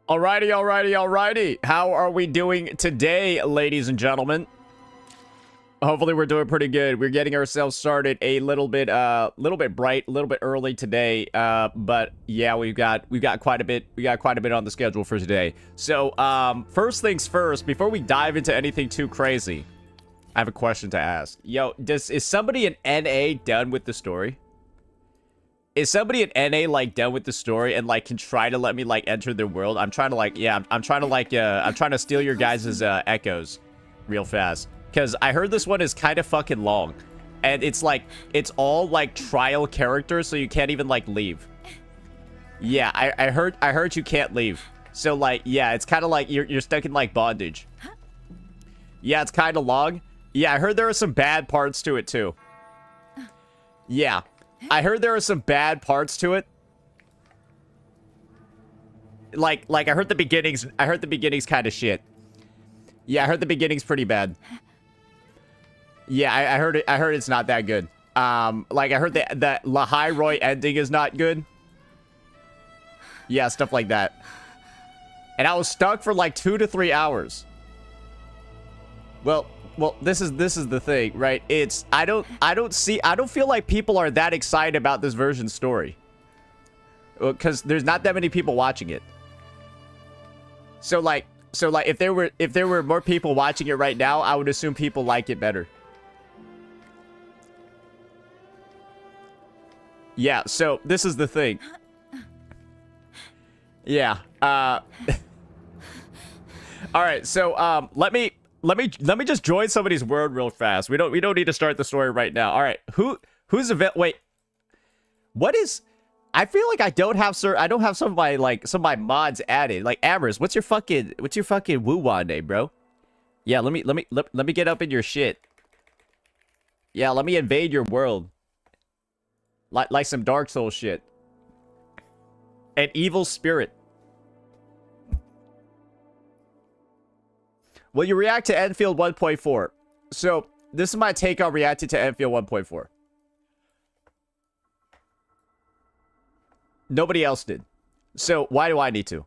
Alrighty. How are we doing today, ladies and gentlemen? Hopefully we're doing pretty good. We're getting ourselves started a little bit bright, a little bit early today. But yeah, we've got quite a bit. We got quite a bit on the schedule for today. So, first things first, before we dive into anything too crazy, I have a question to ask. Yo, is somebody in NA done with the story? Is somebody in NA, like, done with the story and, like, can try to let me, like, enter their world? I'm trying to, like, yeah, I'm trying to, like, I'm trying to steal your guys' echoes real fast. Because I heard this one is kind of fucking long. And it's, like, it's all, like, trial characters, so you can't even, like, leave. Yeah, I heard you can't leave. So, like, yeah, it's kind of like you're stuck in, like, bondage. Yeah, it's kind of long. Yeah, I heard there are some bad parts to it, too. Yeah. I heard there are some bad parts to it. Like I heard the beginnings kind of shit. Yeah, I heard the beginning's pretty bad. Yeah, I heard it's not that good. Like I heard that Lahai Roy ending is not good. Yeah, stuff like that. And I was stuck for like 2 to 3 hours. Well, this is the thing, right? It's I don't feel like people are that excited about this version story. Because there's not that many people watching it. So like if there were more people watching it right now, I would assume people like it better. Yeah, so this is the thing. Yeah. All right, so let me just join somebody's world real fast. We don't need to start the story right now. All right, who's wait, what is? I feel like I don't have some of my mods added. Like Amers, what's your fucking woo-wah name, bro? Yeah, let me get up in your shit. Yeah, let me invade your world. Like some Dark Souls shit. An evil spirit. Will you react to Enfield 1.4? So, this is my take on reacting to Enfield 1.4. Nobody else did. So, why do I need to?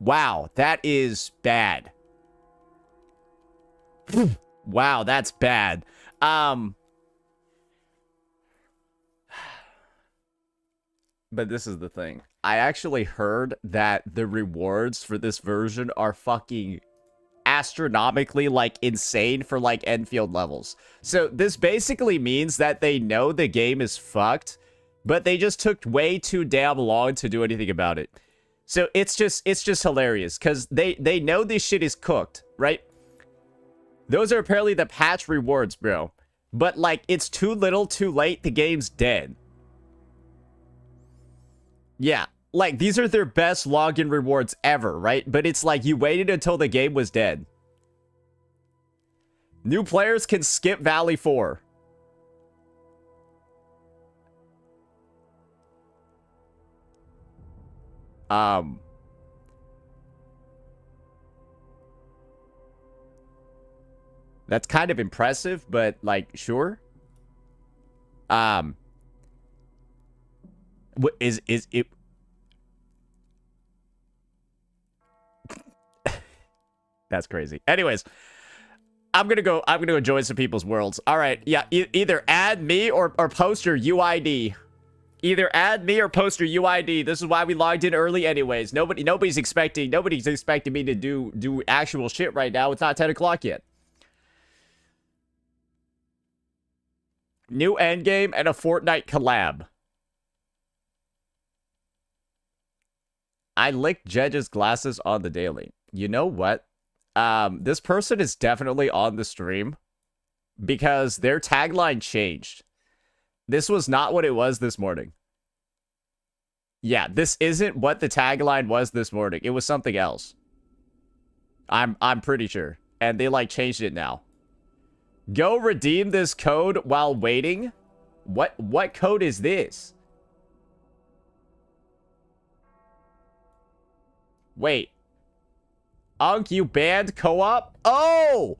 Wow, that is bad. Wow, that's bad. But this is the thing. I actually heard that the rewards for this version are fucking astronomically, like, insane for, like, Enfield levels. So this basically means that they know the game is fucked, but they just took way too damn long to do anything about it. So it's just hilarious, because they know this shit is cooked, right? Those are apparently the patch rewards, bro. But, like, it's too little, too late, the game's dead. Yeah. Like, these are their best login rewards ever, right? But it's like, you waited until the game was dead. New players can skip Valley 4. That's kind of impressive, but, like, sure. What is it? That's crazy. Anyways, I'm gonna go join some people's worlds. All right, yeah. Either add me or post your UID. Either add me or post your UID. This is why we logged in early, anyways. Nobody's expecting me to do actual shit right now. It's not 10 o'clock yet. New endgame and a Fortnite collab. I licked Jedge's glasses on the daily. You know what? This person is definitely on the stream because their tagline changed. This was not what it was this morning. Yeah, this isn't what the tagline was this morning. It was something else. I'm pretty sure. And they, like, changed it now. Go redeem this code while waiting? What code is this? Wait. Unk, you banned co-op? Oh!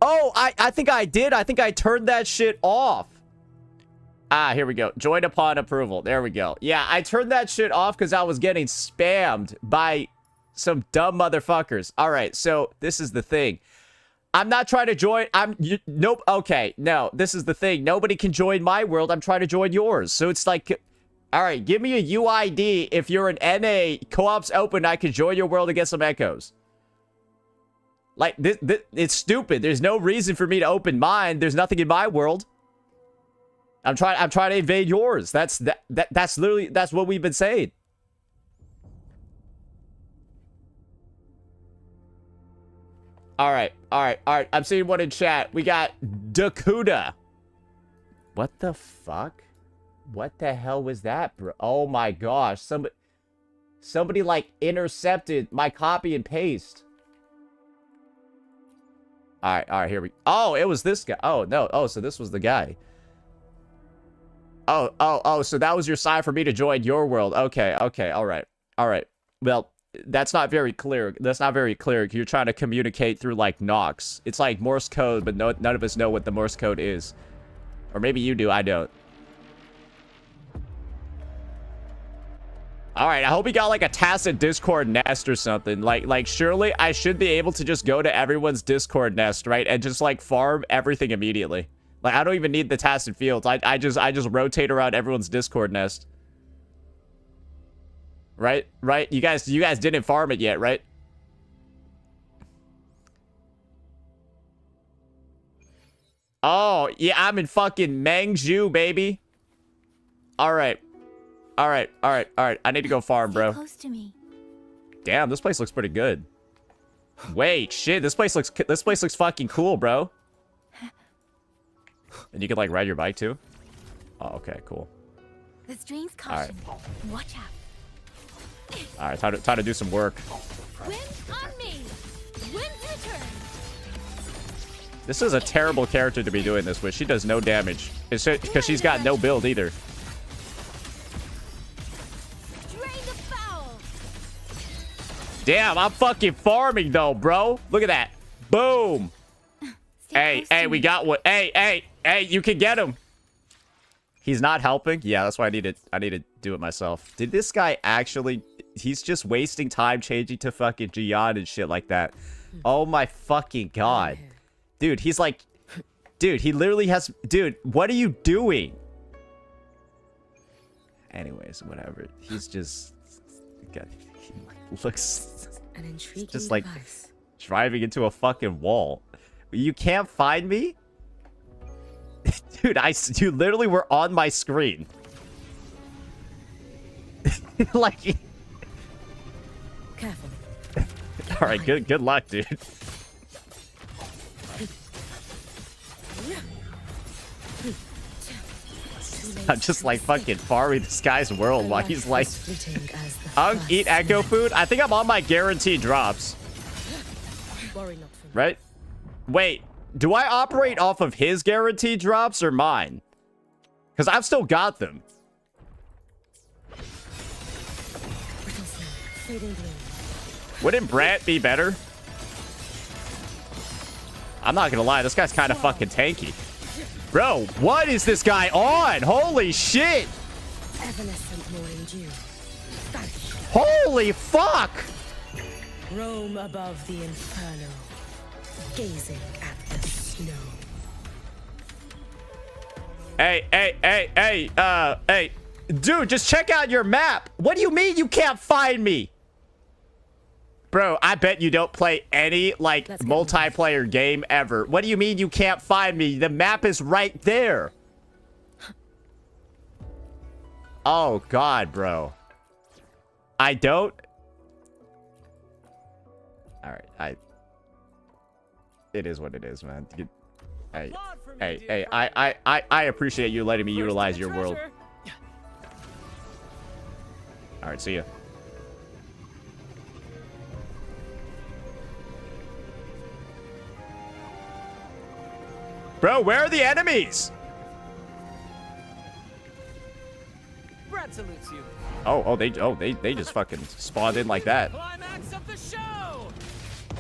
Oh, I think I did. I think I turned that shit off. Ah, here we go. Join upon approval. There we go. Yeah, I turned that shit off because I was getting spammed by Some dumb motherfuckers. All right, so this is the thing. I'm not trying to join. Nope. Okay, no. This is the thing. Nobody can join my world. I'm trying to join yours. So it's like, all right, give me a UID. If you're an NA, co-op's open, I can join your world and get some echoes. Like, this, it's stupid. There's no reason for me to open mine. There's nothing in my world. I'm trying to invade yours. That's literally, that's what we've been saying. All right. I'm seeing one in chat. We got Dakuda. What the fuck? What the hell was that, bro? Oh my gosh. Somebody like intercepted my copy and paste. All right, here we... Oh, it was this guy. Oh, no. Oh, so this was the guy. Oh, so that was your sign for me to join your world. Okay, all right. Well, that's not very clear. That's not very clear. You're trying to communicate through, like, Nox. It's like Morse code, but none of us know what the Morse code is. Or maybe you do, I don't. Alright, I hope we got, like, a tacit Discord nest or something. Like, surely I should be able to just go to everyone's Discord nest, right? And just, like, farm everything immediately. Like, I don't even need the tacit fields. I just rotate around everyone's Discord nest. Right? You guys didn't farm it yet, right? Oh, yeah, I'm in fucking Mangju, baby. All right. I need to go farm, bro. Close to me. Damn, this place looks pretty good. Wait, shit, this place looks fucking cool, bro. And you can like ride your bike too? Oh, okay, cool. The strings caution. Watch out. All right, time to do some work. Wind on me. Wind return. This is a terrible character to be doing this with. She does no damage. It's because she's got no build either. Drain the foul. Damn, I'm fucking farming though, bro. Look at that. Boom. Hey, we got one. Hey, you can get him. He's not helping. Yeah, that's why I need to do it myself. Did this guy actually... He's just wasting time changing to fucking Gian and shit like that. Oh my fucking god. Dude, he's like... Dude, he literally has... Dude, what are you doing? Anyways, whatever. He's just... God, he looks... An intriguing just like device. driving into a fucking wall. You can't find me? Dude, you literally were on my screen. Like... Careful. All right, good luck, dude. I'm just like fucking farming this guy's world while he's like, eat echo food. I think I'm on my guaranteed drops. Right? Wait, do I operate off of his guaranteed drops or mine? Because I've still got them. Wouldn't Brant be better? I'm not gonna lie, this guy's kind of fucking tanky. Bro, what is this guy on? Holy shit! Holy fuck! Roam above the inferno, gazing at the snow. Hey. Dude, just check out your map. What do you mean you can't find me? Bro, I bet you don't play any, like, multiplayer game ever. What do you mean you can't find me? The map is right there. Oh, God, bro. I don't... Alright, It is what it is, man. Hey, I appreciate you letting me utilize your world. Alright, see ya. Bro, where are the enemies? Brad salutes you. They just fucking spawned in like that. Climax of the show.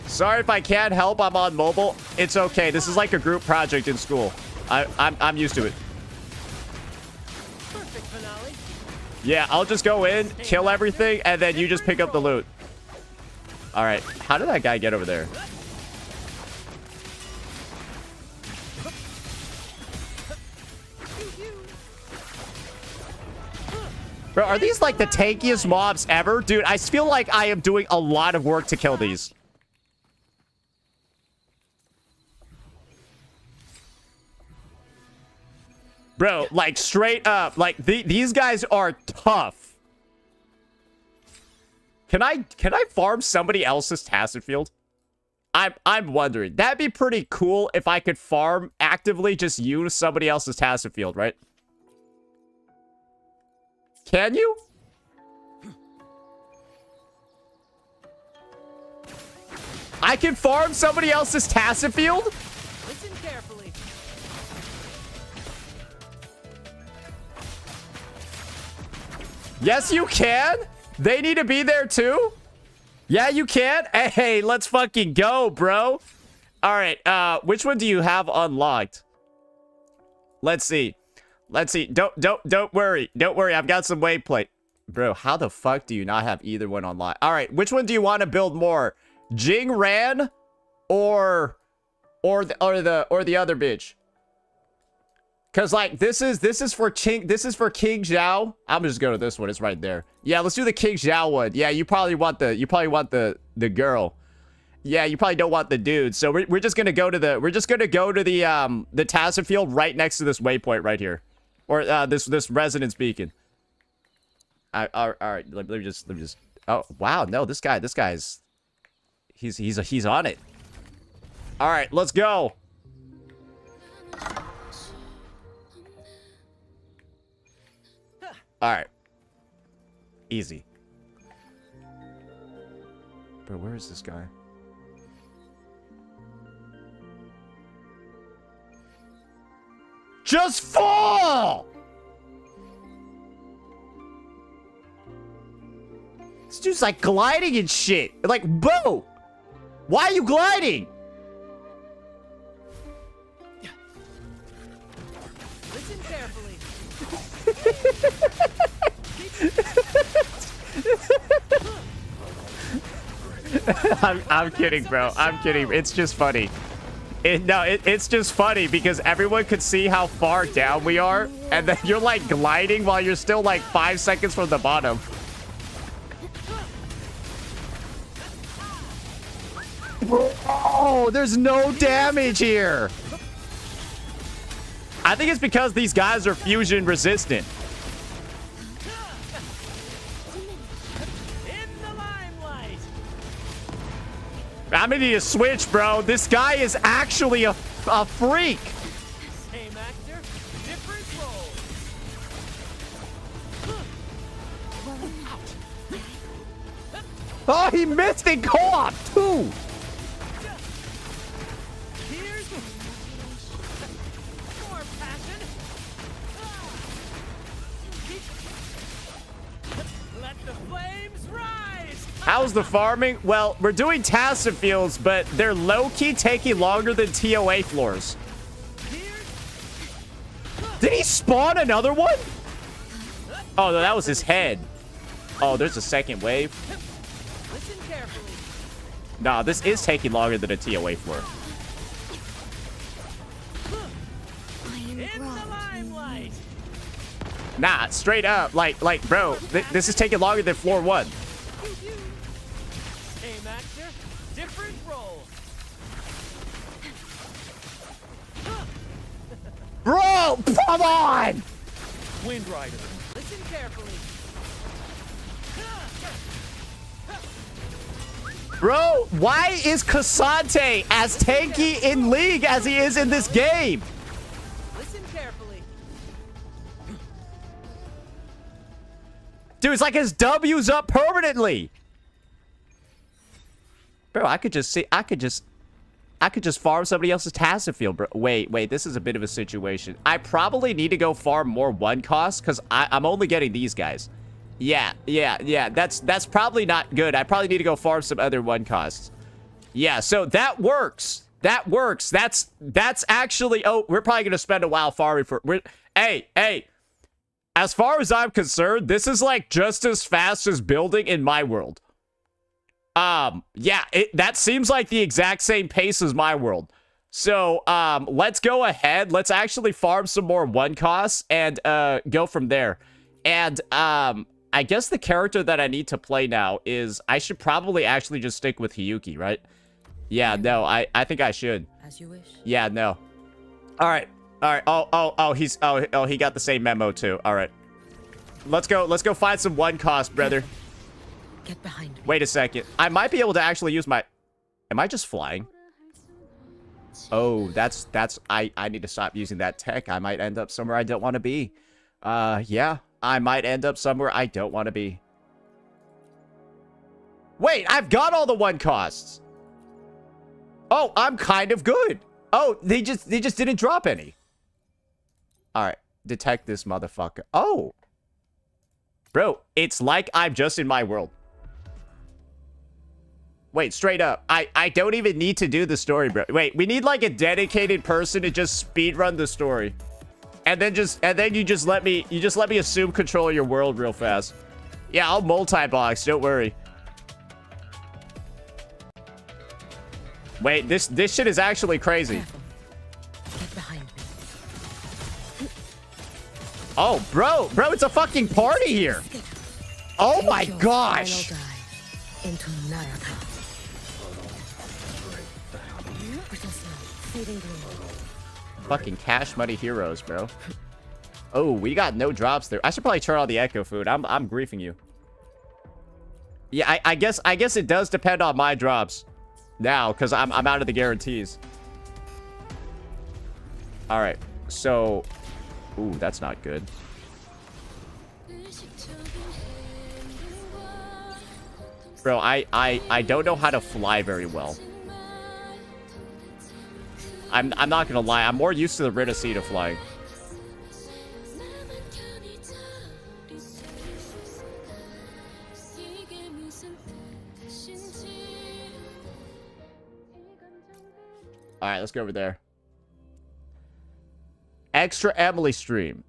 Sorry if I can't help. I'm on mobile. It's okay. This is like a group project in school. I'm used to it. Perfect finale. Yeah, I'll just go in, kill everything, and then you just pick up the loot. All right. How did that guy get over there? Bro, are these like the tankiest mobs ever? Dude, I feel like I am doing a lot of work to kill these. Bro, like straight up, like these guys are tough. Can I farm somebody else's Tacit Field? I'm wondering. That'd be pretty cool if I could farm actively just use somebody else's Tacit Field, right? Can you? I can farm somebody else's Tacit Field? Listen carefully. Yes, you can. They need to be there too. Yeah, you can. Hey, let's fucking go, bro. All right. Which one do you have unlocked? Let's see. Let's see. Don't worry. Don't worry. I've got some waypoint. Bro, how the fuck do you not have either one unlocked? All right. Which one do you want to build more? Jing Ran or the other bitch? Cause like this is for King Zhao. I'm just going to this one. It's right there. Yeah, let's do the King Zhao one. Yeah, you probably want the girl. Yeah, you probably don't want the dude. So we're just gonna go to the Tacit Field right next to this waypoint right here, or this resonance beacon. All right. Let me just. Oh wow, no, this guy's he's on it. All right, let's go. All right. Easy. Bro, where is this guy? Just fall! This dude's like gliding and shit. Like, bro! Why are you gliding? Listen carefully. I'm kidding, bro. I'm kidding. It's just funny. It's just funny because everyone could see how far down we are, and then you're like gliding while you're still like 5 seconds from the bottom. Oh, there's no damage here. I think it's because these guys are fusion resistant. I'm gonna need a switch, bro. This guy is actually a freak. Same actor, different role. Oh, he missed in co-op too. Here's more passion. Let the flames rise. How's the farming? Well, we're doing Tacit Fields, but they're low-key taking longer than TOA floors. Did he spawn another one? Oh, no, that was his head. Oh, there's a second wave. Listen carefully. Nah, this is taking longer than a TOA floor. In the limelight. Nah, straight up. Like, bro, this is taking longer than floor 1. Same actor, different role. Bro, come on! Wind Rider. Listen carefully. Bro, why is Cassante as tanky in League as he is in this game? Listen carefully. Dude, it's like his W's up permanently. Bro, I could just farm somebody else's Tacit Field, bro. Wait, this is a bit of a situation. I probably need to go farm more 1 costs because I'm only getting these guys. Yeah. That's probably not good. I probably need to go farm some other 1 costs. Yeah, so that works. That works. That's actually. Oh, we're probably gonna spend a while farming for. Hey. As far as I'm concerned, this is like just as fast as building in my world. Yeah, that seems like the exact same pace as my world. So, let's go ahead. Let's actually farm some more one costs and, go from there. And, I guess the character that I need to play now is, I should probably actually just stick with Hiyuki, right? Yeah, no, I think I should. As you wish. Yeah, no. All right. Oh, he got the same memo too. All right. Let's go find some one cost, brother. Get behind me. Wait a second. I might be able to actually use my... Am I just flying? Oh, that's... I need to stop using that tech. I might end up somewhere I don't want to be. Yeah. I might end up somewhere I don't want to be. Wait, I've got all the one costs. Oh, I'm kind of good. Oh, they just didn't drop any. All right. Detect this motherfucker. Oh. Bro, it's like I'm just in my world. Wait, straight up. I don't even need to do the story, bro. Wait, we need like a dedicated person to just speedrun the story. And then you just let me assume control of your world real fast. Yeah, I'll multi-box, don't worry. Wait, this shit is actually crazy. Careful. Get behind me. Oh, bro, it's a fucking party here. Oh my Take your gosh. final dive into Naraka. Brittle snow, fading green. Fucking cash money heroes, bro. Oh, we got no drops there. I should probably turn on the echo food. I'm griefing you. Yeah, I guess it does depend on my drops now, because I'm out of the guarantees. All right, so, ooh, that's not good. Bro, I don't know how to fly very well. I'm not gonna lie. I'm more used to the Ridacita flying. All right, let's go over there. Extra Emily stream.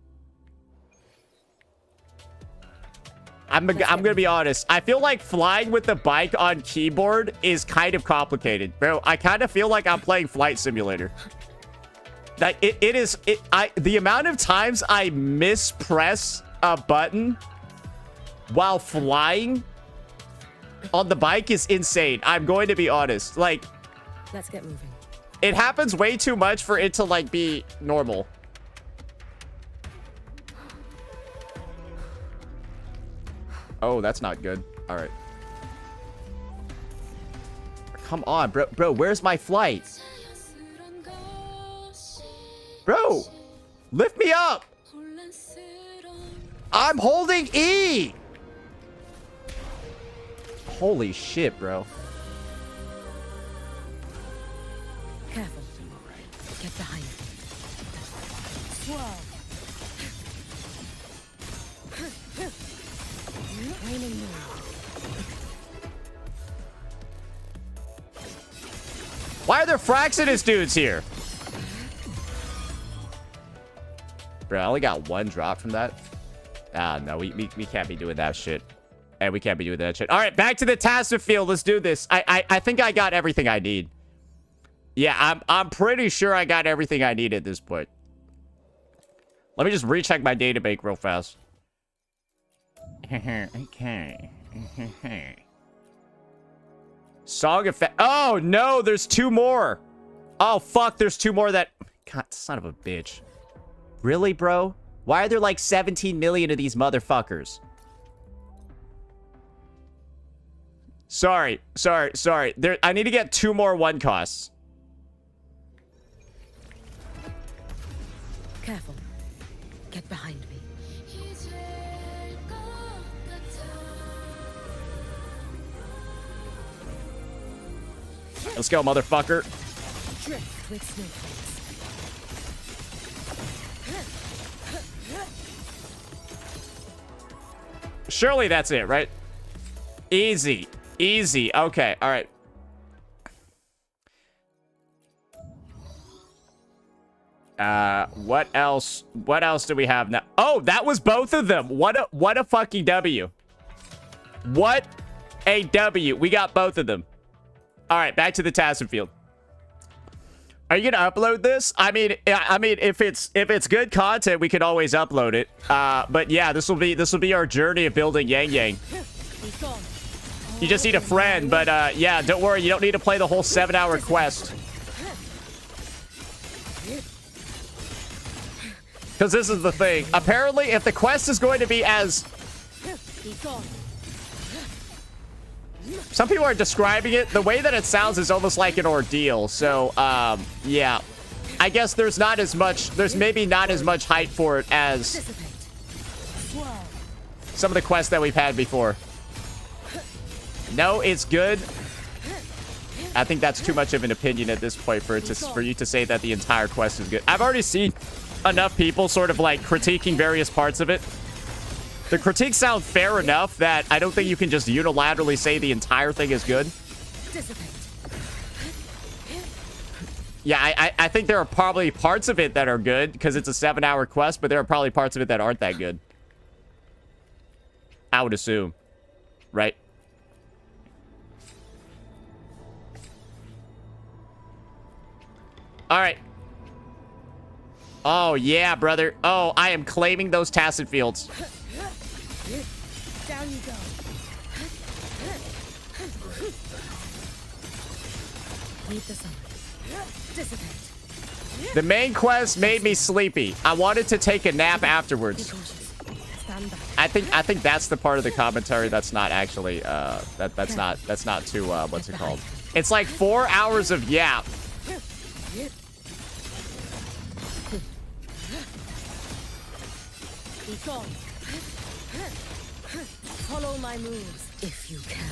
I'm gonna be honest. I feel like flying with the bike on keyboard is kind of complicated, bro. I kind of feel like I'm playing Flight Simulator. That the amount of times I mispress a button while flying on the bike is insane. I'm going to be honest. Like, Let's get moving. it happens way too much for it to like be normal. Oh, that's not good. All right. Come on, bro. Bro, where's my flight? Bro, lift me up. I'm holding E. Holy shit, bro. Careful. Get behind me. Whoa. Raining moon. Why are there Fraxinus dudes here? Bro, I only got one drop from that. Ah, no, we can't be doing that shit. And we can't be doing that shit. All right, back to the task field. Let's do this. I think I got everything I need. Yeah, I'm pretty sure I got everything I need at this point. Let me just recheck my database real fast. Okay. Song effect. Oh, no, there's two more. Oh, fuck, there's two more that... God, son of a bitch. Really, bro? Why are there like 17 million of these motherfuckers? Sorry. I need to get two more one costs. Careful. Get behind me. Let's go, motherfucker. Drift with snowflakes. Surely that's it, right? Easy. Easy. Okay, all right. What else? What else do we have now? Oh, that was both of them. What a fucking W. What A W. We got both of them. All right, back to the Tassin field. Are you gonna upload this? I mean, if it's good content, we could always upload it. But yeah, this will be our journey of building Yangyang. You just need a friend, but yeah, don't worry, you don't need to play the whole 7-hour quest. Because this is the thing. Apparently, if the quest is going to be as... Some people are describing it. The way that it sounds is almost like an ordeal. So, yeah. I guess there's not as much... There's maybe not as much hype for it as some of the quests that we've had before. No, it's good. I think that's too much of an opinion at this point for you to say that the entire quest is good. I've already seen enough people sort of like critiquing various parts of it. The critiques sound fair enough that I don't think you can just unilaterally say the entire thing is good. Yeah, I think there are probably parts of it that are good because it's a 7-hour quest, but there are probably parts of it that aren't that good. I would assume. Right? All right. Oh, yeah, brother. Oh, I am claiming those Tassin fields. Down you go. Leave the sun. Dissipate. The main quest made me sleepy. I wanted to take a nap afterwards. Stand back. I think that's the part of the commentary that's not actually that's not too what's it called? It's like 4 hours of yap. Be gone. Follow my moves if you can.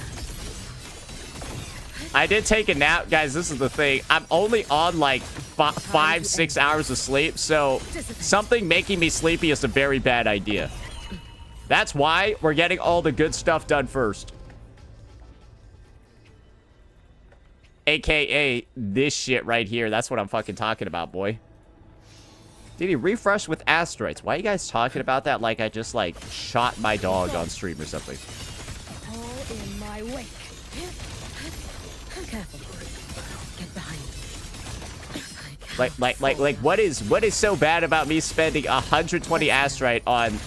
I did take a nap, guys. This is the thing. I'm only on like 5-6 hours of sleep, so something making me sleepy is a very bad idea. That's why we're getting all the good stuff done first. AKA this shit right here. That's what I'm fucking talking about, boy. Did he refresh with asteroids? Why are you guys talking about that like I just, like, shot my dog on stream or something? All in my wake. Careful. Get behind me. Like, what is so bad about me spending 120 asteroid on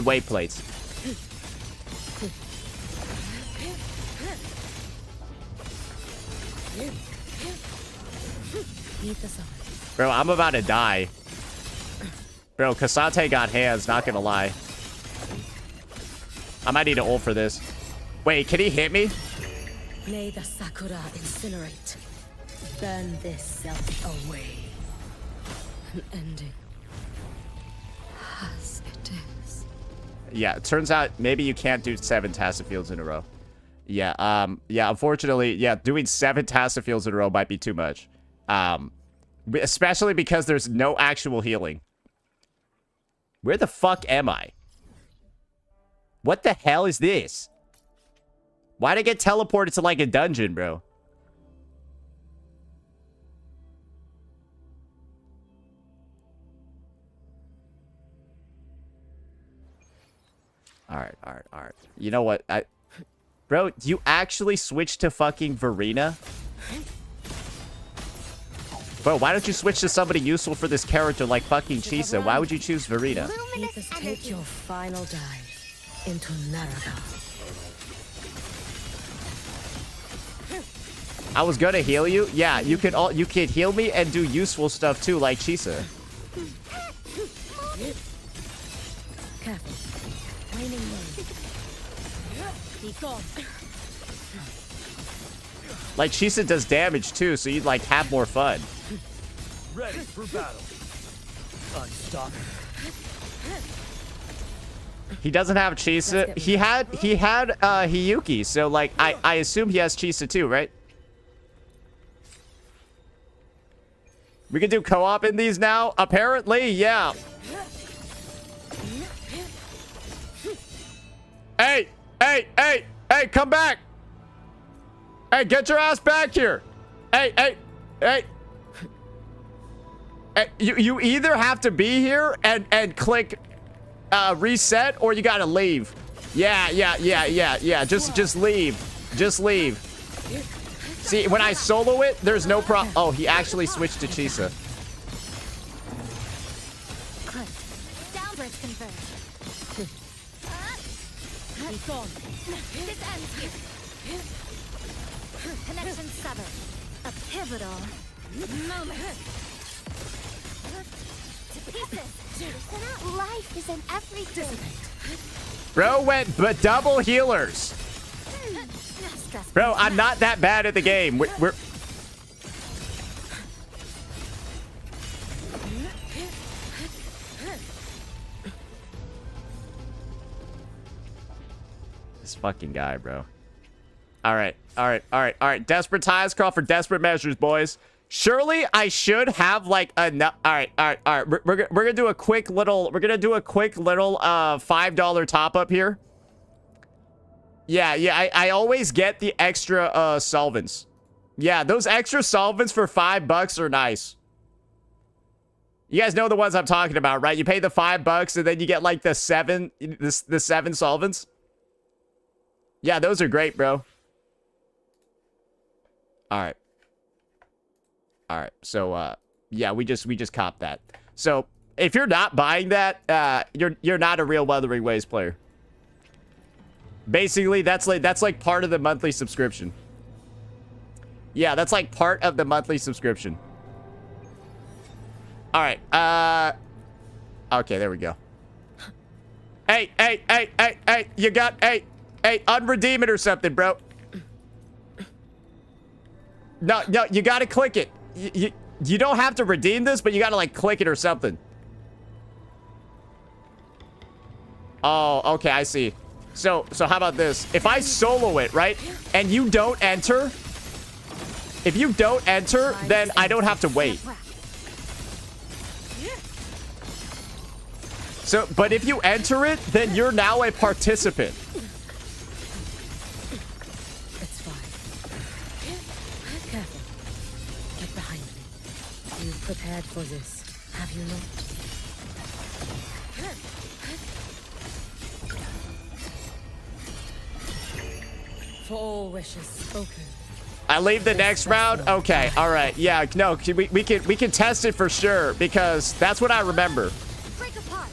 weight plates? Leave the sun. Bro, I'm about to die. Bro, Kasate got hands, not gonna lie. I might need an ult for this. Wait, can he hit me? May the Sakura incinerate. Burn this self away. An ending. As it is. Yeah, it turns out maybe you can't do 7 Tassin fields in a row. Yeah, yeah, unfortunately, yeah, doing 7 Tassin fields in a row might be too much. Especially because there's no actual healing. Where the fuck am I? What the hell is this? Why'd I get teleported to like a dungeon, bro? Alright. You know what? Bro, you actually switched to fucking Verena? Bro, why don't you switch to somebody useful for this character like fucking Chisa? Why would you choose Verena? Let us take your final dive into Naraka. I was gonna heal you. Yeah, you could heal me and do useful stuff too, like Chisa. Careful. Raining wind. Be gone. Like Chisa does damage too, so you'd like have more fun. Ready for battle. Unstoppable. He doesn't have Chisa. He had Hiyuki, so like I assume he has Chisa too, right? We can do co-op in these now? Apparently, yeah. Hey, come back. Hey, get your ass back here. Hey. You either have to be here and click reset or you gotta leave. Yeah. Just leave. Just leave. See, when I solo it, there's no problem. Oh, he actually switched to Chisa. Downbreak confirmed. He's gone. This ends here. Connection severed. A pivotal moment. To pieces. Life is in everything. Bro went but double healers. Bro, I'm not that bad at the game. We're this fucking guy, bro. All right. Desperate times call for desperate measures, boys. Surely I should have like enough. All right. We're gonna do a quick little. We're gonna do a quick little $5 top up here. Yeah. I always get the extra solvents. Yeah, those extra solvents for $5 are nice. You guys know the ones I'm talking about, right? You pay the $5 and then you get like the seven solvents. Yeah, those are great, bro. All right. So yeah, we just copped that. So if you're not buying that, you're not a real Wuthering Waves player. Basically, that's like part of the monthly subscription. Yeah, that's like part of the monthly subscription. All right. Okay, there we go. Hey, you got hey, unredeem it or something, bro. No, you gotta click it. You don't have to redeem this, but you gotta like click it or something. Oh, okay, I see. So how about this? If I solo it, right, and you don't enter, if you don't enter, then I don't have to wait. So, but if you enter it, then you're now a participant. It's fine. Careful. Get behind me. You've prepared for this, have you not? For all wishes spoken. I leave the next round? Okay, all right. Yeah, no, we can test it for sure because that's what I remember. Break apart.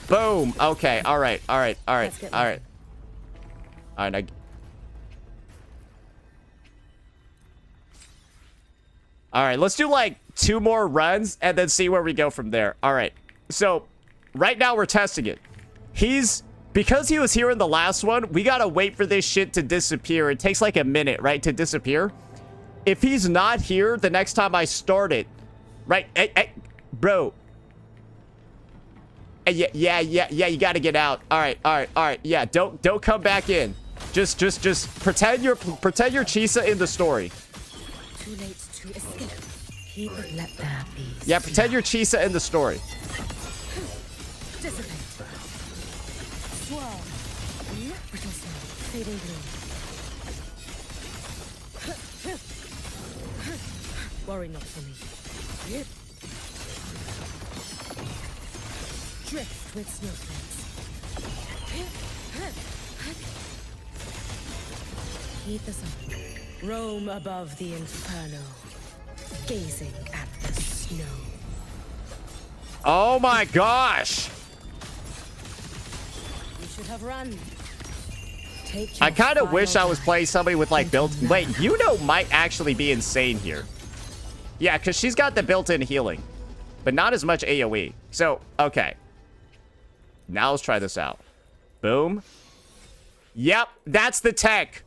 Boom. Okay, all right. All right. All right, let's do like 2 more runs and then see where we go from there. All right. So, right now we're testing it. Because he was here in the last one, we gotta wait for this shit to disappear. It takes like a minute, right, to disappear. If he's not here the next time I start it, right, bro. Yeah, you gotta get out. All right. Yeah, don't come back in. Just pretend you're Chisa in the story. Too late to escape. Keep it, let there be. Yeah, pretend you're Chisa in the story. Dissipate. Swirl. Brittle snow. Fading blue. Worry not for me. Drift with snowflakes. Heed the sun. Roam above the inferno. Gazing at the snow. Oh my gosh. You should have run. Take I kind of wish I was playing somebody with like built-in. Wait, Yuno might actually be insane here. Yeah, because she's got the built-in healing, but not as much AoE. So, okay. Now let's try this out. Boom. Yep, that's the tech.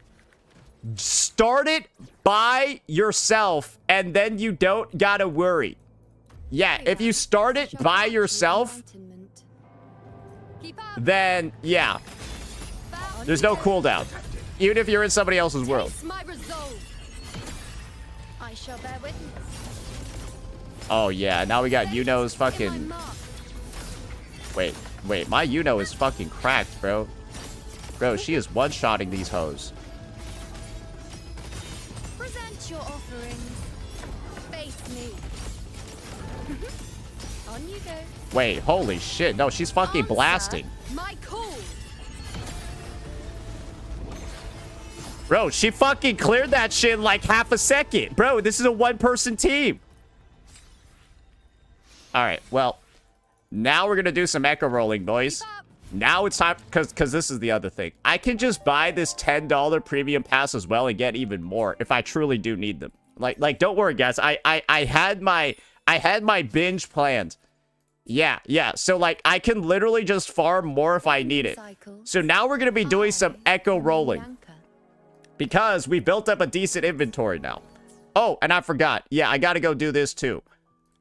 Start it by yourself, and then you don't gotta worry. Yeah, if you start it by yourself, then, yeah. There's no cooldown. Even if you're in somebody else's world. I shall bear witness. Oh, yeah. Now we got Yuno's fucking... Wait. My Yuno is fucking cracked, bro. Bro, she is one-shotting these hoes. Present your offerings. Face me. On you go. Wait, holy shit. No, she's fucking Answer blasting. my call. Bro, she fucking cleared that shit in like half a second. Bro, this is a one-person team. All right, well, now we're going to do some echo rolling, boys. Now it's time, because this is the other thing. I can just buy this $10 premium pass as well and get even more if I truly do need them. Like, don't worry, guys. I had my binge planned. Yeah. So, like, I can literally just farm more if I need it. So now we're going to be doing some echo rolling. Because we built up a decent inventory now. Oh, and I forgot. Yeah, I got to go do this too.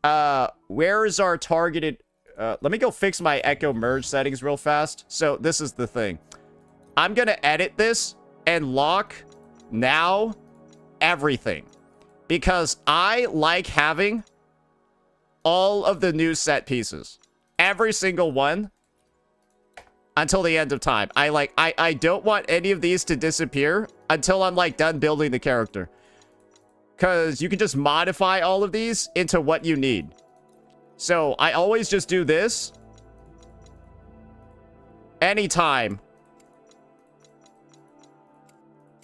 Where is our targeted... let me go fix my echo merge settings real fast. So this is the thing. I'm going to edit this and lock now everything. Because I like having all of the new set pieces. Every single one. Until the end of time. I don't want any of these to disappear until I'm like done building the character. Because you can just modify all of these into what you need. So I always just do this. Anytime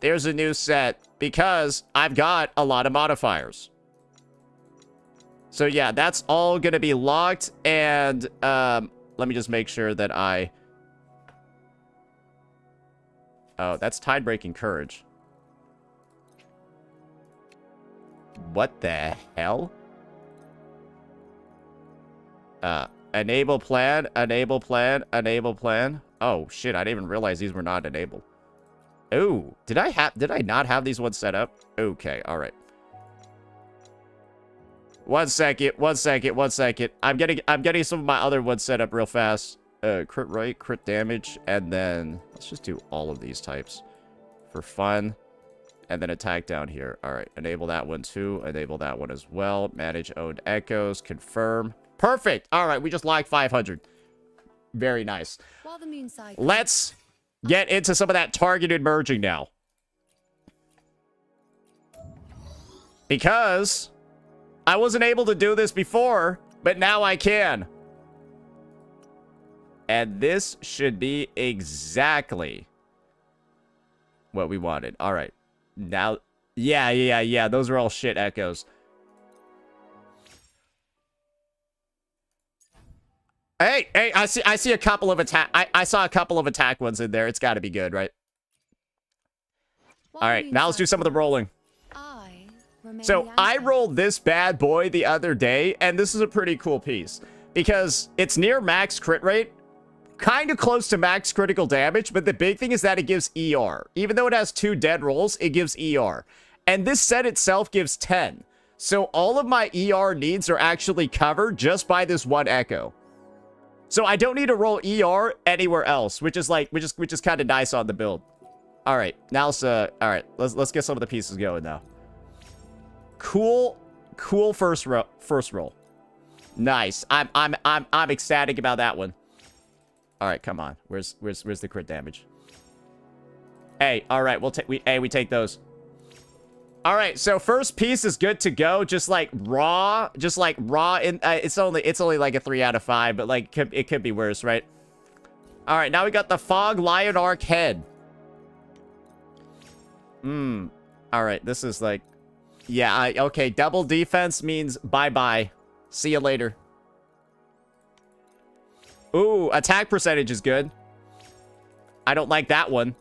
there's a new set. Because I've got a lot of modifiers. So yeah, that's all going to be locked. And let me just make sure that I... Oh, that's Tide-Breaking Courage. What the hell? Enable plan, enable plan, enable plan. Oh, shit, I didn't even realize these were not enabled. Oh, did I not have these ones set up? Okay, all right. One second. I'm getting some of my other ones set up real fast. Crit rate, crit damage, and then let's just do all of these types for fun. And then attack down here. All right, enable that one too. Enable that one as well. Manage owned echoes. Confirm. Perfect. All right, we just logged 500. Very nice. While the moon cycle. Let's get into some of that targeted merging now. Because I wasn't able to do this before, but now I can. And this should be exactly what we wanted. All right. Now, yeah. Those are all shit echoes. Hey, I see a couple of attack. I saw a couple of attack ones in there. It's got to be good, right? All right. Now let's do some of the rolling. So I rolled this bad boy the other day, and this is a pretty cool piece because it's near max crit rate. Kind of close to max critical damage, but the big thing is that it gives ER. Even though it has 2 dead rolls, it gives ER. And this set itself gives 10. So all of my ER needs are actually covered just by this one echo. So I don't need to roll ER anywhere else, which is kind of nice on the build. All right, now let's get some of the pieces going now. Cool first roll. Nice. I'm ecstatic about that one. All right, come on. Where's the crit damage? Hey, all right, we take those. All right, so first piece is good to go. Just like raw. In it's only like a 3 out of 5, but like it could be worse, right? All right, now we got the Fog Lion Arc head. All right, this is like, yeah. Okay, double defense means bye. See you later. Ooh, attack percentage is good. I don't like that one.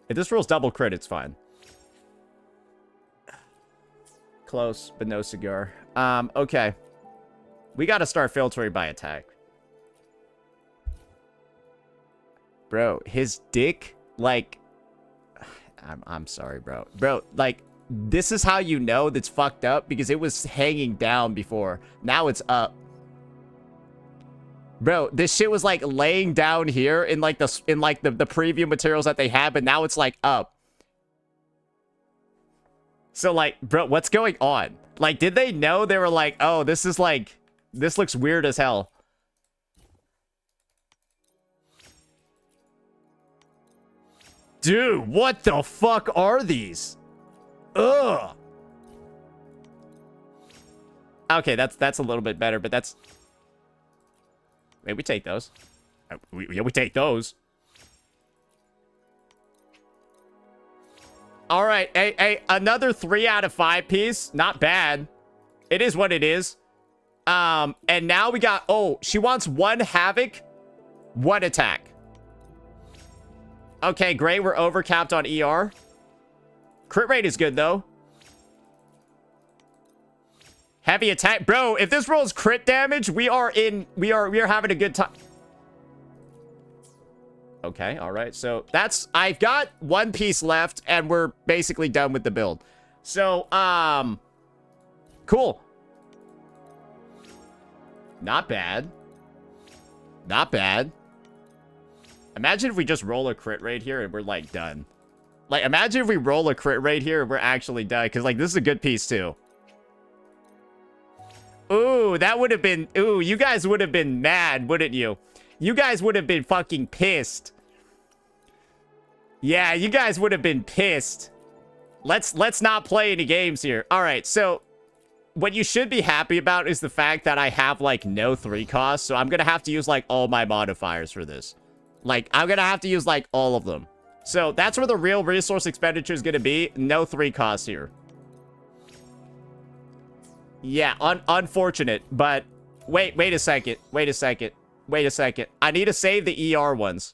If this rolls double crit, it's fine. Close, but no cigar. Okay. We gotta start filtering by attack. Bro, his dick, like... I'm sorry, bro. Bro, like, this is how you know that's fucked up, because it was hanging down before. Now it's up. Bro, this shit was like laying down here in like the preview materials that they had, but now it's like up. So like, bro, what's going on? Like, did they know? They were like, oh, this looks weird as hell. Dude, what the fuck are these? Ugh. Okay, that's a little bit better, but that's... Maybe we take those. Yeah, we take those. All right, another 3 out of 5 piece. Not bad. It is what it is. And now we got... Oh, she wants 1 Havoc, 1 attack. Okay, great. We're overcapped on ER. Crit rate is good, though. Heavy attack. Bro, if this rolls crit damage, we are having a good time. Okay, all right. So that's... I've got 1 piece left, and we're basically done with the build. So, cool. Not bad. Not bad. Imagine if we just roll a crit rate here and we're, like, done. Like, imagine if we roll a crit rate here and we're actually done. Because, like, this is a good piece, too. Ooh, that would have been... Ooh, you guys would have been mad, wouldn't you? You guys would have been fucking pissed. Yeah, you guys would have been pissed. Let's not play any games here. All right, so... What you should be happy about is the fact that I have, like, no 3 costs. So I'm going to have to use, like, all my modifiers for this. Like, I'm going to have to use, like, all of them. So that's where the real resource expenditure is going to be. No 3 costs here. Yeah, unfortunate. But wait a second. Wait a second. Wait a second. I need to save the ER ones.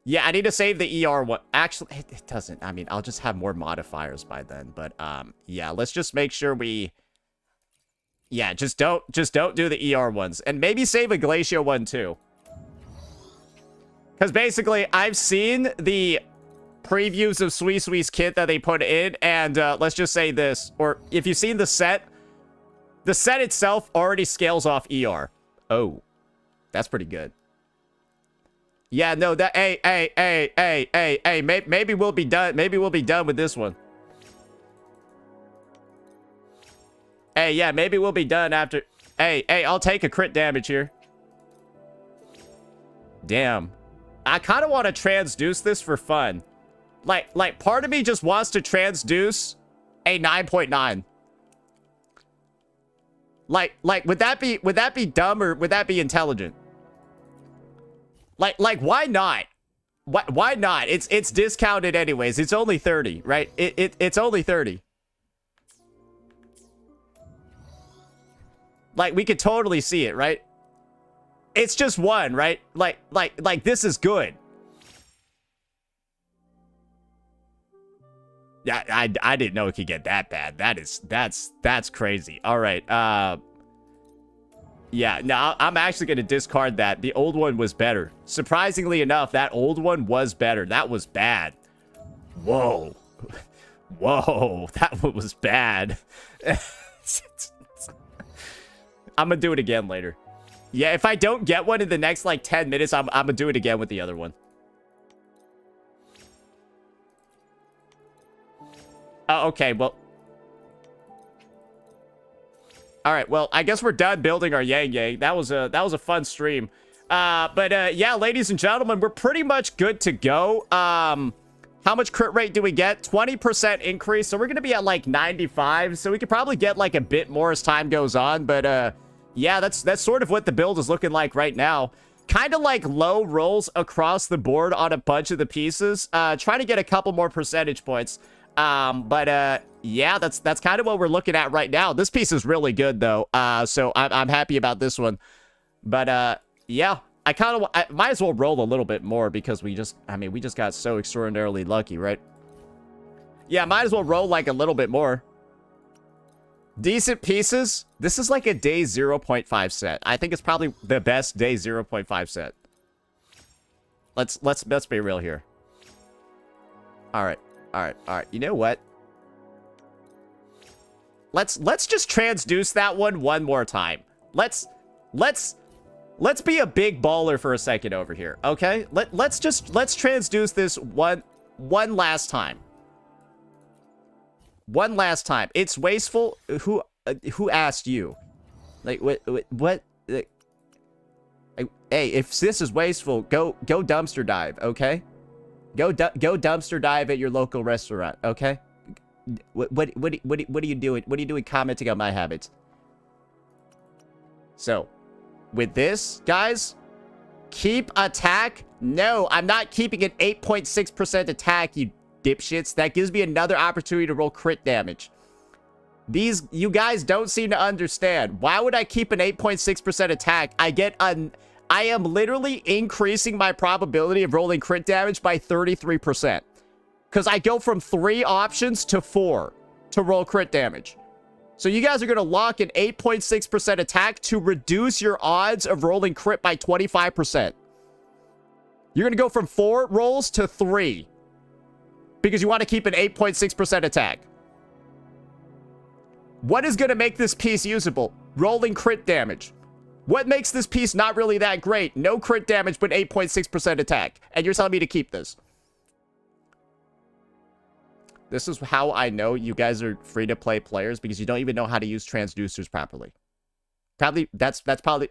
Yeah, I need to save the ER one. Actually, it doesn't. I mean, I'll just have more modifiers by then. But, yeah, let's just make sure we... Yeah, just don't do the ER ones. And maybe save a Glacio one, too. Because basically, I've seen the previews of Suisui's kit that they put in. And, let's just say this. Or, if you've seen the set itself already scales off ER. Oh, that's pretty good. Yeah, no, that, hey, maybe we'll be done. Maybe we'll be done with this one. Hey, yeah, maybe we'll be done after. Hey, I'll take a crit damage here. Damn. I kind of want to transduce this for fun. Like, part of me just wants to transduce a 9.9. Like, would that be dumb or would that be intelligent? Like, why not? Why not? It's discounted anyways. It's only 30, right? It's only 30. Like, we could totally see it, right? It's just 1, right? Like this is good. Yeah, I didn't know it could get that bad. That's crazy. All right. Yeah, no, I'm actually going to discard that. The old one was better. Surprisingly enough, that old one was better. That was bad. Whoa. Whoa, that one was bad. I'm going to do it again later. Yeah, if I don't get one in the next, like, 10 minutes, I'm going to do it again with the other one. Oh, okay, well... All right, well, I guess we're done building our Yangyang. That was a fun stream. But yeah, ladies and gentlemen, we're pretty much good to go. How much crit rate do we get? 20% increase. So we're going to be at like 95. So we could probably get like a bit more as time goes on. But yeah, that's sort of what the build is looking like right now. Kind of like low rolls across the board on a bunch of the pieces. Trying to get a couple more percentage points. Yeah, that's kind of what we're looking at right now. This piece is really good, though. So I'm happy about this one. But, yeah, I might as well roll a little bit more because we just got so extraordinarily lucky, right? Yeah, might as well roll like a little bit more. Decent pieces. This is like a day 0.5 set. I think it's probably the best day 0.5 set. Let's be real here. All right. You know what? Let's just transduce that one more time. Let's be a big baller for a second over here, okay? Let's transduce this one last time. One last time. It's wasteful. Who asked you? Like what? Like, hey, if this is wasteful, go dumpster dive, okay? Go dumpster dive at your local restaurant, okay? What are you doing? What are you doing commenting on my habits? So, with this, guys, keep attack. No, I'm not keeping an 8.6% attack, you dipshits. That gives me another opportunity to roll crit damage. You guys don't seem to understand. Why would I keep an 8.6% attack? I am literally increasing my probability of rolling crit damage by 33%. Because I go from 3 options to 4 to roll crit damage. So you guys are going to lock an 8.6% attack to reduce your odds of rolling crit by 25%. You're going to go from 4 rolls to 3. Because you want to keep an 8.6% attack. What is going to make this piece usable? Rolling crit damage. What makes this piece not really that great? No crit damage, but 8.6% attack. And you're telling me to keep this. This is how I know you guys are free-to-play players, because you don't even know how to use transducers properly. That's probably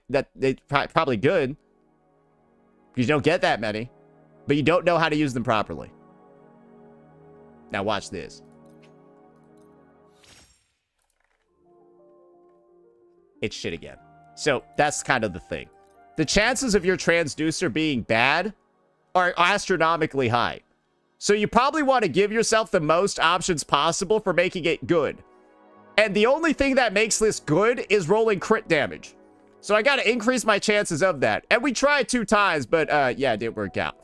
good, because you don't get that many, but you don't know how to use them properly. Now watch this. It's shit again. So that's kind of the thing. The chances of your transducer being bad are astronomically high. So you probably want to give yourself the most options possible for making it good. And the only thing that makes this good is rolling crit damage. So I got to increase my chances of that. And we tried 2 times, but yeah, it didn't work out.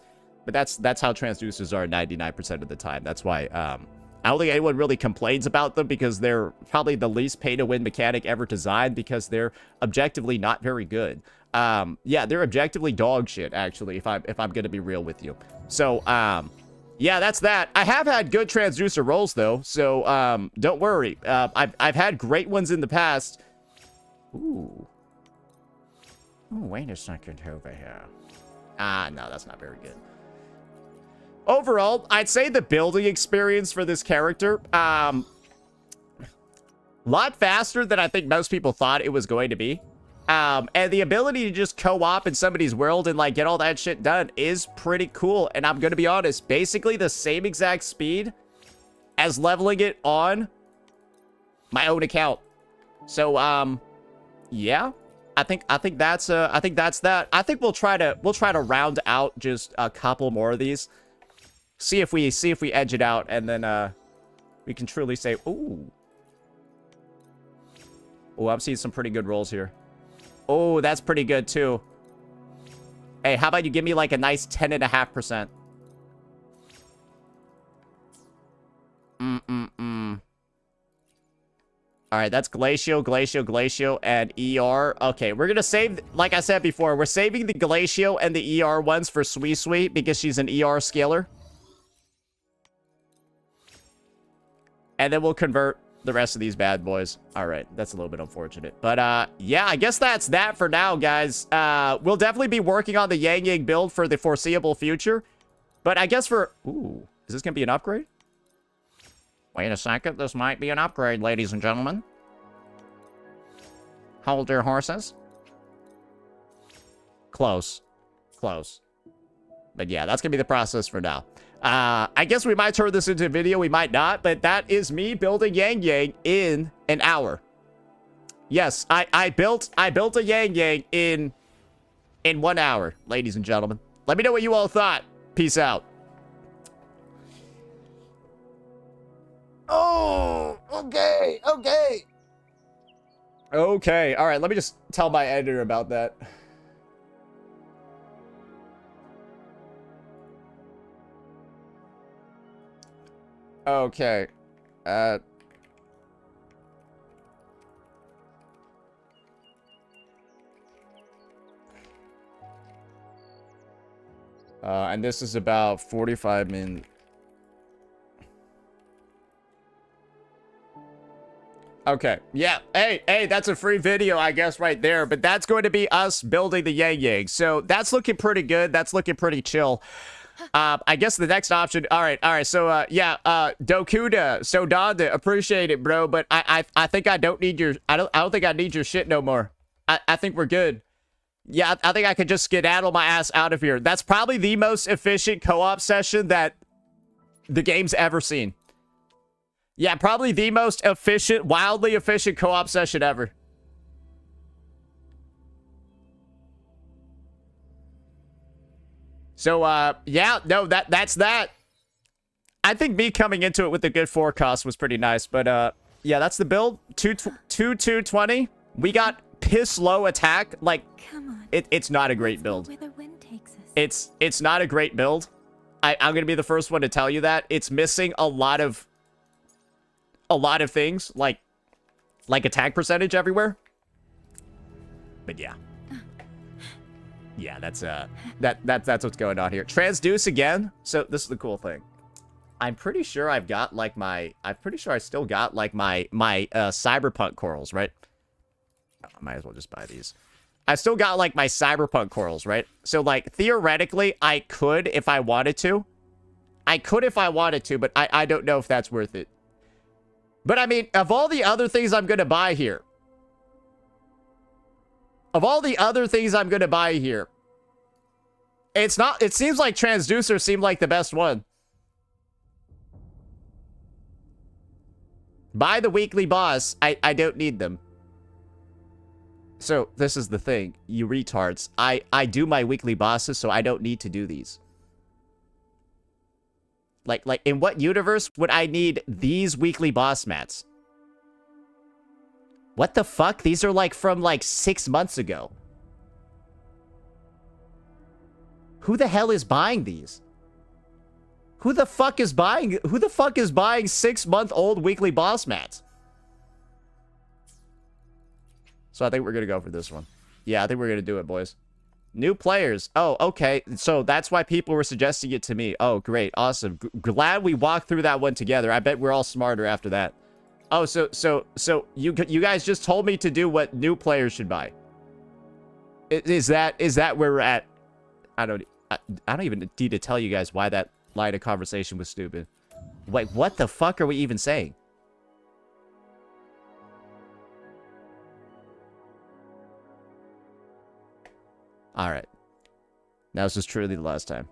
But that's how transducers are 99% of the time. That's why I don't think anyone really complains about them, because they're probably the least pay-to-win mechanic ever designed, because they're objectively not very good. Yeah, they're objectively dog shit, actually, if I'm going to be real with you. So, yeah, that's that. I have had good transducer rolls, though, so don't worry. I've had great ones in the past. Ooh. Oh, wait a second over here. No, that's not very good. Overall, I'd say the building experience for this character, lot faster than I think most people thought it was going to be. And the ability to just co-op in somebody's world and, like, get all that shit done is pretty cool. And I'm gonna be honest, basically the same exact speed as leveling it on my own account. So, yeah, I think that's that. I think we'll try to round out just a couple more of these. See if we edge it out, and then we can truly say, ooh. Oh, I'm seeing some pretty good rolls here. Oh, that's pretty good, too. Hey, how about you give me, like, a nice 10.5%? Alright, that's Glacio, Glacio, Glacio, and ER. Okay, we're gonna save, like I said before, we're saving the Glacio and the ER ones for Sui Sui, because she's an ER scaler. And then we'll convert the rest of these bad boys. All right, that's a little bit unfortunate. But, yeah, I guess that's that for now, guys. We'll definitely be working on the Yangyang build for the foreseeable future. But I guess for... Ooh, is this going to be an upgrade? Wait a second, this might be an upgrade, ladies and gentlemen. Hold your horses. Close. Close. But yeah, that's going to be the process for now. I guess we might turn this into a video, we might not, but that is me building Yangyang in an hour. Yes, I built a Yangyang in 1 hour, ladies and gentlemen. Let me know what you all thought. Peace out. Oh, okay. Okay, all right, let me just tell my editor about that. Okay. And this is about 45 minutes. Okay. Yeah. Hey, that's a free video, I guess, right there. But that's going to be us building the Yangyang. So that's looking pretty good. That's looking pretty chill. I guess the next option. All right. So, yeah, Dokuda, Sodanda, appreciate it, bro. But I think I don't need your, I don't think I need your shit no more. I think we're good. Yeah, I think I could just skedaddle my ass out of here. That's probably the most efficient co-op session that the game's ever seen. Yeah, probably the most efficient, wildly efficient co-op session ever. So, yeah, no, that's that. I think me coming into it with a good forecast was pretty nice, but, yeah, that's the build. 220. We got piss low attack. Like, Come on. it's not a great build. Where the wind takes us. It's not a great build. I'm gonna be the first one to tell you that. It's missing a lot of things, like attack percentage everywhere. But yeah. Yeah, that's what's going on here. Transduce again. So this is the cool thing. I'm pretty sure I've got like I'm pretty sure I still got like my cyberpunk corals, right? I might as well just buy these. I still got like my cyberpunk corals, right? So like theoretically I could if I wanted to. But I don't know if that's worth it. But I mean, of all the other things I'm gonna buy here, it seems like transducer seemed like the best one. Buy the weekly boss. I don't need them. So this is the thing, you retards. I do my weekly bosses, so I don't need to do these. Like in what universe would I need these weekly boss mats? What the fuck? These are like from like 6 months ago. Who the hell is buying these? Who the fuck is buying 6-month-old weekly boss mats? So I think we're gonna go for this one. Yeah, I think we're gonna do it, boys. New players. Oh, okay. So that's why people were suggesting it to me. Oh, great. Awesome. Glad we walked through that one together. I bet we're all smarter after that. Oh, so you guys just told me to do what new players should buy. Is that where we're at? I don't even need to tell you guys why that line of conversation was stupid. Wait, what the fuck are we even saying? All right. Now this is truly the last time.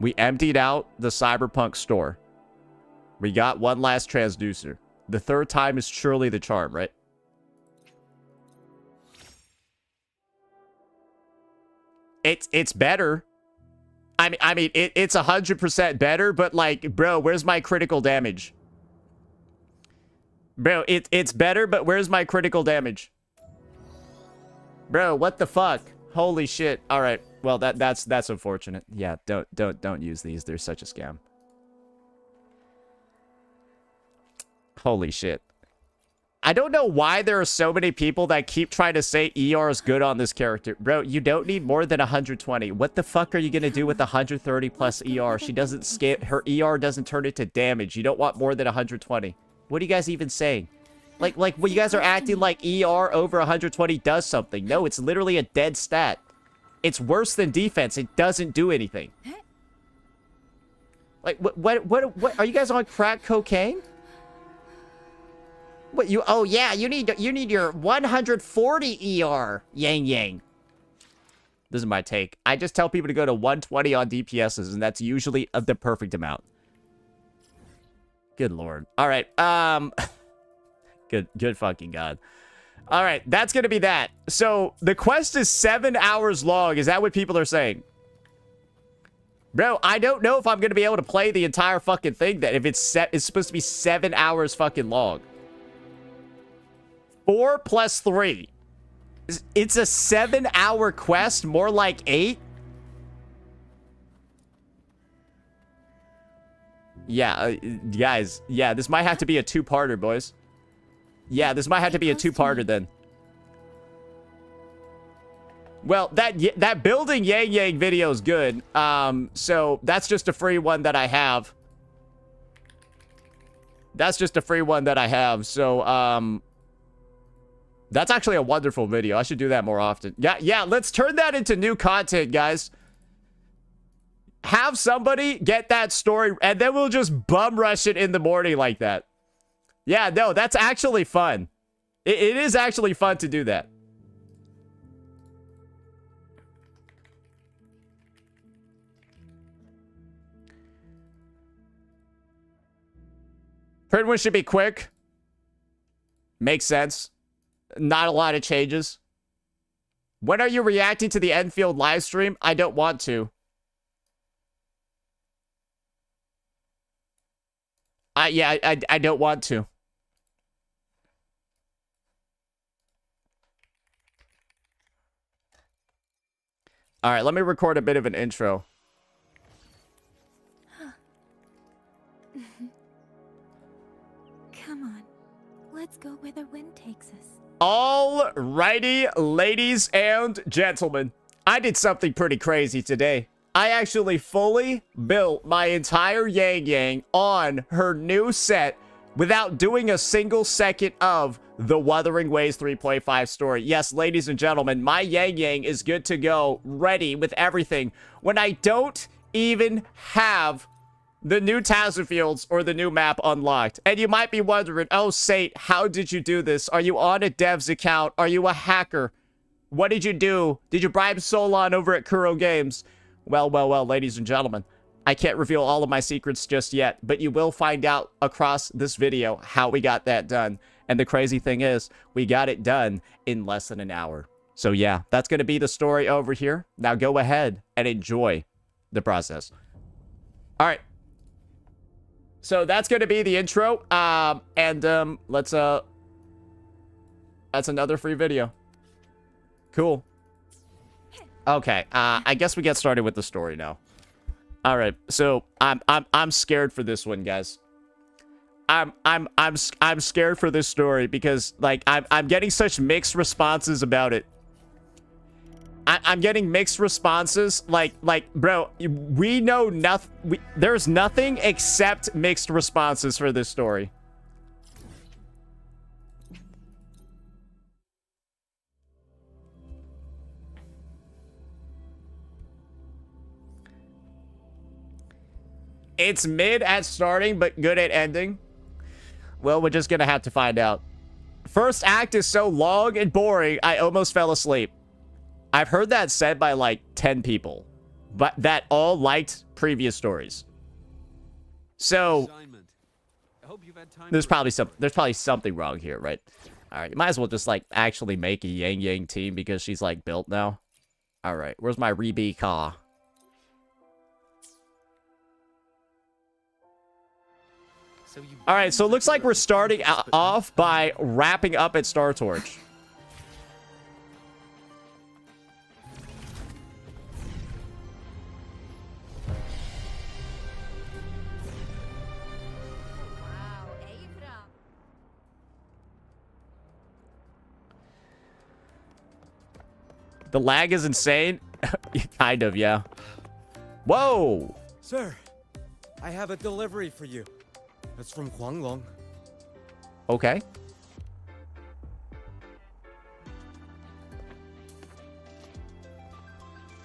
We emptied out the Cyberpunk store. We got one last transducer. The third time is surely the charm, right? It's better. I mean, it's 100% better, but like, bro, where's my critical damage? Bro, it's better, but where's my critical damage? Bro, what the fuck? Holy shit. All right. Well, that's unfortunate. Yeah, don't use these. They're such a scam. Holy shit. I don't know why there are so many people that keep trying to say ER is good on this character. Bro, you don't need more than 120. What the fuck are you going to do with 130 plus ER? She doesn't scale. Her ER doesn't turn into damage. You don't want more than 120. What are you guys even saying? Like, well, you guys are acting like ER over 120 does something. No, it's literally a dead stat. It's worse than defense. It doesn't do anything. Like, what are you guys on crack cocaine? What you? Oh yeah, you need your 140 ER, Yangyang. This is my take. I just tell people to go to 120 on DPSs, and that's usually the perfect amount. Good lord. All right. Good fucking god. All right, that's gonna be that. So the quest is 7 hours long. Is that what people are saying? Bro, I don't know if I'm gonna be able to play the entire fucking thing. That if it's supposed to be 7 hours fucking long. 4 plus 3. It's a 7-hour quest, more like 8. Yeah, guys. Yeah, this might have to be a 2-parter, boys. Yeah, this might have to be a 2-parter then. Well, that building Yangyang video is good. So that's just a free one that I have. So, that's actually a wonderful video. I should do that more often. Yeah, let's turn that into new content, guys. Have somebody get that story, and then we'll just bum rush it in the morning like that. Yeah, no, that's actually fun. It is actually fun to do that. Prydwen should be quick. Makes sense. Not a lot of changes. When are you reacting to the Enfield live stream? I don't want to. Yeah, I don't want to. All right, let me record a bit of an intro. Come on. Let's go where the wind takes us. Alrighty, ladies and gentlemen. I did something pretty crazy today. I actually fully built my entire Yangyang on her new set without doing a single second of the Wuthering Waves 3.5 story. Yes, ladies and gentlemen, my Yangyang is good to go, ready with everything, when I don't even have the new Tazza Fields or the new map unlocked. And you might be wondering, oh, Sate, how did you do this? Are you on a dev's account? Are you a hacker? What did you do? Did you bribe Solon over at Kuro Games? Well, ladies and gentlemen, I can't reveal all of my secrets just yet, but you will find out across this video how we got that done. And the crazy thing is, we got it done in less than an hour. So yeah, that's going to be the story over here. Now go ahead and enjoy the process. All right. So that's going to be the intro. Let's, that's another free video. Cool. Okay, I guess we get started with the story now. All right, so I'm scared for this one, guys. I'm scared for this story because like I'm getting such mixed responses about it. I'm getting mixed responses. Like bro, we know nothing. There's nothing except mixed responses for this story. It's mid at starting, but good at ending. Well, we're just gonna have to find out. First act is so long and boring, I almost fell asleep. I've heard that said by like 10 people, but that all liked previous stories. So there's probably something wrong here, right? All right, you might as well just like actually make a Yangyang team because she's like built now. All right, where's my Rebe car? All right, so it looks like we're starting off by wrapping up at Star Torch. The lag is insane. Kind of, yeah. Whoa! Sir, I have a delivery for you. It's from Huanglong. Okay.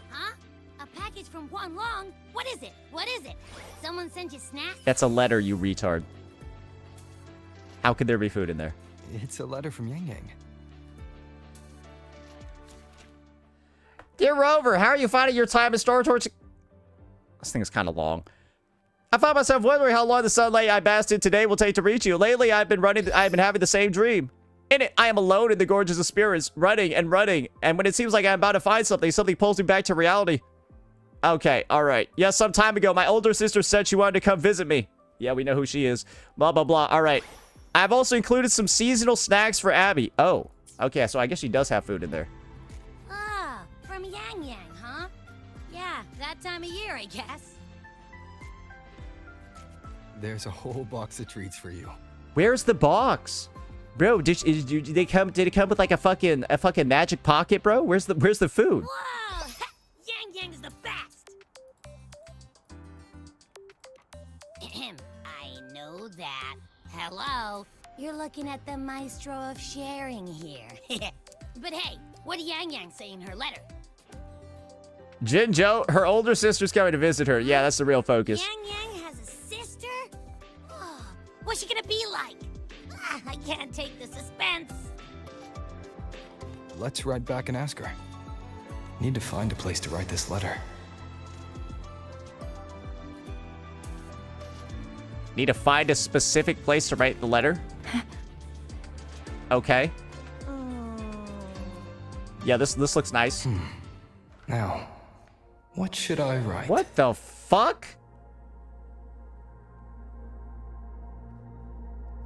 Huh? A package from Huanglong? What is it? What is it? Someone sent you snacks? That's a letter, you retard. How could there be food in there? It's a letter from Yangyang. Dear Rover, how are you finding your time at Star Torch? This thing is kind of long. I found myself wondering how long the sunlight I basked in today will take to reach you. Lately, I've been having the same dream. In it, I am alone in the gorges of spirits, running and running. And when it seems like I'm about to find something, something pulls me back to reality. Okay, all right. Yes, some time ago, my older sister said she wanted to come visit me. Yeah, we know who she is. Blah, blah, blah. All right. I've also included some seasonal snacks for Abby. Oh, okay. So I guess she does have food in there. Ah, from Yangyang, huh? Yeah, that time of year, I guess. There's a whole box of treats for you. Where's the box? Bro, did it come with like a fucking magic pocket, bro? Where's the food? Whoa! Yangyang is the best! I know that. Hello? You're looking at the maestro of sharing here. But hey, what did Yangyang say in her letter? Jinjo, her older sister's coming to visit her. Yeah, that's the real focus. Yangyang has a sister? Oh, what's she gonna be like? I can't take the suspense. Let's ride back and ask her. Need to find a place to write this letter. Need to find a specific place to write the letter? Okay. Yeah, this looks nice. Now, what should I write? What the fuck?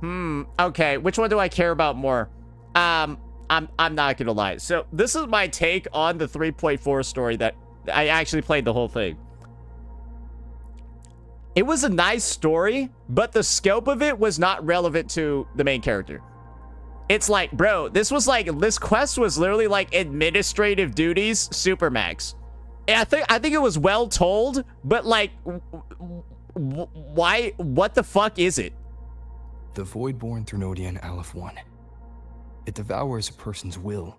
Okay, which one do I care about more? I'm not gonna lie. So this is my take on the 3.4 story that I actually played the whole thing. It was a nice story, but the scope of it was not relevant to the main character. It's like, bro, this quest was literally like administrative duties supermax. And I think it was well told, but like, why? What the fuck is it? The Voidborn Threnodian Aleph 1. It devours a person's will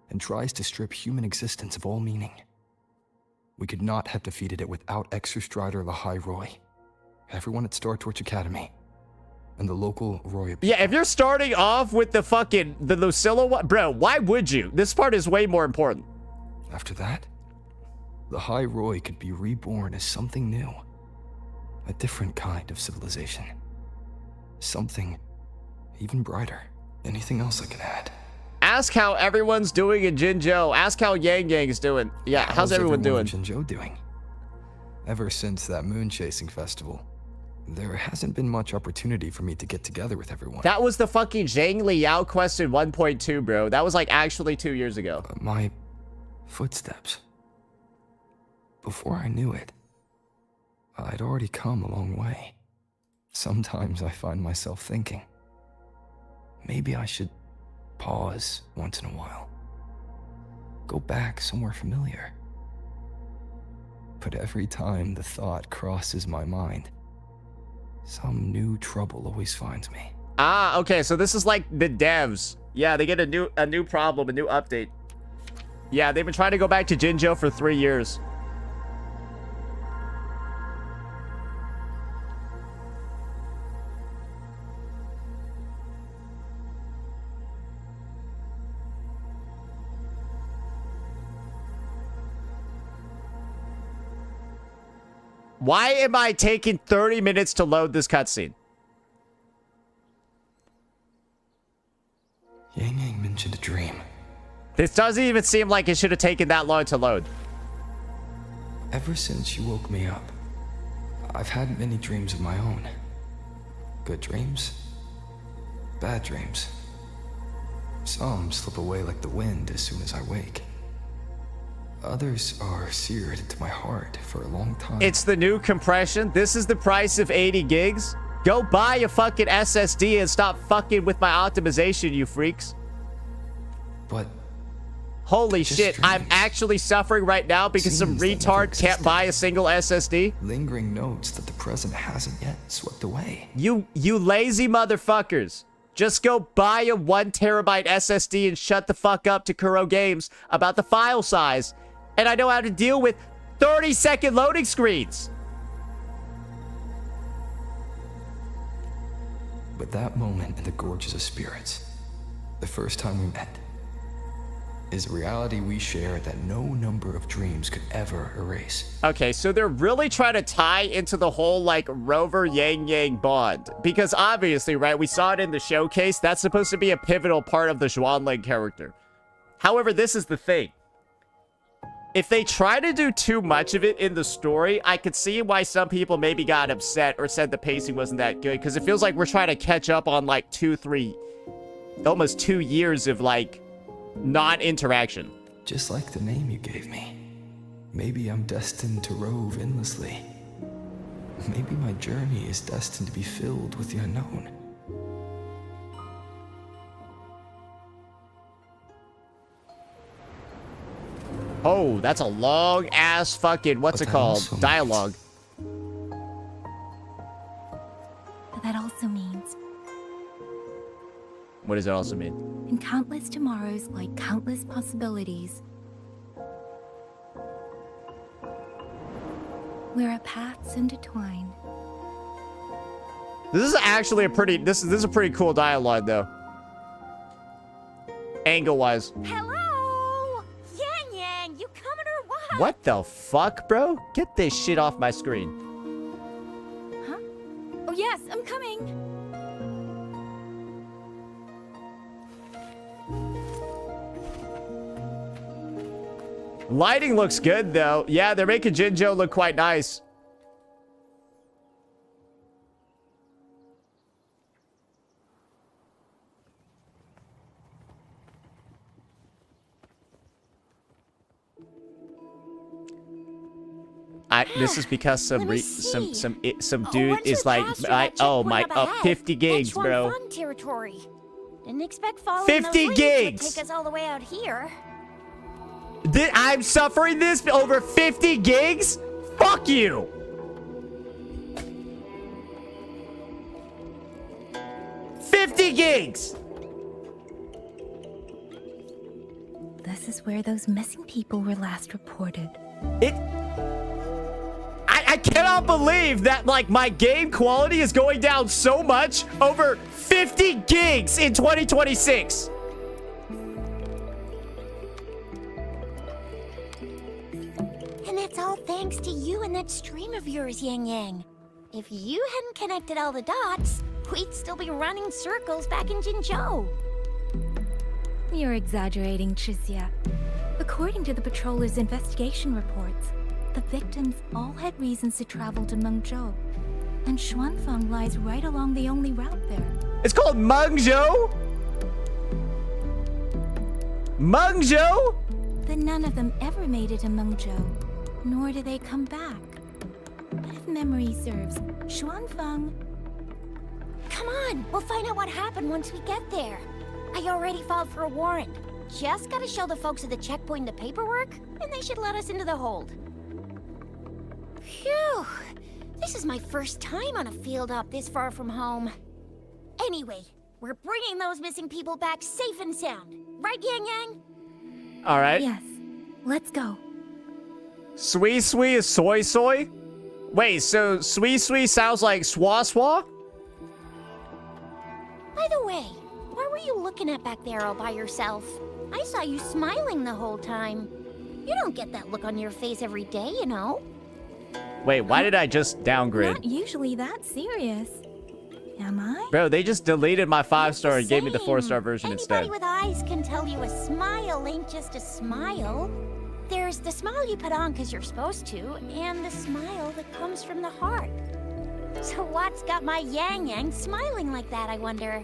and tries to strip human existence of all meaning. We could not have defeated it without Exostrider Lahai Roy, everyone at Star Torch Academy, and the local Roy. Yeah, if you're starting off with the Lucilla one, bro, why would you? This part is way more important. After that, Lahai Roy could be reborn as something new. A different kind of civilization. Something even brighter. Anything else I can add? Ask how everyone's doing in Jinzhou. Ask how Yangyang is doing. Yeah, how's everyone doing? Jinzhou doing? Ever since that moon chasing festival, there hasn't been much opportunity for me to get together with everyone. That was the fucking Zhang Liao quest in 1.2, bro. That was like actually 2 years ago. My footsteps. Before I knew it, I'd already come a long way. Sometimes I find myself thinking, maybe I should pause once in a while. Go back somewhere familiar. But every time the thought crosses my mind, some new trouble always finds me. Ah, okay, so this is like the devs. Yeah, they get a new problem, a new update. Yeah, they've been trying to go back to Jinzhou for 3 years. Why am I taking 30 minutes to load this cutscene? Yangyang mentioned a dream. This doesn't even seem like it should have taken that long to load. Ever since you woke me up, I've had many dreams of my own. Good dreams, bad dreams. Some slip away like the wind as soon as I wake. Others are seared into my heart for a long time. It's the new compression. This is the price of 80 gigs. Go buy a fucking SSD and stop fucking with my optimization, you freaks. But holy shit, I'm actually suffering right now because some retard can't buy a single SSD. Lingering notes that the present hasn't yet swept away. You lazy motherfuckers. Just go buy a 1 terabyte SSD and shut the fuck up to Kuro Games about the file size. And I know how to deal with 30-second loading screens. But that moment in the Gorges of Spirits, the first time we met, is a reality we share that no number of dreams could ever erase. Okay, so they're really trying to tie into the whole, like, Rover Yangyang bond. Because obviously, right, we saw it in the showcase, that's supposed to be a pivotal part of the Xuanling character. However, this is the thing. If they try to do too much of it in the story, I could see why some people maybe got upset or said the pacing wasn't that good. Because it feels like we're trying to catch up on, like, almost 2 years of, like, non-interaction. Just like the name you gave me. Maybe I'm destined to rove endlessly. Maybe my journey is destined to be filled with the unknown. Oh, that's a long-ass fucking, what's it called? Dialogue. But that also means, What does it also mean? in countless tomorrows like countless possibilities, where our paths intertwine. This is actually a pretty, this is a pretty cool dialogue, though. Angle-wise. Hello? Yangyang, you coming or what? What the fuck, bro? Get this shit off my screen. Huh? Oh yes, I'm coming. Lighting looks good, though. Yeah, they're making Jinzhou look quite nice. This is because some dude is like, 50 gigs, bro. Territory. Didn't expect following 50 those gigs leads would take us all the way out here. I'm suffering this over 50 gigs? Fuck you! $50 gigs! This is where those missing people were last reported. I cannot believe that, like, my game quality is going down so much over 50 gigs in 2026. And that's all thanks to you and that stream of yours, Yangyang. If you hadn't connected all the dots, we'd still be running circles back in Jinzhou. You're exaggerating, Chixia. According to the patroller's investigation reports, the victims all had reasons to travel to Mengzhou, and Xuanfeng lies right along the only route there. It's called Mengzhou? Mengzhou? But none of them ever made it to Mengzhou, nor did they come back. But if memory serves, Xuanfeng... Come on, we'll find out what happened once we get there. I already filed for a warrant. Just gotta show the folks at the checkpoint the paperwork, and they should let us into the hold. Phew! This is my first time on a field op this far from home. Anyway, we're bringing those missing people back safe and sound. Right, Yangyang? All right. Yes, let's go. Sui Sui is soy soy? Wait, so Sui Sui sounds like swa swa? By the way, what were you looking at back there all by yourself? I saw you smiling the whole time. You don't get that look on your face every day, you know. Wait, why did I just downgrade? Not usually that serious. Am I? Bro, they just deleted my 5-star and gave me the 4-star version instead. Anybody with eyes can tell you a smile ain't just a smile. There's the smile you put on because you're supposed to, and the smile that comes from the heart. So what's got my Yangyang smiling like that, I wonder?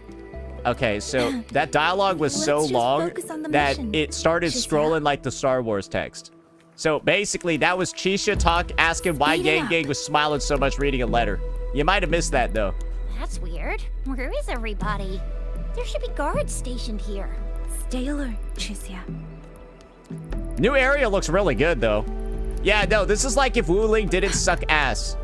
Okay, so that dialogue was so Let's just long focus on the that mission, it started Chixia. scrolling like the Star Wars text. So basically, that was Chixia talk asking why Speed it up. Yangyang was smiling so much reading a letter. You might have missed that, though. That's weird. Where is everybody? There should be guards stationed here. Stay alert, Chixia. New area looks really good, though. Yeah, no, this is like if Wu Ling didn't suck ass.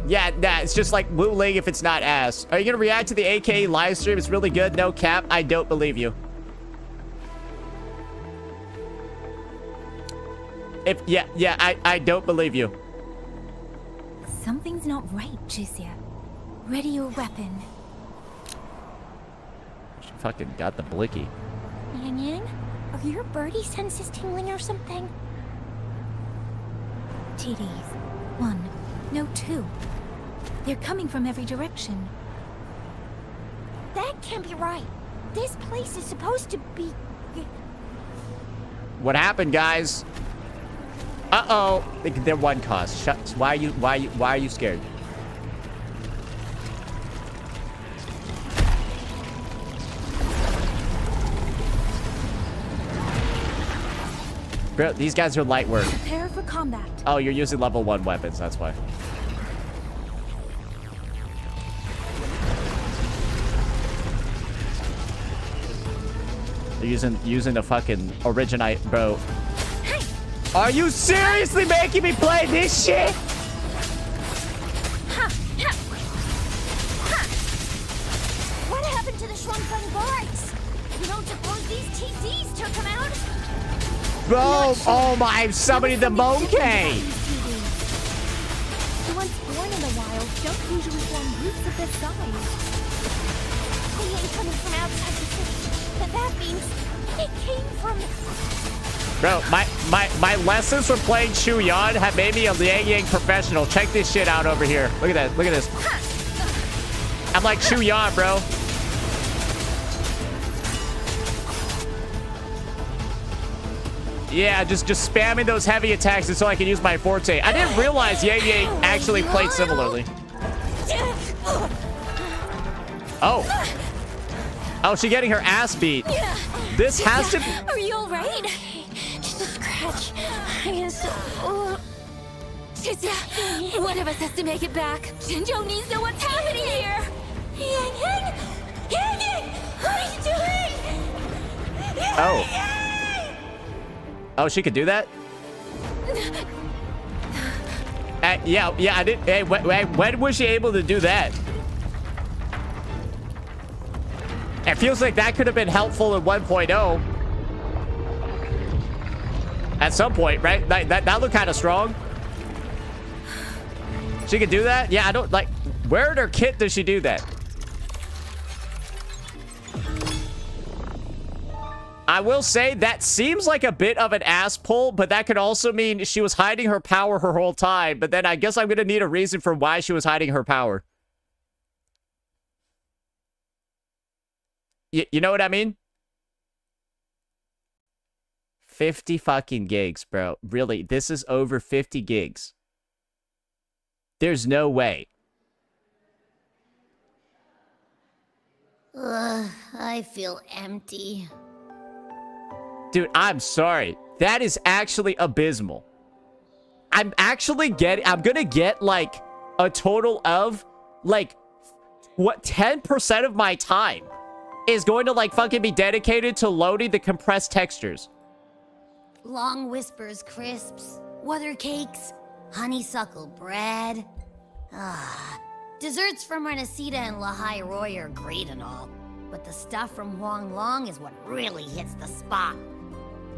Yeah, nah, it's just like Wu Ling if it's not ass. Are you gonna react to the AKA live stream? It's really good, no cap. I don't believe you. I don't believe you. Something's not right, Chixia. Ready your weapon. She fucking got the blicky. Yangyang, are your birdie senses tingling or something? TDs. 1, no 2. They're coming from every direction. That can't be right. This place is supposed to be... What happened, guys? Uh-oh. They're one cost. Shut. Why are you scared? Bro, these guys are light work. Prepare for combat. Oh, you're using level 1 weapons, that's why. They're using the fucking originite, bro. Are you seriously making me play this shit? What happened to the Xuanfeng guards? You don't suppose these TZs took them out? Bro, oh my, somebody the monkey. The ones born in the wild don't usually form groups of this size. They ain't coming from outside the city. But that means it came from... Bro, my lessons from playing Shu Yan have made me a Yangyang professional. Check this shit out over here. Look at that. Look at this. I'm like Shu Yan, bro. Yeah, just spamming those heavy attacks until I can use my forte. I didn't realize Yangyang actually played similarly. Oh. Oh, she's getting her ass beat. This has to... Are you alright? Just a scratch. I am so... Chizia, one of us has to make it back. Jinjo needs to know what's happening here. Yangyang! Yangyang! What are you doing? Oh. Oh, she could do that? Yeah, I did. Hey, when was she able to do that? It feels like that could have been helpful in 1.0. At some point, right? That looked kind of strong. She could do that? Yeah, I don't like... Where in her kit does she do that? I will say that seems like a bit of an ass pull, but that could also mean she was hiding her power her whole time. But then I guess I'm going to need a reason for why she was hiding her power. You know what I mean? 50 fucking gigs, bro. Really, this is over 50 gigs. There's no way. I feel empty. Dude, I'm sorry. That is actually abysmal. I'm gonna get like a total of like what 10% of my time is going to like fucking be dedicated to loading the compressed textures. Long whispers crisps, weather cakes, honeysuckle bread. Desserts from Renacita and Lahai Roy are great and all, but the stuff from Huang Long is what really hits the spot.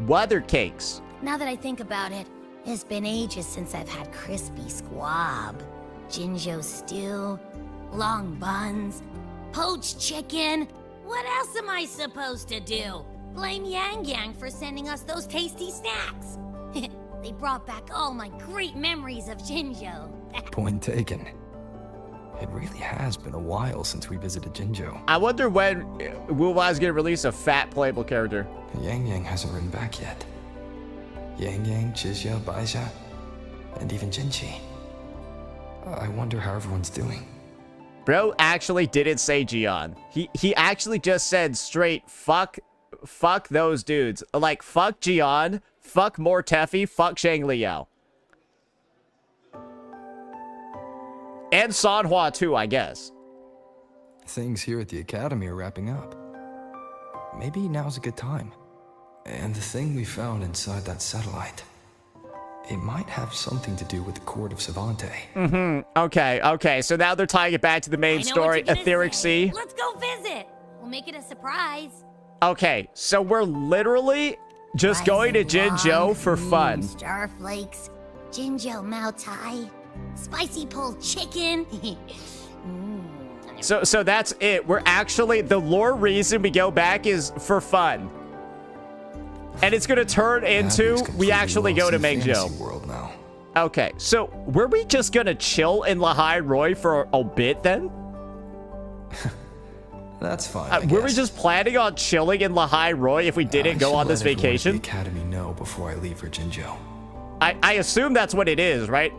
Weather cakes. Now that I think about it, it's been ages since I've had crispy squab, Jinjo stew, long buns, poached chicken. What else am I supposed to do? Blame Yangyang for sending us those tasty snacks. They brought back all my great memories of Jinjo. Point taken. It really has been a while since we visited Jinjo. I wonder when Wu-Wai's gonna release a fat playable character. Yangyang hasn't written back yet. Yangyang, Chizia, Baixia, and even Jinchi. I wonder how everyone's doing. Bro actually didn't say Jian. He actually just said straight, fuck those dudes. Like, fuck Jian, fuck Mortefi, fuck Shang Liao. And Sanhua too, I guess. Things here at the academy are wrapping up. Maybe now's a good time. And the thing we found inside that satellite, it might have something to do with the Court of Savante. Okay. So now they're tying it back to the main story, Etheric Sea. Let's go visit. We'll make it a surprise. Okay, so we're literally just going to Jinjo for fun. Starflakes, Jinjo Mao Tai, spicy pulled chicken. So that's it. We're actually, the lore reason we go back is for fun. And it's gonna turn into, we actually go to Mengzhou. World now. Okay, so were we just gonna chill in Lahai Roy for a bit then? That's fine. Were we just planning on chilling in Lahai Roy if we didn't go on this vacation? The academy know before I leave for Jinjo. I assume that's what it is, right?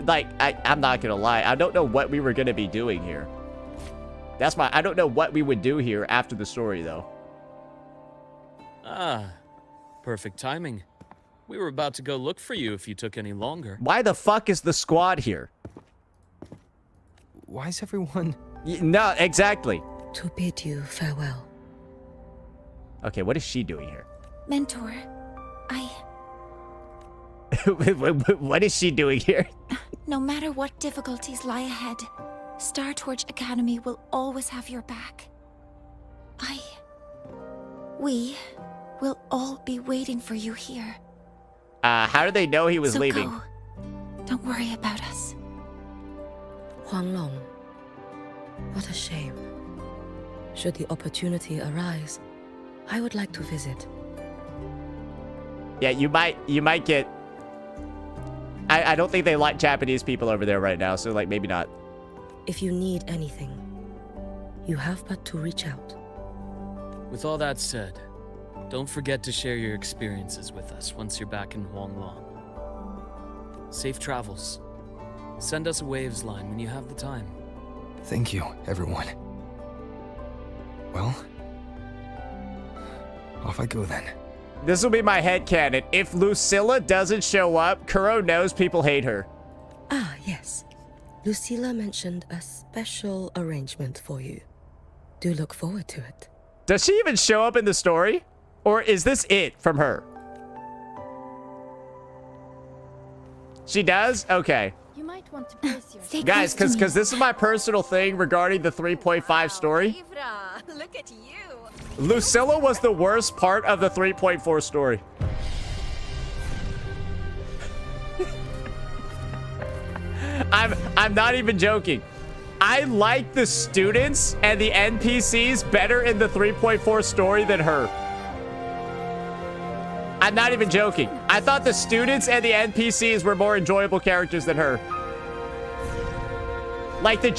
Like, I'm not gonna lie. I don't know what we were gonna be doing here. I don't know what we would do here after the story, though. Ah, perfect timing. We were about to go look for you if you took any longer. Why the fuck is the squad here? Why is everyone... No, exactly. To bid you farewell. Okay, what is she doing here? Mentor, What is she doing here? no matter what difficulties lie ahead, Star Torch Academy will always have your back. We will all be waiting for you here. How did they know he was So leaving? go. Don't worry about us. Huang Long. What a shame. Should the opportunity arise, I would like to visit. Yeah, you might get... I don't think they like Japanese people over there right now, so like maybe not. If you need anything, you have but to reach out. With all that said, don't forget to share your experiences with us once you're back in Huanglong. Safe travels. Send us a waves line when you have the time. Thank you, everyone. Well, off I go then. This will be my headcanon. If Lucilla doesn't show up, Kuro knows people hate her. Ah, yes. Lucilla mentioned a special arrangement for you. Do look forward to it. Does she even show up in the story? Or is this it from her? She does? Okay. You might want to brace yourself. Stay Guys, close to because this is my personal thing regarding the 3.5 story. Look at you. Lucilla was the worst part of the 3.4 story. I'm not even joking. I like the students and the NPCs better in the 3.4 story than her. I'm not even joking. I thought the students and the NPCs were more enjoyable characters than her. Like the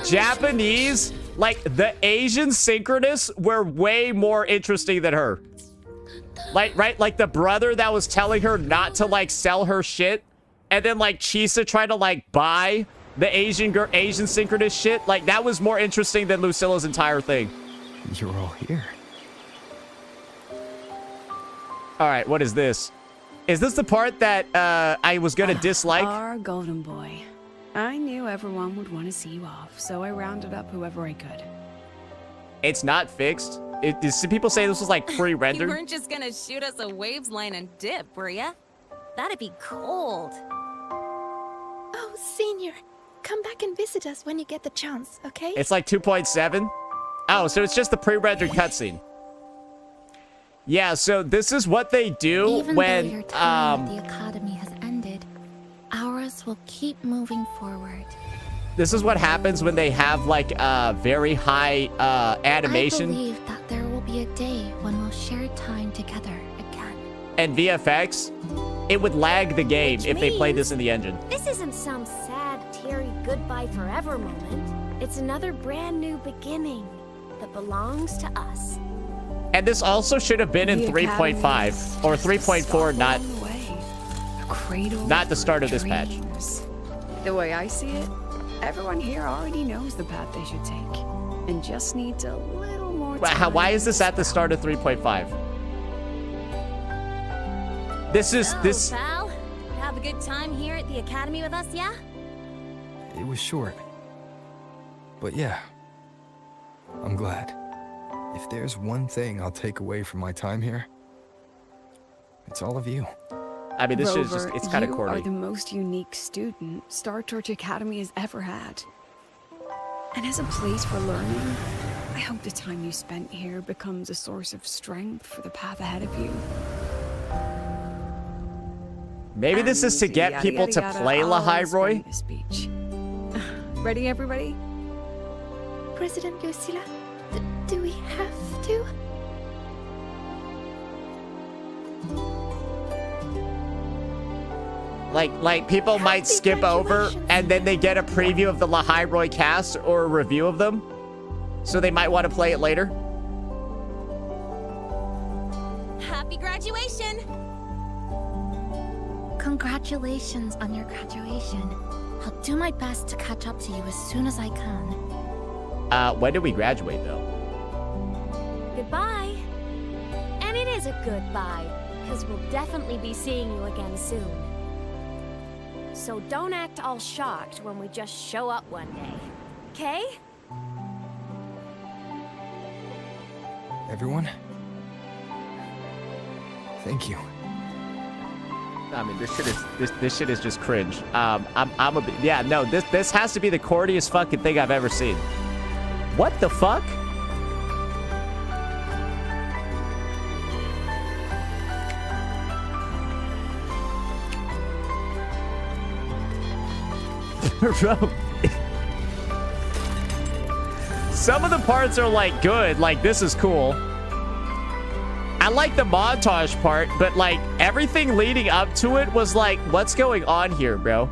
Japanese, like the Asian synchronists were way more interesting than her. Like, right? Like the brother that was telling her not to like sell her shit. And then like Chisa tried to like buy the Asian synchronous shit. Like that was more interesting than Lucilla's entire thing. You're all here. All right, what is this? Is this the part that I was gonna dislike? Our golden boy. I knew everyone would want to see you off, so I rounded up whoever I could. It's not fixed. People say this was like You pre-rendered. weren't just gonna shoot us a waves line and dip, were ya? That'd be cold. Oh, Senior, come back and visit us when you get the chance, okay? It's like 2.7. Oh, so it's just the pre-rendered cutscene. Yeah, so this is what they do Even when though your time at the academy has ended, ours will keep moving forward. this is what happens when they have like very high animation I believe that there will be a day when we'll share time together again. and VFX. It would lag the game Which if they played means- this in the engine. This isn't some sad, teary goodbye forever moment. It's another brand new beginning that belongs to us. And this also should have been in The 3.5 Academy or is just a 3.4, stop not along the way. A cradle not the for start of this patch. dreams. The way I see it, everyone here already knows the path they should take, and just needs a little more time. Why is this at the start of 3.5? This is So, this. pal, you have a good time here at the academy with us, yeah? It was short. But yeah, I'm glad. If there's one thing I'll take away from my time here, it's all of you. I mean, this is Rover, just—it's kind of you corny. are the most unique student Star Torch Academy has ever had. And as a place for learning, I hope the time you spent here becomes a source of strength for the path ahead of you. Maybe this is to And get yada, people yada, to yada, play I'll Lahai explain Roy. the speech. Ready, everybody? President Lucilla, do we have to? Like people might skip over and then they get a preview of the Lahai Roy cast or a review of them. So they might want to play it later. Happy graduation! Congratulations on your graduation. I'll do my best to catch up to you as soon as I can. When do we graduate though? Goodbye. And it is a goodbye, because we'll definitely be seeing you again soon. So don't act all shocked when we just show up one day. Okay? Everyone? Thank you. I mean, this shit is just cringe. Yeah, no, this has to be the corniest fucking thing I've ever seen. What the fuck? Bro. Some of the parts are like good, like this is cool. I like the montage part, but like everything leading up to it was like, what's going on here, bro?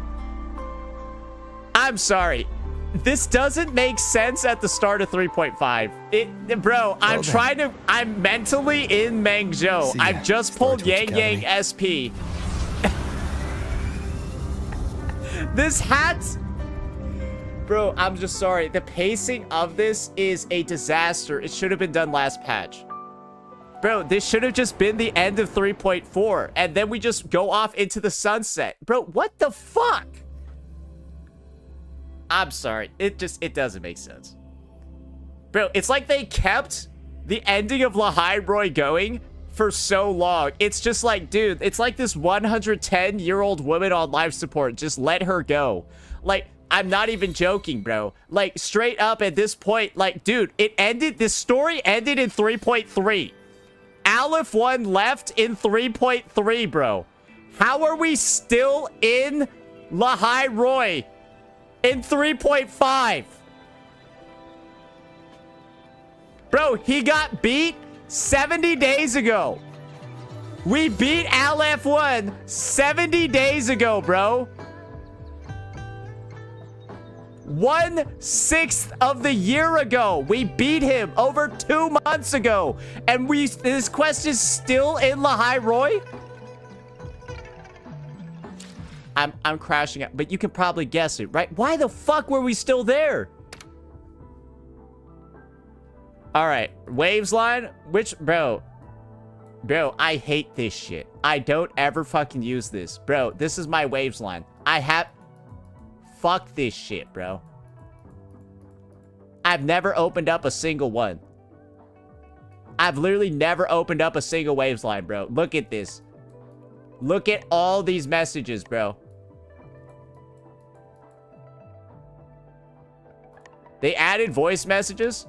I'm sorry. This doesn't make sense at the start of 3.5. Bro, I'm mentally in Mangzhou. I've just pulled Yangyang SP. This hat... Bro, I'm just sorry. The pacing of this is a disaster. It should have been done last patch. Bro, this should have just been the end of 3.4. And then we just go off into the sunset. Bro, what the fuck? I'm sorry. It doesn't make sense. Bro, it's like they kept the ending of Rime-Draped going for so long. It's just like, dude, it's like this 110-year-old woman on life support. Just let her go. Like, I'm not even joking, bro. Like, straight up at this point, like, dude, this story ended in 3.3. Aleph 1 left in 3.3, bro. How are we still in Rime-Draped in 3.5? Bro, he got beat 70 days ago. We beat Aleph 1 70 days ago, bro. 1/6 of the year ago. We beat him over 2 months ago. And this quest is still in Rime-Draped? I'm crashing out, but you can probably guess it, right? Why the fuck were we still there? All right, waves line, bro, I hate this shit. I don't ever fucking use this. Bro, this is my waves line. Fuck this shit, bro. I've never opened up a single one. I've literally never opened up a single waves line, bro. Look at this. Look at all these messages, bro. They added voice messages?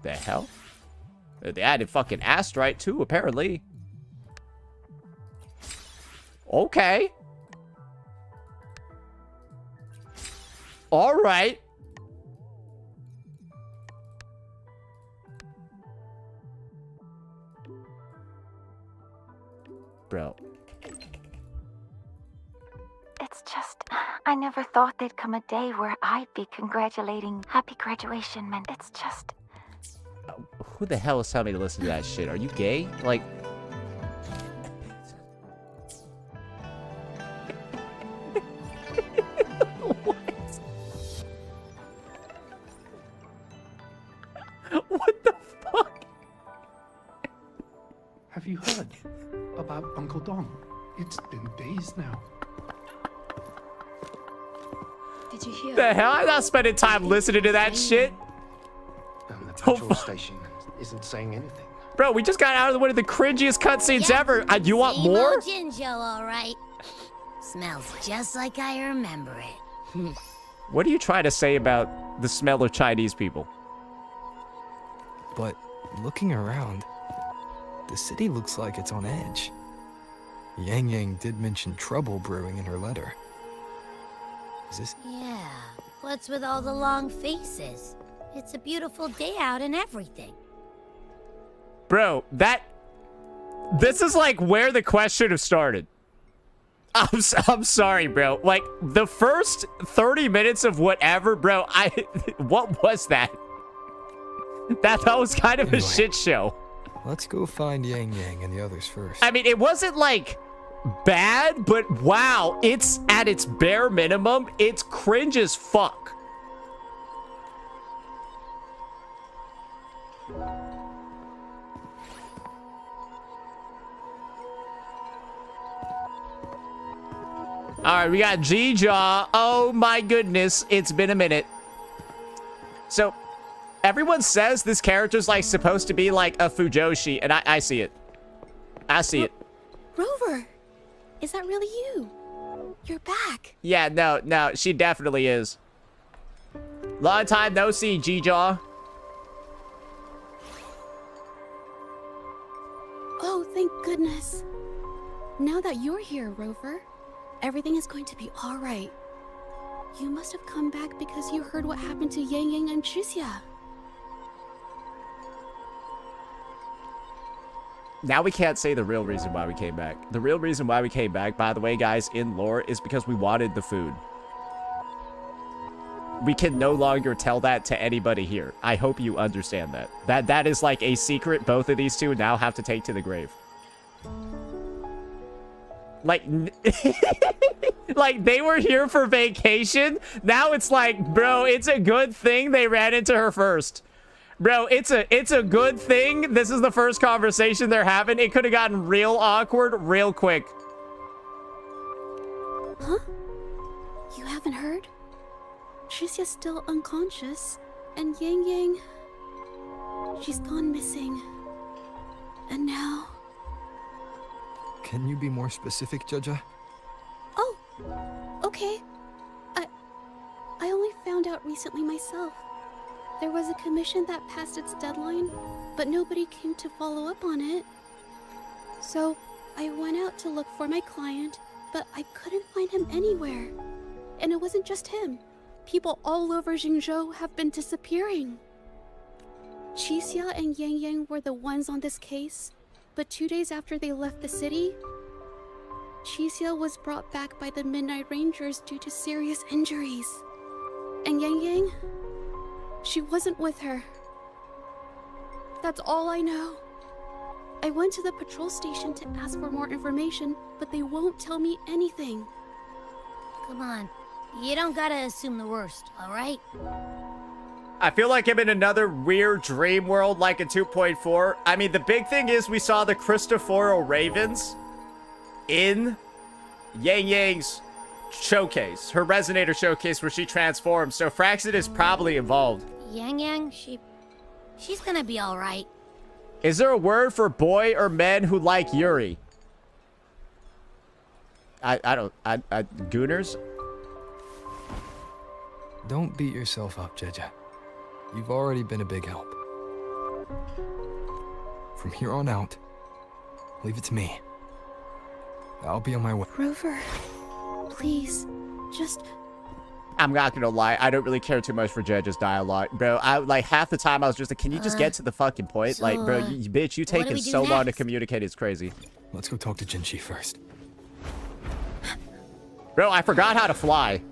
The hell? They added fucking Astrite too, apparently. Okay. All right. Bro. It's just, I never thought there'd come a day where I'd be congratulating happy graduation, man. It's just... Who the hell is telling me to listen to that shit? Are you gay? Like... What the fuck? Have you heard about Uncle Dom? It's been days now. Did you hear? The hell? I'm not spending time listening to that shit. And the patrol station isn't saying anything. Bro, we just got out of one of the cringiest cutscenes ever. You want more? Jinjo, all right. Smells just like I remember it. What are you trying to say about the smell of Chinese people? But looking around, the city looks like it's on edge. Yangyang did mention trouble brewing in her letter. Is this... Yeah, what's with all the long faces? It's a beautiful day out and everything. Bro, this is like where the quest should have started. I'm sorry, bro. Like, the first 30 minutes of whatever, bro, what was that? That was kind of a shit show. Let's go find Yangyang and the others first. I mean, it wasn't like bad, but wow, it's at its bare minimum, it's cringe as fuck. All right, we got G-Jaw. Oh my goodness, it's been a minute. So, everyone says this character's like supposed to be like a Fujoshi, and I see it. I see it. Rover, is that really you? You're back. Yeah, no, she definitely is. Long time no see, G-Jaw. Oh, thank goodness. Now that you're here, Rover, everything is going to be all right. You must have come back because you heard what happened to Yangyang and Chixia. Now we can't say the real reason why we came back. The real reason why we came back, by the way, guys, in lore, is because we wanted the food. we can no longer tell that to anybody here. I hope you understand that. That is like a secret both of these two now have to take to the grave. Like, like they were here for vacation. Now it's like, bro, it's a good thing they ran into her first. Bro, it's a good thing this is the first conversation they're having. It could have gotten real awkward real quick. Huh? You haven't heard? Trisya's still unconscious, and Yangyang, she's gone missing. And now... Can you be more specific, Jaja? Oh, okay. I only found out recently myself. There was a commission that passed its deadline, but nobody came to follow up on it. So, I went out to look for my client, but I couldn't find him anywhere. And it wasn't just him. People all over Jingzhou have been disappearing. Trisya and Yangyang were the ones on this case, but 2 days after they left the city, Trisya was brought back by the Midnight Rangers due to serious injuries. And Yangyang, she wasn't with her. That's all I know. I went to the patrol station to ask for more information, but they won't tell me anything. Come on. You don't gotta assume the worst, alright? I feel like I'm in another weird dream world like in 2.4. I mean, the big thing is we saw the Cristoforo Ravens in Yangyang's showcase, her Resonator showcase where she transformed, so Fraxid is probably involved. Yangyang, she's gonna be alright. Is there a word for boy or men who like Yuri? Gooners? Don't beat yourself up, Jaja. You've already been a big help. From here on out, leave it to me. I'll be on my way. Rover, please, just... I'm not gonna lie, I don't really care too much for Judge's dialogue. Bro, like, half the time I was just like, can you just get to the fucking point? So, like, bro, you bitch, you taking so long to communicate, it's crazy. Let's go talk to Jinchi first. Bro, I forgot how to fly.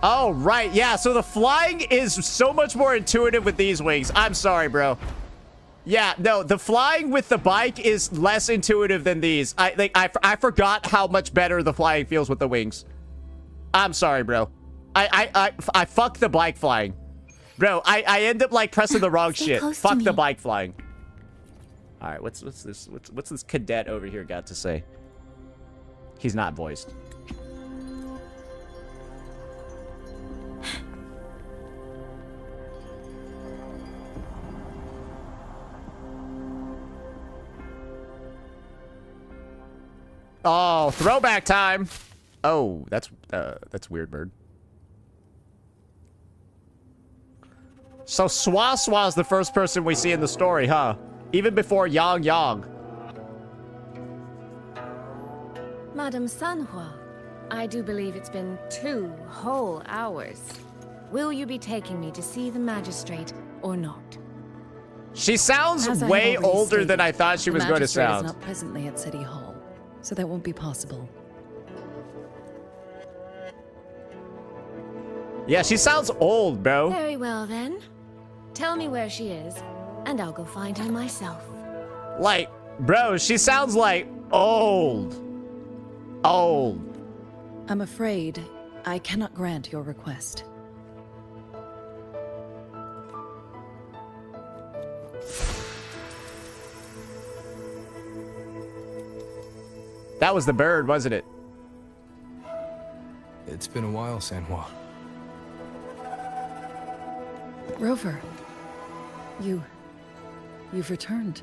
Oh, right, yeah, so the flying is so much more intuitive with these wings. I'm sorry, bro. Yeah, no, the flying with the bike is less intuitive than these. I forgot how much better the flying feels with the wings. I'm sorry, bro. I fuck the bike flying. Bro, I end up like pressing the wrong shit. Fuck the bike flying. All right, what's this cadet over here got to say? He's not voiced. Oh, throwback time. Oh, that's weird, bird. So Swa's the first person we see in the story, huh? Even before Yangyang. Madam Sanhua, I do believe it's been 2 whole hours. Will you be taking me to see the magistrate or not? She sounds way older than I thought she was going to sound. The magistrate is not presently at City Hall, so that won't be possible. Yeah, she sounds old, bro. Very well, then. Tell me where she is, and I'll go find her myself. Like, bro, she sounds like old. Old. I'm afraid I cannot grant your request. That was the bird, wasn't it? It's been a while, Sanhua. Rover, you've returned.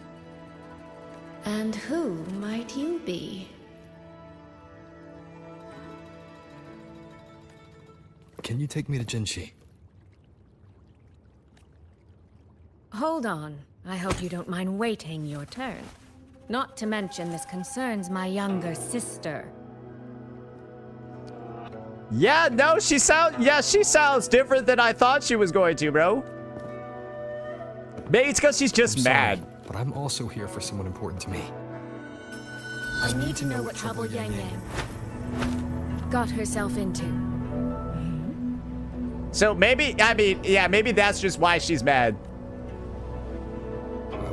And who might you be? Can you take me to Jinchi? Hold on. I hope you don't mind waiting your turn. Not to mention this concerns my younger sister. Yeah, no, she sounds different than I thought she was going to, bro. Maybe it's because she's just mad. But I'm also here for someone important to me. I need to know what troubled Yangyang. got herself into. So maybe, I mean, yeah, maybe that's just why she's mad.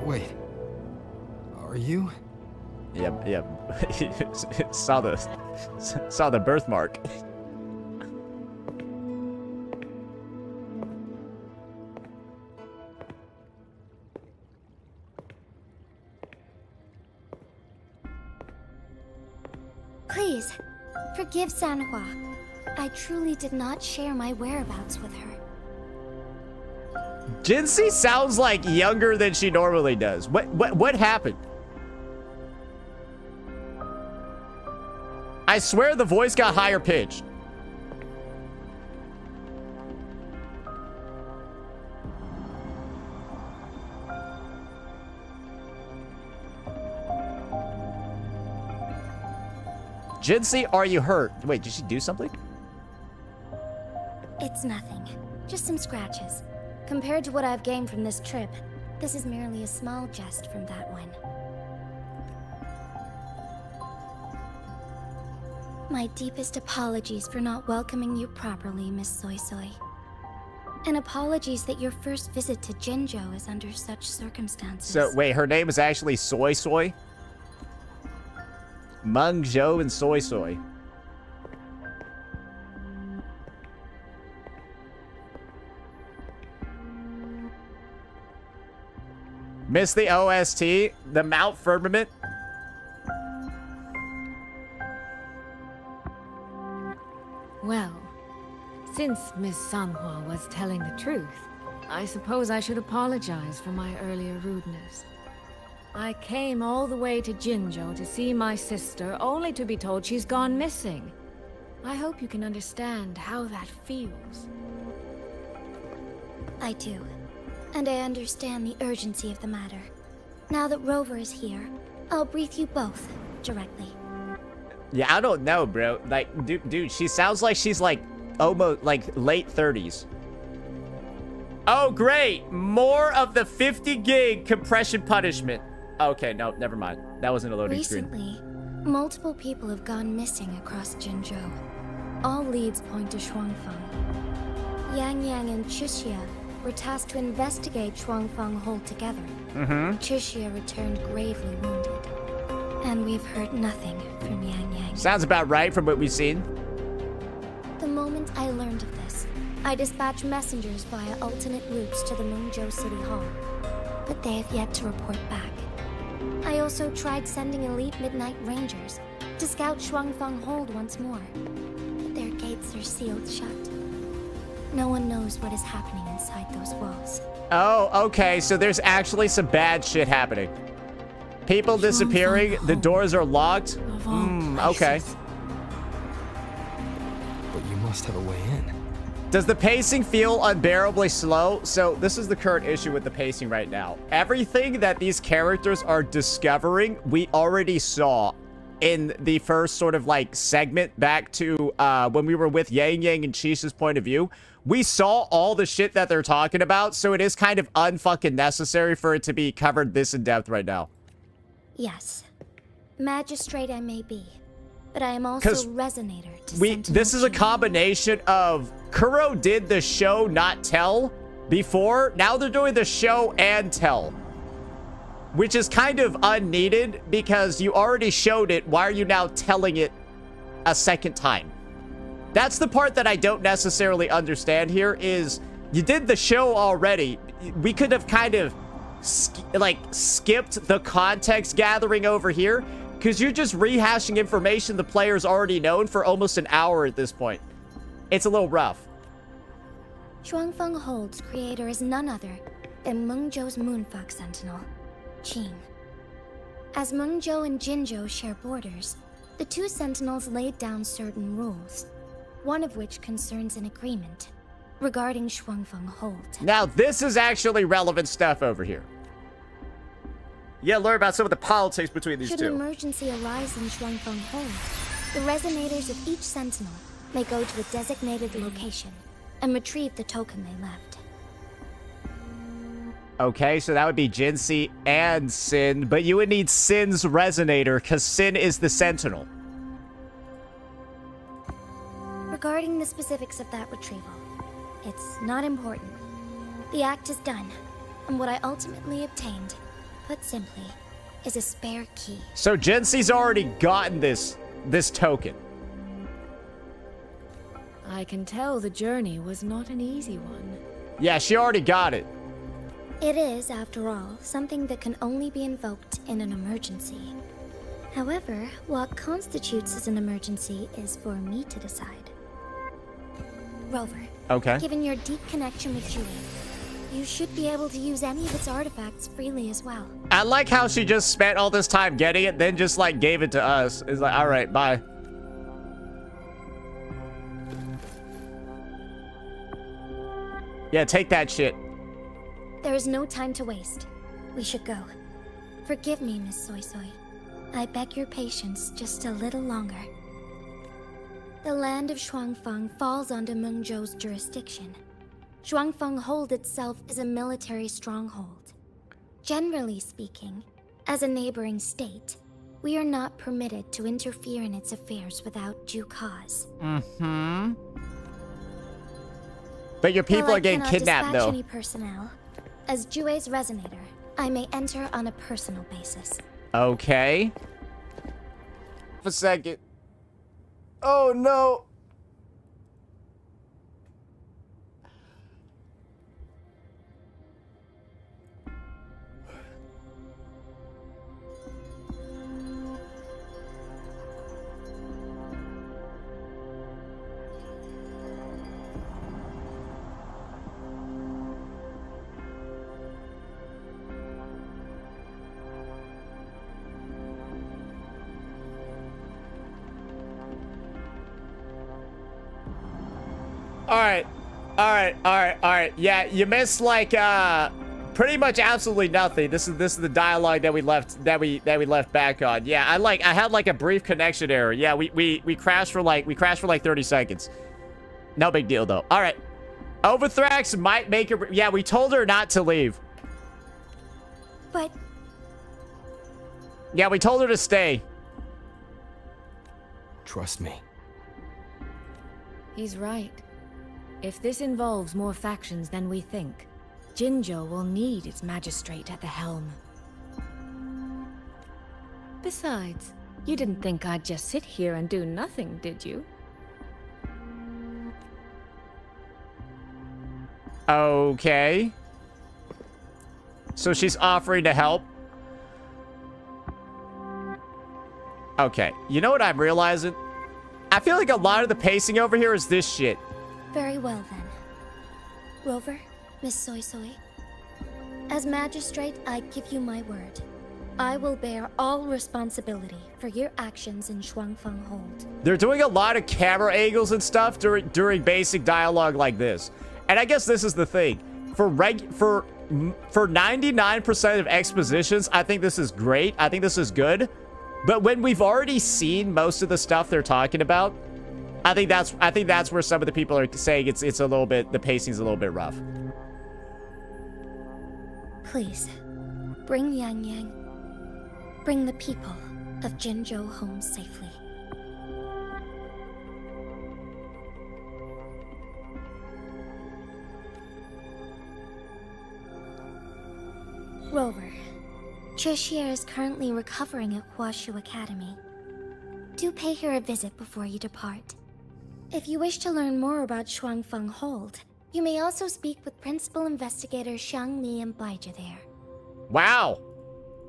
Wait. Are you? Yep. saw the birthmark. Please, forgive Sanhua. I truly did not share my whereabouts with her. Jinxie sounds like younger than she normally does. What happened? I swear the voice got higher pitched. Jinxie, are you hurt? Wait, did she do something? It's nothing. Just some scratches. Compared to what I've gained from this trip, this is merely a small jest from that one. My deepest apologies for not welcoming you properly, Miss Soy Soy. And apologies that your first visit to Jinzhou is under such circumstances. So, wait, her name is actually Soy Soy? Meng Zhou and Soy Soy. Miss the OST? The Mount Firmament? Well, since Miss Sanhua was telling the truth, I suppose I should apologize for my earlier rudeness. I came all the way to Jinzhou to see my sister, only to be told she's gone missing. I hope you can understand how that feels. I do. And I understand the urgency of the matter. Now that Rover is here, I'll brief you both directly. Yeah, I don't know, bro. Like, dude, she sounds like she's like almost like late 30s. Oh, great. More of the 50 gig compression punishment. Okay, no, never mind. That wasn't a loading screen. Recently, multiple people have gone missing across Jinzhou. All leads point to Shuangfeng. Yangyang and Chixia were tasked to investigate Shuangfeng Hold together. Chixia returned gravely wounded. And we've heard nothing from Yangyang. Sounds about right from what we've seen. The moment I learned of this, I dispatched messengers via alternate routes to the Mengzhou City Hall. But they have yet to report back. I also tried sending elite Midnight Rangers to scout Shuangfeng Hold once more. But their gates are sealed shut. No one knows what is happening inside those walls. Oh, okay, so there's actually some bad shit happening. People disappearing, the doors are locked. Okay. But you must have a way in. Does the pacing feel unbearably slow? So this is the current issue with the pacing right now. Everything that these characters are discovering, we already saw in the first sort of like segment back to when we were with Yangyang and Chisa's point of view. We saw all the shit that they're talking about, so it is kind of unfucking necessary for it to be covered this in depth right now. Yes. Magistrate I may be, but I am also Resonator to This is a combination of Kuro did the show not tell before. Now they're doing the show and tell, which is kind of unneeded because you already showed it. Why are you now telling it a second time? That's the part that I don't necessarily understand here is you did the show already. We could have kind of skipped the context gathering over here because you're just rehashing information the player's already known for almost an hour at this point. It's a little rough. Shuangfeng Hold's creator is none other than Mengzhou's Moonfuck Sentinel, Qin. As Mengzhou and Jinzhou share borders, the two Sentinels laid down certain rules, one of which concerns an agreement regarding Shuangfeng Hold. Now, this is actually relevant stuff over here. Yeah, learn about some of the politics between these Should two. an emergency arise in Shuangfeng Hold, the resonators of each Sentinel may go to a designated location and retrieve the token they left. Okay, so that would be Jinxie and Sin, but you would need Sin's resonator because Sin is the Sentinel. Regarding the specifics of that retrieval, it's not important. The act is done, and what I ultimately obtained, put simply, is a spare key. So Jency's already gotten this token. I can tell the journey was not an easy one. Yeah, she already got it. It is, after all, something that can only be invoked in an emergency. However, what constitutes as an emergency is for me to decide. Rover. Okay. Given your deep connection with Julie, you should be able to use any of its artifacts freely as well. I like how she just spent all this time getting it, then just like gave it to us. It's like, all right, bye. Yeah, take that shit. There is no time to waste. We should go. Forgive me, Miss Soy Soy. I beg your patience just a little longer. The land of Shuangfeng falls under Mengzhou's jurisdiction. Shuangfeng Hold itself is a military stronghold. Generally speaking, as a neighboring state, we are not permitted to interfere in its affairs without due cause. Mm-hmm. But your people are getting kidnapped, though. Any personnel, as Jue's resonator, I may enter on a personal basis. Okay. For a second. Oh no. Alright. Yeah, you missed like pretty much absolutely nothing. This is the dialogue that we left back on. Yeah, I had like a brief connection error. Yeah, we crashed for like 30 seconds. No big deal though. Alright. Overthrax might make her. Yeah, we told her not to leave. But yeah, we told her to stay. Trust me. He's right. If this involves more factions than we think, Jinzhou will need its magistrate at the helm. Besides, you didn't think I'd just sit here and do nothing, did you? Okay. So she's offering to help. Okay. You know what I'm realizing? I feel like a lot of the pacing over here is this shit. very well then. Rover, Miss Soy Soy. As magistrate, I give you my word. I will bear all responsibility for your actions in Shuangfeng Hold. They're doing a lot of camera angles and stuff during basic dialogue like this. And I guess this is the thing. For 99% of expositions, I think this is great. I think this is good. But when we've already seen most of the stuff they're talking about, I think that's where some of the people are saying it's a little bit, the pacing's a little bit rough. Please, bring Yangyang. Bring the people of Jinzhou home safely. Rover, Cheshire is currently recovering at Huashu Academy. Do pay her a visit before you depart. If you wish to learn more about Shuangfeng Hold, you may also speak with Principal Investigator Shang Li and Baija there. Wow!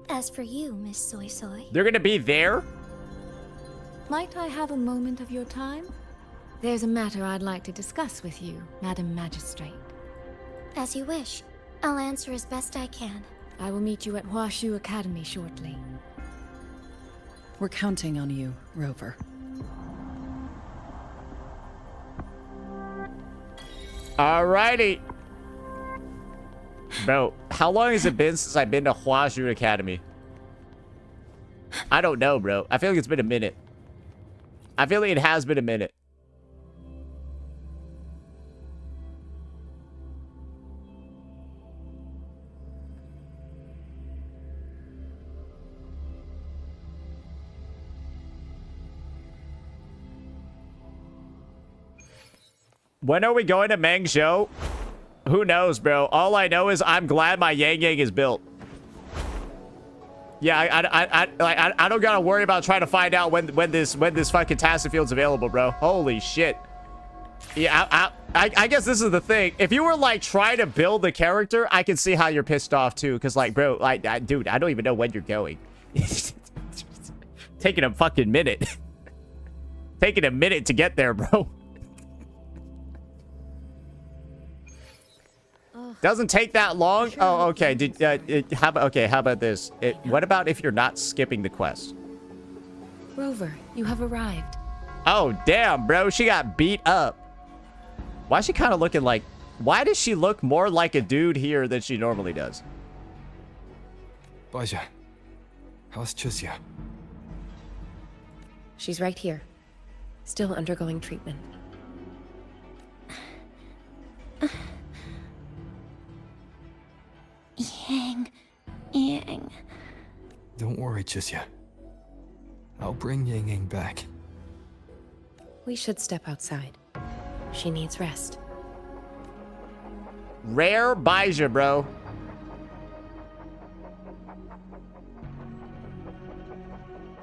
As for you, Miss Soy Soy... They're gonna be there? Might I have a moment of your time? There's a matter I'd like to discuss with you, Madam Magistrate. As you wish. I'll answer as best I can. I will meet you at Huashu Academy shortly. We're counting on you, Rover. Alrighty. Bro, how long has it been since I've been to Huashu Academy? I don't know, bro. I feel like it's been a minute. I feel like it has been a minute. When are we going to Mengzhou? Who knows, bro? All I know is I'm glad my Yangyang is built. Yeah, I don't gotta worry about trying to find out when this fucking Tacet Field's available, bro. Holy shit. Yeah, I guess this is the thing. If you were like trying to build the character, I can see how you're pissed off too. Cause like, bro, like, dude, I don't even know when you're going. Taking a fucking minute. Taking a minute to get there, bro. Doesn't take that long. Oh, okay. How about this? What about if you're not skipping the quest? Rover, you have arrived. Oh, damn, bro. She got beat up. Why is she kind of looking like... Why does she look more like a dude here than she normally does? Baja, how's Chusya? She's right here. Still undergoing treatment. Yang. Don't worry, Chusya. I'll bring Yangyang back. We should step outside. She needs rest. Rare Baja, bro.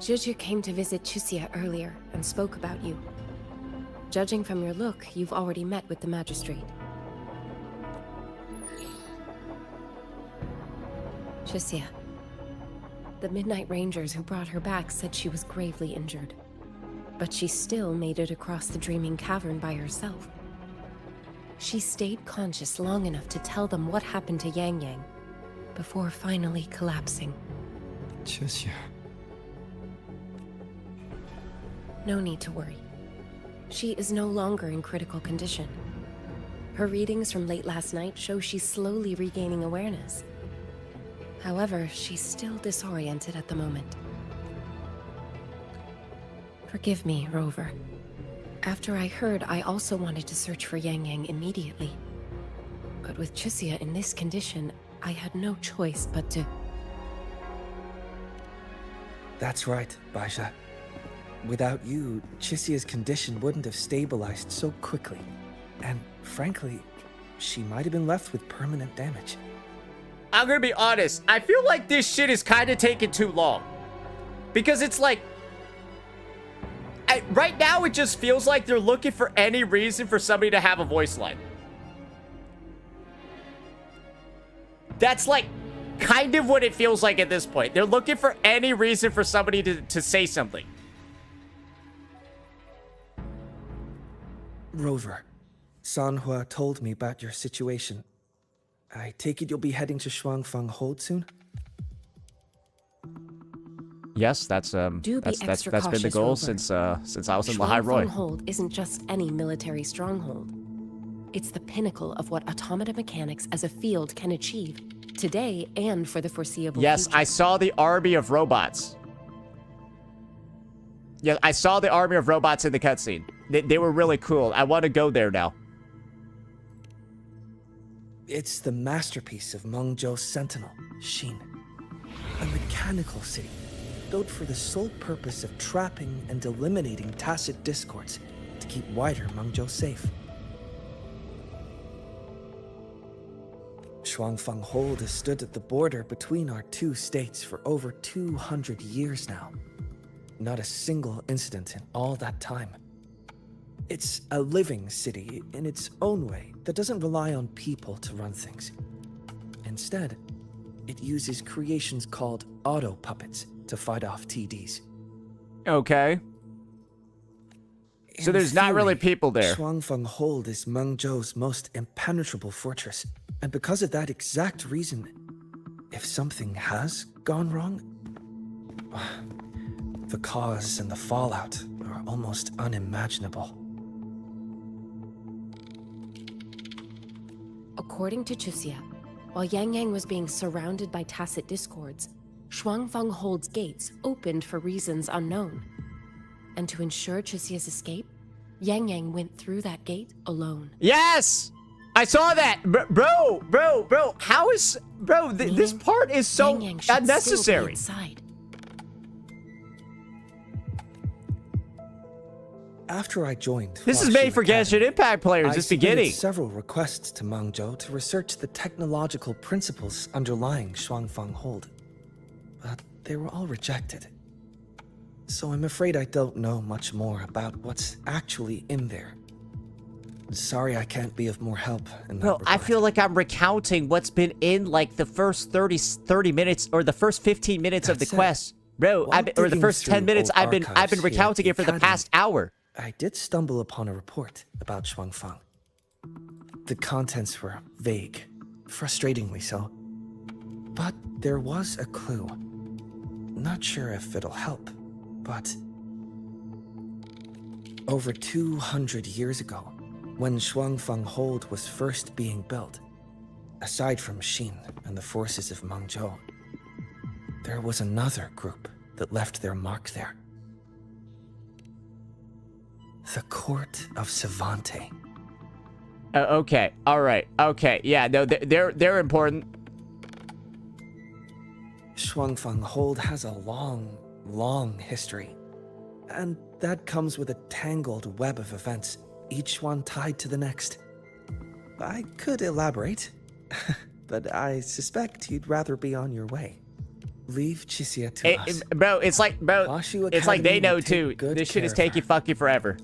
Juju came to visit Chusya earlier and spoke about you. Judging from your look, you've already met with the magistrate. Chusya. The Midnight Rangers who brought her back said she was gravely injured. But she still made it across the Dreaming Cavern by herself. She stayed conscious long enough to tell them what happened to Yangyang, before finally collapsing. Chusya. No need to worry. She is no longer in critical condition. Her readings from late last night show she's slowly regaining awareness. However, she's still disoriented at the moment. Forgive me, Rover. After I heard, I also wanted to search for Yangyang immediately. But with Chusya in this condition, I had no choice but to... That's right, Baja. Without you, Chusya's condition wouldn't have stabilized so quickly. And frankly, she might have been left with permanent damage. I'm gonna be honest. I feel like this shit is kind of taking too long. Because it's like... right now, it just feels like they're looking for any reason for somebody to have a voice line. That's like kind of what it feels like at this point. They're looking for any reason for somebody to say something. Rover, Sanhua told me about your situation. I take it you'll be heading to Shuangfang Hold soon? Yes, that's been the goal Rover. since I was in Lahai Roy. Shuangfang Hold isn't just any military stronghold. It's the pinnacle of what automata mechanics as a field can achieve, today and for the foreseeable Yes, future. I saw the army of robots. Yeah, I saw the army of robots in the cutscene. They were really cool. I want to go there now. It's the masterpiece of Mengzhou's sentinel, Xin. A mechanical city, built for the sole purpose of trapping and eliminating tacit discords to keep wider Mengzhou safe. Shuangfang Hold has stood at the border between our two states for over 200 years now. Not a single incident in all that time. It's a living city in its own way that doesn't rely on people to run things. Instead, it uses creations called auto-puppets to fight off TDs. Okay. So there's not really people there. Shuangfang Hold is Mengzhou's most impenetrable fortress. And because of that exact reason, if something has gone wrong, the cause and the fallout are almost unimaginable. According to Chusya, while Yangyang was being surrounded by tacit discords, Shuangfang Hold's gates opened for reasons unknown. And to ensure Chusya's escape, Yangyang went through that gate alone. Yes! I saw that! Bro! How is... Bro, this part is so unnecessary. After I joined, This is made for Genshin Impact players. I Just submitted beginning. several requests to Mangzhou to research the technological principles underlying Shuangfang Hold, but they were all rejected. So I'm afraid I don't know much more about what's actually in there. Sorry I can't be of more help in that Bro, regard. I feel like I'm recounting what's been in like the first 30 minutes or the first 15 minutes of the quest. Bro, or the first 10 minutes I've been recounting it for the past hour. I did stumble upon a report about Shuangfang. The contents were vague, frustratingly so. But there was a clue. Not sure if it'll help, but over 200 years ago, when Shuangfang Hold was first being built, aside from Xin and the forces of Mangzhou, there was another group that left their mark there. The Court of Savante. Okay, all right, okay, yeah, no, they're important. Shuangfang Hold has a long, long history, and that comes with a tangled web of events, each one tied to the next. I could elaborate, but I suspect you'd rather be on your way. Leave Chisia to us. Bro, it's like they know too. This shit is taking fucking forever.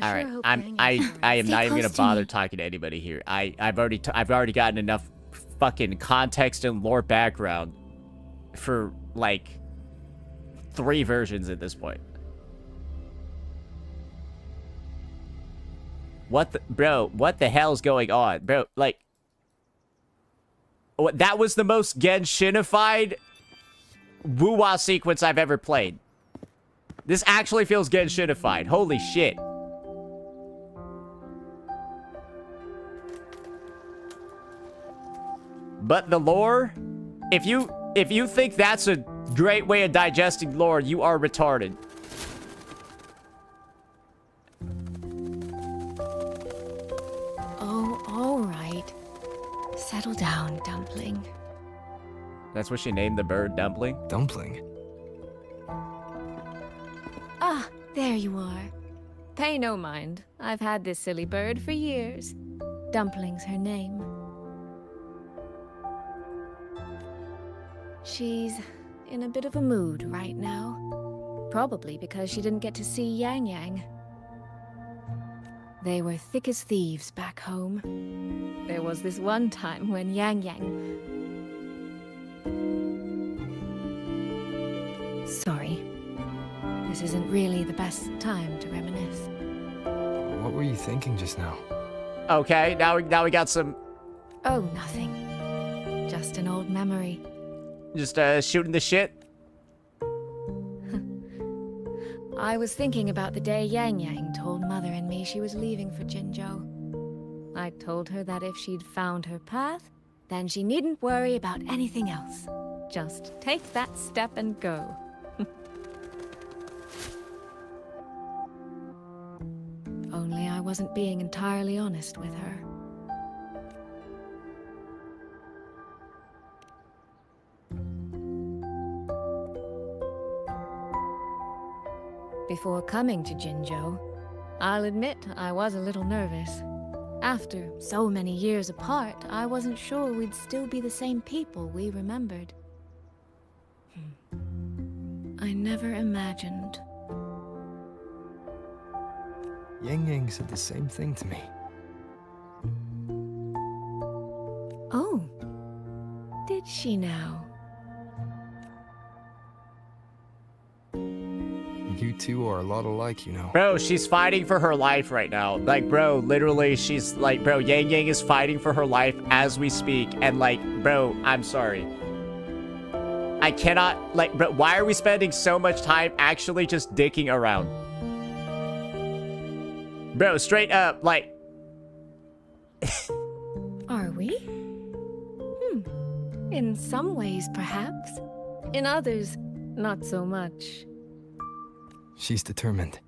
All right, I am not even gonna bother talking to anybody here. I've already gotten enough fucking context and lore background for like 3 versions at this point. What the hell's going on? Bro, like, that was the most Genshinified Wuwa sequence I've ever played. This actually feels Genshinified. Holy shit. But the lore, if you think that's a great way of digesting lore, you are retarded. Oh, all right. Settle down, Dumpling. That's what she named the bird, Dumpling? Dumpling? Ah, there you are. Pay no mind. I've had this silly bird for years. Dumpling's her name. She's in a bit of a mood right now. Probably because she didn't get to see Yangyang. They were thick as thieves back home. There was this one time when Yangyang... Sorry. This isn't really the best time to reminisce. What were you thinking just now? Okay, now we got some... Oh, nothing. Just an old memory. Just shooting the shit? I was thinking about the day Yangyang told Mother and me she was leaving for Jinzhou. I told her that if she'd found her path, then she needn't worry about anything else. Just take that step and go. Only I wasn't being entirely honest with her. Before coming to Jinzhou, I'll admit I was a little nervous. After so many years apart, I wasn't sure we'd still be the same people we remembered. I never imagined. Yangyang said the same thing to me. Oh, did she now? You two are a lot alike, you know. Bro, she's fighting for her life right now. Like, bro, literally, she's like, bro, Yangyang is fighting for her life as we speak. And like, bro, I'm sorry. I cannot, like, bro, why are we spending so much time actually just dicking around? Bro, straight up, like... Are we? In some ways, perhaps. In others, not so much. She's determined.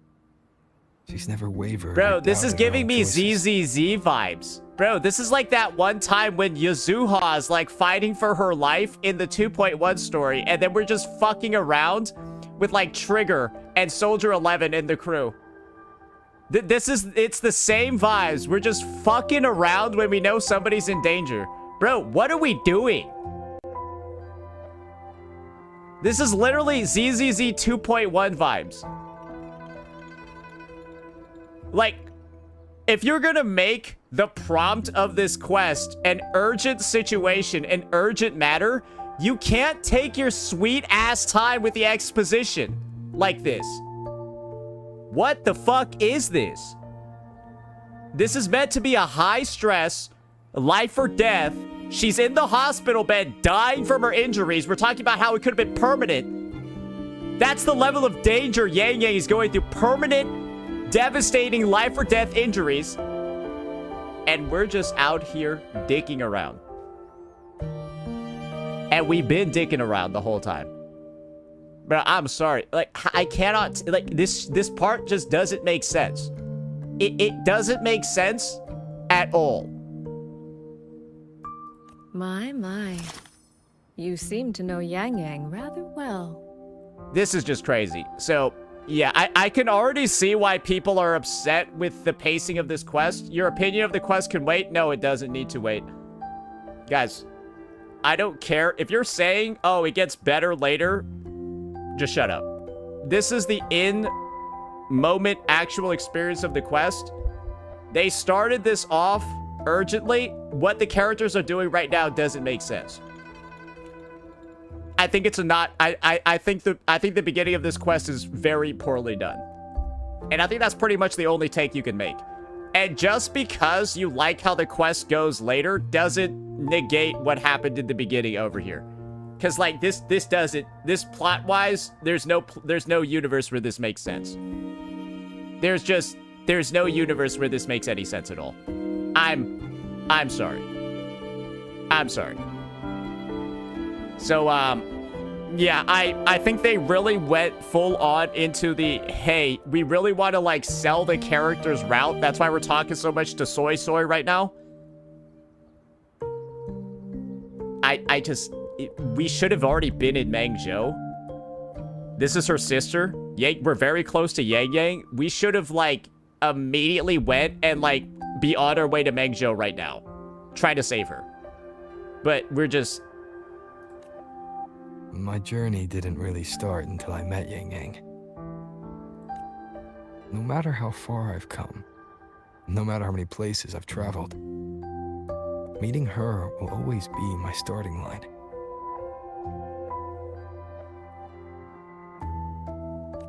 She's never wavered. Bro, or this is doubted her giving own me choices. ZZZ vibes. Bro, this is like that one time when Yasuha's like fighting for her life in the 2.1 story, and then we're just fucking around with like Trigger and Soldier 11 in the crew. It's the same vibes. We're just fucking around when we know somebody's in danger. Bro, what are we doing? This is literally ZZZ 2.1 vibes. Like, if you're gonna make the prompt of this quest an urgent situation, an urgent matter, you can't take your sweet ass time with the exposition like this. What the fuck is this? This is meant to be a high stress, life or death. She's in the hospital bed dying from her injuries. We're talking about how it could have been permanent. That's the level of danger Yangyang is going through. Permanent, devastating life or death injuries. And we're just out here dicking around. And we've been dicking around the whole time. But I'm sorry. Like, I cannot... Like, this part just doesn't make sense. It doesn't make sense at all. My. You seem to know Yangyang rather well. This is just crazy. So, yeah, I can already see why people are upset with the pacing of this quest. Your opinion of the quest can wait? No, it doesn't need to wait. Guys, I don't care. If you're saying, oh, it gets better later, just shut up. This is the in-moment actual experience of the quest. They started this off urgently. What the characters are doing right now doesn't make sense. I think it's a not... I think the beginning of this quest is very poorly done. And I think that's pretty much the only take you can make. And just because you like how the quest goes later doesn't negate what happened in the beginning over here. Because, like, this doesn't... This plot-wise, there's no universe where this makes sense. There's no universe where this makes any sense at all. I'm sorry. I'm sorry. So, yeah, I think they really went full on into the, hey, we really want to, like, sell the characters route. That's why we're talking so much to Soy Soy right now. We should have already been in Mangzhou. This is her sister. We're very close to Yangyang. We should have, like, immediately went and, like, be on our way to Mangzhou right now. Trying to save her. But we're just... My journey didn't really start until I met Yangyang. No matter how far I've come, no matter how many places I've traveled, meeting her will always be my starting line.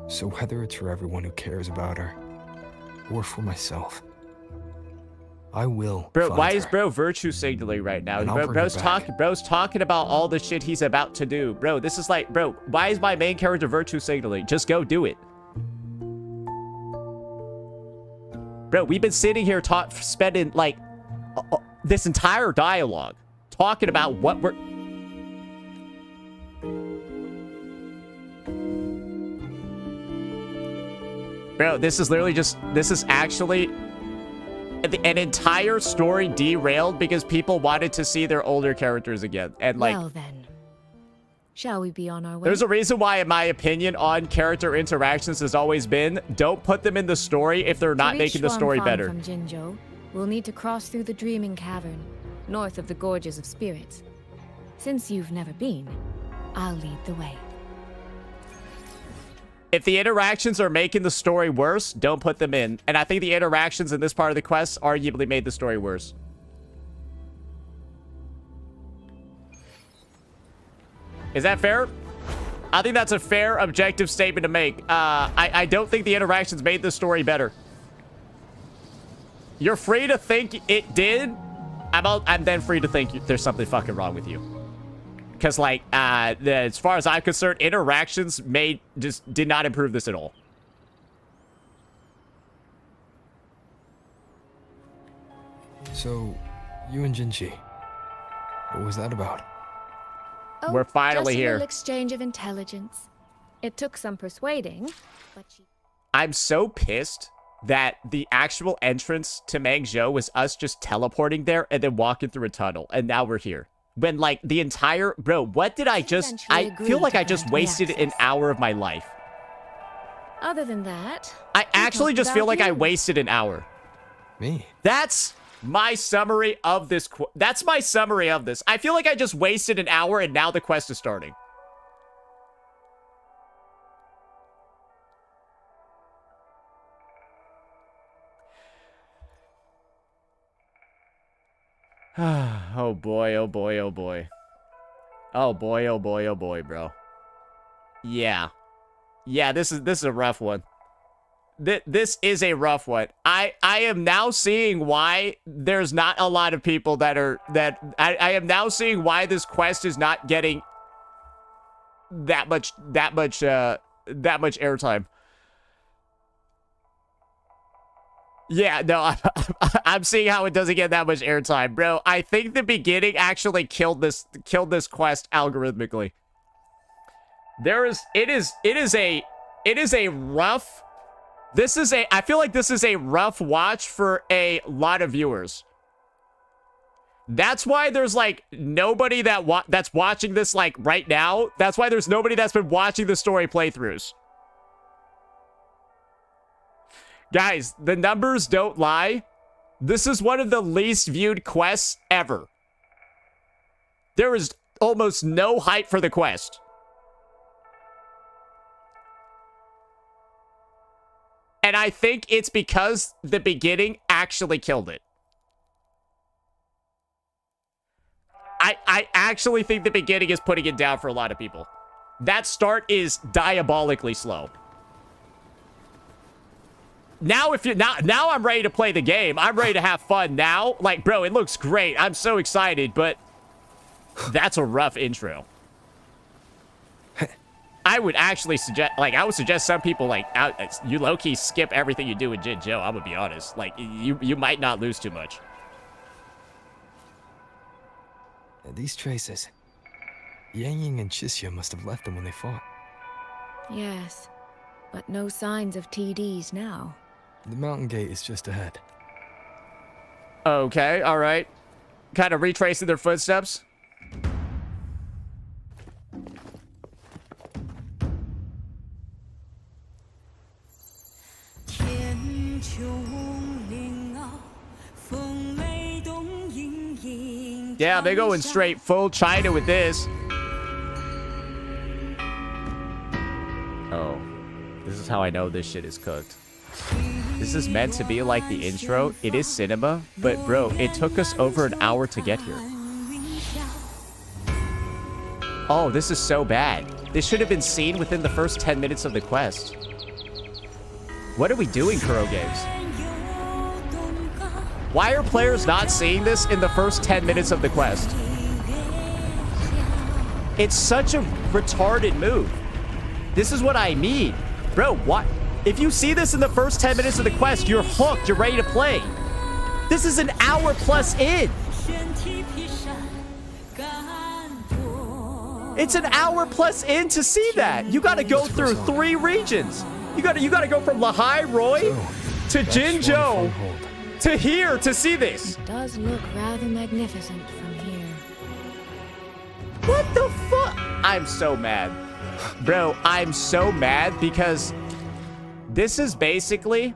So whether it's for everyone who cares about her, or for myself, I will. Bro, why is bro virtue signaling right now? Bro's talking about all the shit he's about to do. Bro, this is like, bro, why is my main character virtue signaling? Just go do it. Bro, we've been sitting here spending like this entire dialogue talking about what we're... Bro, this is literally just... This is actually... an entire story derailed because people wanted to see their older characters again. And like... Well then, shall we be on our way? There's a reason why, in my opinion, on character interactions has always been, don't put them in the story if they're not making the story better. From Jinzhou, we'll need to cross through the Dreaming Cavern, north of the Gorges of Spirits. Since you've never been, I'll lead the way. If the interactions are making the story worse, don't put them in. And I think the interactions in this part of the quest arguably made the story worse. Is that fair? I think that's a fair, objective statement to make. I don't think the interactions made the story better. You're free to think it did. I'm then free to think there's something fucking wrong with you. Because, like, as far as I'm concerned, interactions did not improve this at all. So, you and Jinji, what was that about? Oh, we're finally just a here. Little exchange of intelligence. It took some persuading, but she... I'm so pissed that the actual entrance to Mangzhou was us just teleporting there and then walking through a tunnel, and now we're here. When, like, the entire... Bro, what did I just... I feel like I just wasted an hour of my life. Other than that... I actually just feel like I wasted an hour. Me? That's my summary of this... That's my summary of this. I feel like I just wasted an hour, and now the quest is starting. Oh boy, oh boy, oh boy. Oh boy, oh boy, oh boy, bro. Yeah. Yeah, this is a rough one. This is a rough one. I am now seeing why there's not a lot of people that are... I am now seeing why this quest is not getting that much airtime. Yeah, no, I'm seeing how it doesn't get that much airtime, bro. I think the beginning actually killed this quest algorithmically. It is a rough. I feel like this is a rough watch for a lot of viewers. That's why there's like nobody that's watching this like right now. That's why there's nobody that's been watching the story playthroughs. Guys, the numbers don't lie. This is one of the least viewed quests ever. There is almost no hype for the quest. And I think it's because the beginning actually killed it. I actually think the beginning is putting it down for a lot of people. That start is diabolically slow. Now now I'm ready to play the game. I'm ready to have fun now. Like, bro, it looks great. I'm so excited, but that's a rough intro. I would actually suggest, like, I would suggest some people, like, you low-key skip everything you do in Jinzhou, I'm gonna be honest. Like, you might not lose too much. These traces. Yangyang and Chixia must have left them when they fought. Yes, but no signs of TDs now. The mountain gate is just ahead. Okay, alright. Kind of retracing their footsteps. Yeah, they're going straight full China with this. Oh, this is how I know this shit is cooked. This is meant to be like the intro. It is cinema, but bro, it took us over an hour to get here. Oh, this is so bad. This should have been seen within the first 10 minutes of the quest. What are we doing, Kuro Games? Why are players not seeing this in the first 10 minutes of the quest? It's such a retarded move. This is what I mean. Bro, what? If you see this in the first 10 minutes of the quest, you're hooked, you're ready to play. This is an hour plus in. It's an hour plus in to see that. You gotta go through 3 regions. You gotta go from Lahai Roi to Jinzhou to here to see this. It does look rather magnificent from here. What the fuck? I'm so mad. Bro, I'm so mad because this is basically,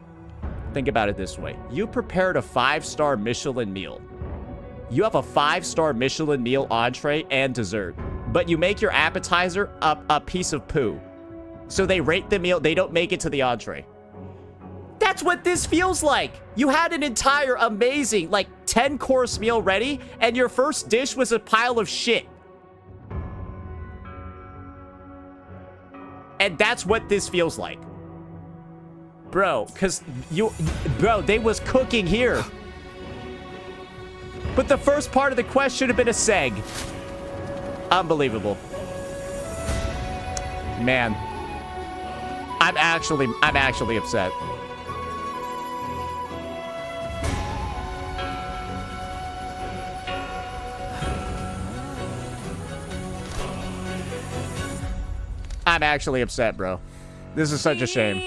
think about it this way. You prepared a 5-star Michelin meal. You have a 5-star Michelin meal entree and dessert, but you make your appetizer a piece of poo. So they rate the meal, they don't make it to the entree. That's what this feels like. You had an entire amazing, like, 10-course meal ready, and your first dish was a pile of shit. And that's what this feels like. Bro, bro, they was cooking here. But the first part of the quest should have been a seg. Unbelievable. Man. I'm actually upset. I'm actually upset, bro. This is such a shame.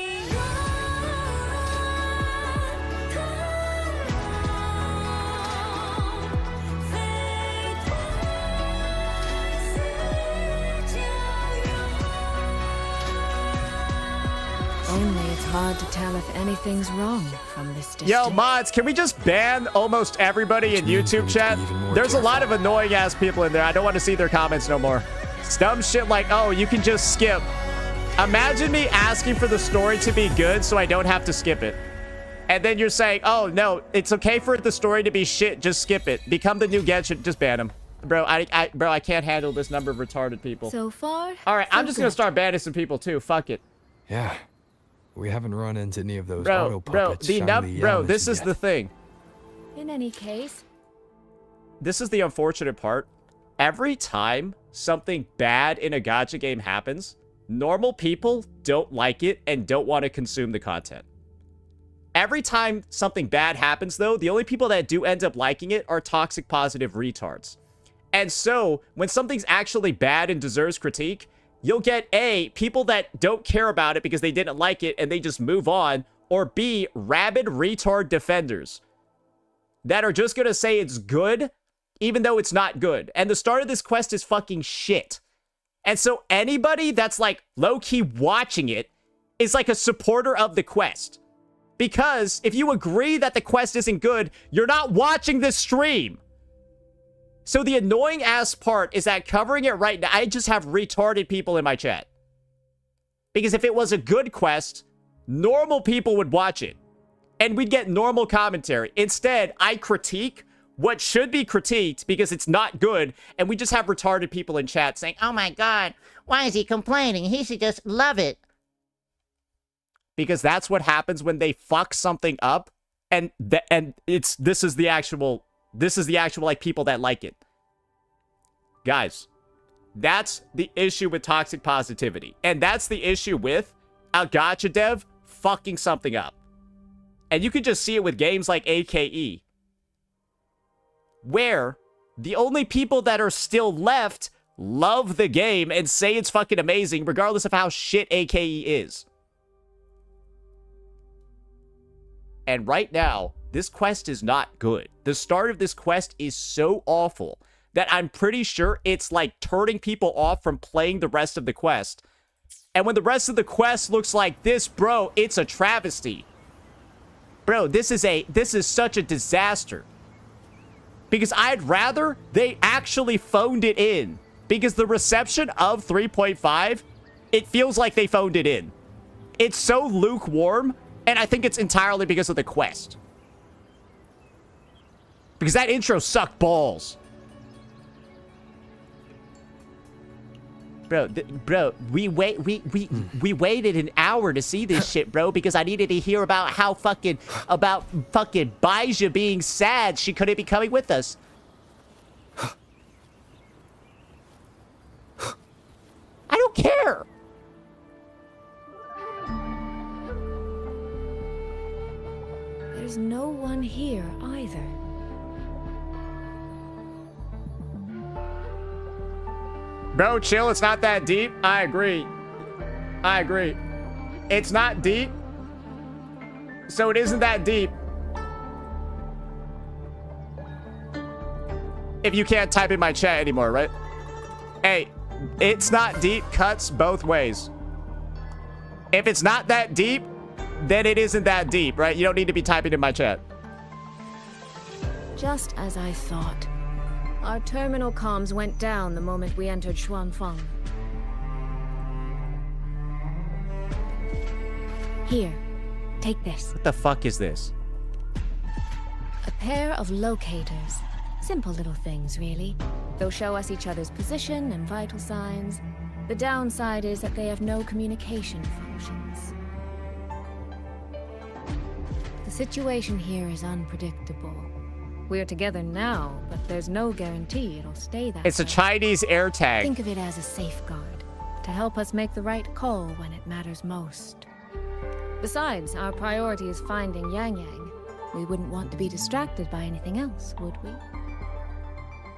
hard to tell if anything's wrong from this distance. Yo, mods, can we just ban almost everybody in YouTube chat? There's a lot of annoying ass people in there. I don't want to see their comments no more. It's dumb shit like, oh, you can just skip. Imagine me asking for the story to be good so I don't have to skip it. And then you're saying, oh, no, it's okay for the story to be shit. Just skip it. Become the new Genshin. Just ban him. Bro, I can't handle this number of retarded people. So far, all right, I'm just going to start banning some people too. Fuck it. Yeah. We haven't run into any of those auto puppets. Bro, this is the thing. In any case, this is the unfortunate part. Every time something bad in a gacha game happens, normal people don't like it and don't want to consume the content. Every time something bad happens, though, the only people that do end up liking it are toxic positive retards. And so, when something's actually bad and deserves critique, you'll get A, people that don't care about it because they didn't like it and they just move on, or B, rabid retard defenders that are just gonna say it's good even though it's not good. And the start of this quest is fucking shit. And so anybody that's like low-key watching it is like a supporter of the quest. Because if you agree that the quest isn't good, you're not watching this stream. So the annoying ass part is that covering it right now, I just have retarded people in my chat. Because if it was a good quest, normal people would watch it. And we'd get normal commentary. Instead, I critique what should be critiqued because it's not good. And we just have retarded people in chat saying, oh my god, why is he complaining? He should just love it. Because that's what happens when they fuck something up. And this is the actual like people that like it. Guys, that's the issue with toxic positivity. And that's the issue with a gacha dev fucking something up. And you can just see it with games like AKE, where the only people that are still left love the game and say it's fucking amazing regardless of how shit AKE is. And right now, this quest is not good. The start of this quest is so awful that I'm pretty sure it's like turning people off from playing the rest of the quest. And when the rest of the quest looks like this, bro, it's a travesty. Bro, this is such a disaster. Because I'd rather they actually phoned it in. Because the reception of 3.5, it feels like they phoned it in. It's so lukewarm, and I think it's entirely because of the quest. Because that intro sucked balls. Bro, we waited an hour to see this shit, bro, because I needed to hear about how fucking Baija being sad she couldn't be coming with us. I don't care. there's no one here either. Bro, chill. It's not that deep. I agree. It's not deep. So it isn't that deep. If you can't type in my chat anymore, right? Hey, it's not deep cuts both ways. If it's not that deep, then it isn't that deep, right? You don't need to be typing in my chat. Just as I thought. Our terminal comms went down the moment we entered Xuanfeng. Here, take this. What the fuck is this? A pair of locators. Simple little things, really. They'll show us each other's position and vital signs. The downside is that they have no communication functions. The situation here is unpredictable. We're together now, but there's no guarantee it'll stay that way. It's a Chinese air tag. Think of it as a safeguard, to help us make the right call when it matters most. Besides, our priority is finding Yangyang. We wouldn't want to be distracted by anything else, would we?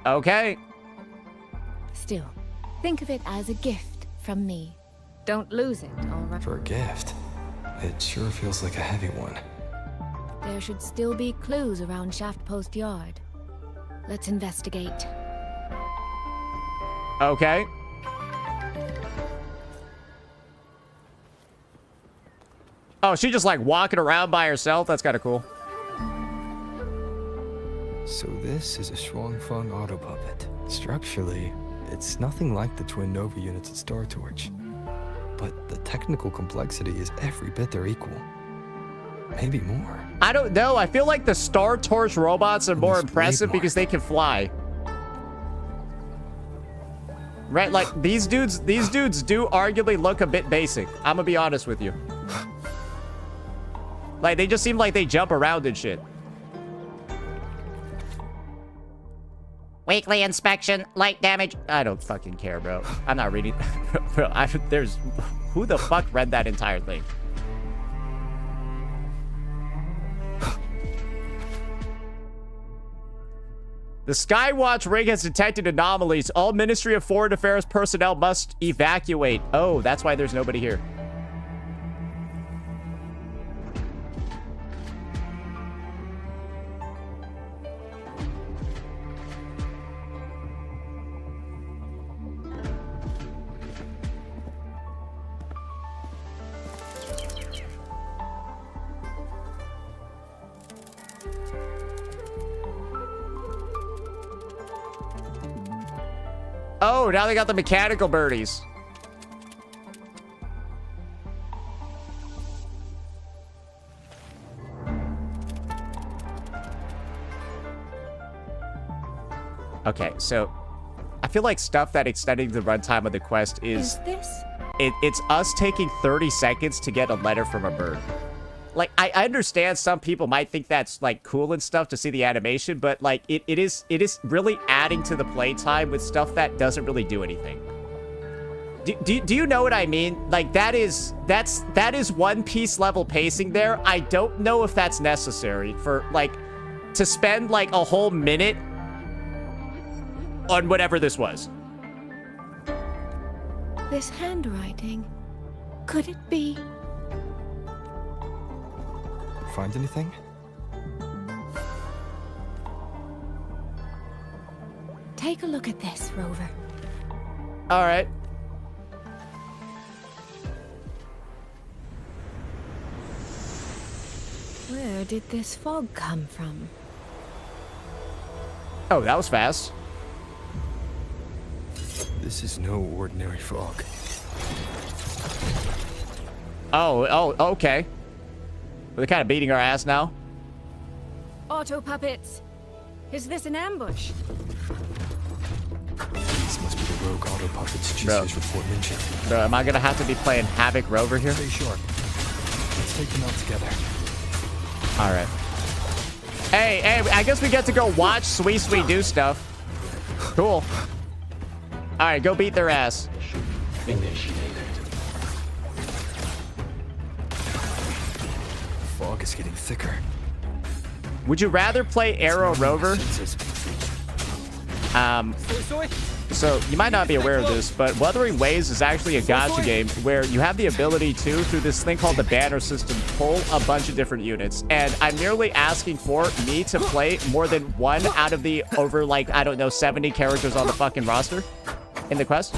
Okay. Still, think of it as a gift from me. Don't lose it, all right? For a gift, it sure feels like a heavy one. There should still be clues around Shaft Post Yard. Let's investigate. Okay. Oh, she just like walking around by herself? That's kind of cool. So this is a Shuangfeng auto puppet. Structurally, it's nothing like the twin Nova units at Star Torch. But the technical complexity is every bit their equal. Maybe more. I don't know. I feel like the Star Torch robots are more impressive because they can fly. Right? Like, these dudes do arguably look a bit basic. I'm gonna be honest with you. Like, they just seem like they jump around and shit. Weekly inspection, light damage. I don't fucking care, bro. I'm not reading. Bro, who the fuck read that entire thing? The Skywatch ring has detected anomalies. All Ministry of Foreign Affairs personnel must evacuate. Oh, that's why there's nobody here. Oh, now they got the mechanical birdies. Okay, so I feel like stuff that extending the runtime of the quest is this? It's us taking 30 seconds to get a letter from a bird. Like, I understand some people might think that's, like, cool and stuff to see the animation, but, like, it is really adding to the playtime with stuff that doesn't really do anything. Do you know what I mean? Like, that is One Piece level pacing there. I don't know if that's necessary for, like, to spend, like, a whole minute on whatever this was. This handwriting. Could it be? Find anything? Take a look at this, Rover. All right. Where did this fog come from? Oh, that was fast. This is no ordinary fog. Oh, okay. They're kind of beating our ass now. Auto puppets. Is this an ambush? These must be the rogue auto puppets Chise's report mentioned. Bro, am I gonna have to be playing Havoc Rover here? Stay sharp. Let's take them out together. All right. Hey, I guess we get to go watch Sweet do stuff. Cool. All right, go beat their ass. Fog is getting thicker. Would you rather play Arrow Rover? So you might not be aware of this, but Wuthering Waves is actually a gacha game where you have the ability to, through this thing called the banner system, pull a bunch of different units. And I'm merely asking for me to play more than one out of the over, like, I don't know, 70 characters on the fucking roster in the quest.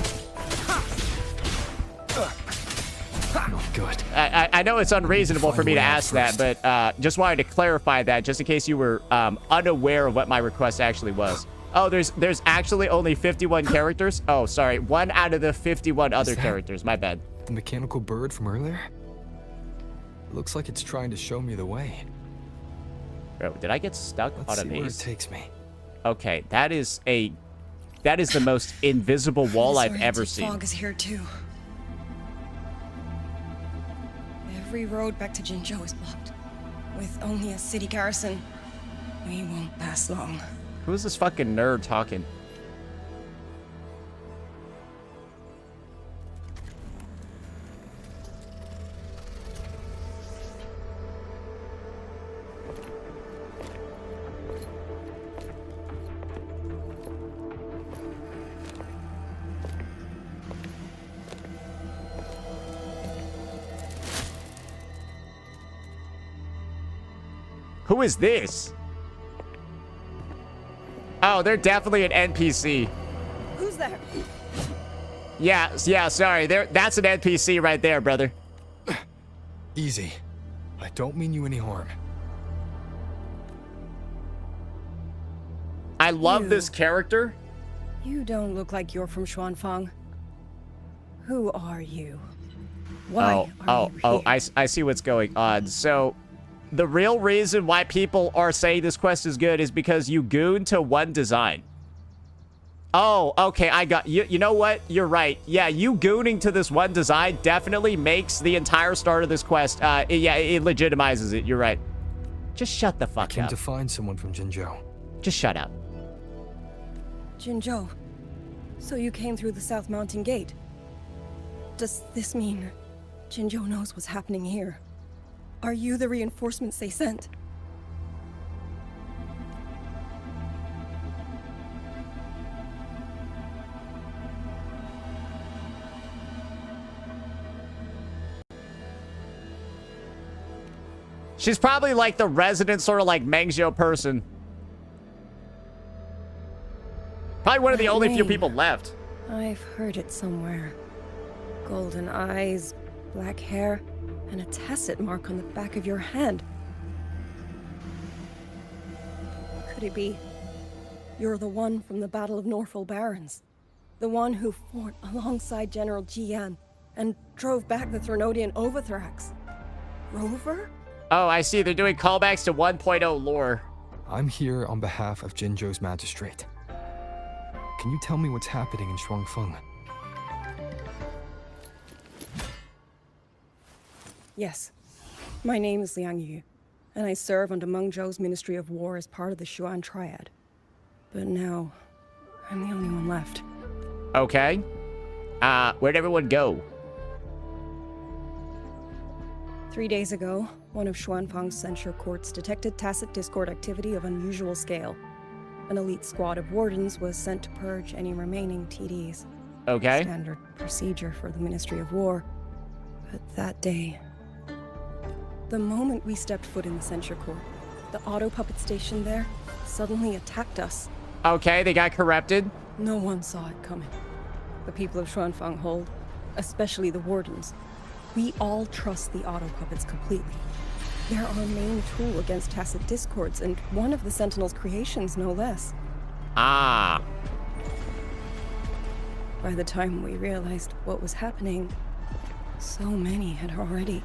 Good. I know it's unreasonable for me to ask that, but just wanted to clarify that just in case you were unaware of what my request actually was. Oh, there's actually only 51 characters? Oh, sorry. One out of the 51 other characters. My bad. The mechanical bird from earlier? It looks like it's trying to show me the way. Bro, did I get stuck on a Let's see where it maze? takes me. Okay, that is the most invisible wall I've ever seen. Fog is here too. Every road back to Jinzhou is blocked. With only a city garrison, we won't last long. Who is this fucking nerd talking? Who is this? Oh, they're definitely an NPC. Who's there? Yeah, sorry. That's an NPC right there, brother. Easy. I don't mean you any harm. I love this character. You don't look like you're from Xuanfang. Who are you? Why are you here? I see what's going on. So, the real reason why people are saying this quest is good is because you goon to one design. Oh, okay, I got you. You know what? You're right. Yeah, you gooning to this one design definitely makes the entire start of this quest. Yeah, it legitimizes it. You're right. Just shut the fuck I came up. to find someone from Jinzhou. Just shut up. Jinzhou. So you came through the South Mountain Gate. Does this mean Jinzhou knows what's happening here? Are you the reinforcements they sent? She's probably like the resident sort of like Mengzhou person. Probably one of the only few people left. I've heard it somewhere. Golden eyes, black hair, and a tacit mark on the back of your hand. Could it be you're the one from the Battle of Norfolk Barrens? The one who fought alongside General Jian and drove back the Threnodian Overthrax? Rover? Oh, I see. They're doing callbacks to 1.0 lore. I'm here on behalf of Jinzhou's magistrate. Can you tell me what's happening in Xuanfeng? Yes. My name is Yangyang, and I serve under Mengzhou's Ministry of War as part of the Xuan Triad. But now, I'm the only one left. Okay. Where'd everyone go? 3 days ago, one of Xuanfang's censure courts detected tacit discord activity of unusual scale. An elite squad of wardens was sent to purge any remaining TDs. Okay. Standard procedure for the Ministry of War. But that day, the moment we stepped foot in the censure court, the auto puppet station there suddenly attacked us. Okay, they got corrupted. No one saw it coming. The people of Xuanfang hold, especially the wardens. We all trust the auto puppets completely. They're our main tool against tacit discords, and one of the Sentinel's creations, no less. Ah. By the time we realized what was happening, so many had already...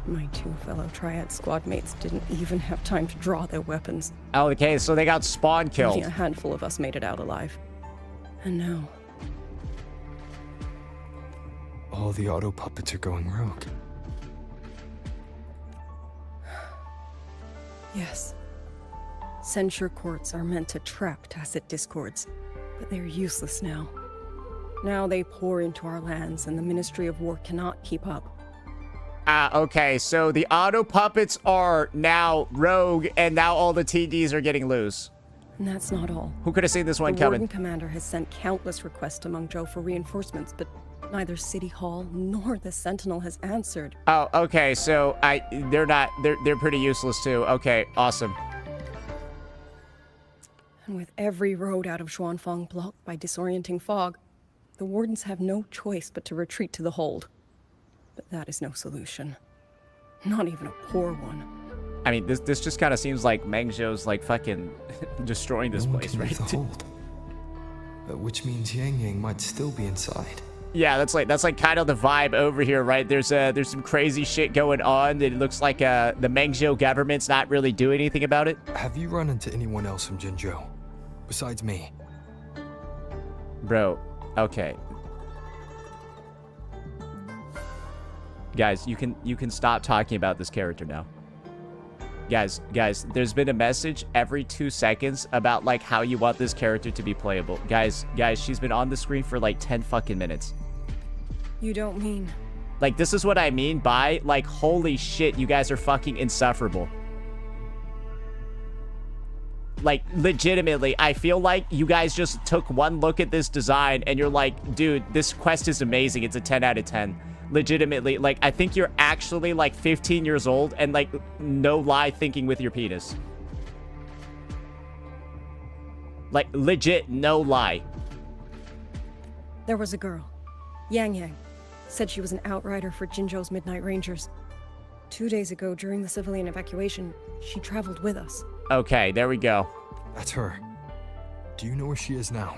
My two fellow Triad squad mates didn't even have time to draw their weapons. Okay, so they got spawn killed. Only a handful of us made it out alive. And now... All the auto puppets are going rogue. Yes. Censure courts are meant to trap tacit discords, but they're useless now. Now they pour into our lands, and the Ministry of War cannot keep up. Okay, so the auto puppets are now rogue, and now all the TDs are getting loose. And that's not all. Who could have seen this one The coming? Warden Commander has sent countless requests to Mengzhou for reinforcements, but neither City Hall nor the Sentinel has answered. Oh, okay, so they're pretty useless too. Okay, awesome. And with every road out of Xuanfang blocked by disorienting fog, the Wardens have no choice but to retreat to the hold. But that is no solution. Not even a poor one. I mean, this just kind of seems like Mengzhou's like fucking destroying this place, right? The hold. Which means Yangyang might still be inside. Yeah, that's like kind of the vibe over here, right? There's some crazy shit going on. It looks like the Mengzhou government's not really doing anything about it. Have you run into anyone else from Jinzhou besides me? Bro, okay. Guys, you can stop talking about this character now. Guys, there's been a message every 2 seconds about like how you want this character to be playable. Guys, she's been on the screen for like 10 fucking minutes. You don't mean... Like, this is what I mean by, like, holy shit, you guys are fucking insufferable. Like, legitimately, I feel like you guys just took one look at this design and you're like, dude, this quest is amazing. It's a 10 out of 10. Legitimately, like, I think you're actually, like, 15 years old and, like, no lie thinking with your penis. Like, legit, no lie. There was a girl, Yangyang. Said she was an outrider for Jinzhou's Midnight Rangers. 2 days ago, during the civilian evacuation, she traveled with us. Okay, there we go. That's her. Do you know where she is now?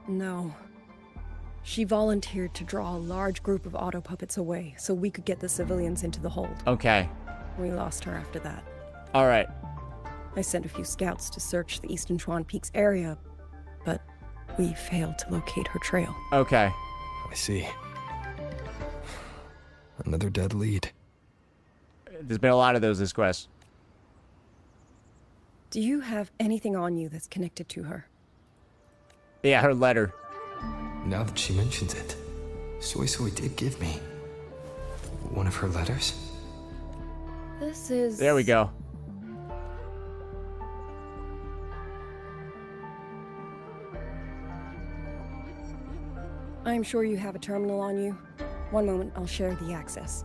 No. She volunteered to draw a large group of auto puppets away so we could get the civilians into the hold. Okay. We lost her after that. All right. I sent a few scouts to search the Eastern Chuan Peaks area, but we failed to locate her trail. Okay. I see. Another dead lead. There's been a lot of those this quest. Do you have anything on you that's connected to her? Yeah, her letter. Now that she mentions it, Soy Soy did give me one of her letters. This is... There we go. I'm sure you have a terminal on you. One moment, I'll share the access.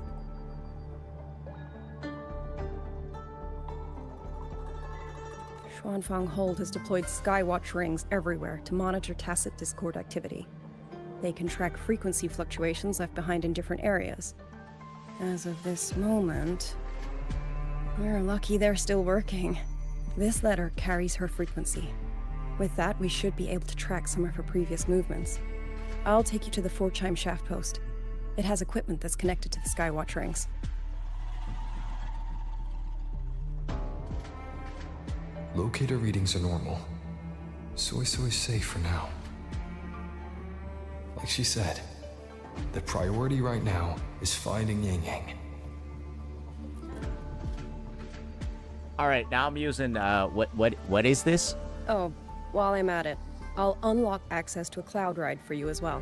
Xuanfang Hold has deployed Skywatch rings everywhere to monitor Tacit Discord activity. They can track frequency fluctuations left behind in different areas. As of this moment, we're lucky they're still working. This letter carries her frequency. With that, we should be able to track some of her previous movements. I'll take you to the 4-chime shaft post. It has equipment that's connected to the Skywatch rings. Locator readings are normal. Soy Soy's safe for now. Like she said, the priority right now is finding Yangyang. All right, now I'm using what is this? Oh, while I'm at it, I'll unlock access to a cloud ride for you as well.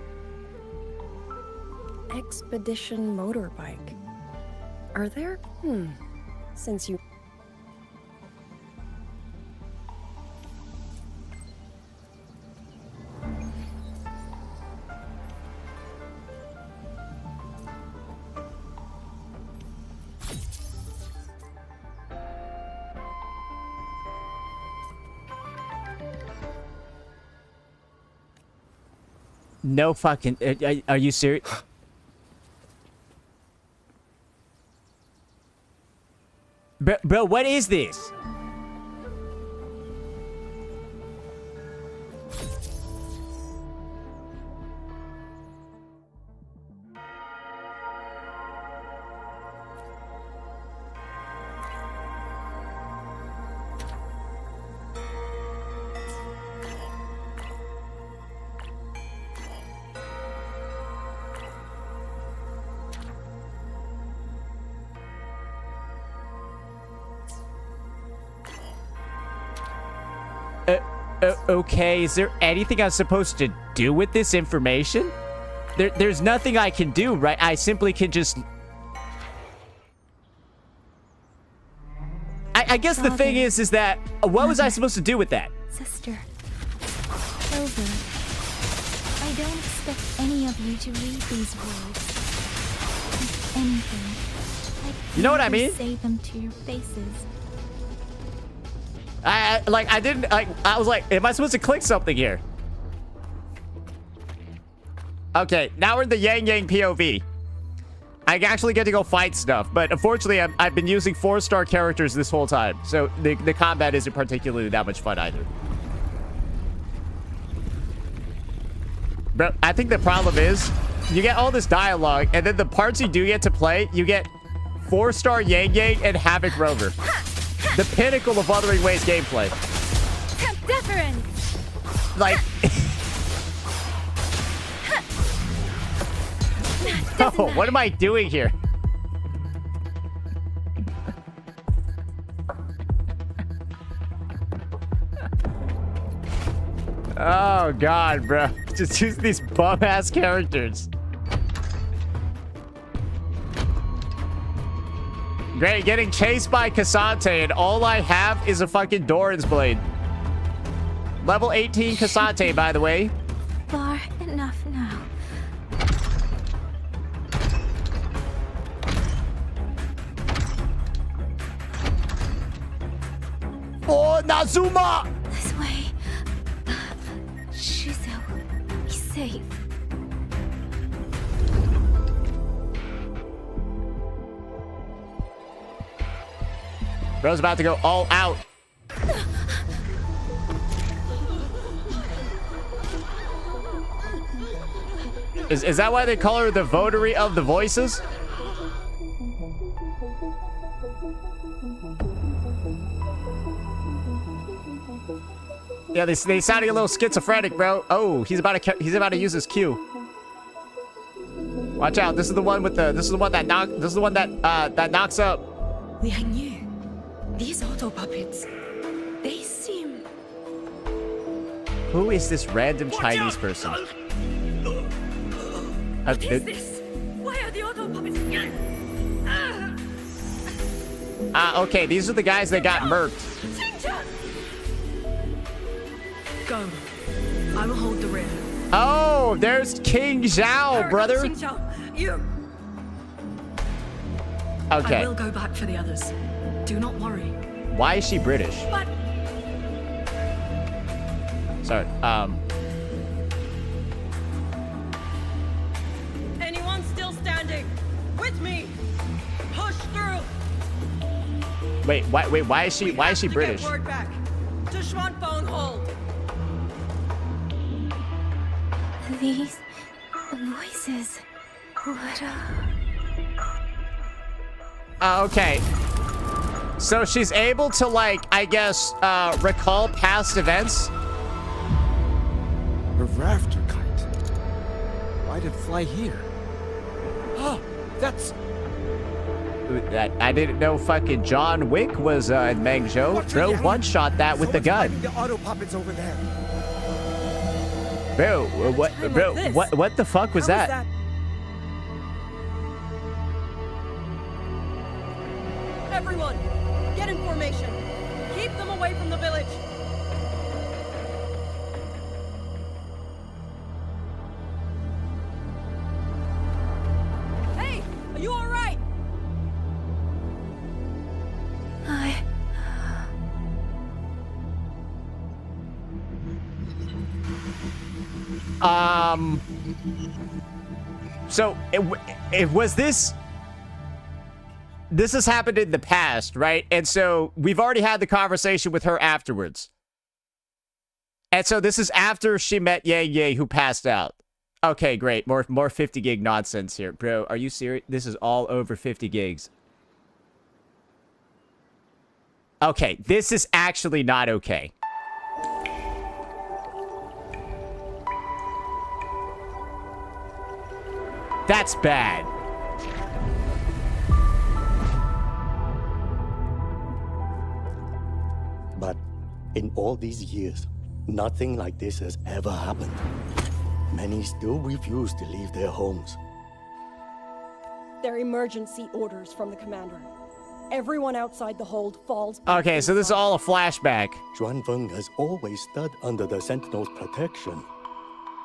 Expedition motorbike. Are there? Since you... No fucking... Are you serious? Bro, what is this? Okay, is there anything I'm supposed to do with this information? There's nothing I can do, right? I simply can just... I guess the thing is that... What was I supposed to do with that? Sister. Over. I don't expect any of you to read these words. If anything, You know what I mean? Say them to your faces. I was like, am I supposed to click something here? Okay, now we're in the Yangyang POV. I actually get to go fight stuff, but unfortunately, I've been using 4-star characters this whole time, so the combat isn't particularly that much fun either. Bro, I think the problem is, you get all this dialogue, and then the parts you do get to play, you get 4-star Yangyang and Havoc Rover. The pinnacle of Wuthering Waves gameplay. Deference. Like... Oh, what am I doing here? Oh, God, bro. Just use these bum-ass characters. Great, getting chased by Cassante, and all I have is a fucking Doran's Blade. Level 18 Cassante, by the way. Far enough now. Oh, Nazuma! This way. Shizu, be safe. Bro's about to go all out. Is that why they call her the votary of the voices? Yeah, they sounding a little schizophrenic, bro. Oh, he's about to use his Q. Watch out! This is the one with the. This is the one that that knocks up. Yangyang, these auto puppets, they seem. Who is this random Chinese person? What is this? Why are the auto puppets? Okay, these are the guys that got murked. Go. I will hold the rear. Oh, there's King Zhao, brother. You. Okay. I will go back for the others. Do not worry. Why is she British? But sorry. anyone still standing? With me. Push through. Wait, why is she British? Get word back to Xuanfeng Hold. These voices. What Okay. So she's able to, like, I guess, recall past events? A rafter kite. Why'd it fly here? Oh, that's... I didn't know fucking John Wick was in Mengzhou. Bro, one-shot that with the gun. The auto puppets over there. Bro, what the fuck was that? Everyone, get in formation. Keep them away from the village. Hey, are you all right? So it was this has happened in the past, right? And so we've already had the conversation with her afterwards. And so this is after she met Yangyang, who passed out. Okay, great. More 50 gig nonsense here. Bro, are you serious? This is all over 50 gigs. Okay, this is actually not okay. That's bad. But in all these years, nothing like this has ever happened. Many still refuse to leave their homes. They're emergency orders from the commander. Everyone outside the hold falls. Okay, so this is all a flashback. Xuanfeng has always stood under the Sentinel's protection.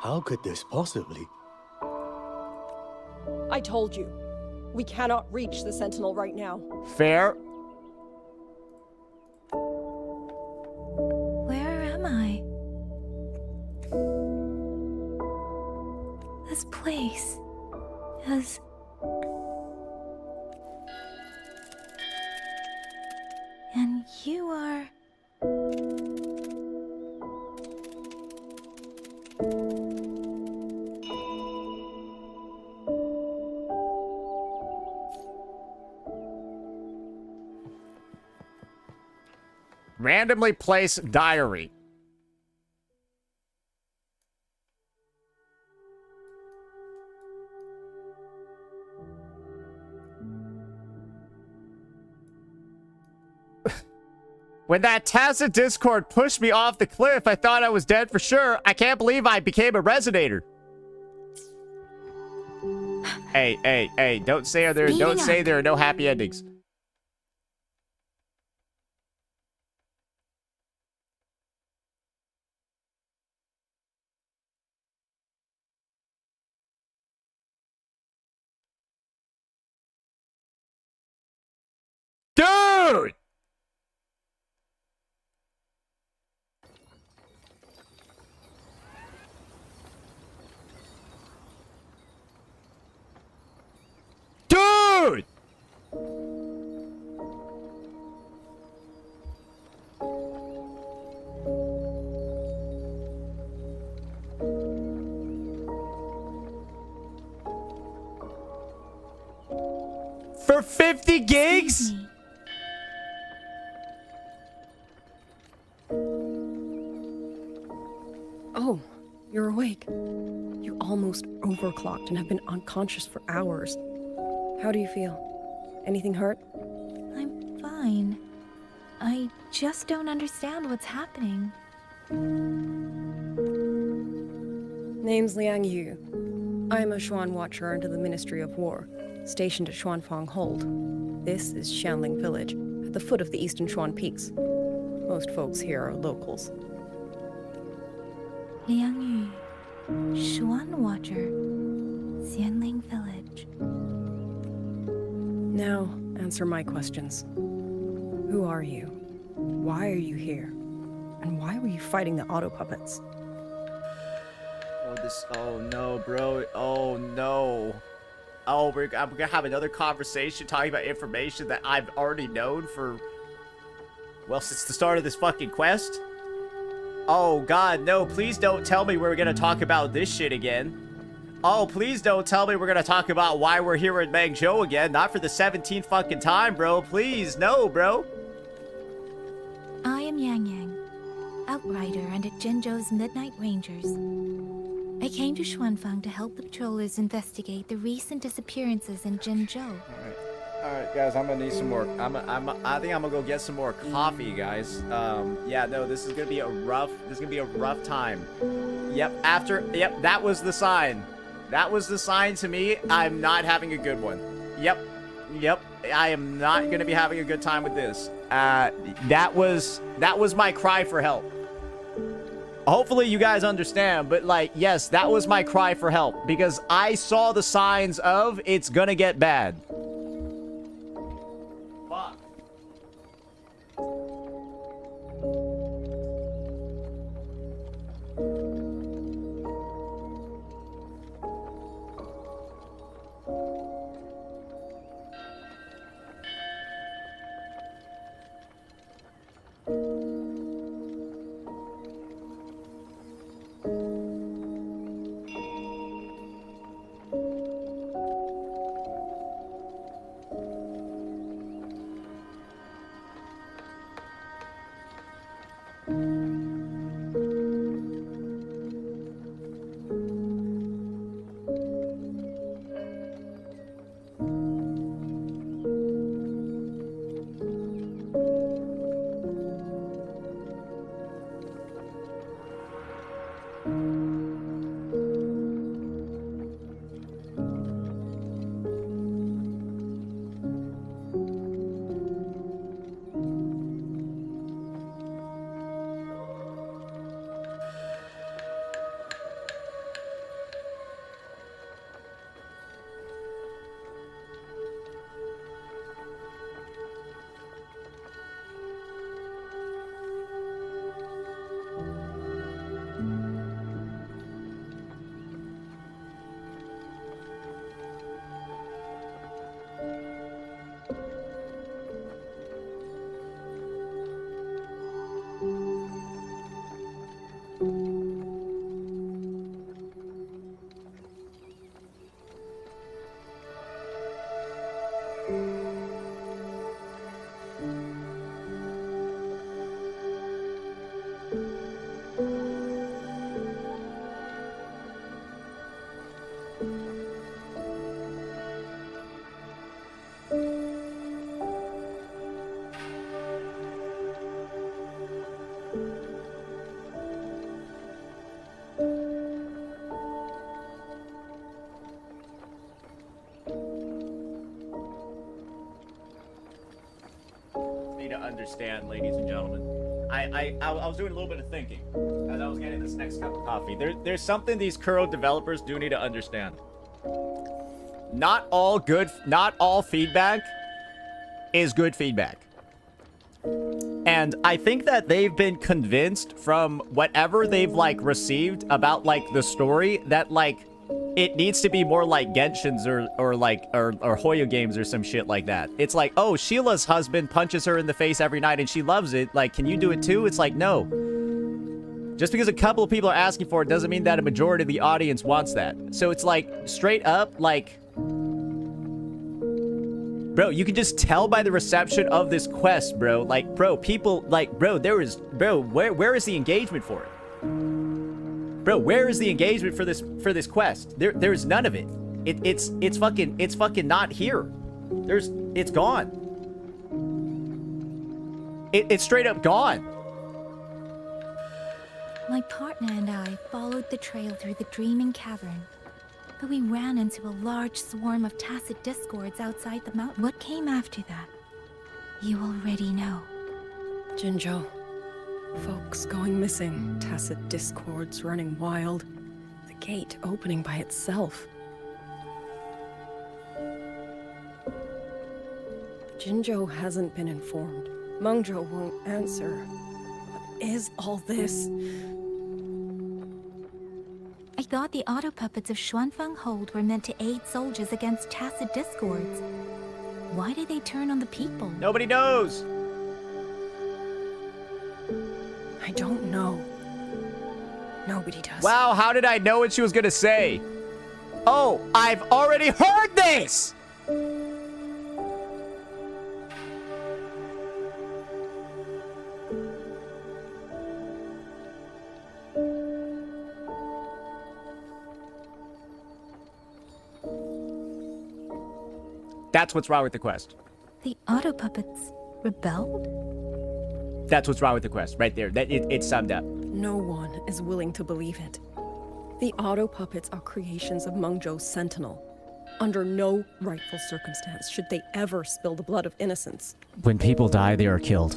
How could this possibly? I told you, we cannot reach the Sentinel right now. Fair. Where am I? This place has... And you are... Randomly place diary. When that tacit discord pushed me off the cliff, I thought I was dead for sure. I can't believe I became a resonator. Hey, don't say there are no happy endings. Dude! Dude! You're awake. You almost overclocked and have been unconscious for hours. How do you feel? Anything hurt? I'm fine. I just don't understand what's happening. Name's Liang Yu. I'm a Xuan Watcher under the Ministry of War, stationed at Xuanfang Hold. This is Xianling Village, at the foot of the Eastern Xuan Peaks. Most folks here are locals. Liang Yu, Xuan Watcher, Xianling Village. Now, answer my questions. Who are you? Why are you here? And why were you fighting the auto puppets? Oh no, bro. Oh no. Oh, I'm gonna have another conversation talking about information that I've already known for, well, since the start of this fucking quest. Oh god, no, please don't tell me we're gonna talk about this shit again. Oh, please don't tell me we're gonna talk about why we're here in Mangzhou again. Not for the 17th fucking time, bro. Please, no, bro. I am Yangyang, Outrider under Jinzhou's Midnight Rangers. I came to Xuanfang to help the patrollers investigate the recent disappearances in Jinzhou. Alright, guys, I'm gonna need some more. I think I'm gonna go get some more coffee, guys. Yeah, no, this is gonna be a rough time. Yep, that was the sign. That was the sign to me. I'm not having a good one. Yep, I am not gonna be having a good time with this. That was my cry for help. Hopefully you guys understand, but like, yes, that was my cry for help because I saw the signs of it's gonna get bad. Fuck. Understand, ladies and gentlemen. I was doing a little bit of thinking as I was getting this next cup of coffee. There's something these Kuro developers do need to understand. Not all feedback is good feedback. And I think that they've been convinced from whatever they've like received about like the story that like it needs to be more like Genshin's or Hoyo games or some shit like that. It's like, oh, Sheila's husband punches her in the face every night and she loves it. Like, can you do it too? It's like, no. Just because a couple of people are asking for it doesn't mean that a majority of the audience wants that. So it's like, straight up, like... Bro, you can just tell by the reception of this quest, bro. Like, bro, people, like, bro, where is the engagement for it? Bro, where is the engagement for this quest? There's none of it. It's fucking not here. It's gone. It's straight up gone. My partner and I followed the trail through the Dreaming Cavern, but we ran into a large swarm of tacet discords outside the mountain. What came after that? You already know. Jinzhou. Folks going missing, tacit discords running wild, the gate opening by itself. Jinzhou hasn't been informed. Mengzhou won't answer. What is all this? I thought the auto puppets of Xuanfeng Hold were meant to aid soldiers against tacit discords. Why did they turn on the people? Nobody knows. I don't know. Nobody does. Wow, how did I know what she was gonna say? Oh, I've already heard this! That's what's wrong with the quest. The auto puppets rebelled? That's what's wrong with the quest, right there. It's summed up. No one is willing to believe it. The auto puppets are creations of Mengzhou's Sentinel. Under no rightful circumstance should they ever spill the blood of innocents. When people die, they are killed.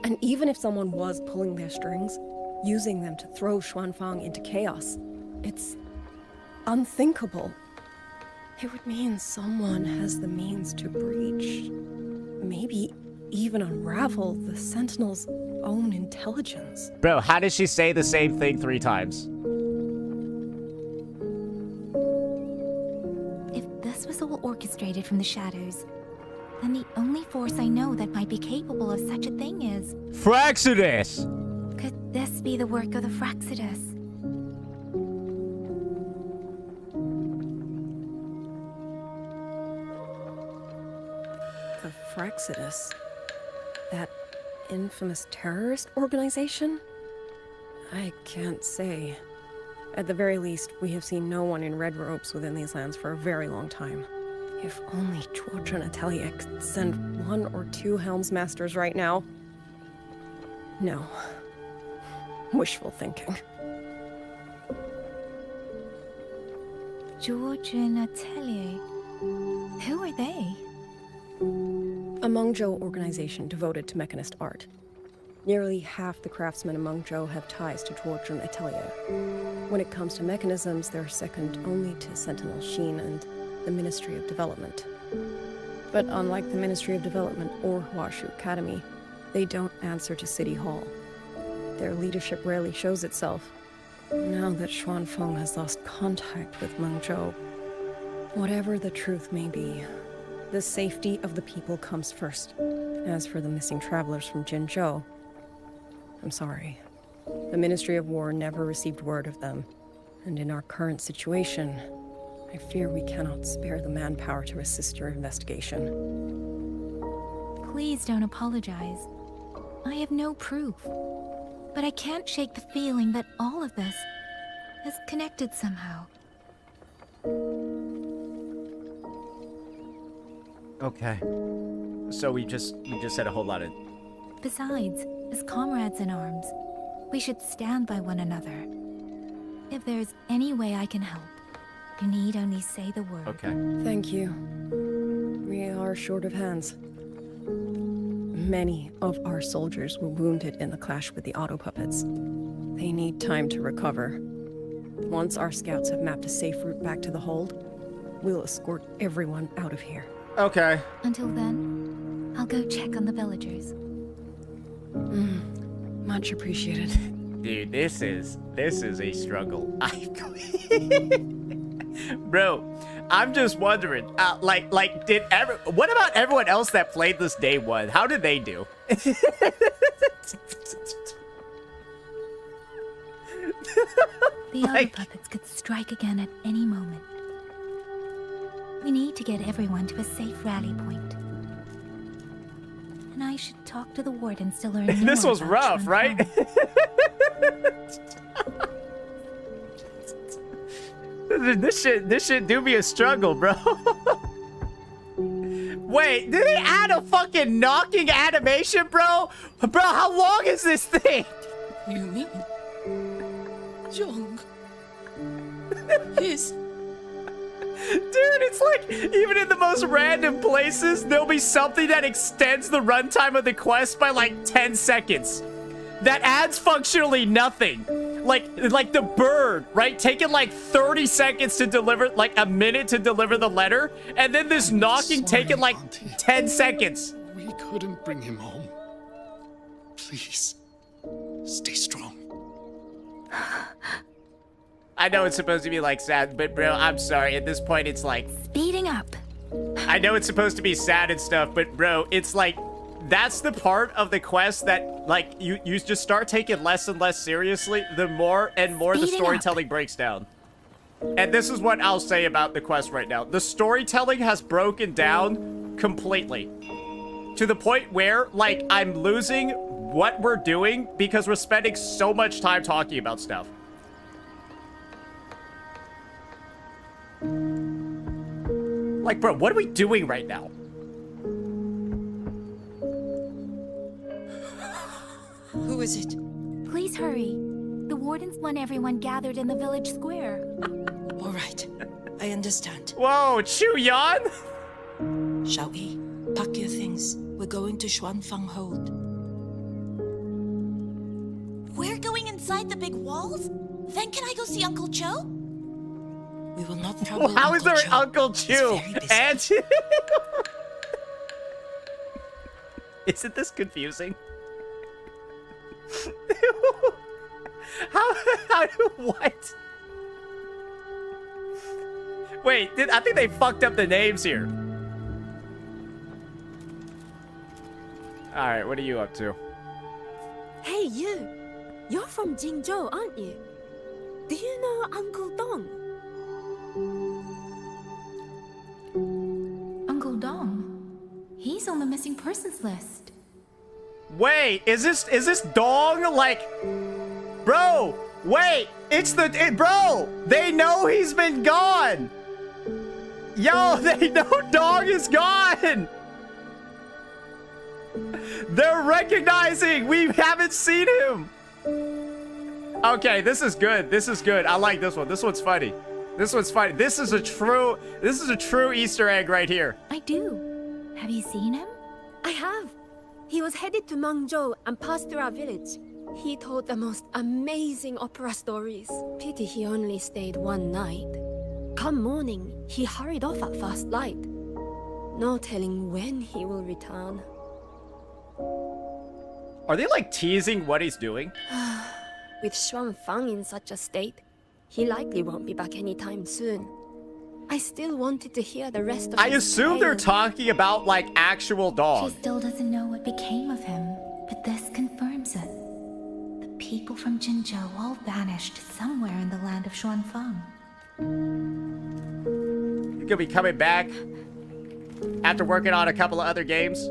And even if someone was pulling their strings, using them to throw Xuanfang into chaos, it's unthinkable. It would mean someone has the means to breach, maybe even unravel the Sentinel's own intelligence. Bro, how does she say the same thing 3 times? If this was all orchestrated from the shadows, then the only force I know that might be capable of such a thing is... Fraxidus! Could this be the work of the Fraxidus? The Fraxidus? That infamous terrorist organization? I can't say. At the very least, we have seen no one in red robes within these lands for a very long time. If only Chuochen Atelier could send 1 or 2 Helmsmasters right now. No. Wishful thinking. Chuochen Atelier? Who are they? A Mengzhou organization devoted to mechanist art. Nearly half the craftsmen in Mengzhou have ties to Chuochen Atelier. When it comes to mechanisms, they're second only to Sentinel Xin and the Ministry of Development. But unlike the Ministry of Development or Huashu Academy, they don't answer to City Hall. Their leadership rarely shows itself. Now that Xuanfeng has lost contact with Mengzhou, whatever the truth may be, the safety of the people comes first. As for the missing travelers from Jinzhou, I'm sorry. The Ministry of War never received word of them, and in our current situation, I fear we cannot spare the manpower to assist your investigation. Please don't apologize. I have no proof. But I can't shake the feeling that all of this is connected somehow. Okay. So we just said a whole lot of... Besides, as comrades in arms, we should stand by one another. If there's any way I can help, you need only say the word. Okay. Thank you. We are short of hands. Many of our soldiers were wounded in the clash with the auto puppets. They need time to recover. Once our scouts have mapped a safe route back to the hold, we'll escort everyone out of here. Okay. Until then, I'll go check on the villagers. Much appreciated. Dude, this is a struggle. Bro, I'm just wondering, what about everyone else that played this day 1? How did they do? The other puppets could strike again at any moment. We need to get everyone to a safe rally point. And I should talk to the wardens to learn more. This was about rough, Chuan right? Fang. This shit do be a struggle, bro. Wait, did they add a fucking knocking animation, bro? Bro, how long is this thing? You mean Young? His. Dude, it's like, even in the most random places, there'll be something that extends the runtime of the quest by like 10 seconds. That adds functionally nothing. Like the bird, right? Taking like 30 seconds to deliver, like a minute to deliver the letter, and then this knocking taking like 10 seconds. We couldn't bring him home. Please, stay strong. I know it's supposed to be like sad, but bro, I'm sorry. At this point, it's like Speeding up. I know it's supposed to be sad and stuff, but bro, it's like that's the part of the quest that like you just start taking less and less seriously the more and more the Speeding up. storytelling breaks down. And this is what I'll say about the quest right now. The storytelling has broken down completely. To the point where, like, I'm losing what we're doing because we're spending so much time talking about stuff. Like, bro, what are we doing right now? Who is it? Please hurry. The wardens want everyone gathered in the village square. All right, I understand. Whoa, Chu-Yan? Shall we? Pack your things. We're going to Xuanfang Hold. We're going inside the big walls? Then can I go see Uncle Joe? We will not trouble How is there an Uncle Uncle Chu? And isn't this confusing? How what? Wait, I think they fucked up the names here. All right, what are you up to? Hey, you! You're from Jingzhou, aren't you? Do you know Uncle Dong? Uncle Dong? He's on the missing persons list. Wait, is this Dong like, bro? Wait, bro. They know he's been gone. Yo, they know Dong is gone. They're recognizing we haven't seen him. Okay, this is good. This is good. I like this one. This one's funny. This one's funny. This is a true Easter egg right here. I do. Have you seen him? I have. He was headed to Mangzhou and passed through our village. He told the most amazing opera stories. Pity he only stayed one night. Come morning, he hurried off at first light. No telling when he will return. Are they like teasing what he's doing? With Xuanfang in such a state, he likely won't be back anytime soon. I still wanted to hear the rest of I his assume they're tale. talking about like actual Dong. She still doesn't know what became of him, but this confirms it. The people from Jinzhou all vanished somewhere in the land of Xuanfang. He's gonna be coming back after working on a couple of other games.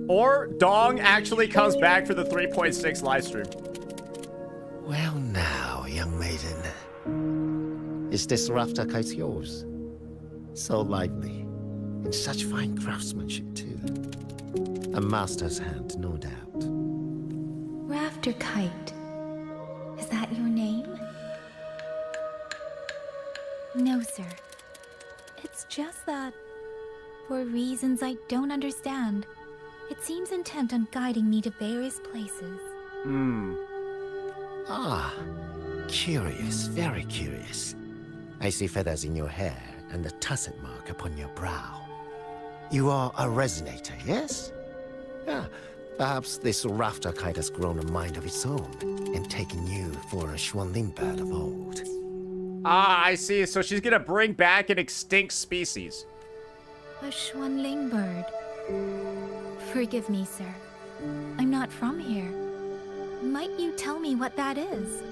Or Dong actually comes back for the 3.6 live stream. Well now, young maiden. Is this rafter kite yours? So lively, and such fine craftsmanship too. A master's hand, no doubt. Rafter Kite. Is that your name? No, sir. It's just that, for reasons I don't understand, it seems intent on guiding me to various places. Ah, curious, very curious. I see feathers in your hair and a tusset mark upon your brow. You are a resonator, yes? Ah, perhaps this rafter kite has grown a mind of its own and taken you for a Xuanling bird of old. Ah, I see. So she's gonna bring back an extinct species. A Xuanling bird. Forgive me, sir. I'm not from here. Might you tell me what that is?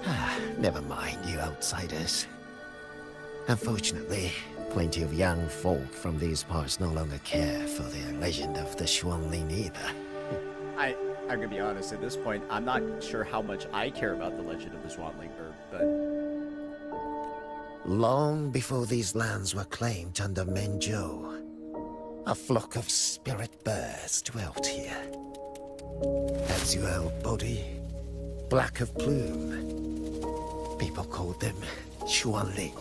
Ah, never mind, you outsiders. Unfortunately, plenty of young folk from these parts no longer care for the legend of the Xuanling either. I'm gonna be honest, at this point, I'm not sure how much I care about the legend of the Xuanling bird, but... Long before these lands were claimed under Mengzhou, a flock of spirit birds dwelt here. Azure body, black of plume. People called them Xuanling.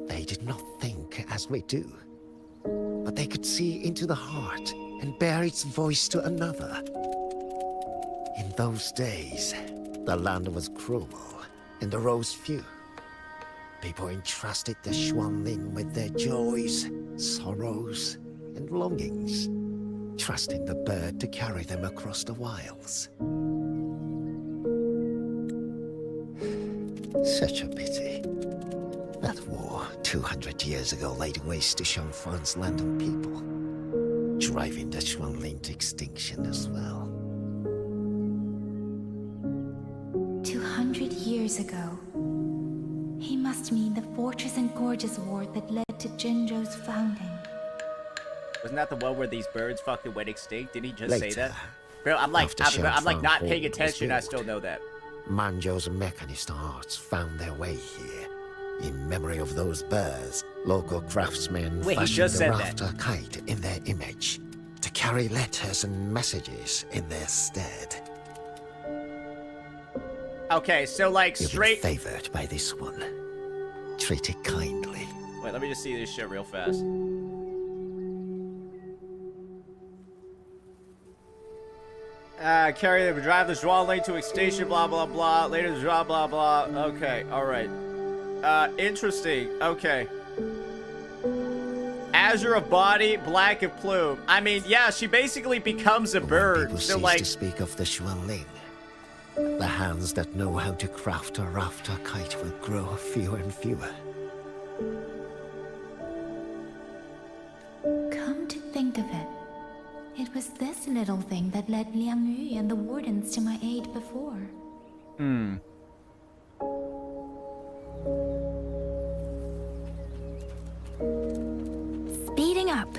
They did not think as we do, but they could see into the heart and bear its voice to another. In those days, the land was cruel and the roads few. People entrusted the Xuanling with their joys, sorrows, and longings, trusting the bird to carry them across the wilds. Such a pity. That war 200 years ago laid waste to Shangfan's land and people, driving the Xuanling to extinction as well. 200 years ago. He must mean the Fortress and Gorges War that led to Jinzhou's founding. Wasn't that the one where these birds fucking went extinct? Didn't he just say Later, that? Bro, I'm like after not Shangfang paying Hall attention, I was still know that. Manzhou's mechanist arts found their way here. In memory of those birds, local craftsmen Wait, he fashioned just the said rafter kite in their image to carry letters and messages in their stead. Okay, so like You've straight... been favored by this one. Treat it kindly. Wait, let me just see this shit real fast. Carry them, drive the Xuanling to a station, blah, blah, blah. Later, blah, blah, blah. Okay, alright. Interesting. Okay. Azure of body, black of plume. I mean, yeah, she basically becomes a bird. People So, cease like... to speak of the Xuanling. The hands that know how to craft a rafter kite will grow fewer and fewer. Come to think of it, it was this little thing that led Liang Yu and the Wardens to my aid before. Speeding up.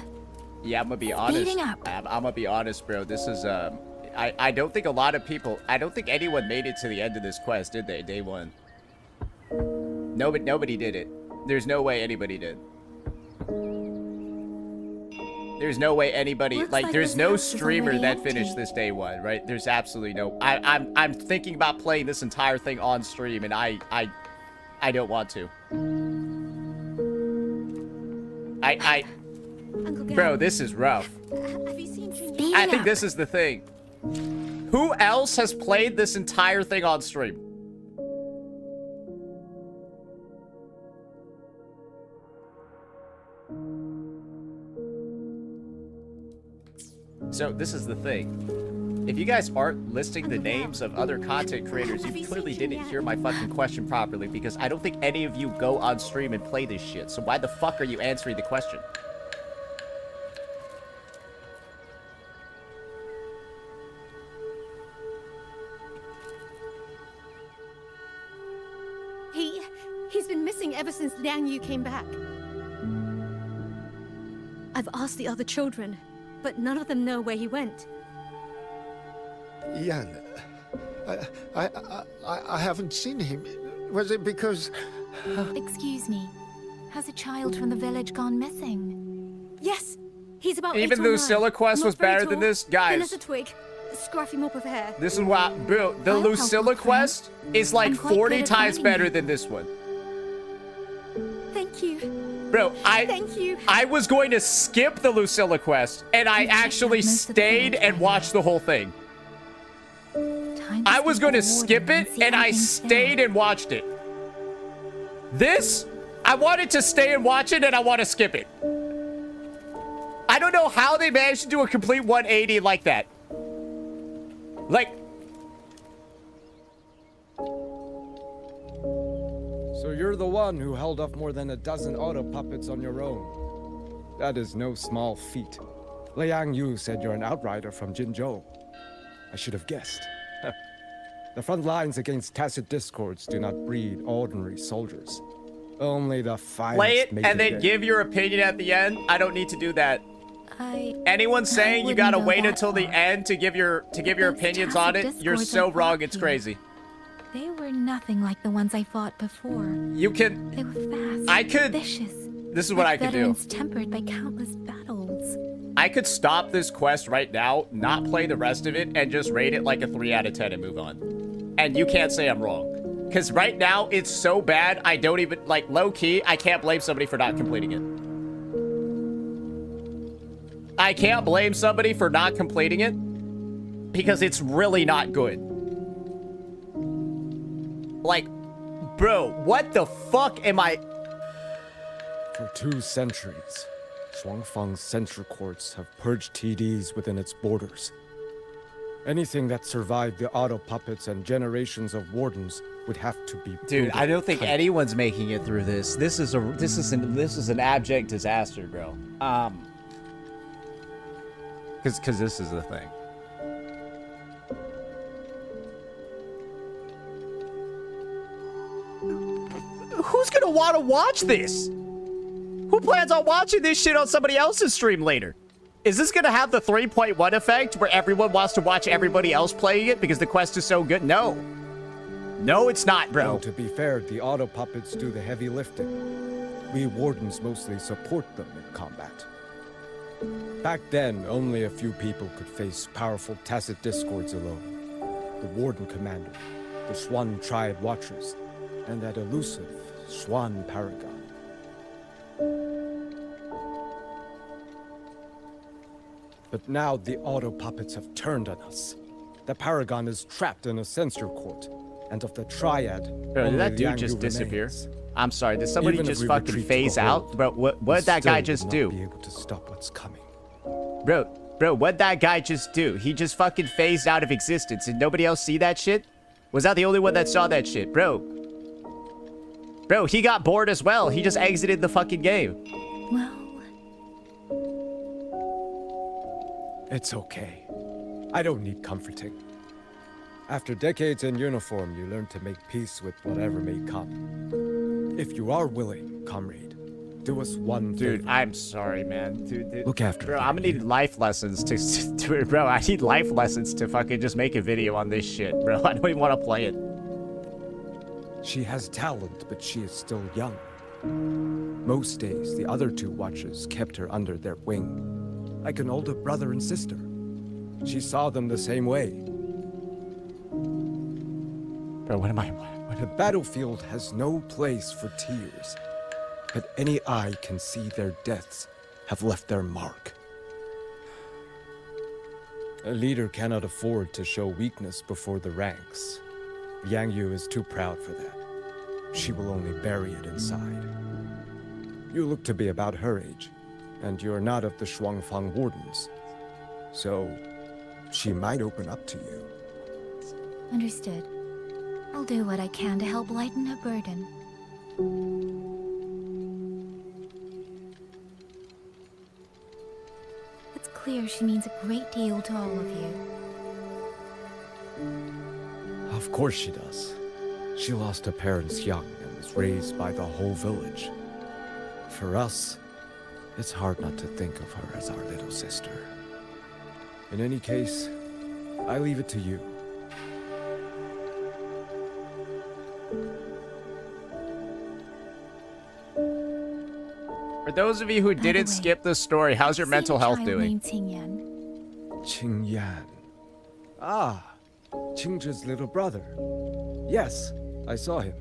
Yeah, I'm gonna be honest. Speeding up. I'm gonna be honest, bro. This is, I don't think a lot of people... I don't think anyone made it to the end of this quest, did they? Day one. Nobody did it. There's no way anybody did. There's no way anybody... Looks Like, like there's this no house is streamer already that empty. finished this day one, right? There's absolutely no... I'm thinking about playing this entire thing on stream, and I don't want to. Uncle Gary, Bro, this is rough. have you seen Junior? Speed I think up. this is the thing. Who else has played this entire thing on stream? So, this is the thing. If you guys aren't listing the names of other content creators, you clearly didn't hear my fucking question properly, because I don't think any of you go on stream and play this shit. So why the fuck are you answering the question? He's been missing ever since Liang Yu came back. I've asked the other children, but none of them know where he went. Yan, I haven't seen him. Was it because... Excuse me. Has a child from the village gone missing? Yes, he's about Even 8 or the 9. Lucilla quest Not was very better tall, than this? thin Guys. as a twig, scruffy mop of hair. This is why, bro, the I'll help Lucilla you, friend. quest is like I'm quite 40 good at times finding better you. than this one. Thank you. Bro, Thank you. I was going to skip the Lucilla quest, and I checked out actually most of the stayed village and by watched the whole thing. Time I was speak going to the warden skip it, see and how I things stayed stand. and watched it. This, I wanted to stay and watch it, and I want to skip it. I don't know how they managed to do a complete 180 like that. Like... So you're the one who held off more than a dozen auto puppets on your own. That is no small feat. Liang Yu said you're an outrider from Jinzhou. I should have guessed. The front lines against tacit discords do not breed ordinary soldiers. Only the finest. Play it make and then there. give your opinion at the end. I don't need to do that. Anyone saying you gotta wait until the end to give your opinions on it, you're so wrong. It's crazy. They were nothing like the ones I fought before. You can. They were fast, I could. vicious. This is what I could do. Veterans tempered by countless battles. I could stop this quest right now, not play the rest of it, and just rate it like a 3 out of 10 and move on. And you can't say I'm wrong. Because right now, it's so bad, I don't even, like, low-key, I can't blame somebody for not completing it. I can't blame somebody for not completing it, because it's really not good. Like, bro, what the fuck am I... For 2 centuries, Shuangfang's central courts have purged TDs within its borders. Anything that survived the auto puppets and generations of wardens would have to be. Dude, I don't think anyone's making it through this. This is an abject disaster, bro. Because this is the thing. Who's gonna want to watch this? Who plans on watching this shit on somebody else's stream later? Is this gonna have the 3.1 effect where everyone wants to watch everybody else playing it because the quest is so good? No. No, it's not, bro. No, to be fair, the auto puppets do the heavy lifting. We wardens mostly support them in combat. Back then, only a few people could face powerful tacit discords alone. The warden commander, the Swan Triad Watchers, and that elusive Swan Paragon. But now the auto puppets have turned on us. The Paragon is trapped in a censor court, and of the Triad, Bro, did that dude Yangyang just disappear? remains. I'm sorry, did somebody Even if just we fucking retreat to phase the out? hold, Bro, what did that guy just do? Be able to stop what's coming. Bro, what'd that guy just do? He just fucking phased out of existence. Did nobody else see that shit? Was that the only one that saw that shit? Bro, he got bored as well. He just exited the fucking game. Well... It's okay. I don't need comforting. After decades in uniform, you learn to make peace with whatever may come. If you are willing, comrade, do us one Dude, favor. I'm sorry, man. Dude, Look after bro, them, I'm gonna need life lessons to bro, I need life lessons to fucking just make a video on this shit, bro. I don't even want to play it. She has talent, but she is still young. Most days, the other 2 watchers kept her under their wing, like an older brother and sister. She saw them the same way. Bro, what am I... The battlefield has no place for tears, but any eye can see their deaths have left their mark. A leader cannot afford to show weakness before the ranks. Yangyu is too proud for that. She will only bury it inside. You look to be about her age, and you're not of the Shuangfang Wardens. So, she might open up to you. Understood. I'll do what I can to help lighten her burden. It's clear she means a great deal to all of you. Of course she does. She lost her parents young and was raised by the whole village. For us, it's hard not to think of her as our little sister. In any case, I leave it to you. For those of you who didn't skip this story, how's your mental health doing? Qingyan. Ah, Qingzhi's little brother. Yes, I saw him.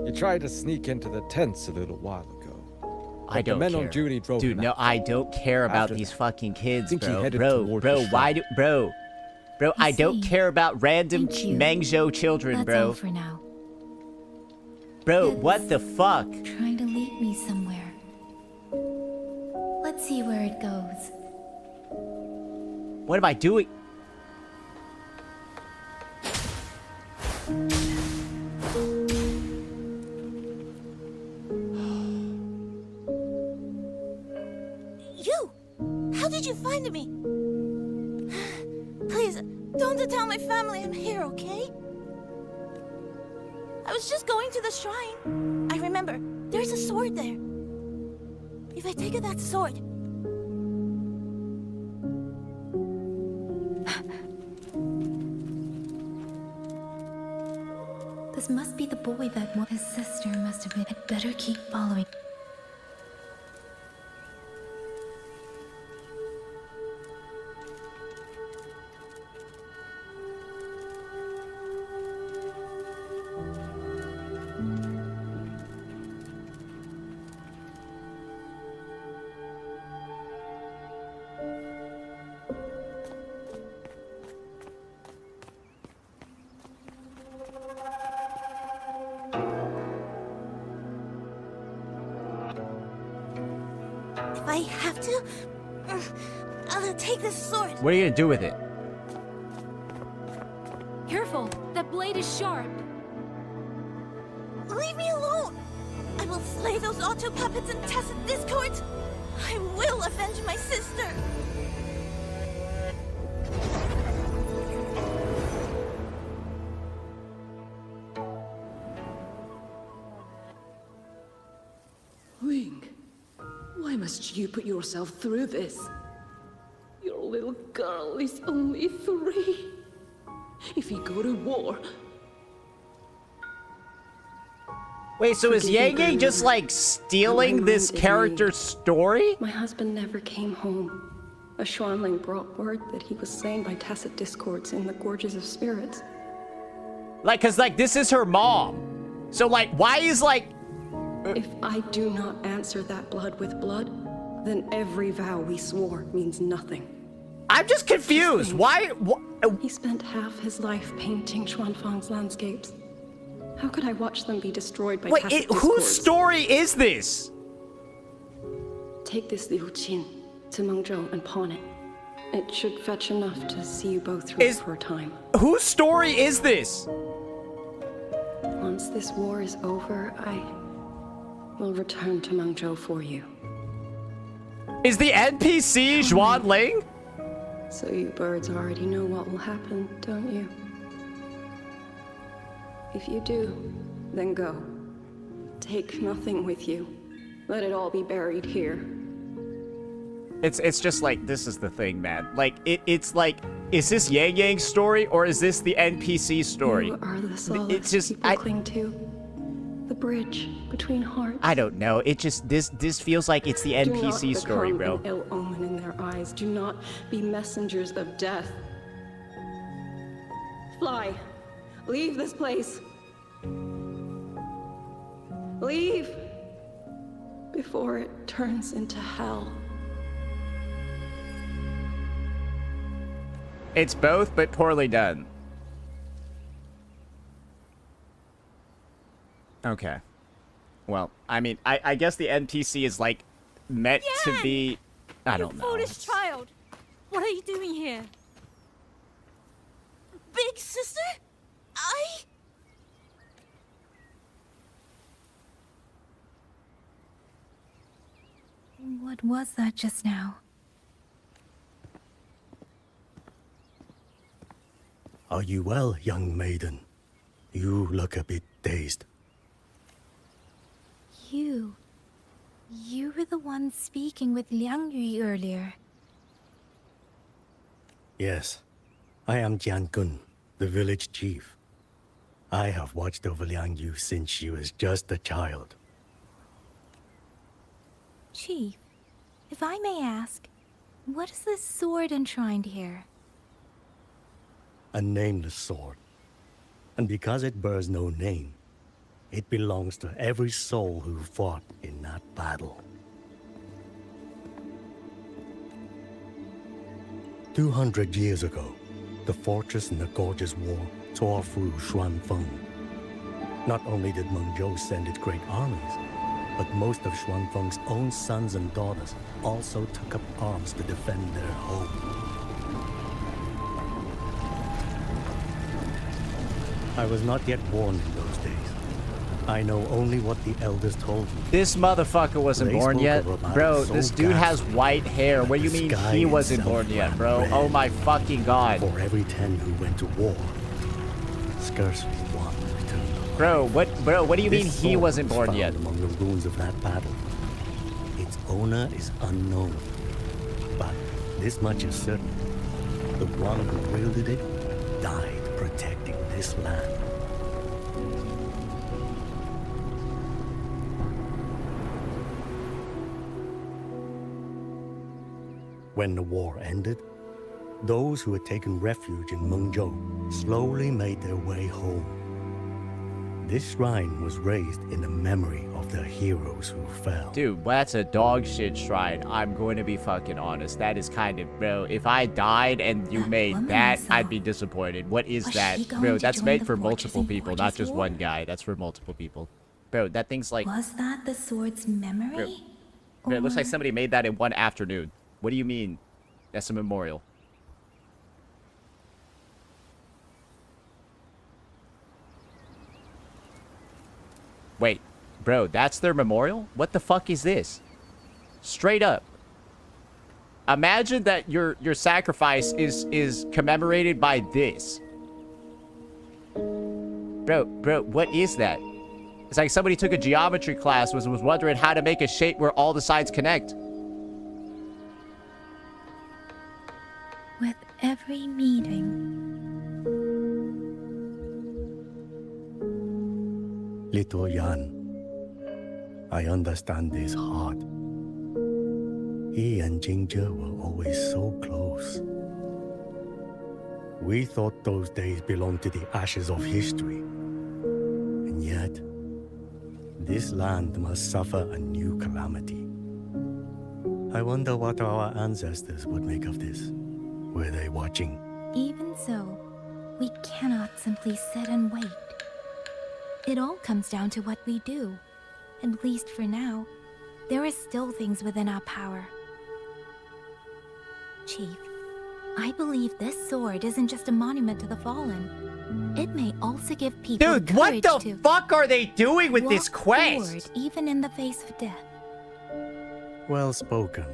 He tried to sneak into the tents a little while ago. I don't the men care. on duty drove Dude, him no, out. I don't care about After these that, fucking kids, I think he bro. headed Bro, toward bro, the why shrine. do... Bro, I don't care about random Mangzhou children, That's bro. all for now. Bro, what the fuck? Trying to lead me somewhere. Let's see where it goes. What am I doing? You! How did you find me? Please, Don't tell my family I'm here, okay? I was just going to the shrine. I remember, there's a sword there. If I take that sword... This must be the boy that his sister must have been. I'd better keep following. If I have to, I'll take this sword. What are you gonna do with it? Careful! That blade is sharp! Leave me alone! I will slay those auto puppets and tacit discords! I will avenge my sister! Ling, why must you put yourself through this? Your little girl is only 3. If you go to war... Wait, so is Yangyang just like stealing this character's story? My husband never came home. A Xuanling brought word that he was slain by tacit discords in the Gorges of Spirits. Like, cause like this is her mom. So like, why is like... If I do not answer that blood with blood, then every vow we swore means nothing. I'm just confused. Why? He spent half his life painting Xuanfang's landscapes. How could I watch them be destroyed by tacit discords? Whose story is this? Take this Liu Qin to Mengzhou and pawn it. It should fetch enough to see you both through for a time. Whose story is this? Once this war is over, I will return to Mengzhou for you. Is the NPC Xuanling? So you birds already know what will happen, don't you? If you do, then go. Take nothing with you. Let it all be buried here. It's just like, this is the thing, man. Like, it's like, is this Yangyang's story or is this the NPC story? You are the solace people cling to. The bridge between hearts. I don't know. It just, this feels like it's the NPC story, bro. Do not become an ill omen in their eyes. Do not be messengers of death. Fly. Leave this place. Leave before it turns into hell. It's both, but poorly done. Okay. Well, I mean, I guess the NPC is like meant to be... I don't know. Foolish child! What are you doing here? Big sister? What was that just now? Are you well, young maiden? You look a bit dazed. You were the one speaking with Liang Yu earlier. Yes, I am Jian Gun, the village chief. I have watched over Liang Yu since she was just a child. Chief, if I may ask, what is this sword enshrined here? A nameless sword. And because it bears no name, it belongs to every soul who fought in that battle. 200 years ago, the fortress in the Gorgeous War tore through Xuanfeng. Not only did Mengzhou send its great armies, but most of Xuanfeng's own sons and daughters also took up arms to defend their home. I was not yet born in those days, I know only what the elders told me. This motherfucker wasn't They born spoke yet? of a Bro, battle so this dude has ghastly white hair. What do you that the mean sky he wasn't itself born yet, ran bro? red. Oh my fucking god. For every 10 who went to war, scarcely one returned. Bro, what do you mean This he sword wasn't was born found yet? among the ruins of that battle. Its owner is unknown. But this much is certain. The one who wielded it died protecting this land. When the war ended, those who had taken refuge in Mengzhou slowly made their way home. This shrine was raised in the memory of the heroes who fell. Dude, that's a dog shit shrine. I'm going to be fucking honest. That is kind of, bro, if I died and you made that, I'd be disappointed. What is that? Bro, that's made for multiple people, not just one guy. That's for multiple people. Bro, that thing's like... Was that the sword's memory? Bro, it looks like somebody made that in one afternoon. What do you mean? That's a memorial. Wait, bro, that's their memorial? What the fuck is this? Straight up. Imagine that your sacrifice is commemorated by this. Bro, what is that? It's like somebody took a geometry class, was wondering how to make a shape where all the sides connect. With every meeting. Little Yan, I understand his heart. He and Jingzhe were always so close. We thought those days belonged to the ashes of history. And yet, this land must suffer a new calamity. I wonder what our ancestors would make of this. Were they watching? Even so, we cannot simply sit and wait. It all comes down to what we do. At least for now, there are still things within our power. Chief, I believe this sword isn't just a monument to the fallen. It may also give people Dude, what the fuck are they doing with this quest? Forward, even in the face of death. Well spoken.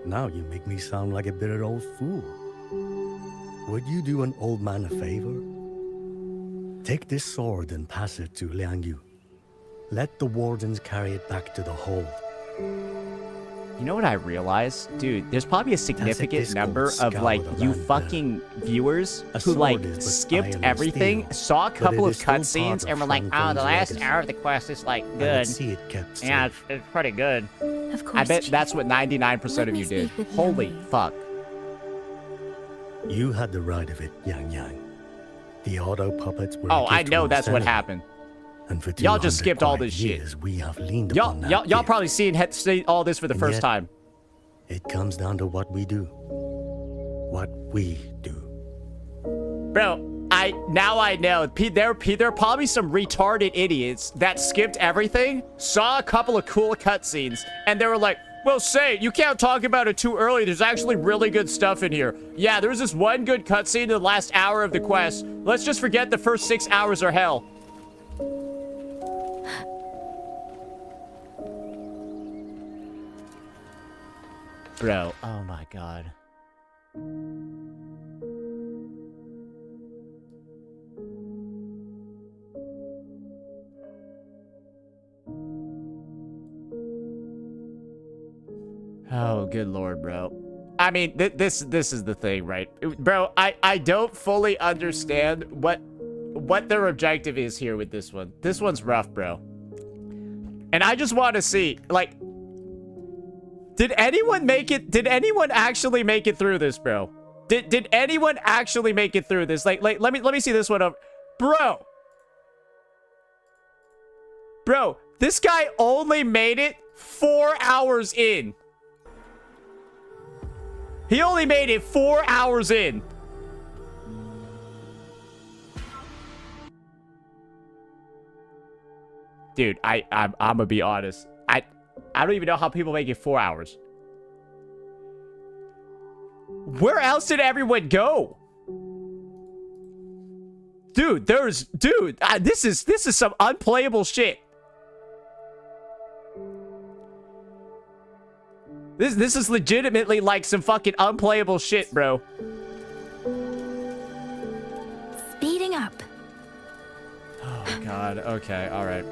Now you make me sound like a bitter old fool. Would you do an old man a favor? Take this sword and pass it to Liang Yu. Let the wardens carry it back to the hold. You know what I realized? Dude, there's probably a significant number of, like, you fucking viewers who, like, skipped everything, saw a couple of cutscenes, and were like, oh, the last hour of the quest is, like, good. Yeah, it's pretty good. Of course, I bet that's what 99% of you did. Holy fuck. You had the right of it, Yangyang. The auto puppets were Oh, I know that's what happened. And for Y'all just skipped all this shit. We have leaned upon that Y'all probably seen all this for the first time. It comes down to what we do. What we do. Bro, now I know. There are probably some retarded idiots that skipped everything, saw a couple of cool cutscenes, and they were like, well, say, you can't talk about it too early. There's actually really good stuff in here. Yeah, there's this one good cutscene in the last hour of the quest. Let's just forget the first 6 hours are hell. Bro, oh my god. Oh, good lord, bro. I mean, this is the thing, right? Bro, I don't fully understand what their objective is here with this one. This one's rough, bro. And I just want to see, like, did anyone make it? Did anyone actually make it through this, bro? Did anyone actually make it through this? Like let me see this one up. Bro, this guy only made it 4 hours in. He only made it 4 hours in. Dude, I'm gonna be honest. I don't even know how people make it 4 hours. Where else did everyone go? Dude, dude, this is some unplayable shit. This is legitimately like some fucking unplayable shit, bro. Speeding up. Oh god. Okay. All right.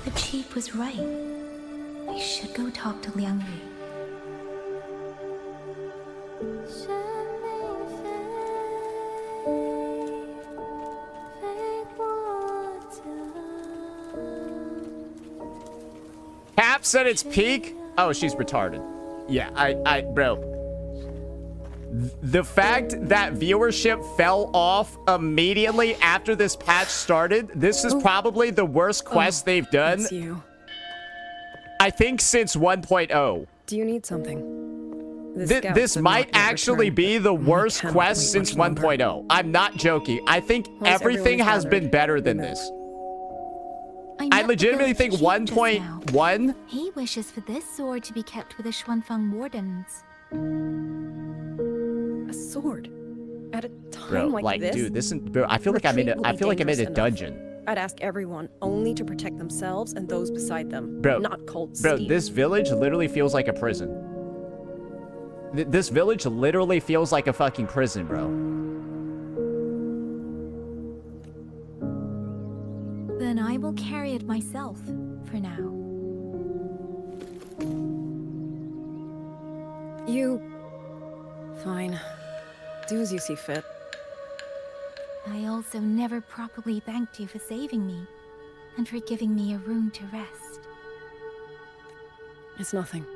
The chief was right. I should go talk to Yangyang. Caps at its peak? Oh, she's retarded. Yeah, bro. The fact that viewership fell off immediately after this patch started, this is probably the worst quest they've done. It's you. I think since 1.0. Do you need something? This might actually be the worst quest since 1.0. I'm not joking. I think everything has been better than this. I legitimately think 1.1... He wishes for this sword to be kept with the Xuanfeng wardens. A sword? At a time Bro, like this? Dude, this is... Bro, I feel like I'm in a dungeon. I'd ask everyone only to protect themselves and those beside them, bro, not Cold Bro, Steel. this village literally feels like a prison. This village literally feels like a fucking prison, bro. Then I will carry it myself, for now. Fine. Do as you see fit. I also never properly thanked you for saving me, and for giving me a room to rest. It's nothing.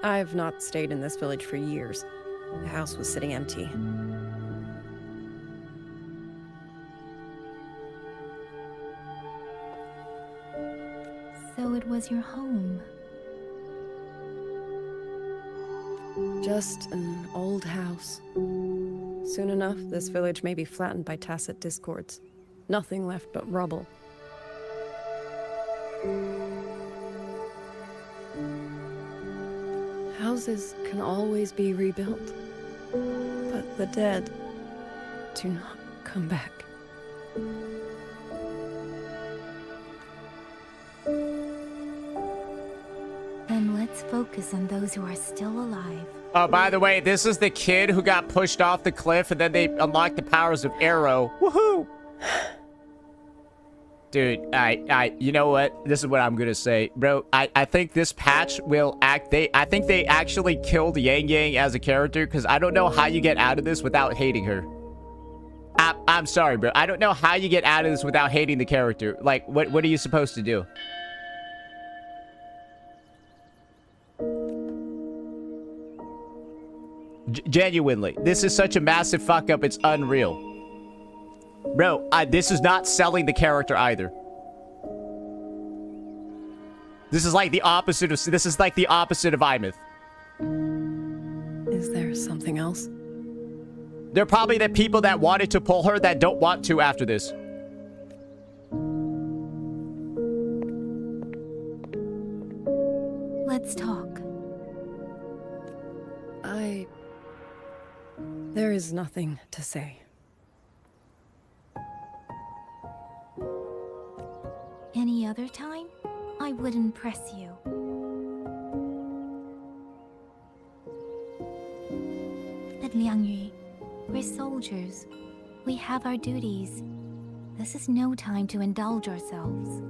I've not stayed in this village for years. The house was sitting empty. So it was your home. Just an old house. Soon enough, this village may be flattened by tacit discords. Nothing left but rubble. Houses can always be rebuilt, but the dead do not come back. Then let's focus on those who are still alive. Oh, by the way, this is the kid who got pushed off the cliff and then they unlocked the powers of Arrow. Woohoo! Dude, you know what? This is what I'm gonna say. Bro, I think this patch will I think they actually killed Yangyang as a character, because I don't know how you get out of this without hating her. I'm sorry, bro. I don't know how you get out of this without hating the character. Like, what are you supposed to do? Genuinely, this is such a massive fuck up, it's unreal. Bro, this is not selling the character either. This is like the opposite of Imeth. Is there something else? They're probably the people that wanted to pull her that don't want to after this. Let's talk. There is nothing to say. Any other time, I wouldn't press you. But Liangyu, we're soldiers. We have our duties. This is no time to indulge ourselves.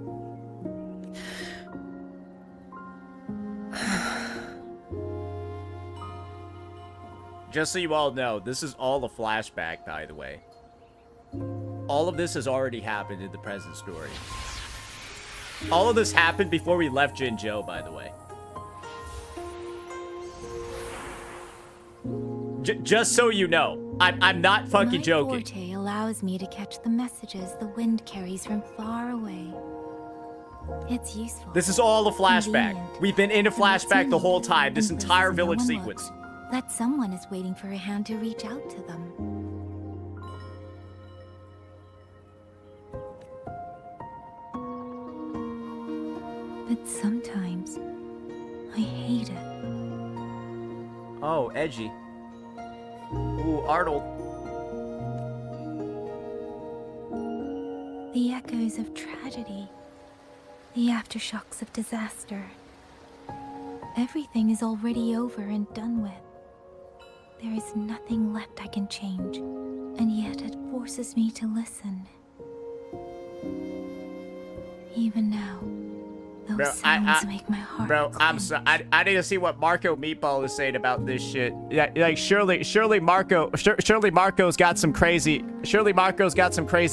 Just so you all know, this is all a flashback, by the way. All of this has already happened in the present story. All of this happened before we left Jinzhou, by the way. Just so you know, I'm not fucking joking. My forte allows me to catch the messages the wind carries from far away. It's useful. This is all a flashback. Convenient. We've been in a flashback the whole time, this entire village sequence. That someone is waiting for a hand to reach out to them. But sometimes, I hate it. Oh, edgy. Ooh, Arnold. echoes of tragedy, the aftershocks of disaster. Everything is already over and done with. There is nothing left I can change, and yet it forces me to listen. Even now, those sounds make my heart clench. I'm so I need to see what Marco Meatball is saying about this shit. Yeah, like surely Marco's got some crazy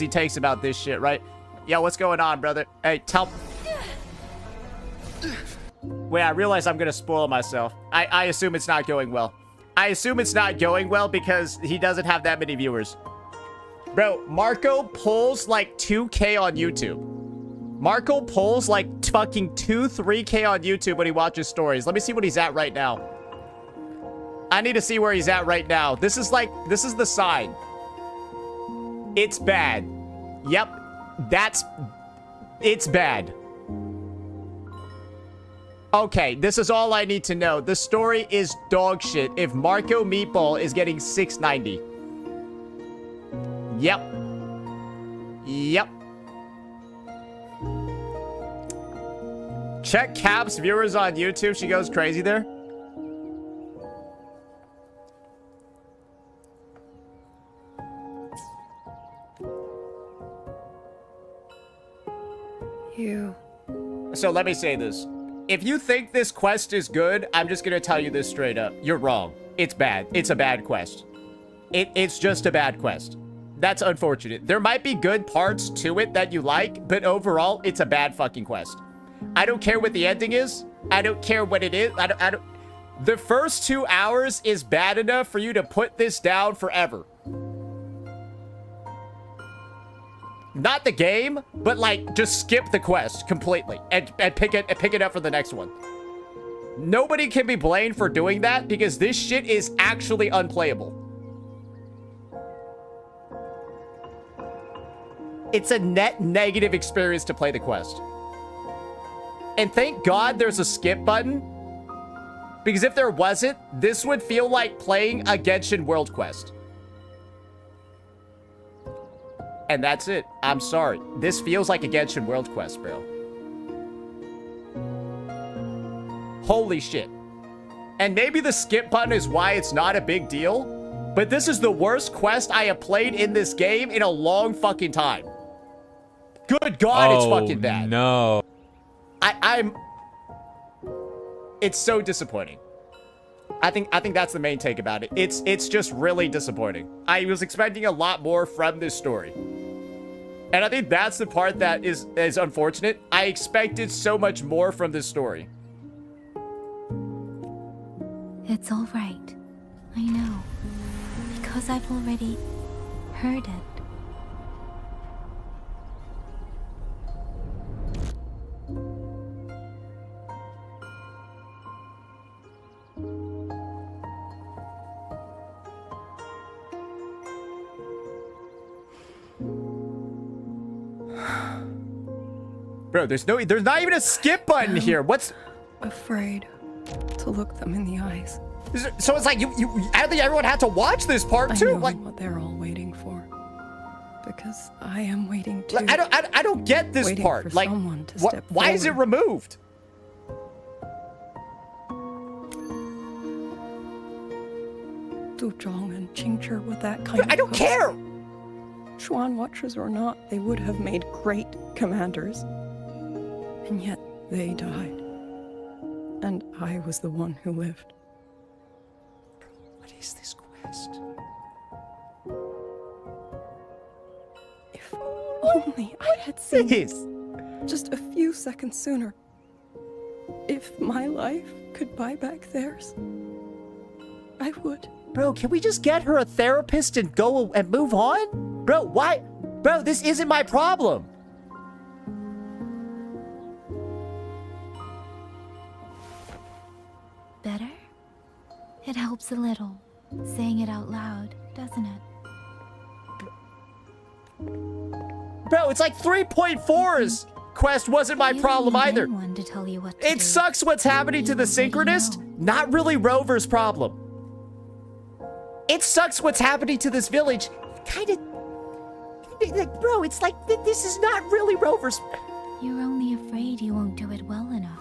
takes about this shit, right? Yo, what's going on, brother? Hey, tell. Wait, I realize I'm gonna spoil myself. I assume it's not going well. I assume it's not going well because he doesn't have that many viewers. Bro, Marco pulls like 2K on YouTube. Marco pulls like fucking 3K on YouTube when he watches stories. Let me see what he's at right now. I need to see where he's at right now. This is the sign. It's bad. Yep. It's bad. Okay, this is all I need to know. The story is dog shit if Marco Meatball is getting 690. Yep. Yep. Check Cap's viewers on YouTube. She goes crazy there. So let me say this. If you think this quest is good, I'm just gonna tell you this straight up. You're wrong. It's bad. It's a bad quest. It's just a bad quest. That's unfortunate. There might be good parts to it that you like, but overall, it's a bad fucking quest. I don't care what the ending is. I don't care what it is. I don't. The first 2 hours is bad enough for you to put this down forever. Not the game, but like just skip the quest completely and pick it up for the next one. Nobody can be blamed for doing that because this shit is actually unplayable. It's a net negative experience to play the quest. And thank God there's a skip button, because if there wasn't, this would feel like playing a Genshin World Quest. And that's it. I'm sorry. This feels like a Genshin World Quest, bro. Holy shit. And maybe the skip button is why it's not a big deal, but this is the worst quest I have played in this game in a long fucking time. Good God, it's fucking bad. No. It's so disappointing. I think that's the main take about it. It's just really disappointing. I was expecting a lot more from this story. And I think that's the part that is unfortunate. I expected so much more from this story. It's all right. I know. Because I've already heard it. Bro, there's not even a skip button here. What's afraid to look them in the eyes. So it's like I don't think everyone had to watch this part too. I know like what they're all waiting for. Because I am waiting too. I don't get this waiting part. For like someone to step why is it removed? Du Zhong and Qingzhi with that kind of I don't care. Xuan Watchers or not, they would have made great commanders. And yet they died. And I was the one who lived. What is this quest? If only I had seen this just a few seconds sooner. If my life could buy back theirs, I would. Bro, can we just get her a therapist and go and move on? Bro, why? Bro, this isn't my problem. Better? It helps a little, saying it out loud, doesn't it? Bro, it's like 3.4's quest wasn't my problem either. To tell you what to it do. sucks what's happening to the synchronist, not really Rover's problem. It sucks what's happening to this village. Kind Like, bro, it's like, this is not really Rover's... You're only afraid you won't do it well enough.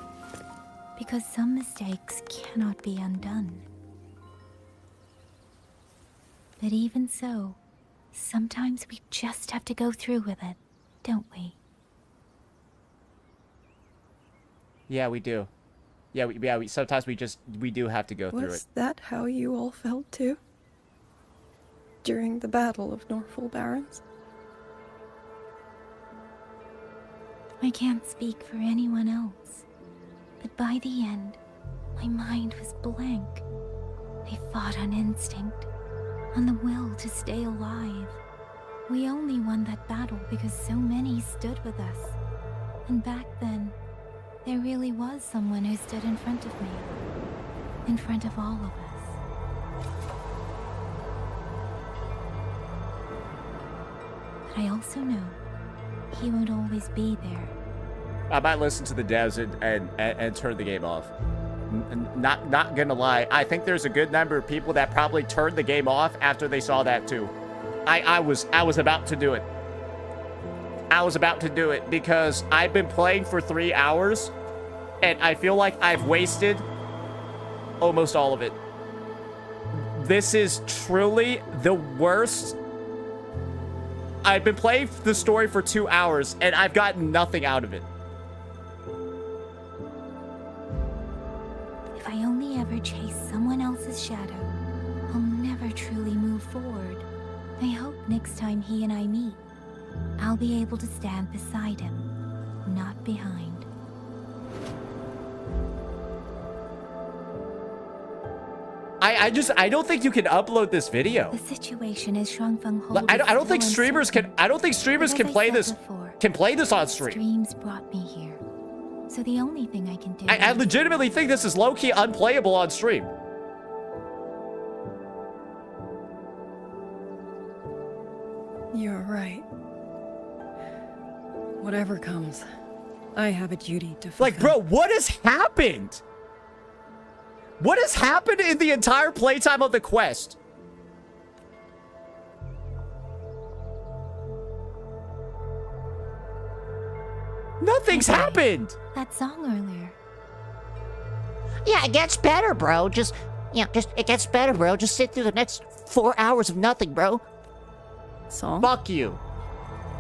Because some mistakes cannot be undone. But even so, sometimes we just have to go through with it, don't we? Yeah, we do. Yeah, sometimes we do have to go through it. Was that how you all felt too? During the Battle of Norfolk Barrens? I can't speak for anyone else, but by the end, my mind was blank. I fought on instinct, on the will to stay alive. We only won that battle because so many stood with us. And back then, there really was someone who stood in front of me. In front of all of us. But I also know he won't always be there. I might listen to the devs and turn the game off. Not gonna lie, I think there's a good number of people that probably turned the game off after they saw that too. I was about to do it. I was about to do it because I've been playing for 3 hours and I feel like I've wasted almost all of it. This is truly the worst. I've been playing the story for 2 hours and I've gotten nothing out of it. If I only ever chase someone else's shadow, I'll never truly move forward. I hope next time he and I meet, I'll be able to stand beside him, not behind. I don't think you can upload this video. The situation is Shuangfeng Hold. I don't think streamers can play this on stream. Streams brought me here. So the only thing I can do I legitimately think this is low-key unplayable on stream. You're right. Whatever comes, I have a duty to fulfill. Like, bro, what has happened? What has happened in the entire playtime of the quest? Nothing's happened. That song earlier. Yeah, it gets better, bro. It gets better, bro. Just sit through the next 4 hours of nothing, bro. Song? Fuck you.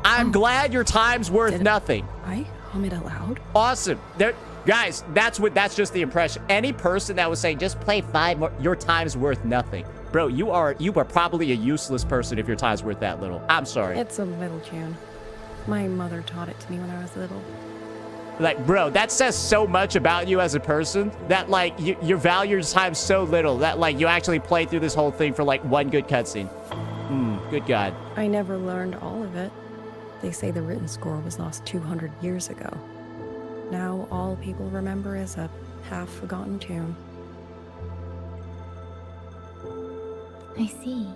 I'm glad your time's worth nothing. I hum it aloud? Awesome. Guys, that's just the impression. Any person that was saying just play 5 more, your time's worth nothing. Bro, you are probably a useless person if your time's worth that little. I'm sorry. It's a little tune. My mother taught it to me when I was little. Like, bro, that says so much about you as a person that, like, you value your time so little that, like, you actually play through this whole thing for, like, one good cutscene. Good God. I never learned all of it. They say the written score was lost 200 years ago. Now all people remember is a half-forgotten tune. I see.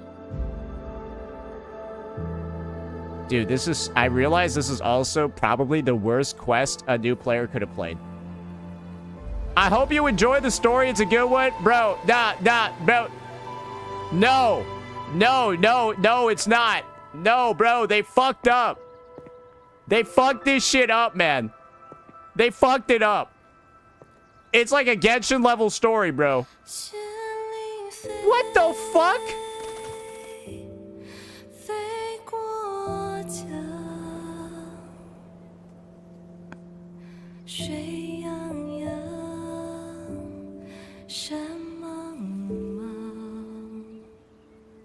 Dude, I realize this is also probably the worst quest a new player could have played. I hope you enjoy the story. It's a good one. Bro, bro. No, it's not. No, bro, they fucked up. They fucked this shit up, man. They fucked it up. It's like a Genshin level story, bro. What the fuck?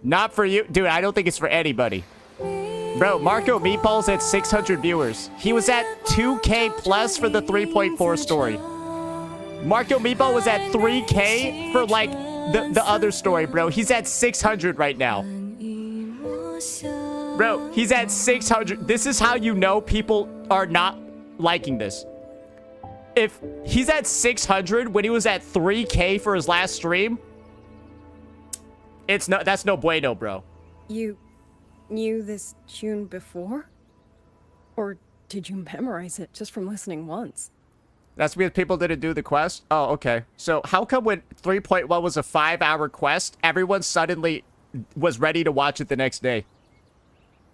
Not for you. Dude, I don't think it's for anybody. Bro, Marco Meatballs at 600 viewers. He was at 2K plus for the 3.4 story. Marco Meatball was at 3K for, like, the other story, bro. He's at 600 right now. Bro, he's at 600. This is how you know people are not liking this. If he's at 600 when he was at 3K for his last stream, that's no bueno, bro. You knew this tune before? Or did you memorize it just from listening once? That's because people didn't do the quest? Oh, okay. So how come when 3.1 was a 5-hour quest, everyone suddenly was ready to watch it the next day?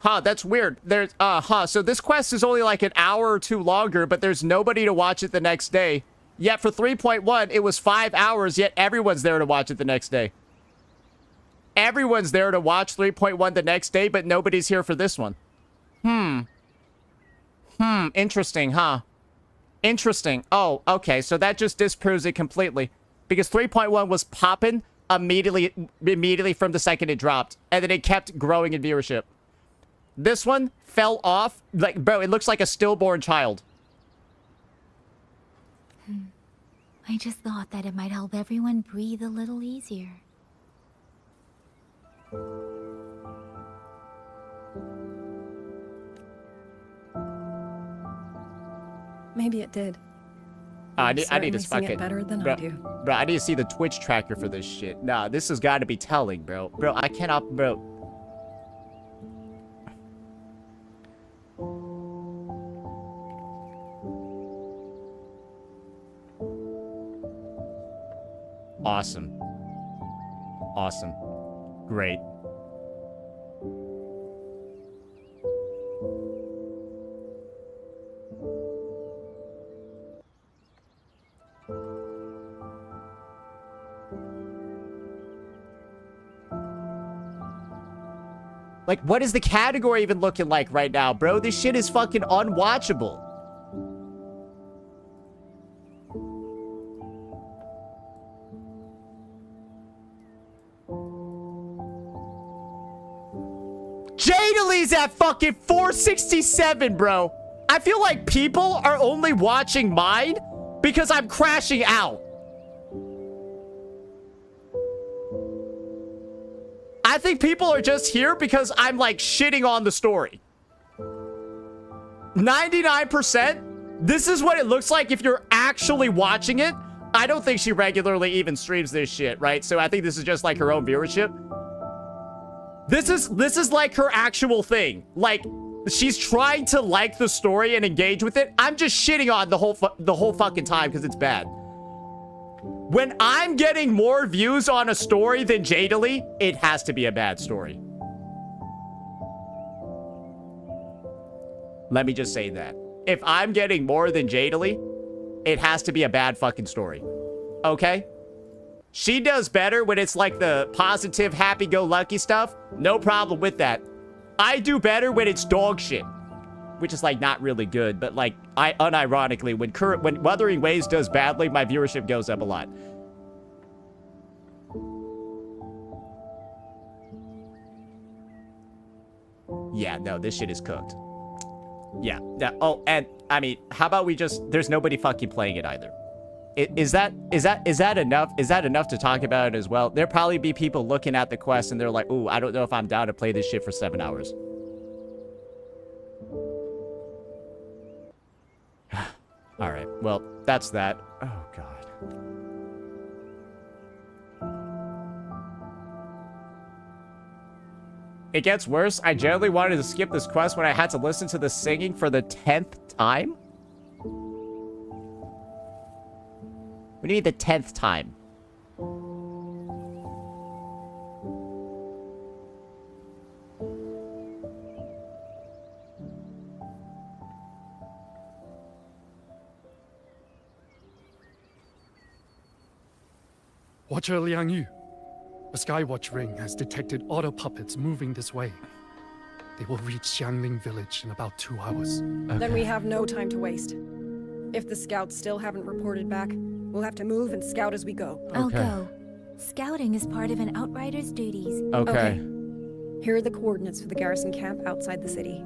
Huh, that's weird. There's, so this quest is only like an hour or two longer, but there's nobody to watch it the next day. Yet for 3.1, it was 5 hours, yet everyone's there to watch it the next day. Everyone's there to watch 3.1 the next day, but nobody's here for this one. Interesting, huh? Interesting. Oh, okay, so that just disproves it completely. Because 3.1 was popping immediately from the second it dropped. And then it kept growing in viewership. This one fell off. Like, bro, it looks like a stillborn child. I just thought that it might help everyone breathe a little easier. Maybe it did. I need to Certainly see fucking... it better than bro, I do. Bro, I need to see the Twitch tracker for this shit. Nah, this has got to be telling, bro. Bro, I cannot... Bro. Awesome. Awesome. Great. Like, what is the category even looking like right now, bro? This shit is fucking unwatchable. Jadalee's at fucking 467, bro. I feel like people are only watching mine because I'm crashing out. I think people are just here because I'm like shitting on the story. 99%? This is what it looks like if you're actually watching it. I don't think she regularly even streams this shit, right? So I think this is just like her own viewership. This is like her actual thing. Like, she's trying to like the story and engage with it. I'm just shitting on the whole fucking time because it's bad. When I'm getting more views on a story than Jadalee, it has to be a bad story. Let me just say that. If I'm getting more than Jadalee, it has to be a bad fucking story. Okay? She does better when it's like the positive, happy-go-lucky stuff. No problem with that. I do better when it's dog shit. Which is like not really good, but like unironically, when Wuthering Waves does badly, my viewership goes up a lot. Yeah, no, this shit is cooked. Yeah. Oh, and I mean, how about we just? There's nobody fucking playing it either. Is that enough? Is that enough to talk about it as well? There'll probably be people looking at the quest and they're like, "Ooh, I don't know if I'm down to play this shit for 7 hours." All right. Well, that's that. Oh, God. It gets worse. I generally wanted to skip this quest when I had to listen to the singing for the 10th time. What do you mean the 10th time? Watcher Liang Yu, a Skywatch ring has detected auto puppets moving this way. They will reach Xiangling village in about 2 hours. Then we have no time to waste. If the scouts still haven't reported back, we'll have to move and scout as we go. I'll go. Scouting is part of an outrider's duties. Okay. Here are the coordinates for the garrison camp outside the city.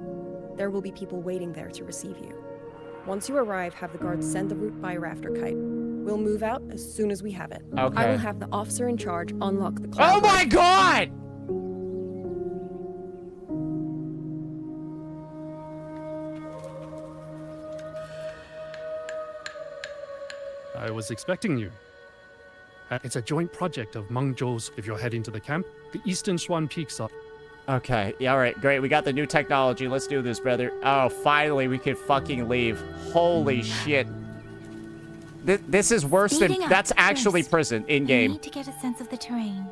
There will be people waiting there to receive you. Once you arrive, have the guards send the route by rafter kite. We'll move out as soon as we have it. Okay. I will have the officer in charge unlock the cloud. Oh my God! I was expecting you. It's a joint project of Mengzhou's. If you're heading to the camp, the eastern Shuan Peaks are... Okay, yeah, all right, great. We got the new technology. Let's do this, brother. Oh, finally, we could fucking leave. Holy shit. This is worse than... That's actually prison in-game. I need to get a sense of the terrain.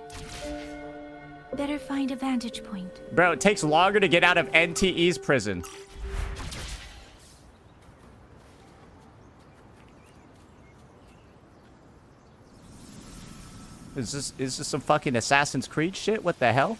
Better find a vantage point. Bro, it takes longer to get out of NTE's prison. Is this some fucking Assassin's Creed shit? What the hell?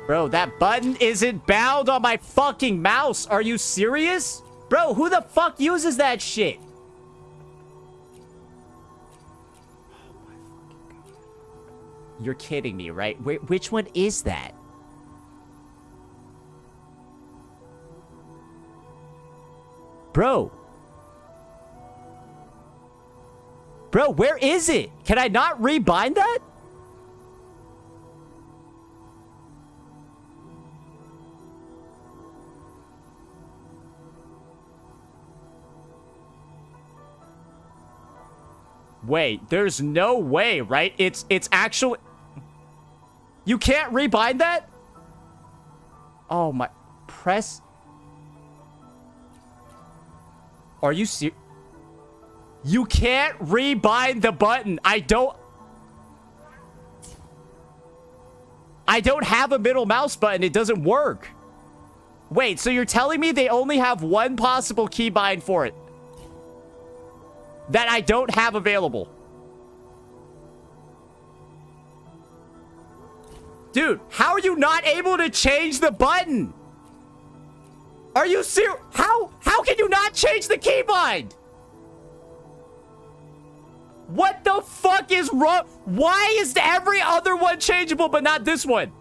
Bro, that button isn't bound on my fucking mouse. Are you serious? Bro, who the fuck uses that shit? You're kidding me, right? Which one is that? Bro. Bro, where is it? Can I not rebind that? Wait, there's no way, right? It's actually... You can't rebind that? Oh my... Press... Are you serious? You can't rebind the button. I don't have a middle mouse button. It doesn't work. Wait, so you're telling me they only have one possible keybind for it? That I don't have available. Dude, how are you not able to change the button? Are you serious? How can you not change the keybind? What the fuck is wrong? Why is every other one changeable but not this one?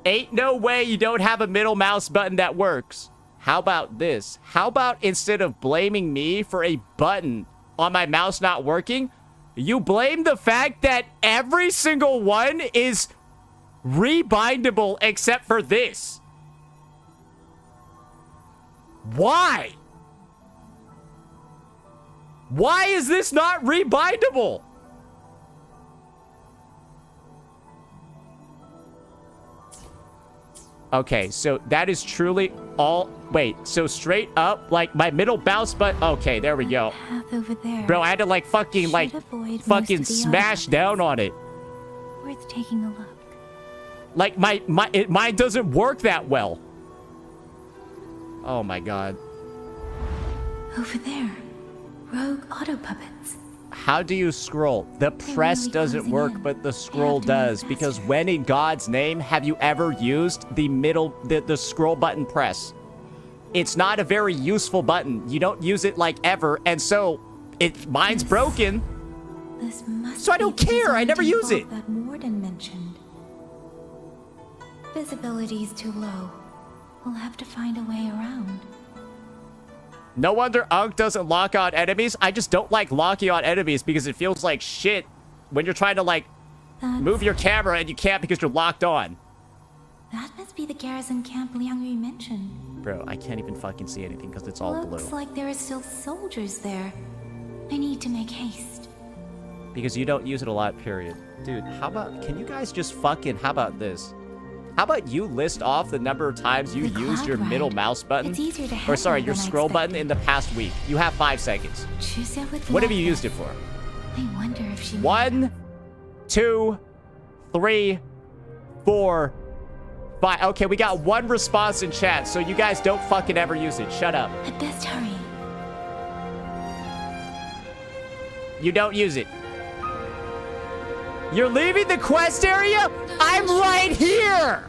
Ain't no way you don't have a middle mouse button that works. How about this? How about instead of blaming me for a button on my mouse not working, you blame the fact that every single one is rebindable except for this? Why? Why is this not rebindable? Okay, so that is truly all... Wait, so straight up, like, my middle mouse button... Okay, there we go. Path over there. Bro, I had to, like, fucking smash down on it. Worth taking a look. Like, mine doesn't work that well. Oh, my God. Over there. Rogue auto puppets. How do you scroll? The press doesn't work, but the scroll does. Because when in God's name have you ever used the scroll button press? It's not a very useful button. You don't use it like ever, and so mine's broken. This must so I don't care. I never use it. That Morden mentioned. Visibility's too low. We'll have to find a way around. No wonder Unk doesn't lock on enemies. I just don't like locking on enemies because it feels like shit when you're trying to, like, move your camera and you can't because you're locked on. That must be the garrison camp Liang mentioned. Bro, I can't even fucking see anything because it's all blue. Looks like there are still soldiers there. I need to make haste. Because you don't use it a lot, period. Dude, how about... Can you guys just fucking... How about this? How about you list off the number of times you used your middle mouse button? It's easier to or sorry, your than I scroll button in the past week. You have 5 seconds. What have you used it for? I wonder if she... 1, 2, 3, 4, 5. Okay, we got 1 response in chat, so you guys don't fucking ever use it. Shut up. I'd best hurry. You don't use it. You're leaving the quest area? I'm right here!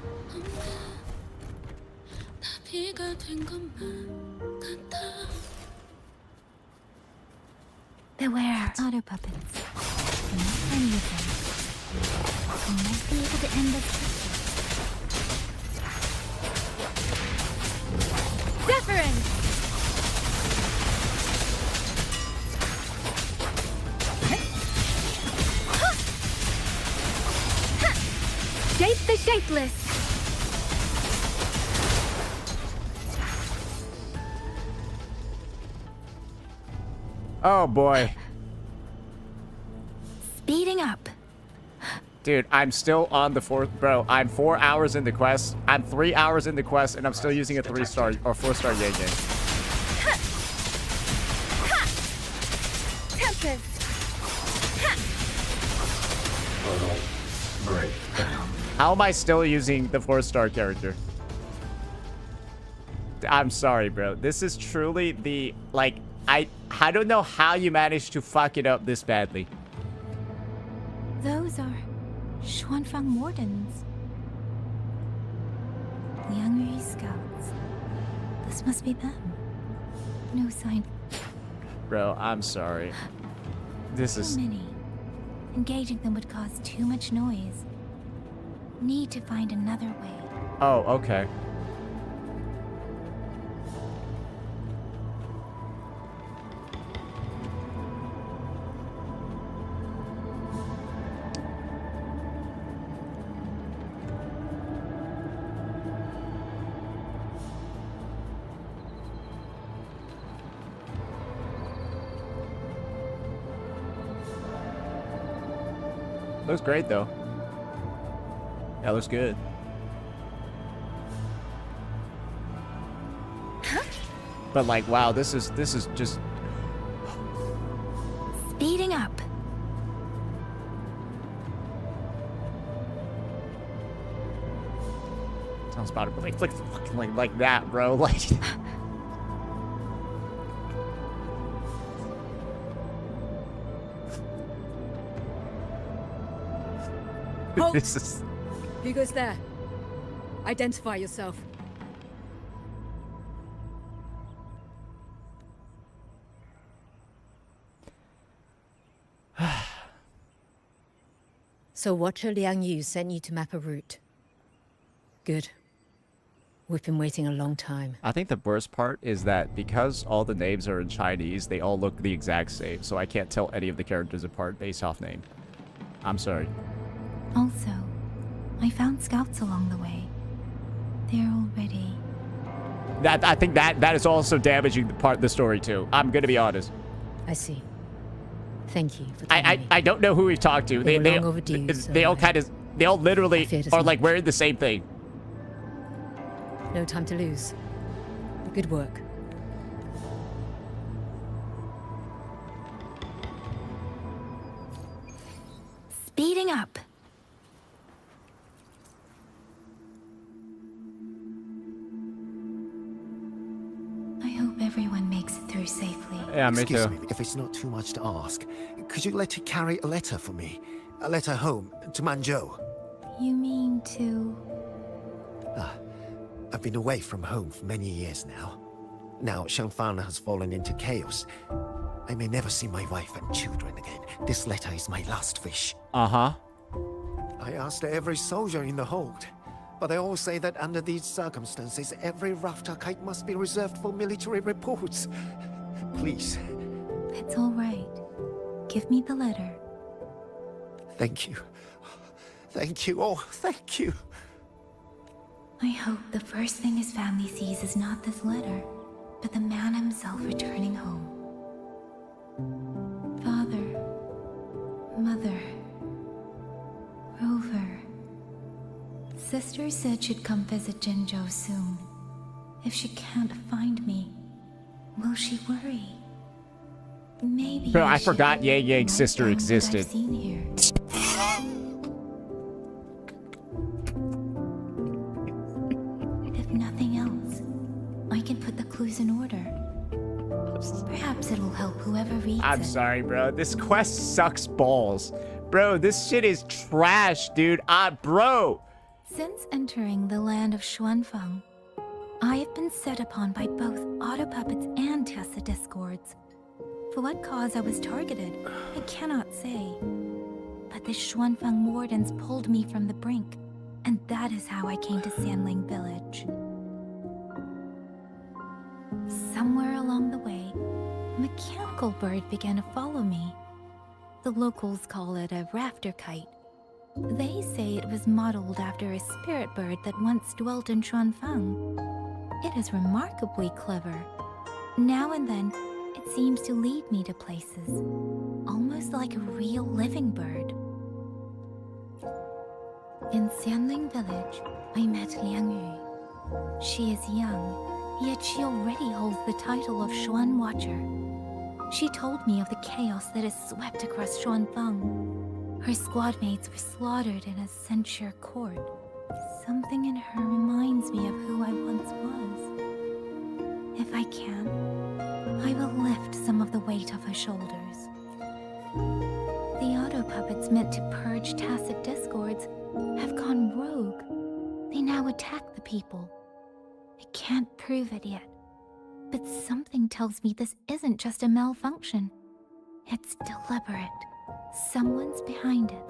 Beware auto puppets. Not many of them. We might be able to end this. Deference! Shape the shapeless! Oh boy. Speeding up. Dude, I'm still on the 4th. Bro, I'm 4 hours in the quest. I'm 3 hours in the quest, and I'm still using a 3-star or 4-star Yangyang. Tempest. How am I still using the 4-star character? I'm sorry, bro. This is truly the, like, I don't know how you managed to fuck it up this badly. Those are Xuanfang Wardens. Liangyu scouts. This must be them. No sign. Bro, I'm sorry. This is... Too many. Engaging them would cause too much noise. Need to find another way. Oh, okay. Looks great though. Yeah, looks good. But like, wow, this is just Speeding up. sounds about it, but like fucking like that, bro. Like Halt! This is Who goes there? Identify yourself. So Watcher Liangyu sent you to map a route. Good. We've been waiting a long time. I think the worst part is that because all the names are in Chinese, they all look the exact same, so I can't tell any of the characters apart based off name. I'm sorry. Also, I found scouts along the way. They're already... I think that is also damaging the story too. I'm gonna be honest. I see. Thank you for I don't know who we've talked to. They were long overdue, so they all literally are like wearing the same thing. No time to lose. Good work. Speeding up. I hope everyone makes it through safely. Yeah, me Excuse too. me, if it's not too much to ask, could you let her carry a letter for me? A letter home to Manzhou. You mean to... I've been away from home for many years now. Now Shangfan has fallen into chaos. I may never see my wife and children again. This letter is my last wish. Uh-huh. I asked every soldier in the hold, but they all say that under these circumstances, every rafter kite must be reserved for military reports. Please. It's all right. Give me the letter. Thank you. Thank you. Oh, thank you. I hope the first thing his family sees is not this letter, but the man himself returning home. Father, Mother, Rover. Sister said she'd come visit Jinzhou soon. If she can't find me, will she worry? Maybe Bro, I forgot Yangyang's sister existed. I've seen here. If nothing else, I can put the clues in order. Perhaps it'll help whoever reads I'm it. sorry, bro. This quest sucks balls. Bro, this shit is trash, dude. Bro. Since entering the land of Xuanfang, I have been set upon by both auto puppets and Tessa discords. For what cause I was targeted, I cannot say. But the Xuanfang wardens pulled me from the brink, and that is how I came to Sanling Village. Somewhere along the way, a mechanical bird began to follow me. The locals call it a rafter kite. They say it was modeled after a spirit bird that once dwelt in Xuanfang. It is remarkably clever. Now and then, It seems to lead me to places, almost like a real living bird. In Xianling village, I met Liangyu. She is young, yet she already holds the title of Xuan Watcher. She told me of the chaos that has swept across Xuanfeng. Her squad mates were slaughtered in a censure court. Something in her reminds me of who I once was. If I can, I will lift some of the weight off her shoulders. The auto puppets meant to purge tacit discords have gone rogue. They now attack the people. I can't prove it yet, but something tells me this isn't just a malfunction. It's deliberate. Someone's behind it.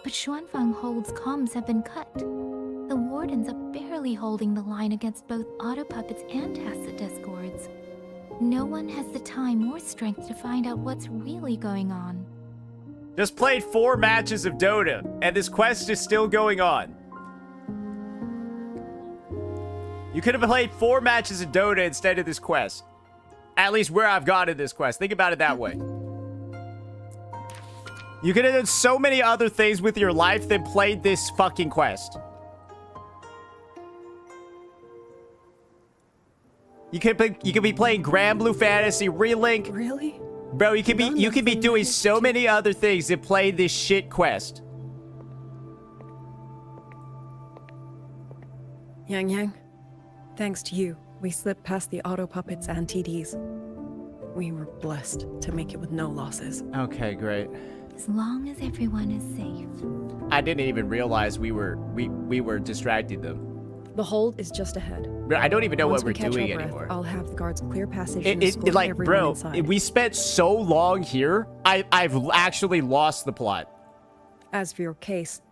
But Xuanfang Hold's comms have been cut. The wardens are barely holding the line against both auto puppets and tacit discords. No one has the time or strength to find out what's really going on. Just played 4 matches of Dota, and this quest is still going on. You could have played 4 matches of Dota instead of this quest. At least where I've gotten this quest. Think about it that way. You could have done so many other things with your life than played this fucking quest. You could be playing Grand Blue Fantasy, Relink. Really? Bro, you could be doing so many other things than play this shit quest. Yangyang, thanks to you, we slipped past the auto puppets and TDs. We were blessed to make it with no losses. Okay, great. As long as everyone is safe. I didn't even realize we were distracting them. The hold is just ahead. Bro, I don't even know Once what we're we catch doing our breath, anymore. I'll have the guards clear passage and escort like, everyone bro, inside. we spent so long here, I've actually lost the plot. As for your case,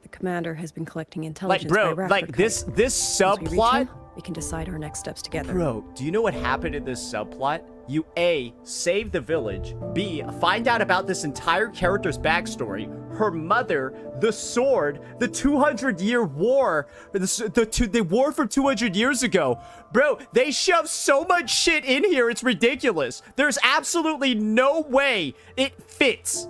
the commander has been collecting intelligence Like, bro, by Radford like this Once we reach subplot. him, we can decide our next steps together. Bro, do you know what happened in this subplot? You A, save the village. B, find out about this entire character's backstory. Her mother, the sword, the 200-year war, the war from 200 years ago. Bro, they shove so much shit in here, it's ridiculous. There's absolutely no way it fits.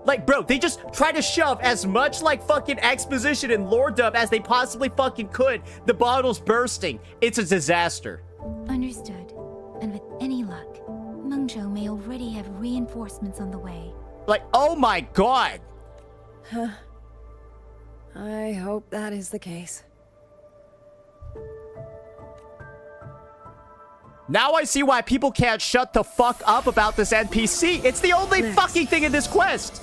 Like, bro, they just try to shove as much, like, fucking exposition and lore dump as they possibly fucking could. The bottle's bursting. It's a disaster. Understood. And with any luck, Mengzhou may already have reinforcements on the way. Like, oh my god! Huh. I hope that is the case. Now I see why people can't shut the fuck up about this NPC. It's the only fucking thing in this quest.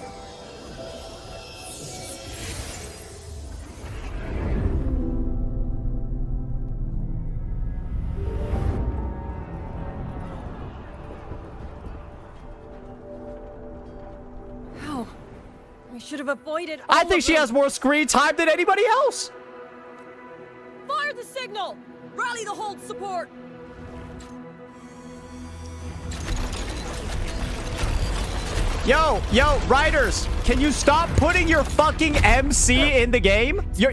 How? We should have avoided all I think of she them. has more screen time than anybody else. Fire the signal! Rally the hold support! Yo, riders, can you stop putting your fucking MC in the game? Your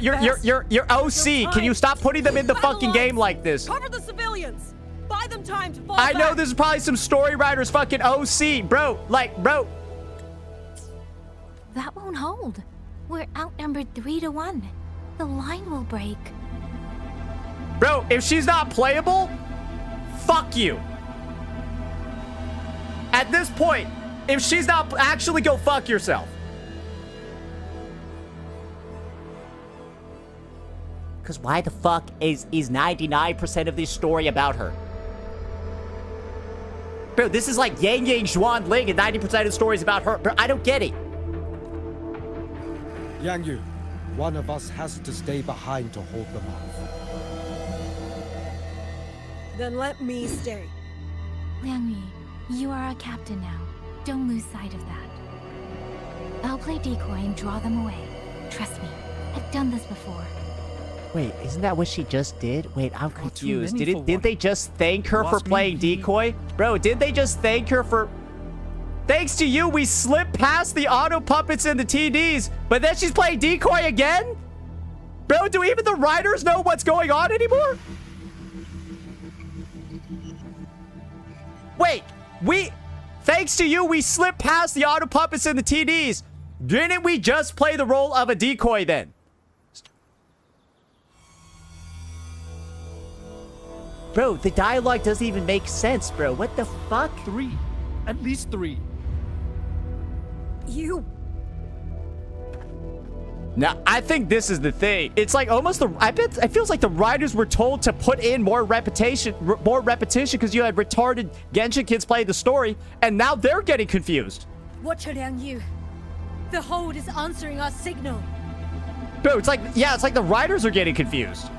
OC, can you stop putting them in the fucking game like this? Cover the civilians! Buy them time to fall I know back. this is probably some story writer's fucking OC, bro. That won't hold. We're outnumbered 3-1. The line will break. Bro, if she's not playable, fuck you. At this point, if she's not, actually go fuck yourself. Because why the fuck is 99% of this story about her? Bro, this is like Yangyang, Zhuan Ling, and 90% of the story is about her. Bro, I don't get it. Yangyu, one of us has to stay behind to hold them off. Then let me stay. Liangyu, you are our captain now. Don't lose sight of that. I'll play decoy and draw them away. Trust me, I've done this before. Wait, isn't that what she just did? Wait, I'm confused. many for Didn't one. they just thank her for Lost me. playing decoy? Bro, didn't they just thank her for... Thanks to you, we slipped past the auto puppets and the TDs, but then she's playing decoy again? Bro, do even the writers know what's going on anymore? Wait, thanks to you, we slipped past the auto puppets and the TDs. Didn't we just play the role of a decoy then? Bro, the dialogue doesn't even make sense, bro. What the fuck? 3. At least 3. You... Now, I think this is the thing. It's like almost it feels like the writers were told to put in more repetition because you had retarded Genshin kids playing the story, and now they're getting confused. Watch her, Yangyang. The hold is answering our signal. Bro, it's like, yeah, it's like the writers are getting confused.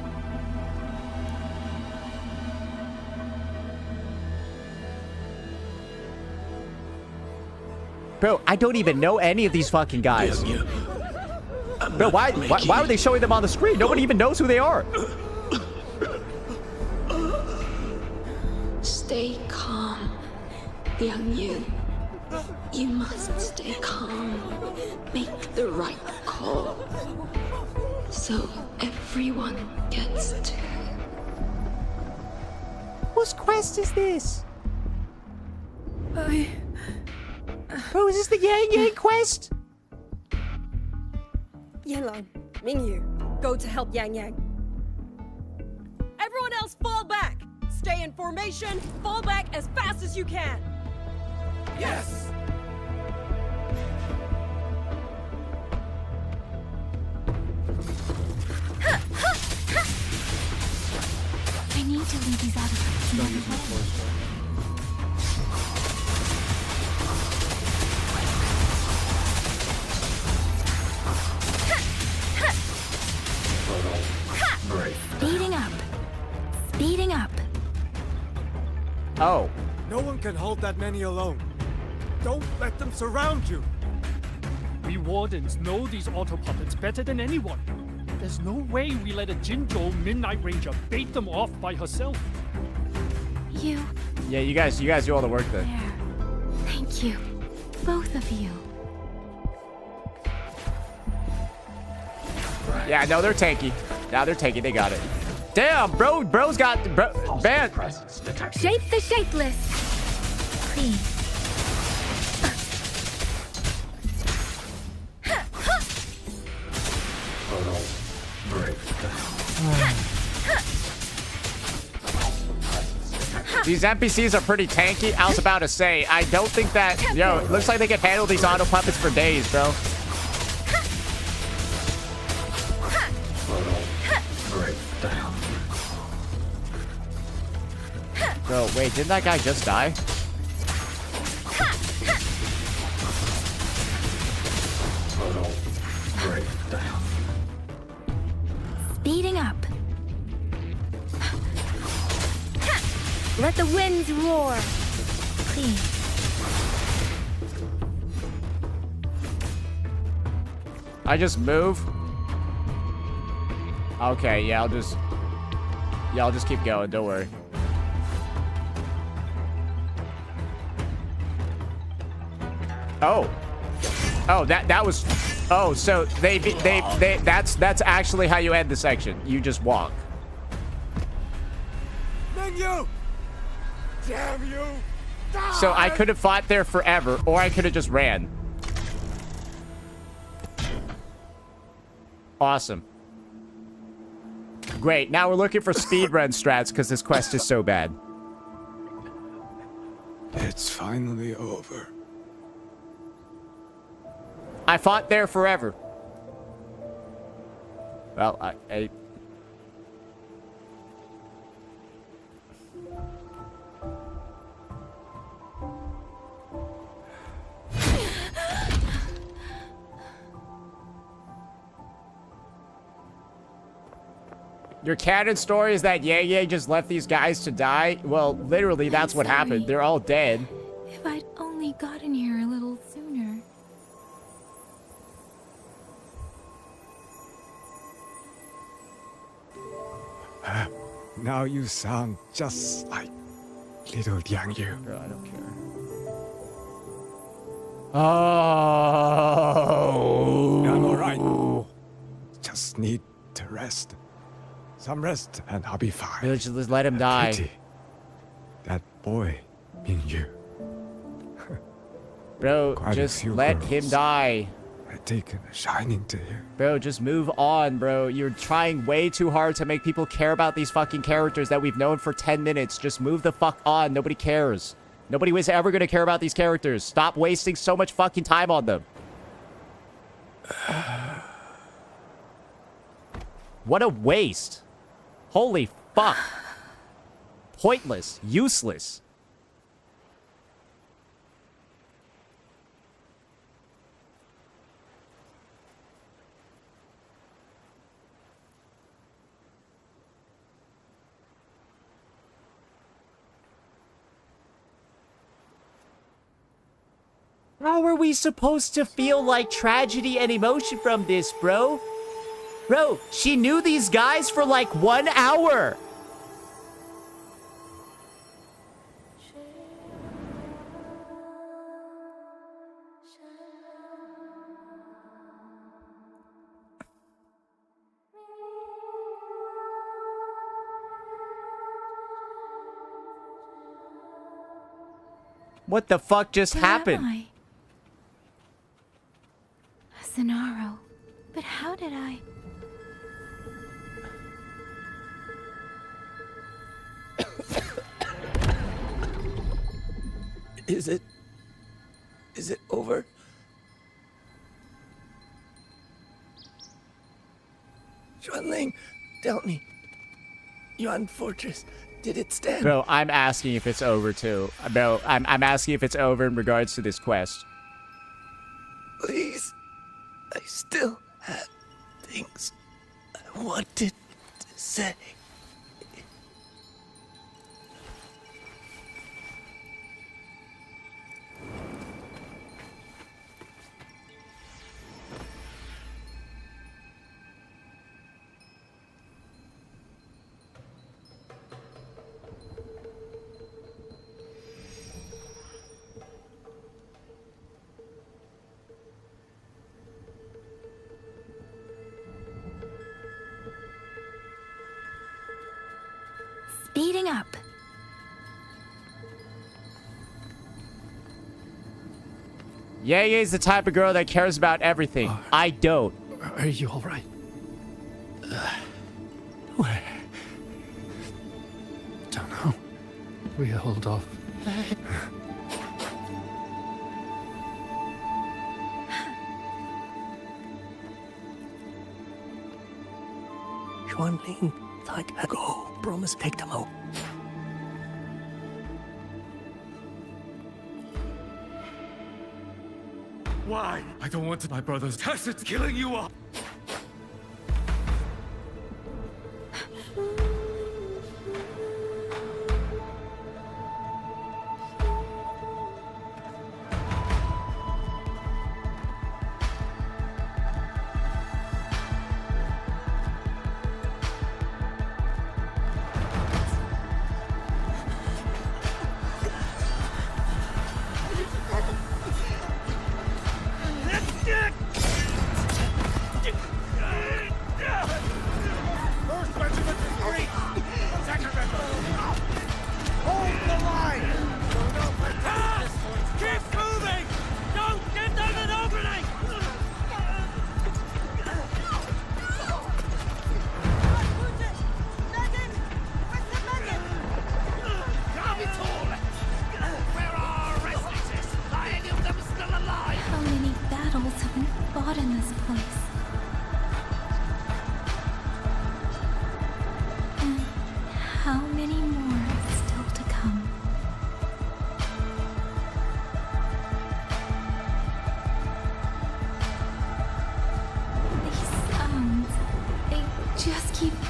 Bro, I don't even know any of these fucking guys. Bro, why are they showing them on the screen? Nobody even knows who they are. Stay calm, Yangyang. You must stay calm. Make the right call. So everyone gets to... Whose quest is this? Bro, is this the Yangyang quest? Yanlang, Mingyu, go to help Yangyang. Everyone else fall back! Stay in formation, fall back as fast as you can! Yes! I need to leave these artifacts. Speeding up. Speeding up. Oh. No one can hold that many alone. Don't let them surround you. We wardens know these auto puppets better than anyone. There's no way we let a Jinzhou Midnight Ranger bait them off by herself. You. Yeah, you guys do all the work then. There. Thank you. Both of you. Yeah, no, they're tanky. Now they're tanky. They got it. Damn, bro's got bad. Shape the shapeless. Please. These NPCs are pretty tanky. I was about to say, I don't think that... Yo, it looks like they can handle these auto puppets for days, bro. Bro, wait, didn't that guy just die? Speeding up. Let the winds roar. Please. I just move. Okay, yeah, I'll just keep going. Don't worry. Oh, that was. Oh, so that's actually how you end the section. You just walk. Mingyu! Damn you! Die! So I could have fought there forever, or I could have just ran. Awesome. Great. Now we're looking for speedrun strats because this quest is so bad. It's finally over. I fought there forever. Well, I Your canon story is that Yangyang just left these guys to die? Well, literally, that's what happened. They're all dead. If I'd only gotten here a little sooner. Now you sound just like little Yangyang. Bro, I don't care. Oh. I'm alright. Just need to rest. Some rest and I'll be fine. Just let him die. Pity. That boy. Mingyu. Bro, Quite a just few let him girls die. had taken a shining to him. Bro, just move on, bro. You're trying way too hard to make people care about these fucking characters that we've known for 10 minutes. Just move the fuck on. Nobody cares. Nobody was ever gonna care about these characters. Stop wasting so much fucking time on them. What a waste. Holy fuck. Pointless. Useless. How are we supposed to feel like tragedy and emotion from this, bro? Bro, she knew these guys for like 1 hour. What the fuck just happened? Where am I? Zenaro. But how did I... Is it over? Xuanling, tell me. Yuan Fortress, did it stand? Bro, I'm asking if it's over too. Bro, I'm asking if it's over in regards to this quest. Please. I still have things I wanted to say. Speeding up. Yangyang's the type of girl that cares about everything. I don't. Are you alright? Where? Don't know. We hold off. Xuanling, like I go. Promise take them out. Why? I don't want my brother's tacit killing you all.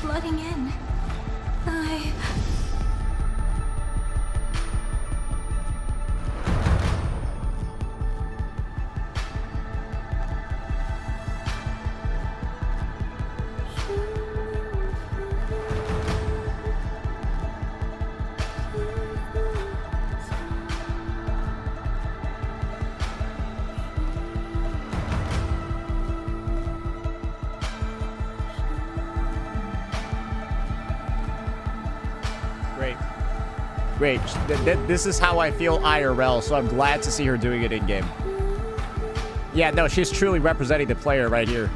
flooding in. Great. This is how I feel IRL, so I'm glad to see her doing it in-game. Yeah, no, she's truly representing the player right here.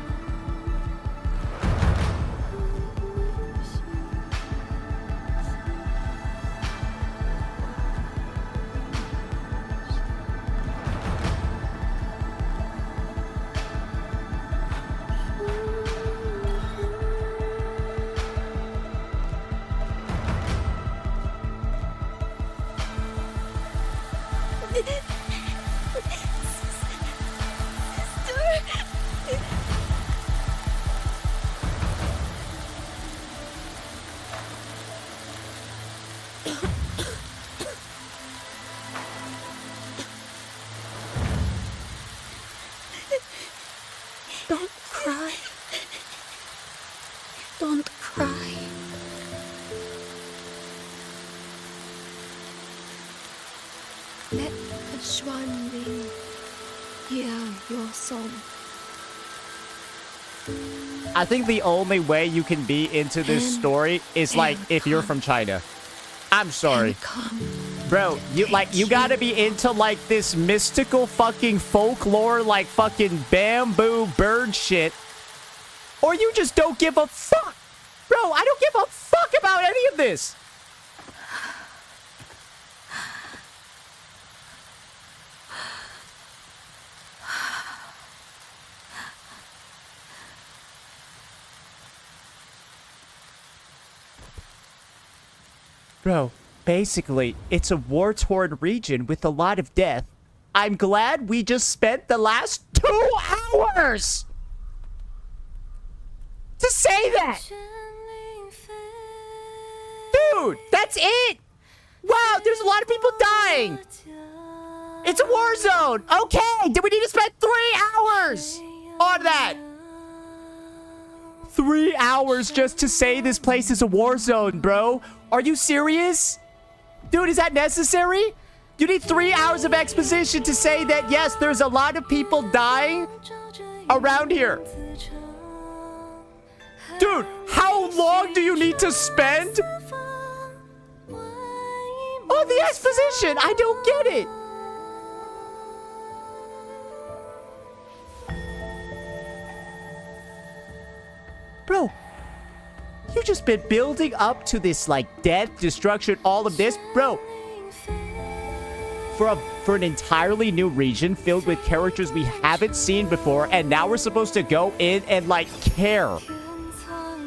Don't cry. Don't cry. Let the swan wing hear your song. I think the only way you can be into this story is like if you're from China. I'm sorry. Bro, you gotta be into like this mystical fucking folklore, like fucking bamboo bird shit. Or you just don't give a fuck. Bro, I don't give a fuck about any of this. Bro, basically, it's a war-torn region with a lot of death. I'm glad we just spent the last 2 hours to say that. Dude, that's it. Wow, there's a lot of people dying. It's a war zone. Okay, do we need to spend 3 hours on that? 3 hours just to say this place is a war zone, bro. Are you serious? Dude, is that necessary? You need 3 hours of exposition to say that, yes, there's a lot of people dying around here. Dude, how long do you need to spend on the exposition? I don't get it. Bro, you just been building up to this, like, death, destruction, all of this. Bro, for an entirely new region filled with characters we haven't seen before, and now we're supposed to go in and, like, care.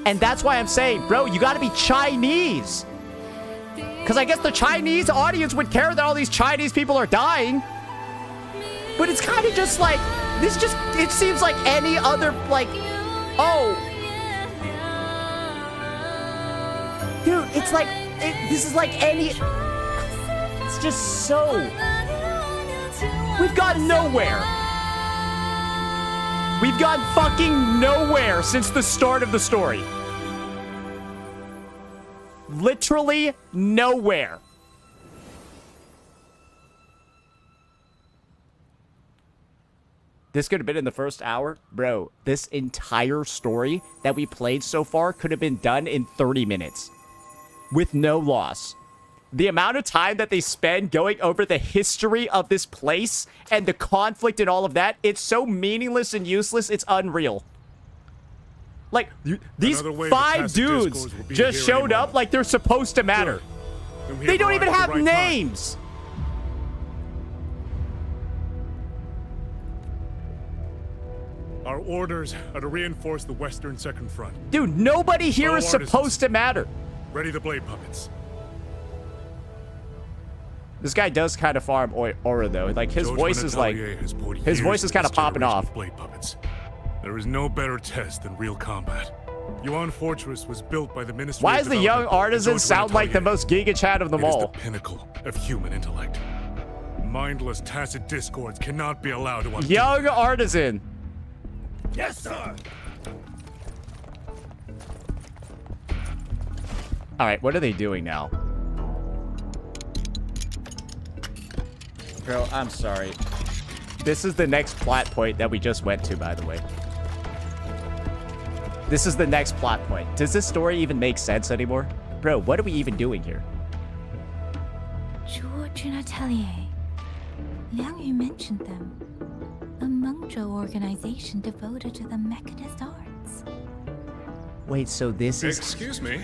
And that's why I'm saying, bro, you gotta be Chinese. Because I guess the Chinese audience would care that all these Chinese people are dying. But it's kind of just like, it seems like any other, like, oh. Dude, it's like, this is like any, it's just so, we've gone nowhere. We've gone fucking nowhere since the start of the story. Literally nowhere. This could have been in the first hour. Bro, this entire story that we played so far could have been done in 30 minutes. With no loss. The amount of time that they spend going over the history of this place and the conflict and all of that, it's so meaningless and useless, it's unreal. Like, these 5 dudes just showed up like they're supposed to matter. They don't even have names. Our orders are to reinforce the western second front. Dude, nobody here is supposed to matter. Ready the blade puppets. This guy does kind of farm aura though. Like his voice is like, his voice is kind of popping off. Blade puppets. There is no better test than real combat. Yuan Fortress was built by the Ministry. Why does the young artisan sound like the most Giga Chat of them all? It is the pinnacle of human intellect. Mindless, tacit discords cannot be allowed to undo. Young artisan. Yes, sir. All right, what are they doing now? Bro, I'm sorry. This is the next plot point that we just went to, by the way. This is the next plot point. Does this story even make sense anymore? Bro, what are we even doing here? George and Atelier. Yangyang mentioned them. A Mengzhou organization devoted to the mechanist arts. Wait, so this is... Excuse me?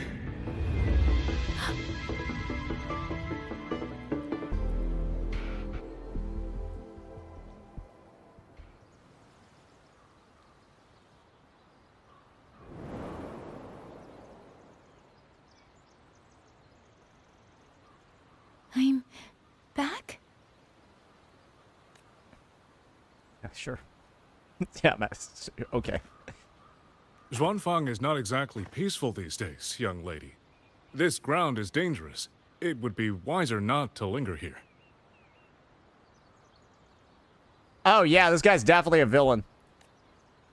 I'm back? Yeah, sure. Yeah, okay. Xuanfang is not exactly peaceful these days, young lady. This ground is dangerous. It would be wiser not to linger here. Oh, yeah, this guy's definitely a villain.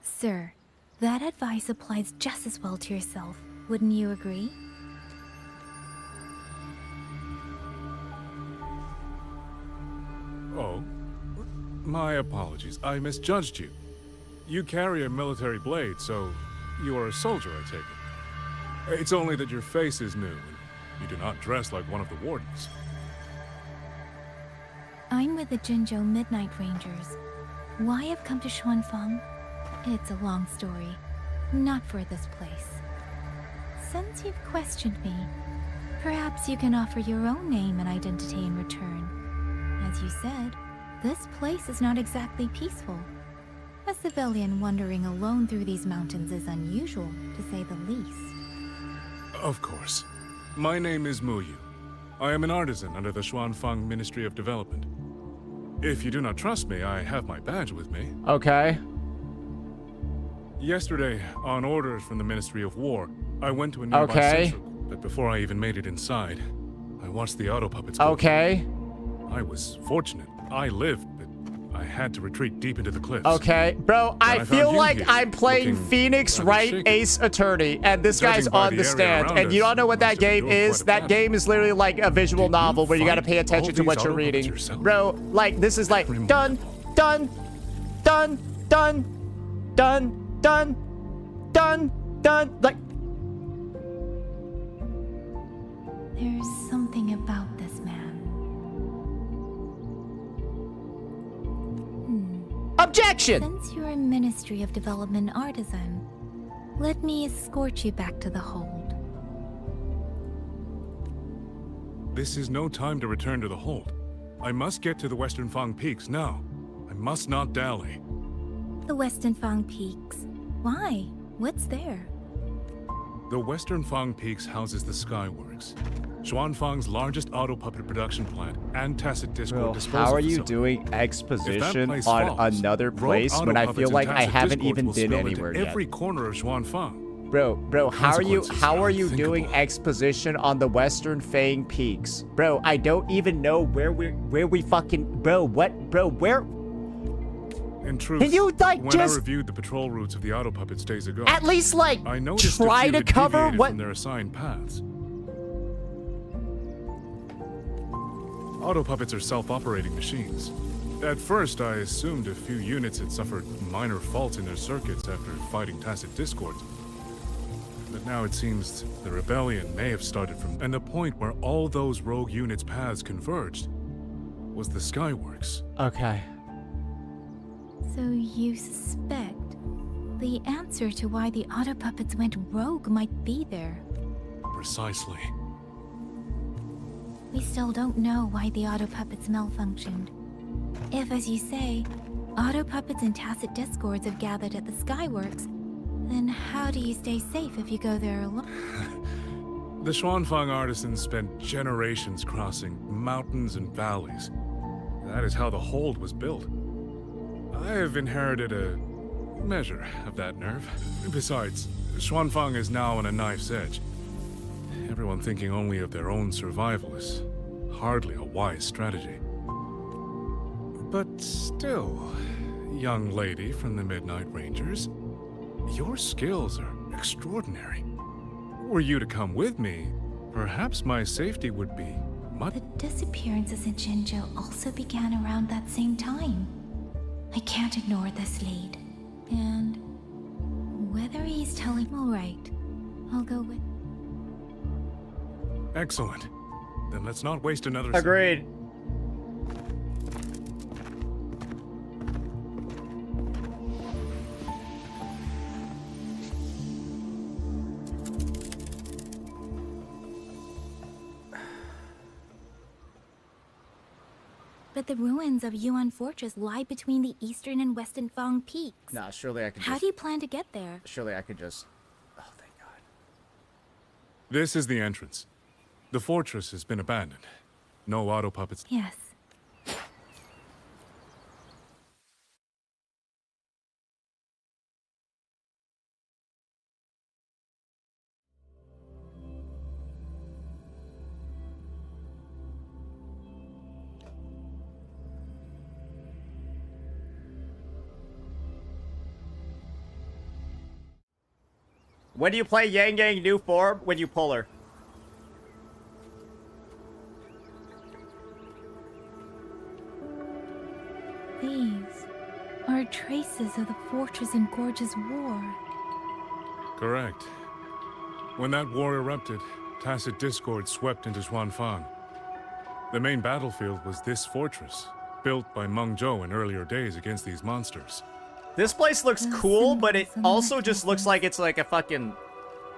Sir, that advice applies just as well to yourself. Wouldn't you agree? Oh, my apologies. I misjudged you. You carry a military blade, so you are a soldier, I take it. It's only that your face is new, and you do not dress like one of the wardens. I'm with the Jinzhou Midnight Rangers. Why I've come to Xuanfang? It's a long story. Not for this place. Since you've questioned me, perhaps you can offer your own name and identity in return. As you said, this place is not exactly peaceful. A civilian wandering alone through these mountains is unusual, to say the least. Of course. My name is Muyu. I am an artisan under the Xuanfang Ministry of Development. If you do not trust me, I have my badge with me. Okay. Yesterday, on orders from the Ministry of War, I went to a nearby central, but before I even made it inside, I watched the auto puppets go Okay. I was fortunate. I lived, but I had to retreat deep into the cliffs. Okay. Bro, I feel like I'm playing Phoenix Wright shaken. Ace Attorney, and this guy's Judging by on the the area stand. around And you us, don't know what that must have been game doing is? quite a That bit. game is literally like a visual novel where you gotta fight pay attention to all what these you're auto reading. puppets yourself? Bro, like, this is like done, done, done, done, done, done, done, done. Like, There's something about this man. objection! Since you're a Ministry of Development artisan, let me escort you back to the hold. This is no time to return to the hold. I must get to the Western Fang Peaks now. I must not dally. The Western Fang Peaks. Why? What's there? The Western Fang Peaks houses the Skyworks, Xuanfang's largest auto puppet production plant and tacit discord Bro, disposal how are you facility. doing exposition place on falls, another rogue place auto when I puppets feel and like I tacit haven't discords even will been spill into anywhere yet? every corner of Xuanfang. Bro, how are you Consequences are doing exposition on the Western Fang Peaks? Bro, I don't even know where we fucking where In truth, Can you, like, when just- I reviewed the patrol routes of the auto puppets days ago, at least, like, I noticed try a few to had cover deviated what from their assigned paths. Auto puppets are self-operating machines. At first, I assumed a few units had suffered minor faults in their circuits after fighting tacit discords. But now it seems the rebellion may have started from, and the point where all those rogue units' paths converged was the Skyworks. Okay. So you suspect the answer to why the auto puppets went rogue might be there. Precisely. We still don't know why the auto puppets malfunctioned. If, as you say, auto puppets and tacit discords have gathered at the Skyworks, then how do you stay safe if you go there alone? The Xuanfang artisans spent generations crossing mountains and valleys. That is how the hold was built. I have inherited a measure of that nerve. Besides, Xuanfang is now on a knife's edge. Everyone thinking only of their own survival is hardly a wise strategy. But still, young lady from the Midnight Rangers, your skills are extraordinary. Were you to come with me, perhaps my safety would be much... The disappearances in Jinzhou also began around that same time. I can't ignore this lead. And whether he's telling all right, I'll go with... Excellent. Then let's not waste another second. Agreed. But the ruins of Yuan Fortress lie between the eastern and western Fang peaks. Nah, surely I could How do you plan to get there? Surely I could just... Oh, thank God. This is the entrance. The fortress has been abandoned. No auto puppets. Yes. When do you play Yangyang new form? When you pull her. These are traces of the Fortress and Gorge's war. Correct. When that war erupted, tacit discord swept into Xuanfang. The main battlefield was this fortress, built by Meng Zhou in earlier days against these monsters. This place looks cool, but it also just looks like it's like a fucking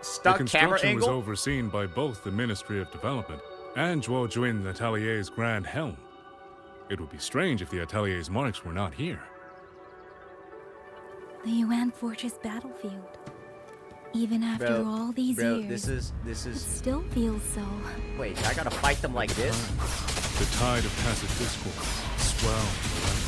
stuck The camera construction was angle. overseen by both the Ministry of Development and Zhuo Juin Atelier's Grand Helm. It would be strange if the Atelier's marks were not here. The Yuan Fortress battlefield. Even after all these years, this is... it still feels so. Wait, I gotta fight them like this? The tide of tacit discord swelled around.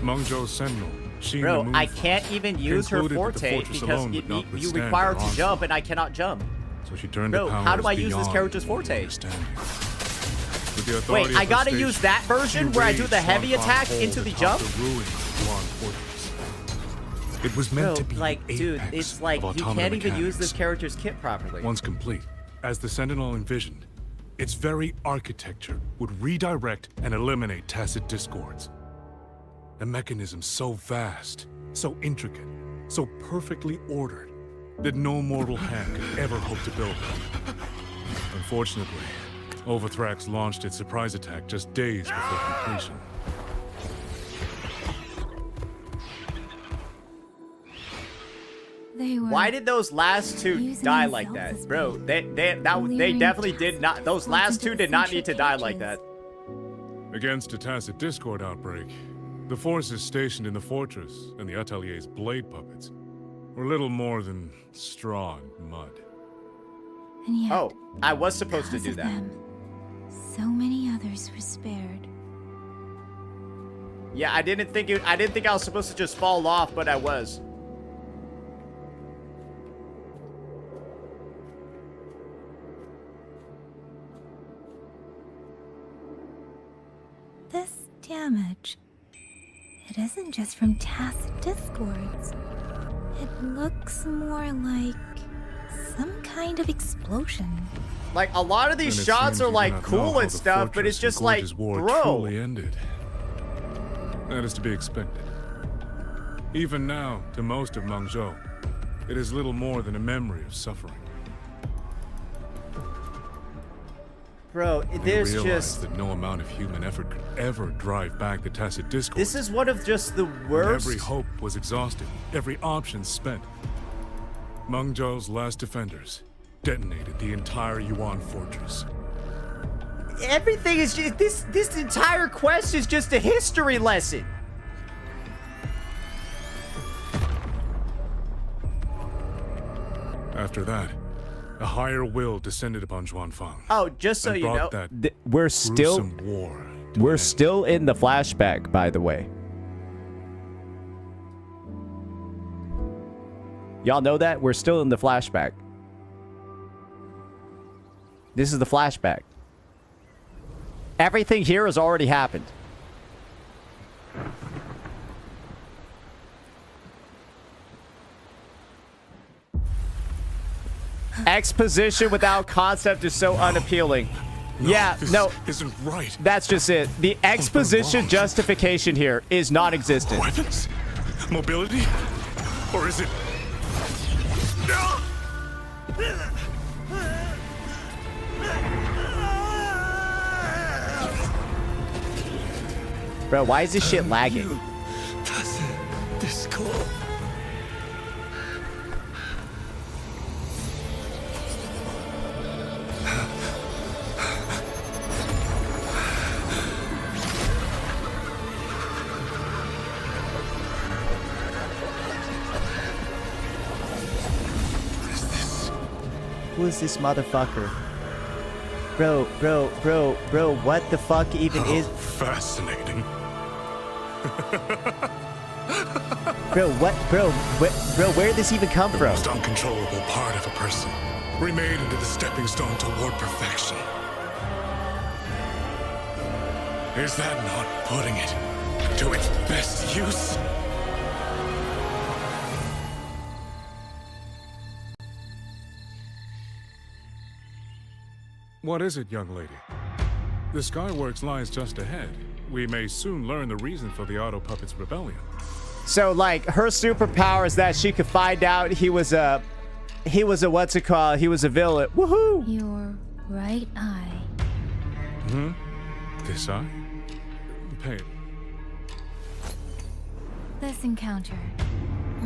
Meng Zhou's sentinel, Xin Bro, the Moon I can't even use her concluded that the forte fortress because alone would not you withstand require their to jump and I cannot jump. So she turned Bro, to powers how do I use this beyond character's mortal forte? understanding. With the Wait, authority I of her gotta station, use that version she where I do raised the heavy Xuanfang attack Hold into the atop jump? The ruined Yuan Fortress. It was meant Bro, to be like, the dude, apex it's like of he automata can't even use mechanics. this character's kit properly. Once complete, as the Sentinel envisioned, its very architecture would redirect and eliminate tacit discords. A mechanism so vast, so intricate, so perfectly ordered, that no mortal hand could ever hope to build it. Unfortunately, Overthrax launched its surprise attack just days before completion. Why did those last two die like that? Bro, they definitely did not. Those last two did not need to die like that. Against a tacit discord outbreak, the forces stationed in the fortress and the Atelier's blade puppets were little more than straw and mud. And yet, Oh, I was supposed to because do of that. them, so many others were spared. Yeah, I didn't think I was supposed to just fall off, but I was. This damage, it isn't just from tacit discords. It looks more like some kind of explosion. Like, a lot of these And it shots seems are you do like not know cool how and the stuff, but it's Fortress and just like, Gorge's war bro. truly ended. That is to be expected. Even now, to most of Meng Zhou, it is little more than a memory of suffering. Bro, They there's realized just... that no amount of human effort could ever drive back the tacit discord. This is one of just the When worst... every hope was exhausted, every option spent. Meng Zhou's last defenders detonated the entire Yuan Fortress. Everything is just... This entire quest is just a history lesson. After that, a higher will descended upon Xuanfang. Oh, just so and you know... brought that We're still... gruesome war. We're still in the flashback, by the way. Y'all know that? We're still in the flashback. This is the flashback. Everything here has already happened. Exposition without concept is so unappealing. This isn't right. That's just it. The exposition justification here is non-existent. Weapons? Mobility? Or is it... Bro, why is this shit lagging? Who is this motherfucker? Bro, what the fuck even is... Fascinating. Bro, where did this even come The from? most uncontrollable part of a person, remade into the stepping stone toward perfection. Is that not putting it to its best use? What is it, young lady? The Skyworks lies just ahead. We may soon learn the reason for the Auto Puppet's rebellion. So, like, her superpower is that she could find out he was a what's it called? He was a villain. Woohoo! Your right eye. Hmm? This eye? Pain. This encounter,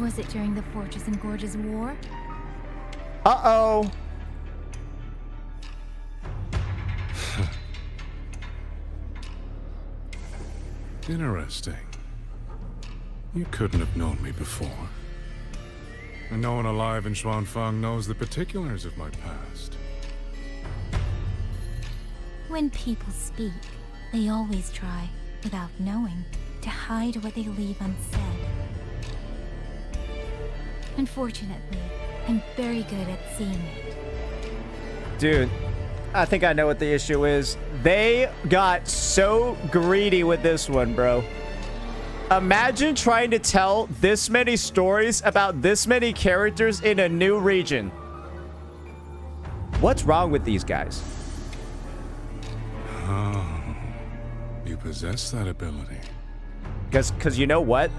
was it during the Fortress and Gorges War? Uh-oh. Interesting. You couldn't have known me before. And no one alive in Xuanfang knows the particulars of my past. When people speak, they always try, without knowing, to hide what they leave unsaid. Unfortunately, I'm very good at seeing it. Dude, I think I know what the issue is. They got so greedy with this one, bro. Imagine trying to tell this many stories about this many characters in a new region. What's wrong with these guys? Oh, you possess that ability. Because you know what?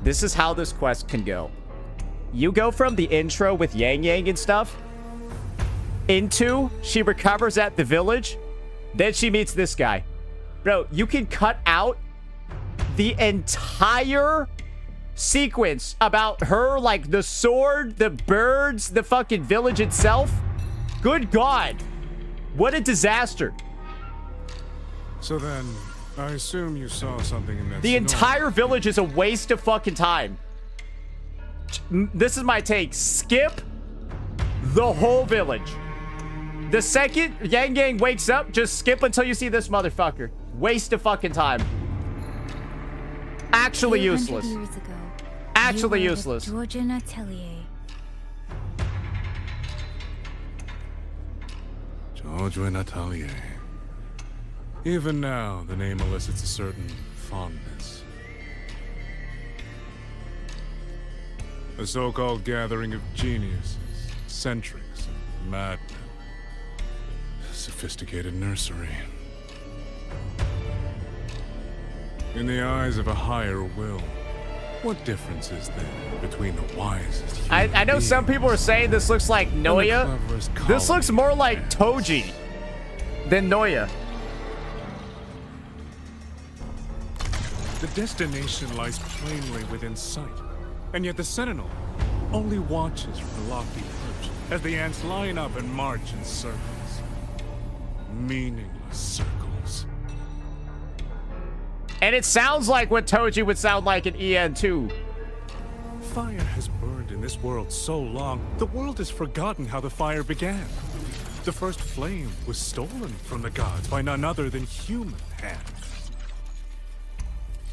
This is how this quest can go. You go from the intro with Yangyang and stuff into she recovers at the village, then she meets this guy. Bro, you can cut out the entire sequence about her, like the sword, the birds, the fucking village itself. Good God. What a disaster. So then, I assume you saw something in that The entire village is a waste of fucking time. This is my take. Skip the whole village. The second Yangyang wakes up, just skip until you see this motherfucker. Waste of fucking time. Actually useless. Years ago, Actually you were useless. the Georgian Atelier. Prydwen Atelier. Even now, the name elicits a certain fondness. A so-called gathering of geniuses, eccentrics, and madmen. A sophisticated nursery. In the eyes of a higher will, what difference is there between the wisest I know some people are saying this looks like Noya. cleverest This looks more like Toji than Noya. The destination lies plainly within sight, and yet the Sentinel only watches from the lofty perch as the ants line up and march in circles. Meaningless circles. And it sounds like what Toji would sound like in EN2. Fire has burned in this world so long, the world has forgotten how the fire began. The first flame was stolen from the gods by none other than human hands.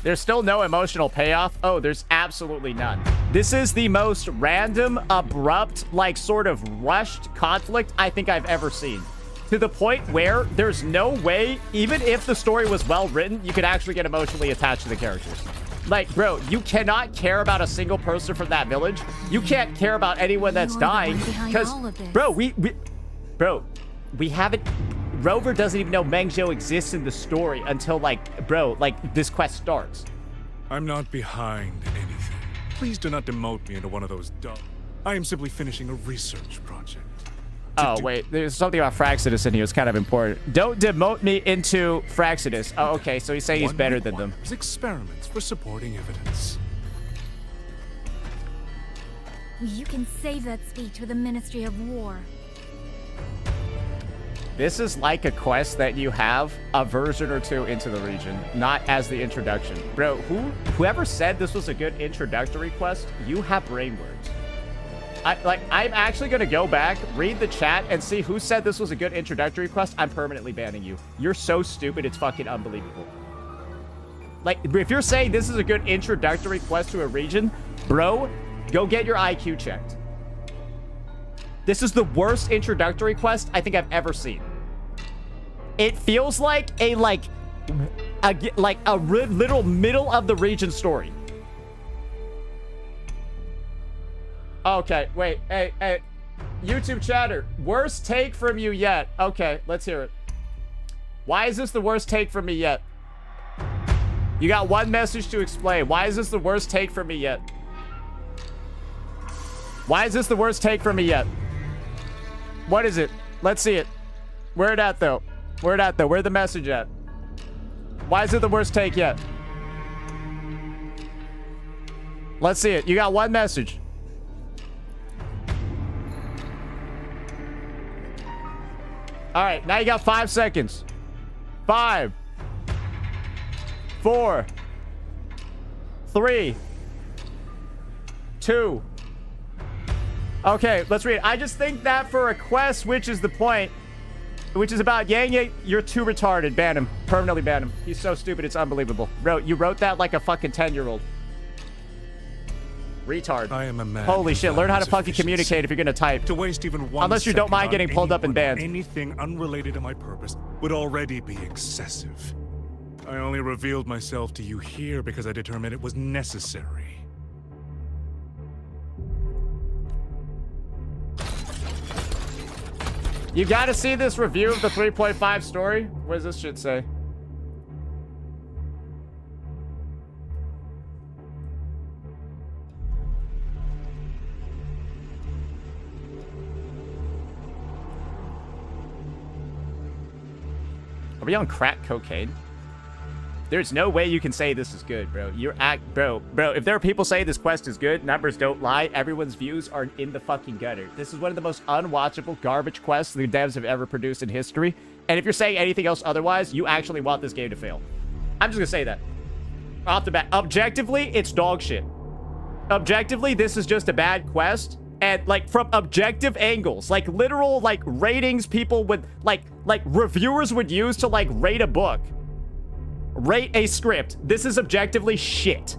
There's still no emotional payoff. Oh, there's absolutely none. This is the most random, abrupt, like sort of rushed conflict I think I've ever seen. To the point where there's no way, even if the story was well written, you could actually get emotionally attached to the characters. Like, bro, you cannot care about a single person from that village. You can't care about anyone that's dying. Because, bro, we haven't... Rover doesn't even know Meng Zhou exists in the story until, like, bro, like, this quest starts. I'm not behind anything. Please do not demote me into one of those dumb... I am simply finishing a research project. Oh, wait. There's something about Fraxidus in here. It's kind of important. Don't demote me into Fraxidus. Oh, okay. So he's saying he's better than them. Experiments for supporting evidence. You can save that speech with the Ministry of War. This is like a quest that you have a version or two into the region, not as the introduction. Bro, whoever said this was a good introductory quest, you have brain words. I'm actually going to go back, read the chat, and see who said this was a good introductory quest. I'm permanently banning you. You're so stupid, it's fucking unbelievable. Like, if you're saying this is a good introductory quest to a region, bro, go get your IQ checked. This is the worst introductory quest I think I've ever seen. It feels like a literal middle of the region story. Okay, wait, hey, YouTube chatter, worst take from you yet. Okay, let's hear it. Why is this the worst take from me yet? You got one message to explain. Why is this the worst take from me yet? Why is this the worst take from me yet? What is it? Let's see it. Where it at, though? Where it at, though? Where the message at? Why is it the worst take yet? Let's see it. You got one message. All right, now you got 5 seconds. 5, 4, 3, 2. Okay, let's read it. I just think that for a quest, which is the point, which is about Yangyang, you're too retarded. Ban him. Permanently ban him. He's so stupid, it's unbelievable. Bro, you wrote that like a fucking 10-year-old. Retard. I am a man. Holy shit, learn how to fucking communicate if you're gonna type. To waste even one Unless you don't mind getting pulled up and banned. Anything unrelated to my purpose would already be excessive. I only revealed myself to you here because I determined it was necessary. You gotta see this review of the 3.5 story. What does this shit say? Are we on crack cocaine? There's no way you can say this is good, bro. Bro, if there are people saying this quest is good, numbers don't lie, everyone's views are in the fucking gutter. This is one of the most unwatchable garbage quests the devs have ever produced in history. And if you're saying anything else otherwise, you actually want this game to fail. I'm just gonna say that. Off the bat. Objectively, it's dog shit. Objectively, this is just a bad quest. And, like, from objective angles, like, literal, like, ratings people would, like reviewers would use to, like, rate a book. Rate a script. This is objectively shit.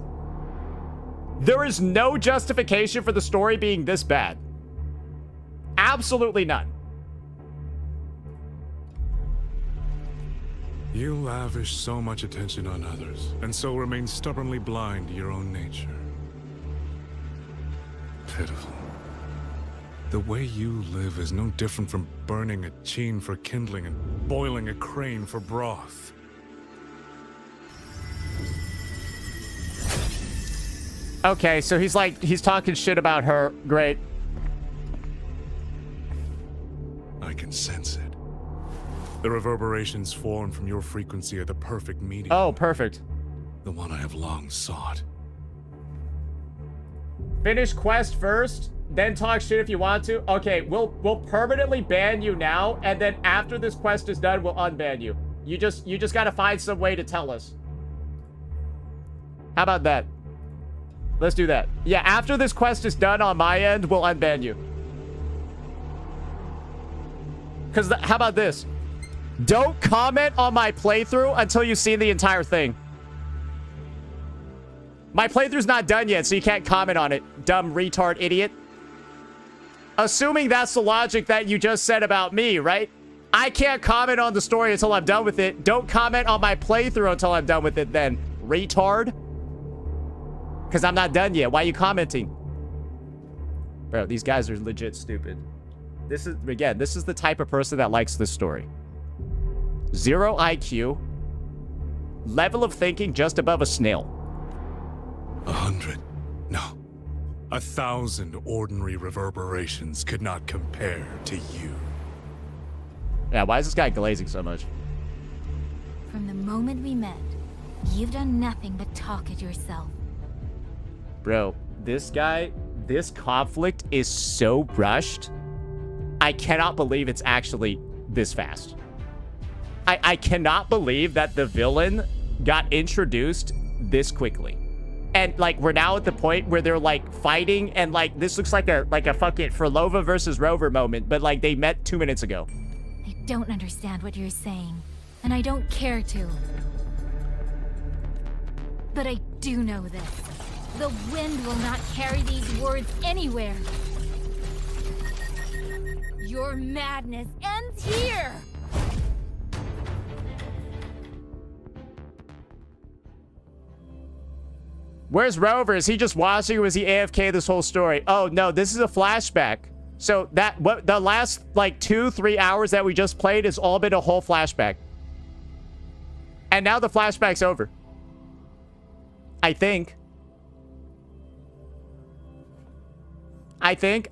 There is no justification for the story being this bad. Absolutely none. You lavish so much attention on others, and so remain stubbornly blind to your own nature. Pitiful. The way you live is no different from burning a cheen for kindling and boiling a crane for broth. Okay, so he's talking shit about her. Great. I can sense it. The reverberations formed from your frequency are the perfect medium. Oh, perfect. The one I have long sought. Finish quest first, then talk shit if you want to. Okay, we'll permanently ban you now, and then after this quest is done, we'll unban you. You just gotta find some way to tell us. How about that? Let's do that. Yeah, after this quest is done on my end, we'll unban you. Because how about this? Don't comment on my playthrough until you've seen the entire thing. My playthrough's not done yet, so you can't comment on it, dumb retard idiot. Assuming that's the logic that you just said about me, right? I can't comment on the story until I'm done with it. Don't comment on my playthrough until I'm done with it then, retard. Because I'm not done yet. Why are you commenting? Bro, these guys are legit stupid. This is, again, this is the type of person that likes this story. 0 IQ. Level of thinking just above a snail. 100. No. 1,000 ordinary reverberations could not compare to you. Yeah, why is this guy glazing so much? From the moment we met, you've done nothing but talk at yourself. Bro, this guy, this conflict is so rushed. I cannot believe it's actually this fast. I cannot believe that the villain got introduced this quickly. And, like, we're now at the point where they're, like, fighting, and, like, this looks like a fucking Frolova versus Rover moment, but, like, they met 2 minutes ago. I don't understand what you're saying, and I don't care to. But I do know this. The wind will not carry these words anywhere. Your madness ends here! Where's Rover? Is he just watching, or was he AFK this whole story? Oh, no, this is a flashback. So the last, like, 2-3 hours that we just played has all been a whole flashback. And now the flashback's over. I think.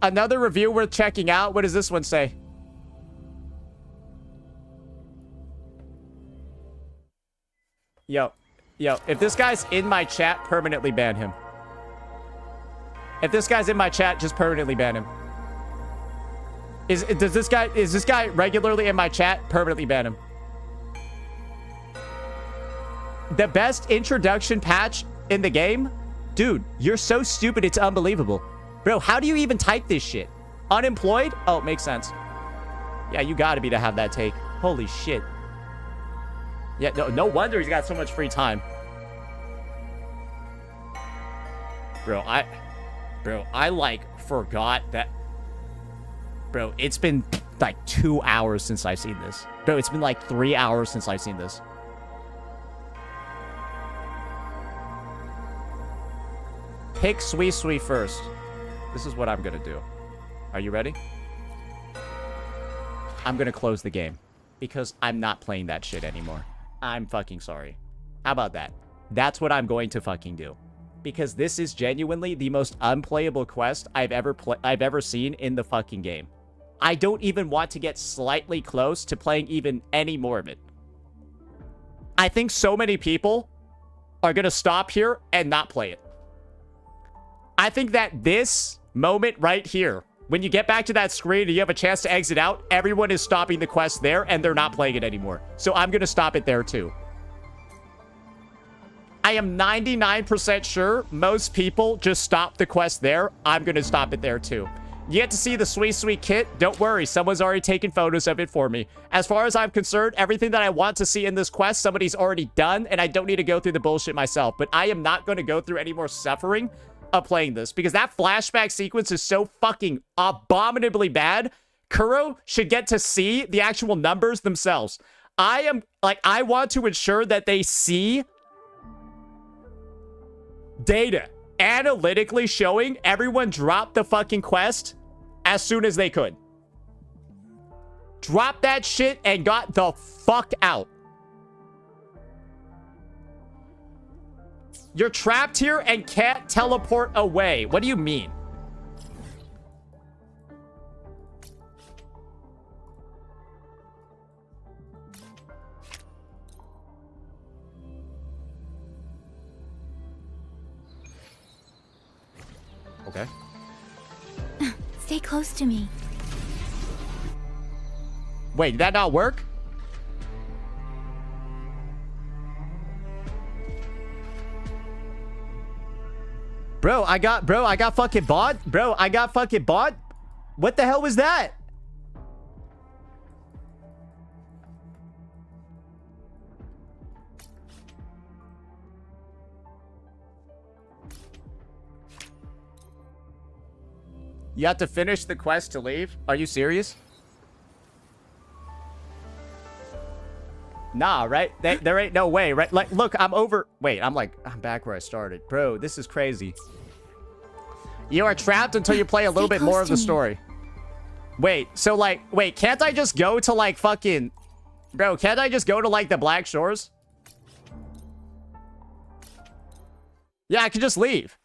Another review worth checking out. What does this one say? Yo, if this guy's in my chat, permanently ban him. If this guy's in my chat, just permanently ban him. Is this guy regularly in my chat? Permanently ban him. The best introduction patch in the game? Dude, you're so stupid, it's unbelievable. Bro, how do you even type this shit? Unemployed? Oh, makes sense. Yeah, you gotta be to have that take. Holy shit. Yeah, no wonder he's got so much free time. Bro, I like forgot that. Bro, it's been like 2 hours since I've seen this. Bro, it's been like 3 hours since I've seen this. Pick Sui first. This is what I'm gonna do. Are you ready? I'm gonna close the game because I'm not playing that shit anymore. I'm fucking sorry. How about that? That's what I'm going to fucking do. Because this is genuinely the most unplayable quest I've ever seen in the fucking game. I don't even want to get slightly close to playing even any more of it. I think so many people are gonna stop here and not play it. I think that this moment right here, when you get back to that screen and you have a chance to exit out, everyone is stopping the quest there and they're not playing it anymore. So I'm going to stop it there too. I am 99% sure most people just stop the quest there. I'm going to stop it there too. You get to see the sweet kit. Don't worry, someone's already taken photos of it for me. As far as I'm concerned, everything that I want to see in this quest, somebody's already done, and I don't need to go through the bullshit myself. But I am not going to go through any more suffering of playing this, because that flashback sequence is so fucking abominably bad. Kuro should get to see the actual numbers themselves. I want to ensure that they see data analytically showing everyone dropped the fucking quest as soon as they could. Drop that shit and got the fuck out. You're trapped here and can't teleport away. What do you mean? Okay. Stay close to me. Wait, did that not work? Bro, I got fucking bought. Bro, I got fucking bought. What the hell was that? You have to finish the quest to leave? Are you serious? Nah, right? There ain't no way, right? Like, look, I'm back where I started. Bro, this is crazy. You are trapped until you play a little bit more of the story. Wait, so, like, wait, can't I just go to, like, fucking... Bro, can't I just go to, like, the Black Shores? Yeah, I could just leave.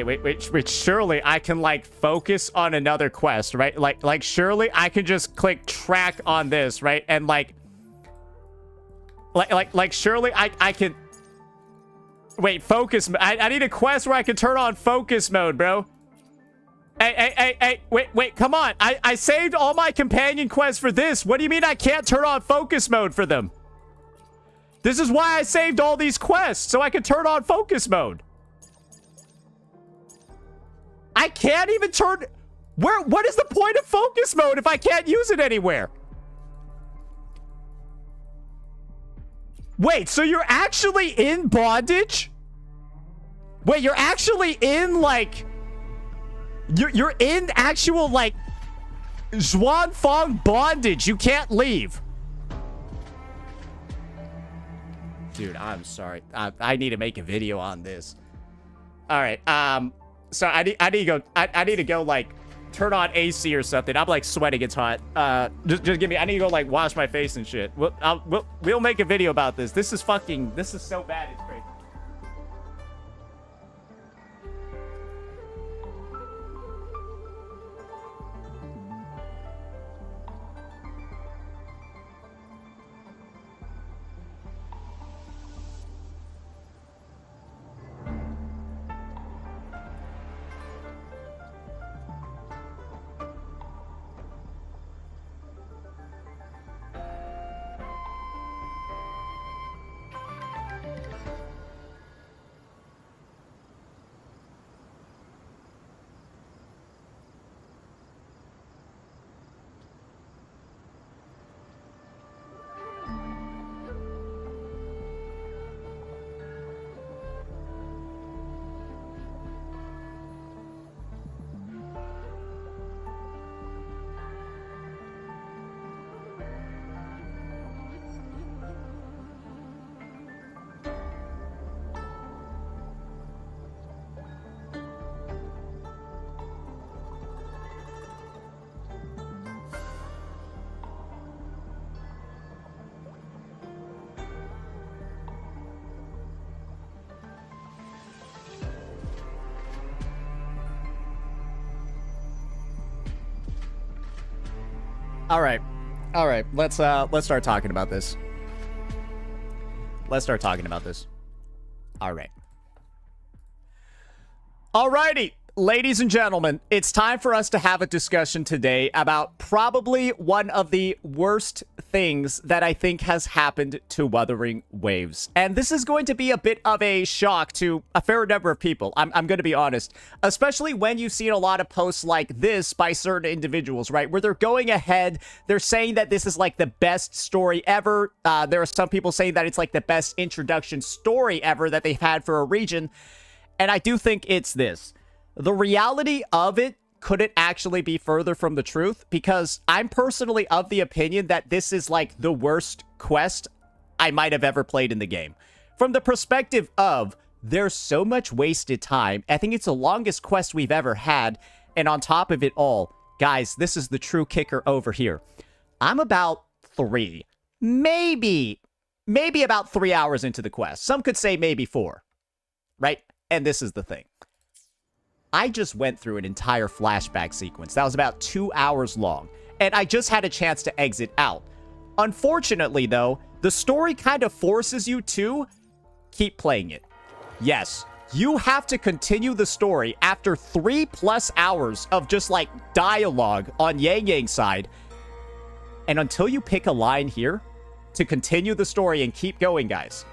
Wait. Surely I can, like, focus on another quest, right? Like, surely I can just click track on this, right? And, like, surely I can... Wait, focus... I need a quest where I can turn on focus mode, bro. Hey, wait, come on. I saved all my companion quests for this. What do you mean I can't turn on focus mode for them? This is why I saved all these quests, so I could turn on focus mode. I can't even turn... What is the point of focus mode if I can't use it anywhere? Wait, so you're actually in bondage? Wait, you're actually in, like... You're in actual, like... Xuanfang bondage. You can't leave. Dude, I'm sorry. I need to make a video on this. Alright, so I need to go... I need to go, like... Turn on AC or something. I'm, like, sweating. It's hot. Just give me... I need to go, like, wash my face and shit. We'll make a video about this. This is fucking... This is so bad. It's crazy. All right. Let's start talking about this. All right. Alrighty, ladies and gentlemen, it's time for us to have a discussion today about probably one of the worst things that I think has happened to Wuthering Waves. And this is going to be a bit of a shock to a fair number of people, I'm going to be honest. Especially when you've seen a lot of posts like this by certain individuals, right? Where they're going ahead, they're saying that this is like the best story ever. There are some people saying that it's like the best introduction story ever that they've had for a region. And I do think it's this. The reality of it couldn't actually be further from the truth, because I'm personally of the opinion that this is like the worst quest I might have ever played in the game. From the perspective of, there's so much wasted time. I think it's the longest quest we've ever had. And on top of it all, guys, this is the true kicker over here. I'm about 3, maybe about 3 hours into the quest. Some could say maybe 4, right? And this is the thing. I just went through an entire flashback sequence that was about 2 hours long, and I just had a chance to exit out. Unfortunately, though, the story kind of forces you to keep playing it. Yes, you have to continue the story after 3+ hours of just, like, dialogue on Yangyang's side. And until you pick a line here to continue the story and keep going, guys,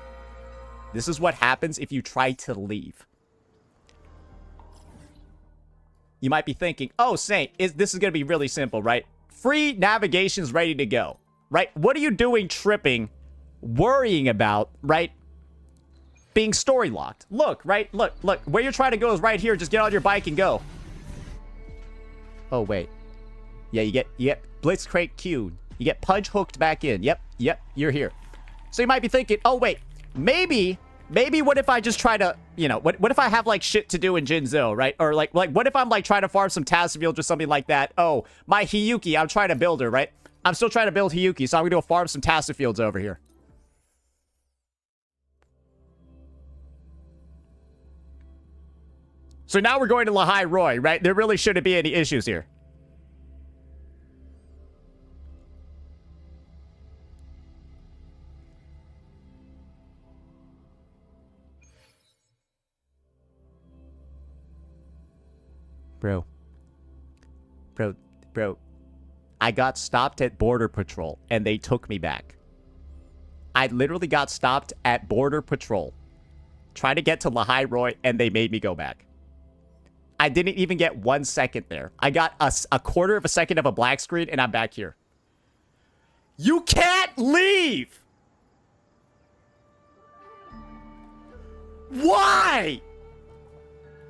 this is what happens if you try to leave. You might be thinking, oh, Saint, this is going to be really simple, right? Free navigation's ready to go, right? What are you doing tripping, worrying about, right? Being story locked. Look, right? Look. Where you're trying to go is right here. Just get on your bike and go. Oh, wait. Yeah, you get Blitzcrank queued. You get Pudge hooked back in. Yep, you're here. So you might be thinking, oh, wait, maybe what if I just try to, you know, what if I have, like, shit to do in Jinzhou, right? Or, like, what if I'm, like, trying to farm some Tassifields or something like that? Oh, my Hiyuki, I'm trying to build her, right? I'm still trying to build Hiyuki, so I'm going to go farm some Tassifields over here. So now we're going to Lahai Roy, right? There really shouldn't be any issues here. Bro. I got stopped at Border Patrol, and they took me back. I literally got stopped at Border Patrol, trying to get to Lahai Roy, and they made me go back. I didn't even get 1 second there. I got a quarter of a second of a black screen, and I'm back here. You can't leave! Why?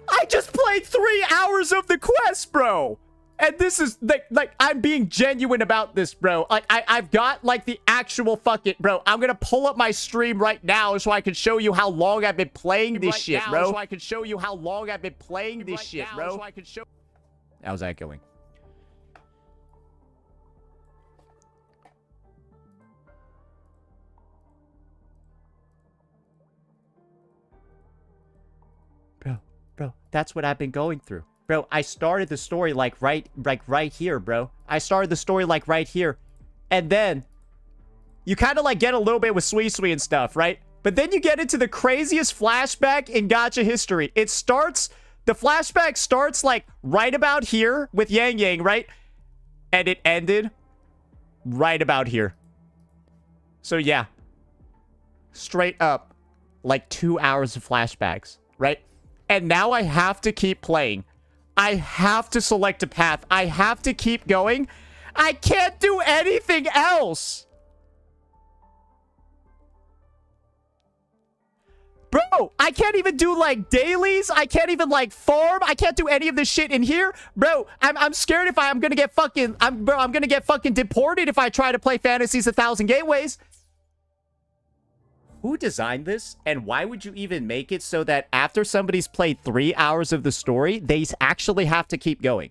I just played 3 hours of the quest, bro. And this is, like, I'm being genuine about this, bro. Like, I've got, like, the actual fucking, bro. I'm gonna pull up my stream right now so I can show you how long I've been playing this shit, bro. So I can show you how long I've been playing this shit, bro. So I can show... How's that going? Bro, that's what I've been going through. Bro, I started the story like right here, bro. I started the story like right here. And then you kind of like get a little bit with Sui Sui and stuff, right? But then you get into the craziest flashback in gacha history. It starts, the flashback starts like right about here with Yangyang, right? And it ended right about here. So yeah, straight up like 2 hours of flashbacks, right? And now I have to keep playing. I have to select a path. I have to keep going. I can't do anything else. Bro, I can't even do like dailies. I can't even like farm. I can't do any of this shit in here. Bro, I'm scared if I'm gonna get fucking, I'm gonna get fucking deported if I try to play Fantasies 1000 Gateways. Who designed this? And why would you even make it so that after somebody's played 3 hours of the story, they actually have to keep going?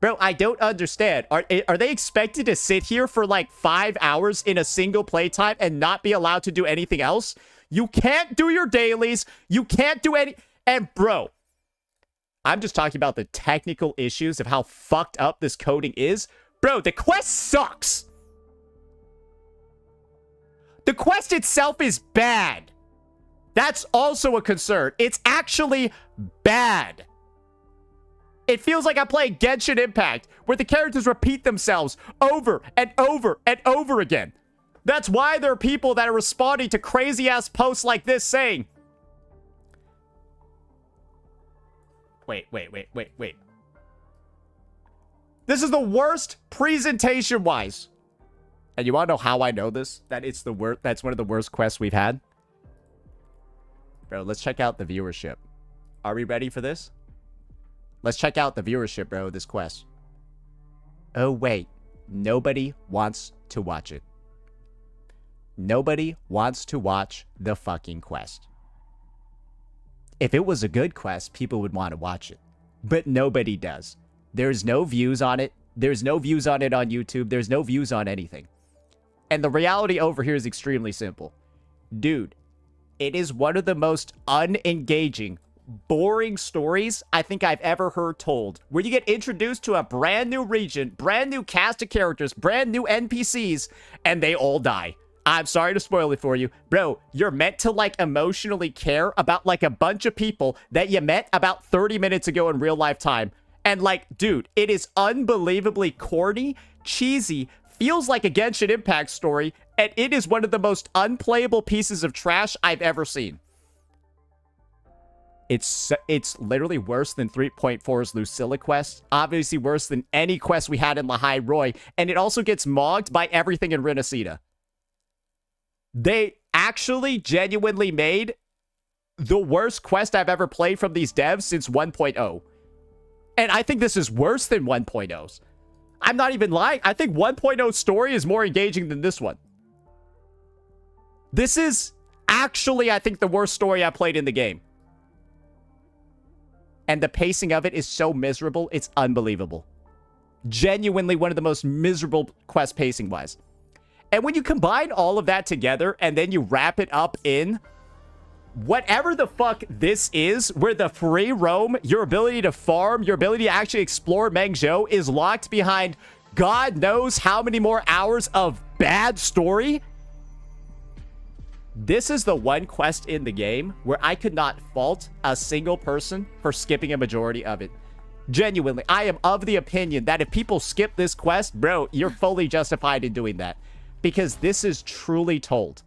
Bro, I don't understand. Are they expected to sit here for like 5 hours in a single playtime and not be allowed to do anything else? You can't do your dailies. You can't do any... And bro, I'm just talking about the technical issues of how fucked up this coding is. Bro, the quest sucks. The quest itself is bad. That's also a concern. It's actually bad. It feels like I'm playing Genshin Impact, where the characters repeat themselves over and over and over again. That's why there are people that are responding to crazy-ass posts like this saying... Wait. This is the worst presentation-wise. And you want to know how I know this? That it's the worst. That's one of the worst quests we've had. Bro, let's check out the viewership. Are we ready for this? Let's check out the viewership, bro, of this quest. Oh, wait. Nobody wants to watch it. Nobody wants to watch the fucking quest. If it was a good quest, people would want to watch it. But nobody does. There's no views on it. There's no views on it on YouTube. There's no views on anything. And the reality over here is extremely simple. Dude, it is one of the most unengaging, boring stories I think I've ever heard told. Where you get introduced to a brand new region, brand new cast of characters, brand new NPCs, and they all die. I'm sorry to spoil it for you. Bro, you're meant to, like, emotionally care about, like, a bunch of people that you met about 30 minutes ago in real life time. And, like, dude, it is unbelievably corny, cheesy, feels like a Genshin Impact story, and it is one of the most unplayable pieces of trash I've ever seen. It's literally worse than 3.4's Lucilla quest, obviously worse than any quest we had in Lahai Roy, and it also gets mogged by everything in Renacida. They actually genuinely made the worst quest I've ever played from these devs since 1.0. And I think this is worse than 1.0's. I'm not even lying. I think 1.0's story is more engaging than this one. This is actually, I think, the worst story I played in the game. And the pacing of it is so miserable, it's unbelievable. Genuinely one of the most miserable quest pacing-wise. And when you combine all of that together and then you wrap it up in whatever the fuck this is, where the free roam, your ability to farm, your ability to actually explore Mengzhou is locked behind God knows how many more hours of bad story. This is the one quest in the game where I could not fault a single person for skipping a majority of it. Genuinely, I am of the opinion that if people skip this quest, bro, you're fully justified in doing that. Because this is truly told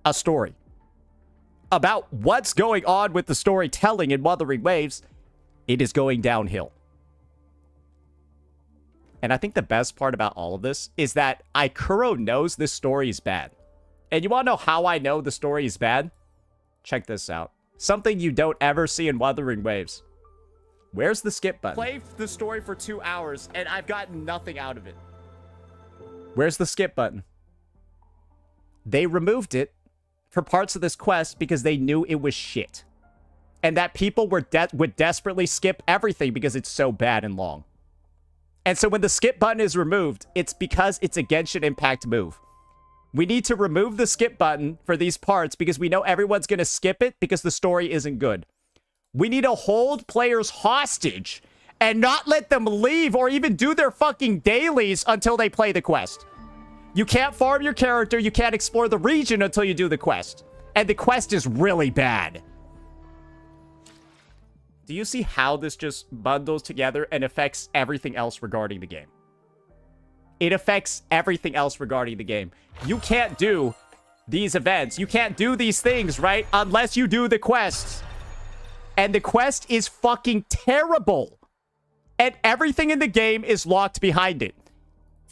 a story about what's going on with the storytelling in Wuthering Waves. It is going downhill. And I think the best part about all of this is that Ikuro knows this story is bad. And you want to know how I know the story is bad? Check this out. Something you don't ever see in Wuthering Waves. Where's the skip button? Played the story for 2 hours and I've gotten nothing out of it. Where's the skip button? They removed it for parts of this quest because they knew it was shit. And that people would desperately skip everything because it's so bad and long. And so when the skip button is removed, it's because it's a Genshin Impact move. We need to remove the skip button for these parts because we know everyone's going to skip it because the story isn't good. We need to hold players hostage and not let them leave or even do their fucking dailies until they play the quest. You can't farm your character, you can't explore the region until you do the quest. And the quest is really bad. Do you see how this just bundles together and affects everything else regarding the game? It affects everything else regarding the game. You can't do these events. You can't do these things, right? Unless you do the quests. And the quest is fucking terrible. And everything in the game is locked behind it.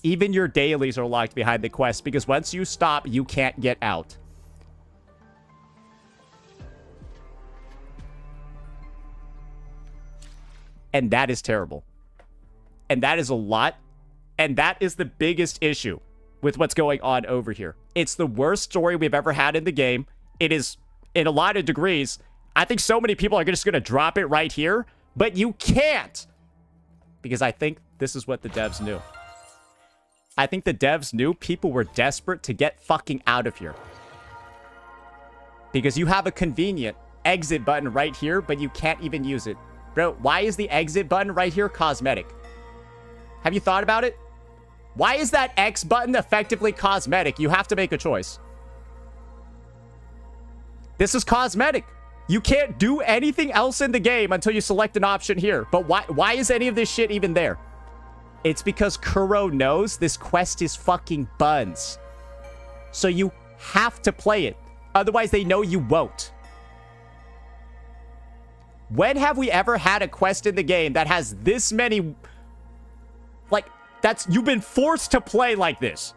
Even your dailies are locked behind the quest because once you stop, you can't get out. And that is terrible. And that is a lot. And that is the biggest issue with what's going on over here. It's the worst story we've ever had in the game. It is, in a lot of degrees, I think so many people are just going to drop it right here. But you can't. Because I think this is what the devs knew. I think the devs knew people were desperate to get fucking out of here. Because you have a convenient exit button right here, but you can't even use it. Bro, why is the exit button right here cosmetic? Have you thought about it? Why is that X button effectively cosmetic? You have to make a choice. This is cosmetic. You can't do anything else in the game until you select an option here. But why is any of this shit even there? It's because Kuro knows this quest is fucking buns. So you have to play it. Otherwise, they know you won't. When have we ever had a quest in the game that has this many... Like, you've been forced to play like this.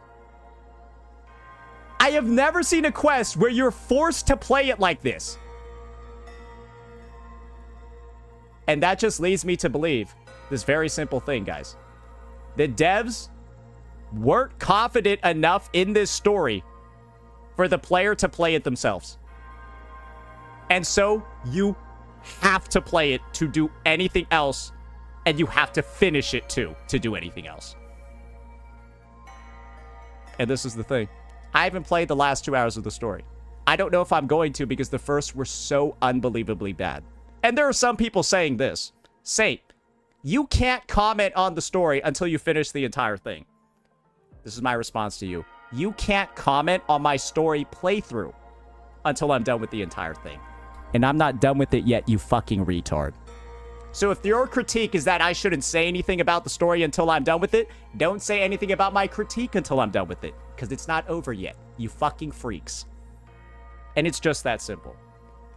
I have never seen a quest where you're forced to play it like this. And that just leads me to believe this very simple thing, guys. The devs weren't confident enough in this story for the player to play it themselves. And so you have to play it to do anything else, and you have to finish it too to do anything else. And this is the thing. I haven't played the last 2 hours of the story. I don't know if I'm going to because the first were so unbelievably bad. And there are some people saying this. Saint, you can't comment on the story until you finish the entire thing. This is my response to you. You can't comment on my story playthrough until I'm done with the entire thing. And I'm not done with it yet, you fucking retard. So if your critique is that I shouldn't say anything about the story until I'm done with it, don't say anything about my critique until I'm done with it. Because it's not over yet, you fucking freaks. And it's just that simple.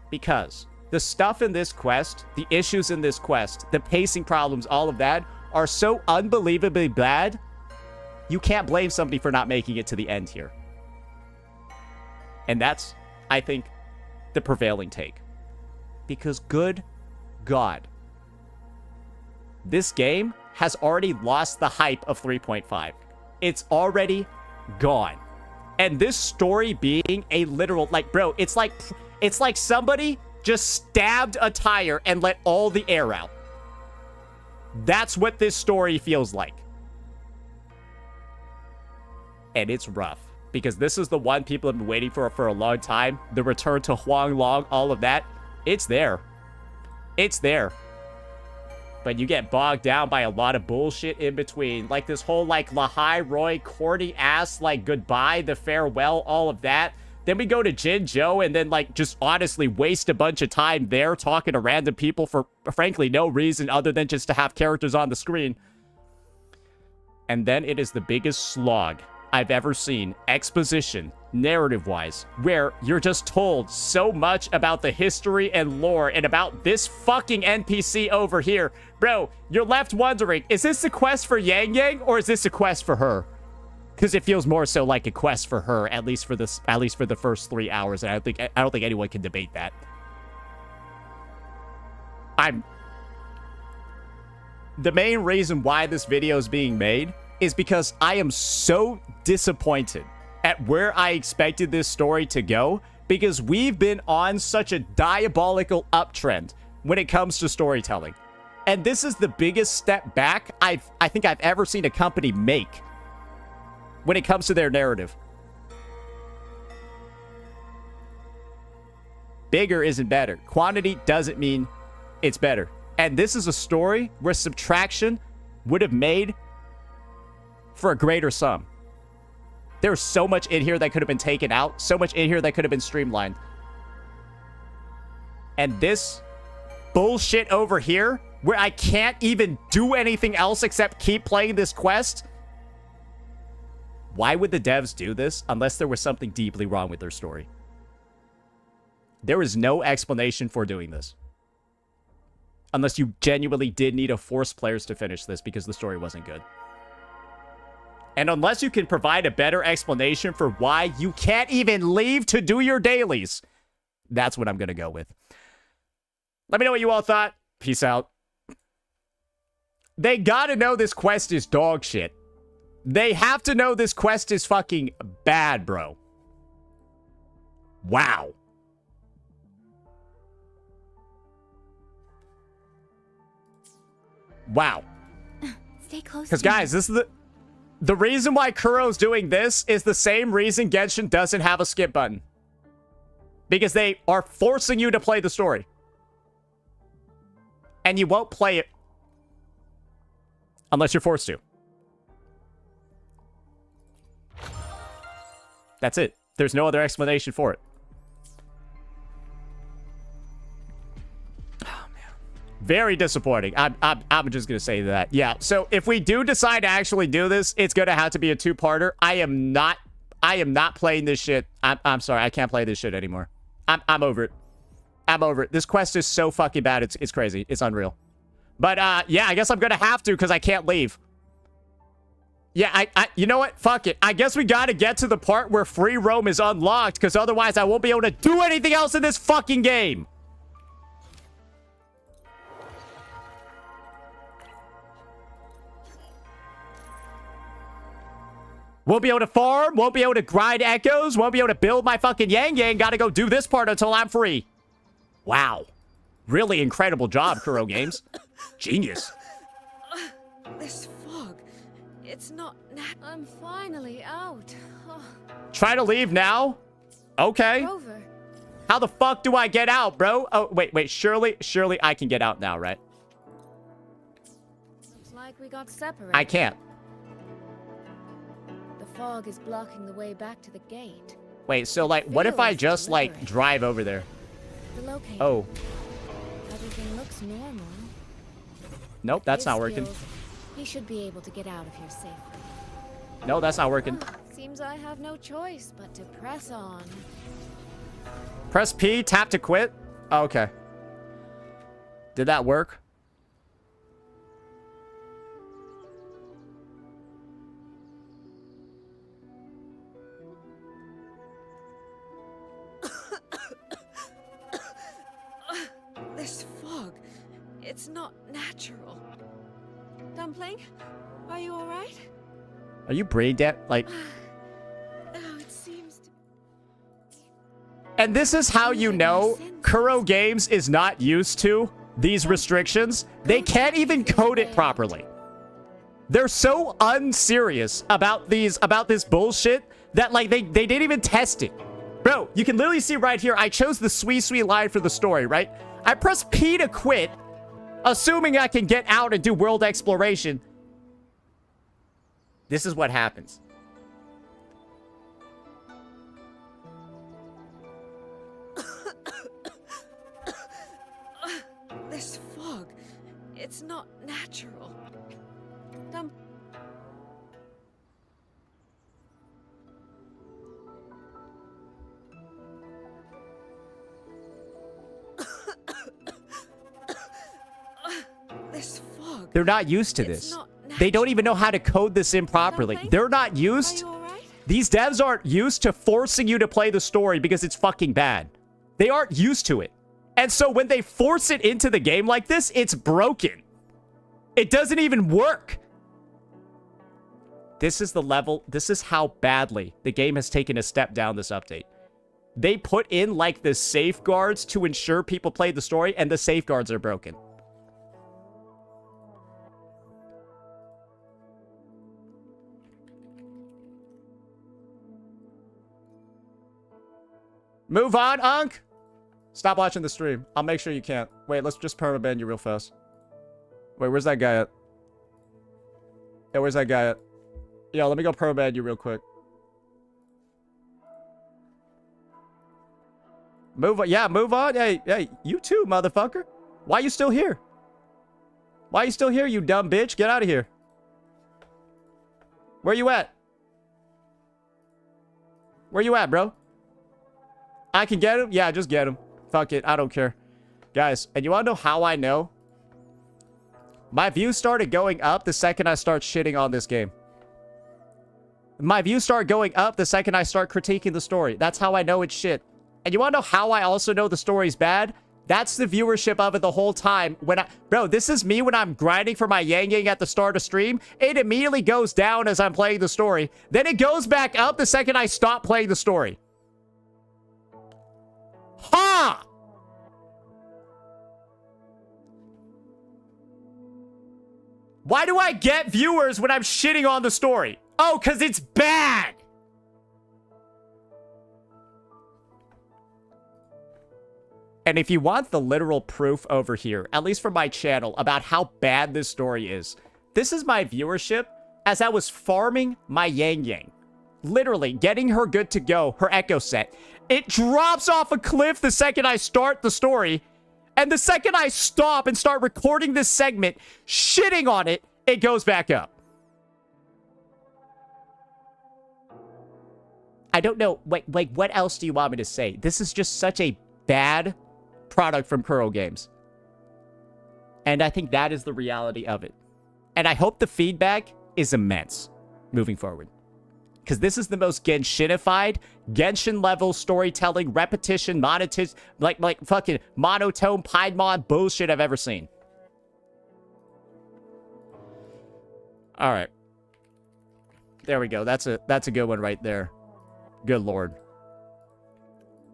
Because the stuff in this quest, the issues in this quest, the pacing problems, all of that, are so unbelievably bad, you can't blame somebody for not making it to the end here. And that's, I think, the prevailing take. Because good God, this game has already lost the hype of 3.5. It's already gone. And this story being a literal, like, bro, it's like somebody just stabbed a tire and let all the air out. That's what this story feels like. And it's rough. because this is the one people have been waiting for a long time. The return to Huanglong, all of that. It's there. It's there. But you get bogged down by a lot of bullshit in between. Like this whole, like, Lahai Roy, corny ass, like, goodbye, the farewell, all of that. Then we go to Jinzhou and then, like, just honestly waste a bunch of time there talking to random people for, frankly, no reason other than just to have characters on the screen. And then it is the biggest slog I've ever seen, exposition, narrative-wise, where you're just told so much about the history and lore and about this fucking NPC over here. Bro, you're left wondering, is this a quest for Yangyang or is this a quest for her? Because it feels more so like a quest for her, at least for the first 3 hours, and I don't think anyone can debate that. The main reason why this video is being made is because I am so disappointed at where I expected this story to go, because we've been on such a diabolical uptrend when it comes to storytelling. And this is the biggest step back I think I've ever seen a company make when it comes to their narrative. Bigger isn't better. Quantity doesn't mean it's better. And this is a story where subtraction would have made for a greater sum. There's so much in here that could have been taken out. So much in here that could have been streamlined. And this bullshit over here, where I can't even do anything else except keep playing this quest. Why would the devs do this unless there was something deeply wrong with their story? There is no explanation for doing this. Unless you genuinely did need to force players to finish this because the story wasn't good. And unless you can provide a better explanation for why you can't even leave to do your dailies, that's what I'm going to go with. Let me know what you all thought. Peace out. They gotta know this quest is dog shit. They have to know this quest is fucking bad, bro. Wow. Wow. Stay close. Because, guys, this is the reason why Kuro's doing this is the same reason Genshin doesn't have a skip button. Because they are forcing you to play the story. And you won't play it unless you're forced to. That's it. There's no other explanation for it. Oh, man. Very disappointing. I'm just going to say that. Yeah, so if we do decide to actually do this, it's going to have to be a two-parter. I am not playing this shit. I'm sorry. I can't play this shit anymore. I'm over it. I'm over it. This quest is so fucking bad. It's crazy. It's unreal. But, yeah, I guess I'm going to have to because I can't leave. Yeah, you know what? Fuck it. I guess we got to get to the part where free roam is unlocked because otherwise I won't be able to do anything else in this fucking game. Won't be able to farm, won't be able to grind echoes, won't be able to build my fucking Yangyang. Gotta go do this part until I'm free. Wow. Really incredible job, Kuro Games. Genius. This fog, it's not... I'm finally out. Oh. Try to leave now? Okay. Rover. How the fuck do I get out, bro? Oh, wait. Surely I can get out now, right? Looks like we got separated. I can't. The fog is blocking the way back to the gate. Wait, so, like, what if I just, like, drive over there? The locator. Oh. Everything looks normal. Nope, that's not working. He should be able to get out of here safely. No, that's not working. Seems I have no choice but to press on. Press P, tap to quit? Oh, okay. Did that work? This fog, it's not natural. Dumpling, are you all right? Are you brain dead? Like... Oh, it seems to... And this is how you know Kuro Games is not used to these restrictions. They can't even code it properly. They're so unserious about this bullshit that, like, they didn't even test it. Bro, you can literally see right here, I chose the sweet line for the story, right? I press P to quit, assuming I can get out and do world exploration. This is what happens. This fog, it's not natural. This fog. They're not used to this. They don't even know how to code this in properly. They're not used. These devs aren't used to forcing you to play the story because it's fucking bad. They aren't used to it. And so when they force it into the game like this, it's broken. It doesn't even work. This is the level. This is how badly the game has taken a step down this update. They put in like the safeguards to ensure people play the story, and the safeguards are broken. Move on, Unk. Stop watching the stream. I'll make sure you can't. Wait, let's just permaban you real fast. Wait, where's that guy at? Yeah, where's that guy at? Yeah, let me go permaban you real quick. Move on. Yeah, move on. Hey, you too, motherfucker. Why you still here? Why you still here, you dumb bitch? Get out of here. Where you at? Where you at, bro? I can get him? Yeah, just get him. Fuck it. I don't care. Guys, and you want to know how I know? My views started going up the second I start shitting on this game. My views start going up the second I start critiquing the story. That's how I know it's shit. And you want to know how I also know the story's bad? That's the viewership of it the whole time. Bro, this is me when I'm grinding for my Yangyang at the start of stream. It immediately goes down as I'm playing the story. Then it goes back up the second I stop playing the story. Ha! Why do I get viewers when I'm shitting on the story? Oh, because it's bad! And if you want the literal proof over here, at least for my channel, about how bad this story is, this is my viewership as I was farming my Yangyang. Literally, getting her good to go, her echo set. It drops off a cliff the second I start the story. And the second I stop and start recording this segment, shitting on it, it goes back up. I don't know. Wait, what else do you want me to say? This is just such a bad product from Kuro Games. And I think that is the reality of it. And I hope the feedback is immense moving forward. Because this is the most Genshinified, Genshin-level storytelling, repetition, like fucking monotone, Piedmon bullshit I've ever seen. Alright. There we go. That's a good one right there. Good lord.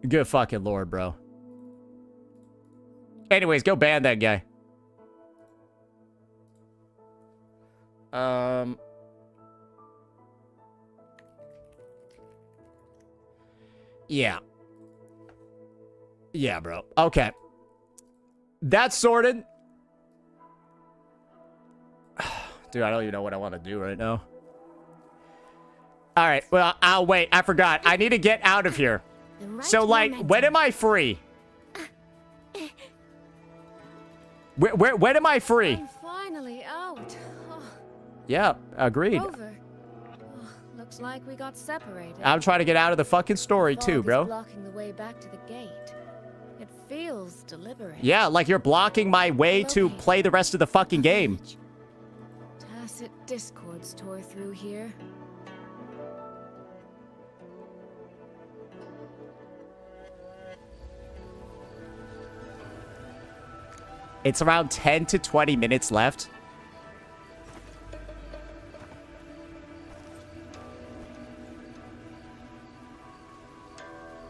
Good fucking lord, bro. Anyways, go ban that guy. Yeah. Yeah, bro. Okay. That's sorted. Dude, I don't even know what I want to do right now. Alright, well, I'll wait. I forgot. I need to get out of here. So, like, when am I free? When am I free? I'm finally out. Oh, Yeah, agreed. Rover. Oh, looks like we got separated. I'm trying to get out of the fucking story Fog too, is bro. blocking the way back to the gate. It feels deliberate. Yeah, like you're blocking my way to play the rest of the fucking game. Tacit discords tore through here. It's around 10 to 20 minutes left.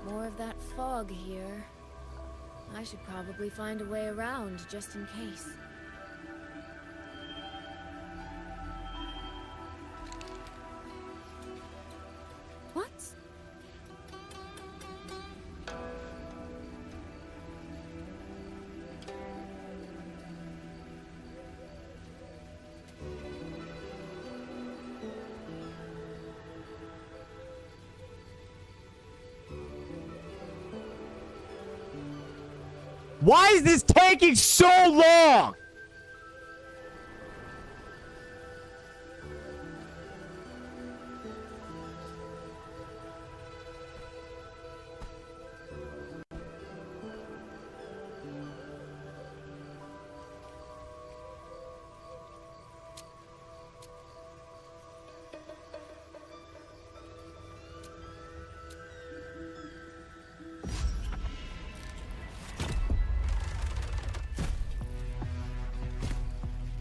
More of that fog here. I should probably find a way around just in case. What? Why is this taking so long?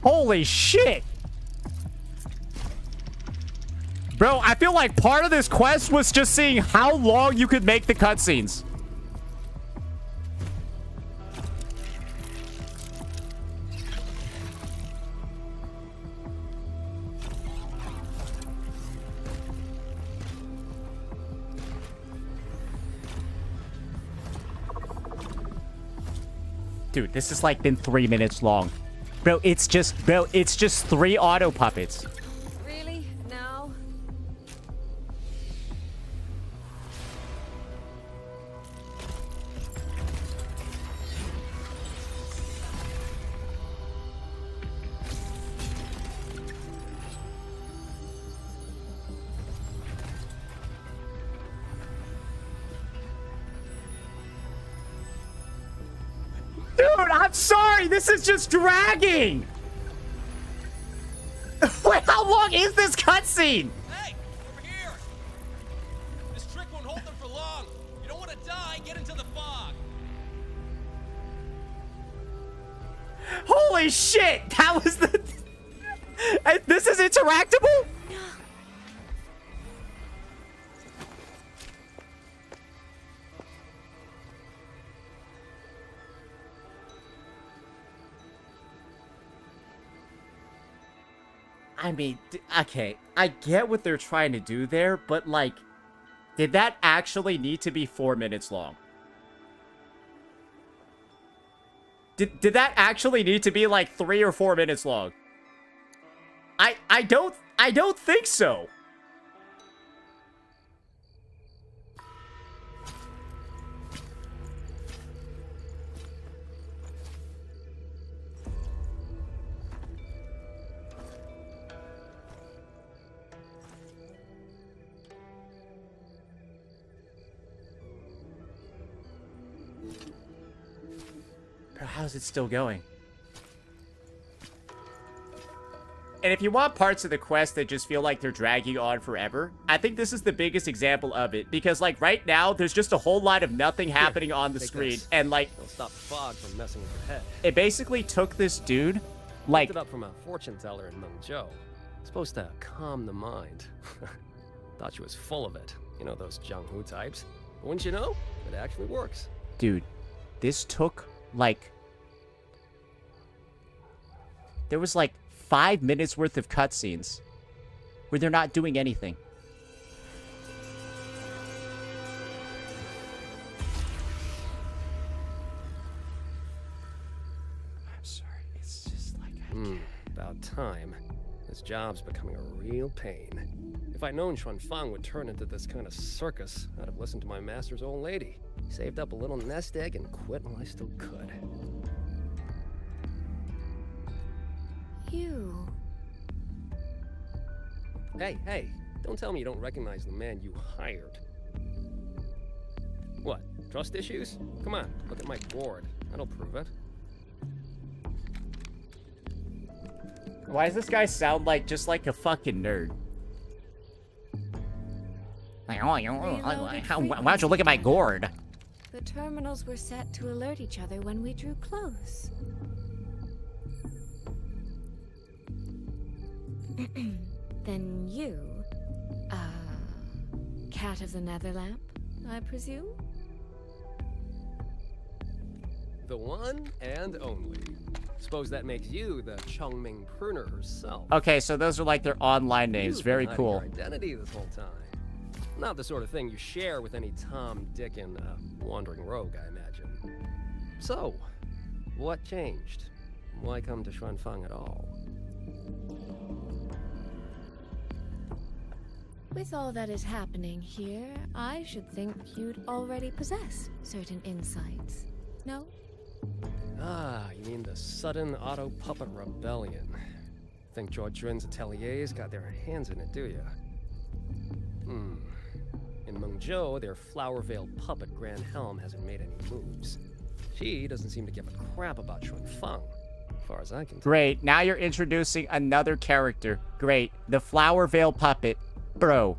Holy shit! Bro, I feel like part of this quest was just seeing how long you could make the cutscenes. Dude, this has like been 3 minutes long. Bro, it's just 3 auto puppets. Really? Now? Dude, I'm sorry. This is just dragging. Wait, how long is this cutscene? Hey, over here. This trick won't hold them for long. You don't want to die. Get into the fog. Holy shit. That was the... This is interactable? I mean, okay, I get what they're trying to do there, but like, did that actually need to be 4 minutes long? Did that actually need to be like 3 or 4 minutes long? I don't think so. How's it still going? And if you want parts of the quest that just feel like they're dragging on forever, I think this is the biggest example of it. Because, like, right now, there's just a whole lot of nothing happening on the screen. This. And, like... It'll stop the fog from messing with your head. It basically took this dude, like... Picked it up from a fortune teller in Mengzhou. Supposed to calm the mind. Thought she was full of it. You know, those Jianghu types. But wouldn't you know? It actually works. Dude, this took, like... There was like 5 minutes worth of cutscenes where they're not doing anything. I'm sorry, it's just like I can't. About time. This job's becoming a real pain. If I'd known Xuanfang would turn into this kind of circus, I'd have listened to my master's old lady. Saved up a little nest egg and quit while I still could. You... Hey, don't tell me you don't recognize the man you hired. What, trust issues? Come on, look at my gourd. That'll prove it. Why does this guy sound like just like a fucking nerd? Like, why don't you look at my gourd? The terminals were set to alert each other when we drew close. Then you, cat of the Netherlamp, I presume? The one and only. Suppose that makes you the Chongming pruner herself. Okay, so those are like their online names. You've Very been cool. hiding your identity this whole time. Not the sort of thing you share with any Tom, Dick, and wandering rogue, I imagine. So, what changed? Why come to Xuanfang at all? With all that is happening here, I should think you'd already possess certain insights. No? Ah, you mean the sudden auto puppet rebellion. Think Prydwen's ateliers got their hands in it, do you? In Mengzhou, their flower-veiled puppet Grand Helm hasn't made any moves. She doesn't seem to give a crap about Xuanfeng, as far as I can tell. Great. Now you're introducing another character. Great. The Flower Veil Puppet. Bro,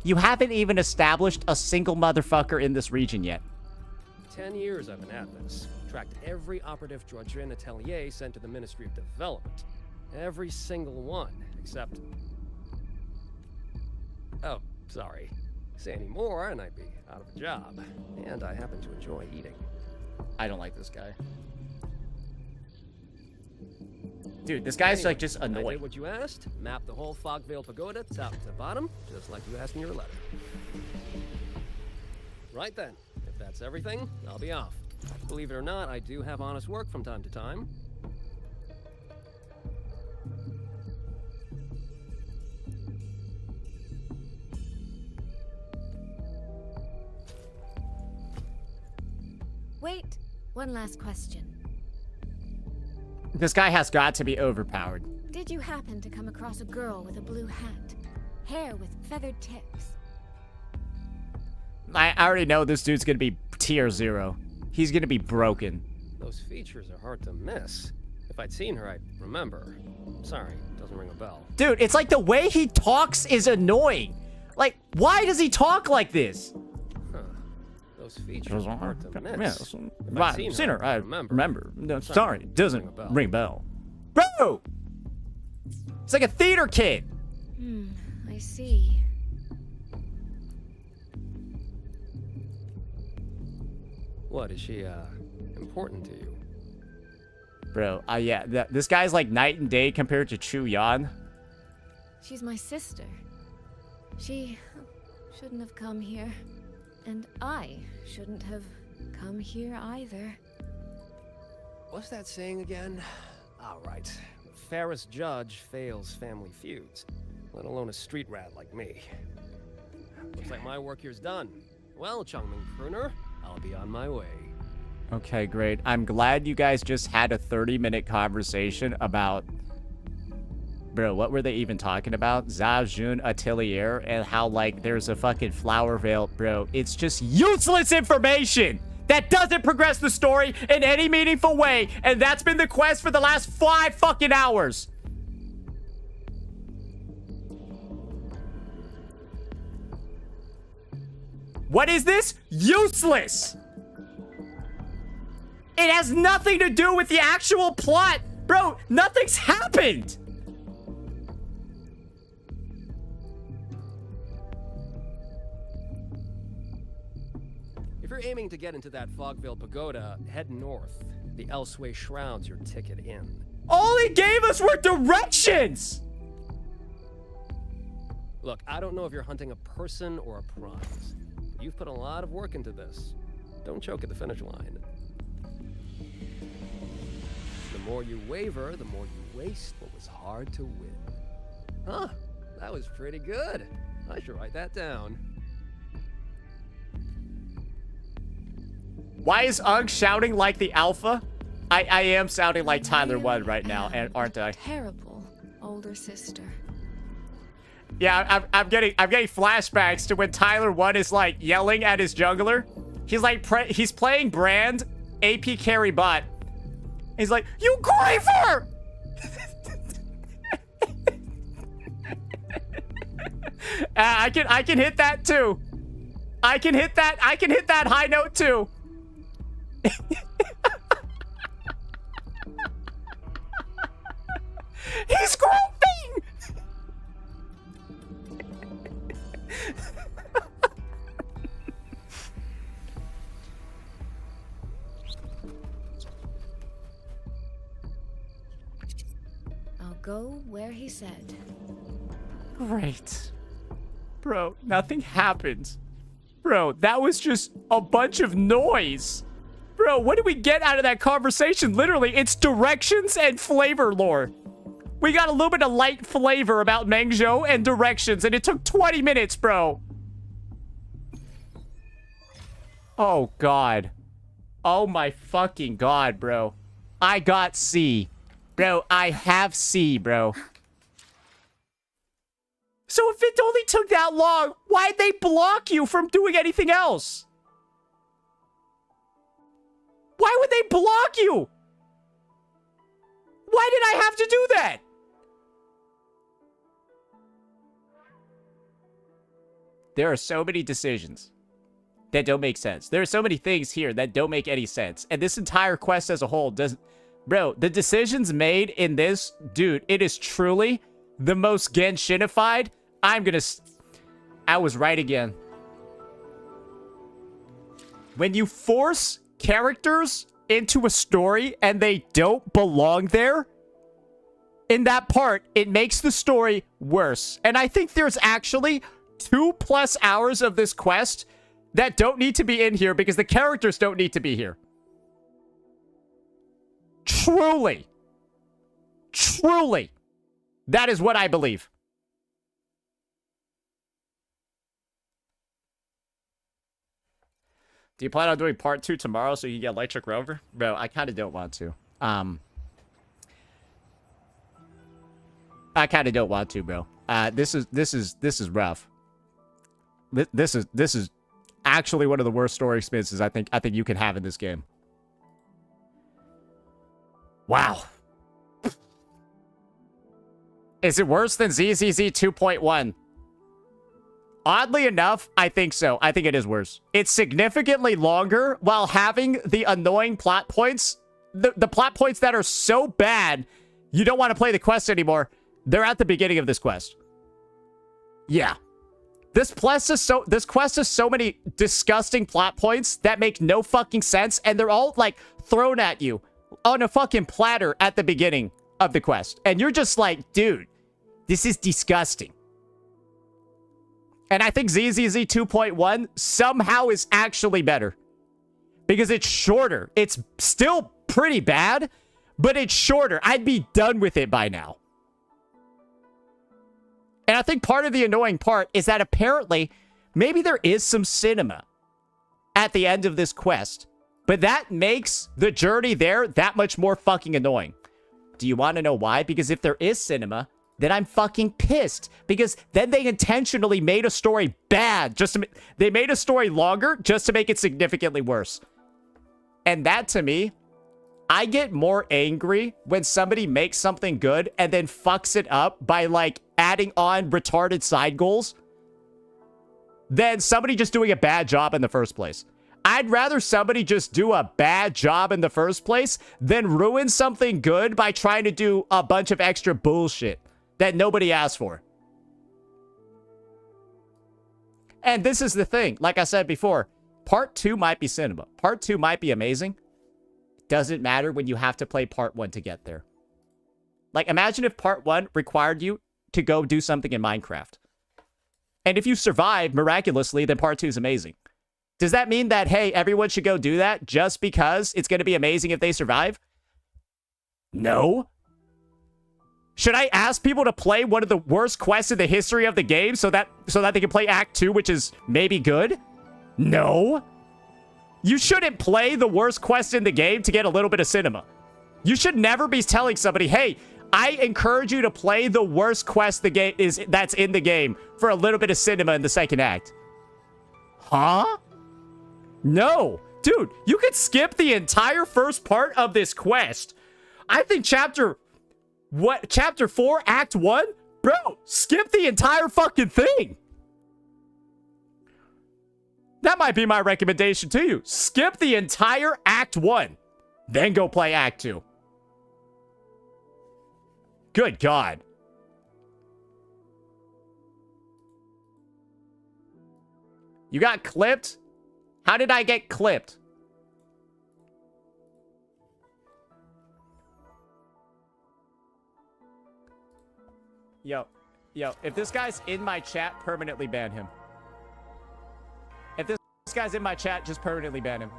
you haven't even established a single motherfucker in this region yet. 10 years I've been at this. Tracked every operative Prydwen atelier sent to the Ministry of Development. Every single one, except... Oh, sorry. Say any more, and I'd be out of a job. And I happen to enjoy eating. I don't like this guy. Dude, this guy's like just I annoying. did what you asked. Mapped the whole Fogvale Pagoda top to bottom, just like you asked in your letter. Right then. If that's everything, I'll be off. Believe it or not, I do have honest work from time to time. Wait, one last question. This guy has got to be overpowered. Did you happen to come across a girl with a blue hat? Hair with feathered tips? I already know this dude's gonna be tier 0. He's gonna be broken. Those features are hard to miss. If I'd seen her, I'd remember. Sorry, doesn't ring a bell. Dude, it's like the way he talks is annoying. Like, why does he talk like this? Huh. Those features are hard to miss. Yes. If I'd Right, seen her, I remember. No, sorry, doesn't ring a bell. Bro! It's like a theater kid. I see. What, is she, important to you? Bro, yeah, this guy's like night and day compared to Chu Yan. She's my sister. She shouldn't have come here. And I shouldn't have come here either. What's that saying again? All right. The fairest judge fails family feuds, let alone a street rat like me. Looks like my work here's done. Well, Changming Pruner, I'll be on my way. Okay, great. I'm glad you guys just had a 30-minute conversation about... Bro, what were they even talking about? Zhajun Atelier and how, like, there's a fucking flower veil. Bro, it's just useless information that doesn't progress the story in any meaningful way. And that's been the quest for the last 5 fucking hours. What is this? Useless! It has nothing to do with the actual plot! Bro, nothing's happened! If you're aiming to get into that Fogvale Pagoda, head north. The Elseway Shroud's your ticket in. All he gave us were directions! Look, I don't know if you're hunting a person or a prize. You've put a lot of work into this. Don't choke at the finish line. The more you waver, the more you waste what was hard to win. Huh, that was pretty good. I should write that down. Why is Ugg shouting like the alpha? I am sounding like Tyler 1 right now, and aren't I? Terrible older sister. Yeah, I'm getting flashbacks to when Tyler 1 is like yelling at his jungler. He's like he's playing Brand, AP carry bot. He's like, "You Graver!" I can hit that too. I can hit that high note too. He's groping! I'll go where he said. Great. Bro, nothing happened. Bro, that was just a bunch of noise. Bro, what did we get out of that conversation? Literally, it's directions and flavor lore. We got a little bit of light flavor about Mengzhou and directions, and it took 20 minutes, bro. Oh, God. Oh my fucking god, bro. I got C. Bro, I have C, bro. So if it only took that long, why'd they block you from doing anything else? Why would they block you? Why did I have to do that? There are so many decisions that don't make sense. There are so many things here that don't make any sense. And this entire quest as a whole doesn't... Bro, the decisions made in this... Dude, it is truly the most Genshinified. I was right again. When you force characters into a story and they don't belong there, in that part, it makes the story worse. And I think there's actually 2+ hours of this quest that don't need to be in here because the characters don't need to be here. Truly. Truly. That is what I believe. Do you plan on doing part 2 tomorrow so you can get Electric Rover? Bro, I kind of don't want to. I kind of don't want to, bro. This is rough. This is actually one of the worst story experiences I think you can have in this game. Wow. Is it worse than ZZZ 2.1? Oddly enough, I think so. I think it is worse. It's significantly longer while having the annoying plot points. The plot points that are so bad, you don't want to play the quest anymore. They're at the beginning of this quest. Yeah. This quest is so many disgusting plot points that make no fucking sense, and they're all, like, thrown at you on a fucking platter at the beginning of the quest. And you're just like, dude, this is disgusting. And I think ZZZ 2.1 somehow is actually better. Because it's shorter. It's still pretty bad, but it's shorter. I'd be done with it by now. And I think part of the annoying part is that apparently, maybe there is some cinema at the end of this quest. But that makes the journey there that much more fucking annoying. Do you want to know why? Because if there is cinema, then I'm fucking pissed. Because then they intentionally made a story bad. They made a story longer just to make it significantly worse. And that, to me, I get more angry when somebody makes something good and then fucks it up by, like, adding on retarded side goals than somebody just doing a bad job in the first place. I'd rather somebody just do a bad job in the first place than ruin something good by trying to do a bunch of extra bullshit that nobody asked for. And this is the thing. Like I said before, part 2 might be cinema. Part 2 might be amazing. Doesn't matter when you have to play part 1 to get there. Like, imagine if part 1 required you to go do something in Minecraft. And if you survive miraculously, then part 2 is amazing. Does that mean that, hey, everyone should go do that just because it's going to be amazing if they survive? No. Should I ask people to play one of the worst quests in the history of the game so that they can play Act 2, which is maybe good? No. You shouldn't play the worst quest in the game to get a little bit of cinema. You should never be telling somebody, hey, I encourage you to play the worst quest that's in the game for a little bit of cinema in the second act. Huh? No. Dude, you could skip the entire first part of this quest. I think Chapter 4, Act 1? Bro, skip the entire fucking thing. That might be my recommendation to you. Skip the entire Act 1. Then go play Act 2. Good God. You got clipped? How did I get clipped? Yo, if this guy's in my chat, permanently ban him. If this guy's in my chat, just permanently ban him.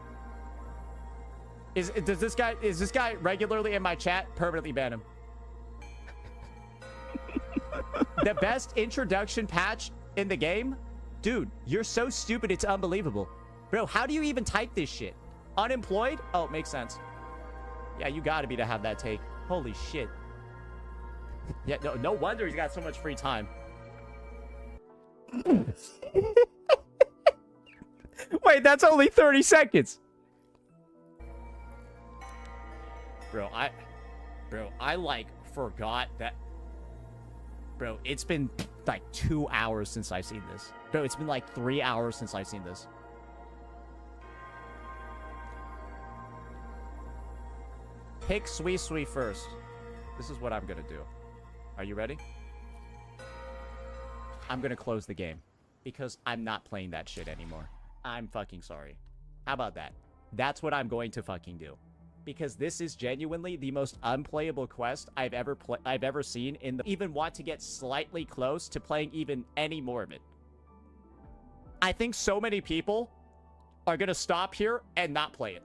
Is this guy regularly in my chat? Permanently ban him. The best introduction patch in the game? Dude, you're so stupid, it's unbelievable. Bro, how do you even type this shit? Unemployed? Oh, makes sense. Yeah, you gotta be to have that take. Holy shit. Yeah, no wonder he's got so much free time. Wait, that's only 30 seconds. Bro, I like forgot that. Bro, it's been like 2 hours since I've seen this. Bro, it's been like 3 hours since I've seen this. Pick Sui Sui first. This is what I'm gonna do. Are you ready? I'm gonna close the game. Because I'm not playing that shit anymore. I'm fucking sorry. How about that? That's what I'm going to fucking do. Because this is genuinely the most unplayable quest I've ever seen in the even want to get slightly close to playing even any more of it. I think so many people are gonna stop here and not play it.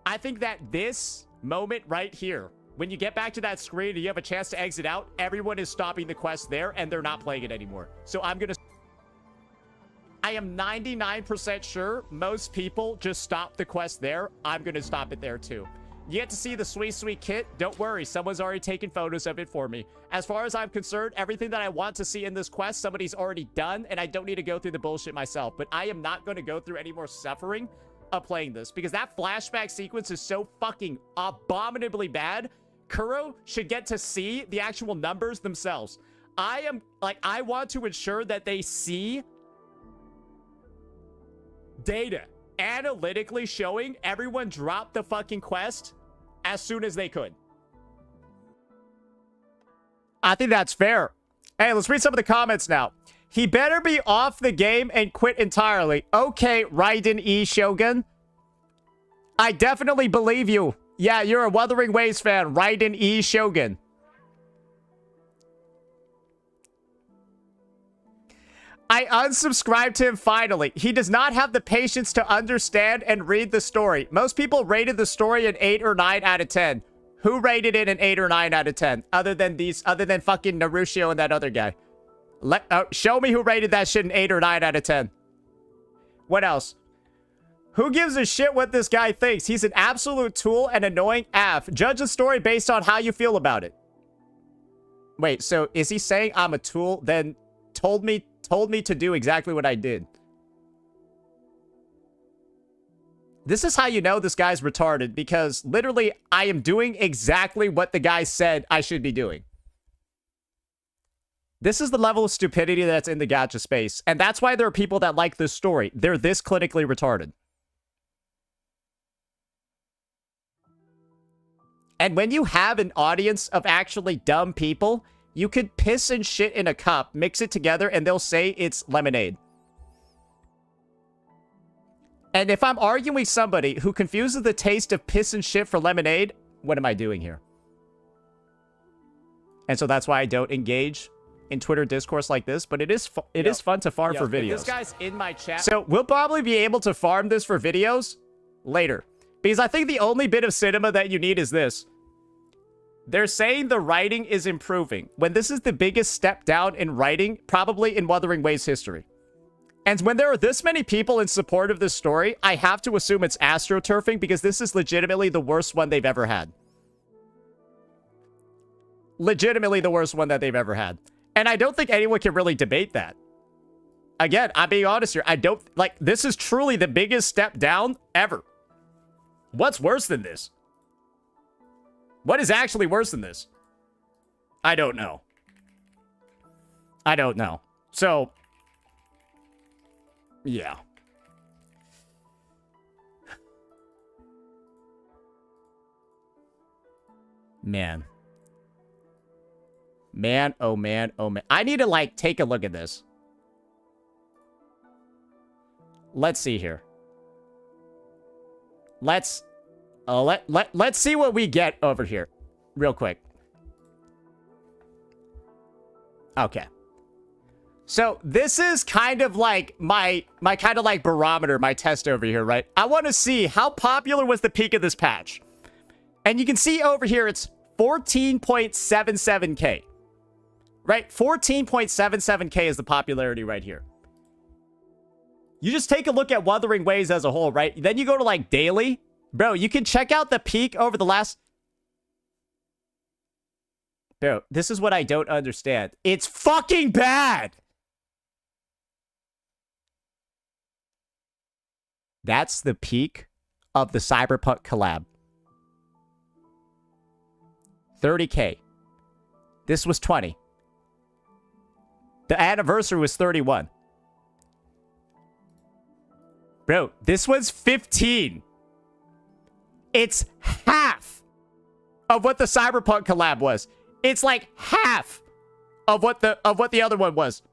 I think that this moment right here, when you get back to that screen and you have a chance to exit out, everyone is stopping the quest there and they're not playing it anymore. So I am 99% sure most people just stop the quest there. I'm going to stop it there too. You get to see the Sui Sui kit. Don't worry, someone's already taken photos of it for me. As far as I'm concerned, everything that I want to see in this quest, somebody's already done, and I don't need to go through the bullshit myself. But I am not going to go through any more suffering of playing this, because that flashback sequence is so fucking abominably bad. Kuro should get to see the actual numbers themselves. I want to ensure that they see data analytically showing everyone dropped the fucking quest as soon as they could. I think that's fair. Hey, let's read some of the comments now. He better be off the game and quit entirely. Okay, Raiden E. Shogun. I definitely believe you. Yeah, you're a Wuthering Waves fan. Raiden E. Shogun. I unsubscribed to him finally. He does not have the patience to understand and read the story. Most people rated the story an 8 or 9 out of 10. Who rated it an 8 or 9 out of 10? Other than fucking Naruto and that other guy. Show me who rated that shit an 8 or 9 out of 10. What else? Who gives a shit what this guy thinks? He's an absolute tool and annoying AF. Judge a story based on how you feel about it. Wait, so is he saying I'm a tool, then told me to do exactly what I did? This is how you know this guy's retarded, because literally I am doing exactly what the guy said I should be doing. This is the level of stupidity that's in the gacha space, and that's why there are people that like this story. They're this clinically retarded. And when you have an audience of actually dumb people, you could piss and shit in a cup, mix it together, and they'll say it's lemonade. And if I'm arguing with somebody who confuses the taste of piss and shit for lemonade, what am I doing here? And so that's why I don't engage in Twitter discourse like this, but it is fun to farm for videos. This guy's in my chat. So we'll probably be able to farm this for videos later, because I think the only bit of cinema that you need is this. They're saying the writing is improving, when this is the biggest step down in writing probably in Wuthering Waves history. And when there are this many people in support of this story, I have to assume it's astroturfing, because this is legitimately the worst one they've ever had. Legitimately the worst one that they've ever had. And I don't think anyone can really debate that. Again, I'm being honest here. This is truly the biggest step down ever. What's worse than this? What is actually worse than this? I don't know. I don't know. So, yeah. Man. Man, oh man, oh man. I need to, take a look at this. Let's see here. Let's see what we get over here. Real quick. Okay. So, this is kind of like my kind of barometer, my test over here, right? I want to see how popular was the peak of this patch. And you can see over here, it's 14.77k. Right? 14.77k is the popularity right here. You just take a look at Wuthering Waves as a whole, right? Then you go to, like, daily. Bro, you can check out the peak over the last... Bro, this is what I don't understand. It's fucking bad! That's the peak of the Cyberpunk collab. 30K. This was 20. The anniversary was 31. Bro, this was 15. It's half of what the Cyberpunk collab was. It's like half of what the other one was.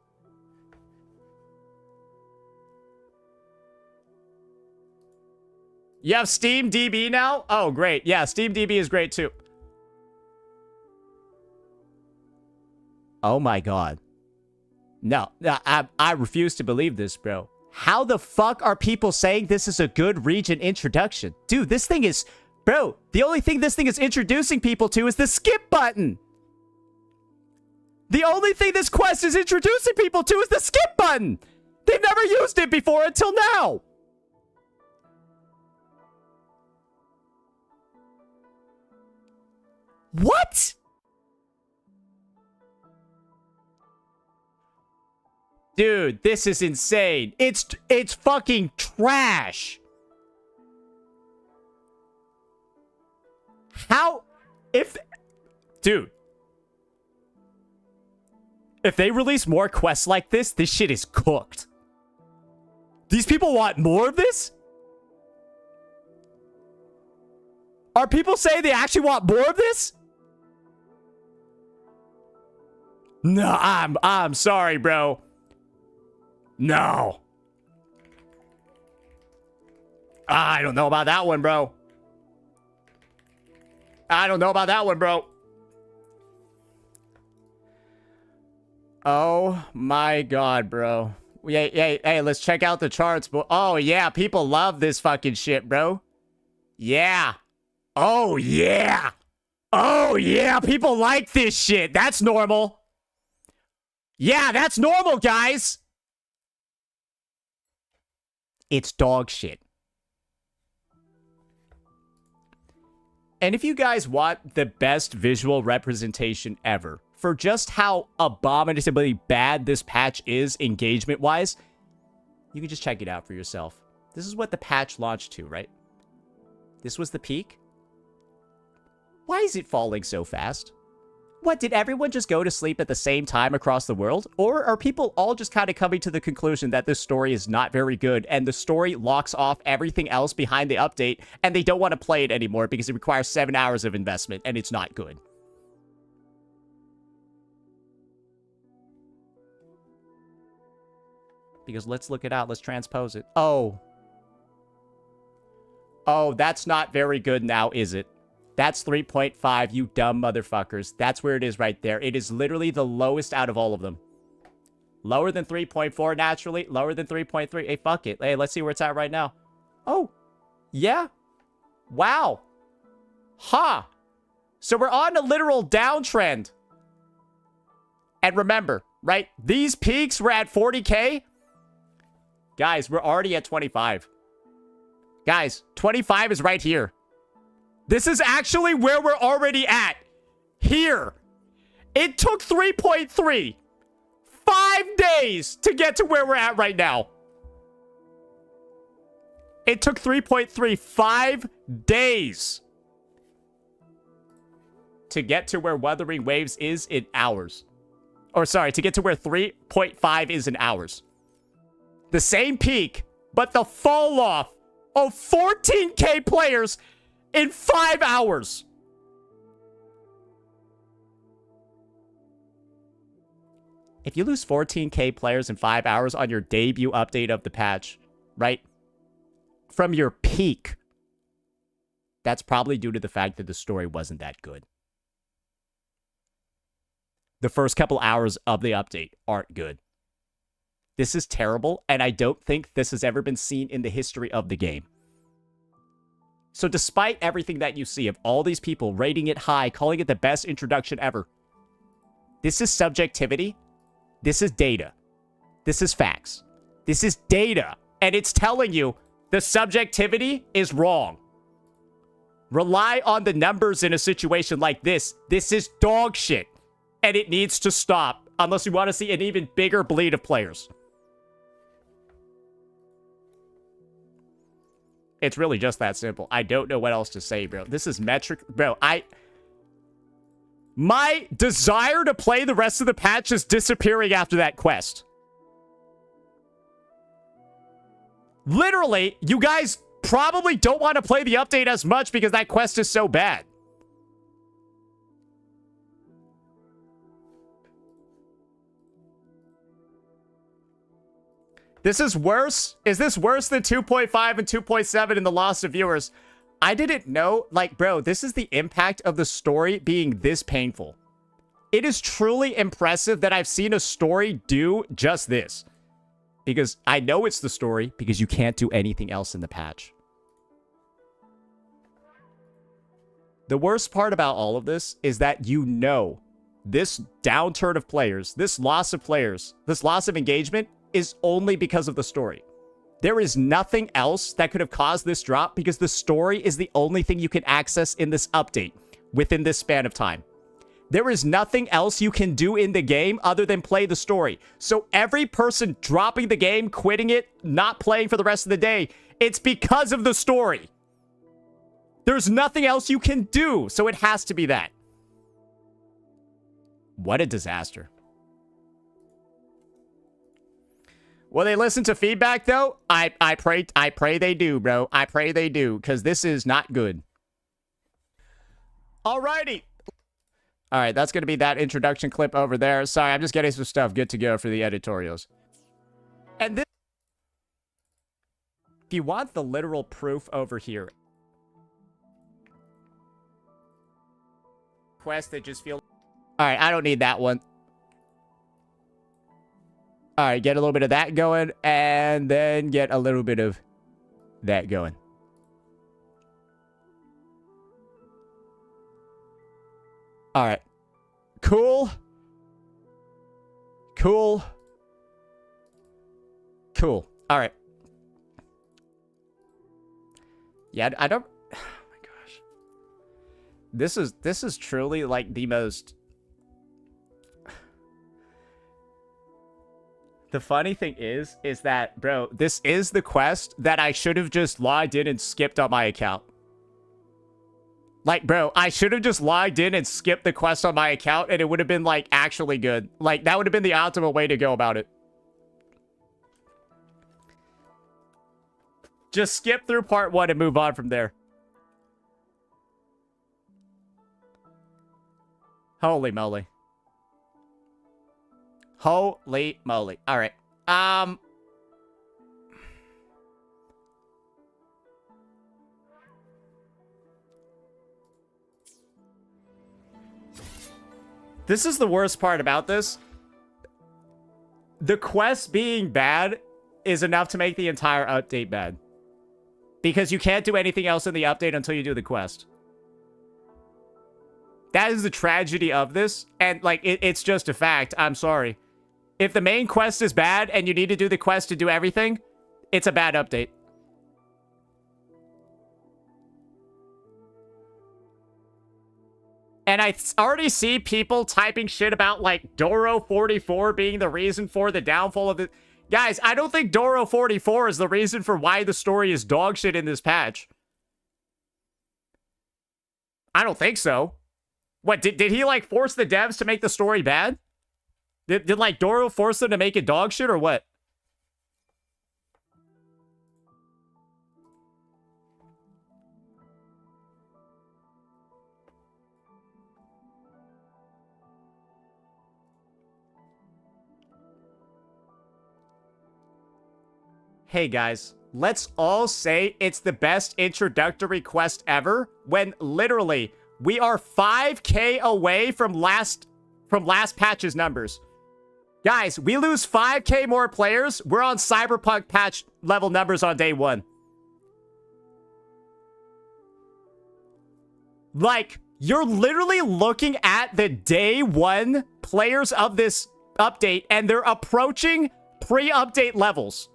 You have Steam DB now? Oh, great. Yeah, Steam DB is great too. Oh my god. No, I refuse to believe this, bro. How the fuck are people saying this is a good region introduction? Dude, this thing is... Bro, the only thing this thing is introducing people to is the skip button. The only thing this quest is introducing people to is the skip button. They've never used it before until now. What? Dude, this is insane. It's fucking trash. How? Dude. If they release more quests like this shit is cooked. These people want more of this? Are people saying they actually want more of this? No, I'm sorry, bro. No. I don't know about that one, bro. I don't know about that one, bro. Oh my god, bro. Hey, let's check out the charts. Oh yeah, people love this fucking shit, bro. Yeah. Oh yeah. Oh yeah, people like this shit. That's normal. Yeah, that's normal, guys. It's dog shit. And if you guys want the best visual representation ever for just how abominably bad this patch is engagement-wise, you can just check it out for yourself. This is what the patch launched to, right? This was the peak. Why is it falling so fast? What, did everyone just go to sleep at the same time across the world? Or are people all just kind of coming to the conclusion that this story is not very good and the story locks off everything else behind the update and they don't want to play it anymore because it requires 7 hours of investment and it's not good? Because let's look it out. Let's transpose it. Oh. Oh, that's not very good now, is it? That's 3.5, you dumb motherfuckers. That's where it is right there. It is literally the lowest out of all of them. Lower than 3.4 naturally. Lower than 3.3. Hey, fuck it. Hey, let's see where it's at right now. Oh. Yeah. Wow. Huh. So we're on a literal downtrend. And remember, right? These peaks were at 40K. Guys, we're already at 25. Guys, 25 is right here. This is actually where we're already at. Here. It took 3.3. 5 days to get to where we're at right now. It took 3.3. 5 days to get to where Wuthering Waves is in hours. Or sorry, to get to where 3.5 is in hours. The same peak, but the fall off of 14K players in 5 hours. If you lose 14K players in 5 hours on your debut update of the patch, right? From your peak, that's probably due to the fact that the story wasn't that good. The first couple hours of the update aren't good. This is terrible, and I don't think this has ever been seen in the history of the game. So despite everything that you see of all these people rating it high, calling it the best introduction ever, this is subjectivity. This is data. This is facts. This is data. and it's telling you the subjectivity is wrong. Rely on the numbers in a situation like this. This is dog shit, and it needs to stop unless we want to see an even bigger bleed of players. It's really just that simple. I don't know what else to say, bro. This is metric. Bro, my desire to play the rest of the patch is disappearing after that quest. Literally, you guys probably don't want to play the update as much because that quest is so bad. This is worse? Is this worse than 2.5 and 2.7 in the loss of viewers? I didn't know. Like, bro, this is the impact of the story being this painful. It is truly impressive that I've seen a story do just this. Because I know it's the story, because you can't do anything else in the patch. The worst part about all of this is that you know this downturn of players, this loss of players, this loss of engagement is only because of the story. There is nothing else that could have caused this drop because the story is the only thing you can access in this update within this span of time. There is nothing else you can do in the game other than play the story. So every person dropping the game, quitting it, not playing for the rest of the day, it's because of the story. There's nothing else you can do, so it has to be that. What a disaster. Will they listen to feedback, though? I pray they do, bro. I pray they do, because this is not good. Alrighty. Alright, that's going to be that introduction clip over there. Sorry, I'm just getting some stuff good to go for the editorials. And this... If you want the literal proof over here... Quest that just feel... Alright, I don't need that one. Alright, get a little bit of that going, and then get a little bit of that going. Alright. Cool. Cool. Cool. Alright. Yeah, I don't... Oh my gosh. This is truly, like, the most... The funny thing is that, bro, this is the quest that I should have just logged in and skipped on my account. Like, bro, I should have just logged in and skipped the quest on my account, and it would have been, like, actually good. Like, that would have been the optimal way to go about it. Just skip through part 1 and move on from there. Holy moly. Holy moly. All right. This is the worst part about this. The quest being bad is enough to make the entire update bad. Because you can't do anything else in the update until you do the quest. That is the tragedy of this. And, like, it's just a fact. I'm sorry. If the main quest is bad and you need to do the quest to do everything, it's a bad update. And I already see people typing shit about, like, Doro44 being the reason for the downfall of the... Guys, I don't think Doro44 is the reason for why the story is dog shit in this patch. I don't think so. What, did he, like, force the devs to make the story bad? Did like, Doro force them to make it dog shit or what? Hey, guys. Let's all say it's the best introductory quest ever when literally we are 5K away from last patch's numbers. Guys, we lose 5K more players. We're on Cyberpunk patch level numbers on day 1. Like, you're literally looking at the day 1 players of this update, and they're approaching pre-update levels.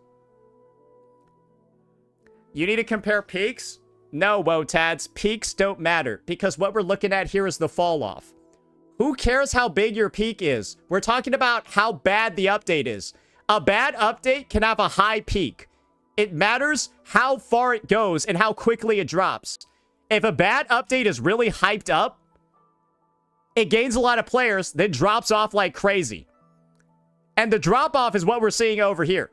You need to compare peaks? No, Wotads. Peaks don't matter, because what we're looking at here is the fall off. Who cares how big your peak is? We're talking about how bad the update is. A bad update can have a high peak. It matters how far it goes and how quickly it drops. If a bad update is really hyped up, it gains a lot of players, then drops off like crazy. And the drop-off is what we're seeing over here.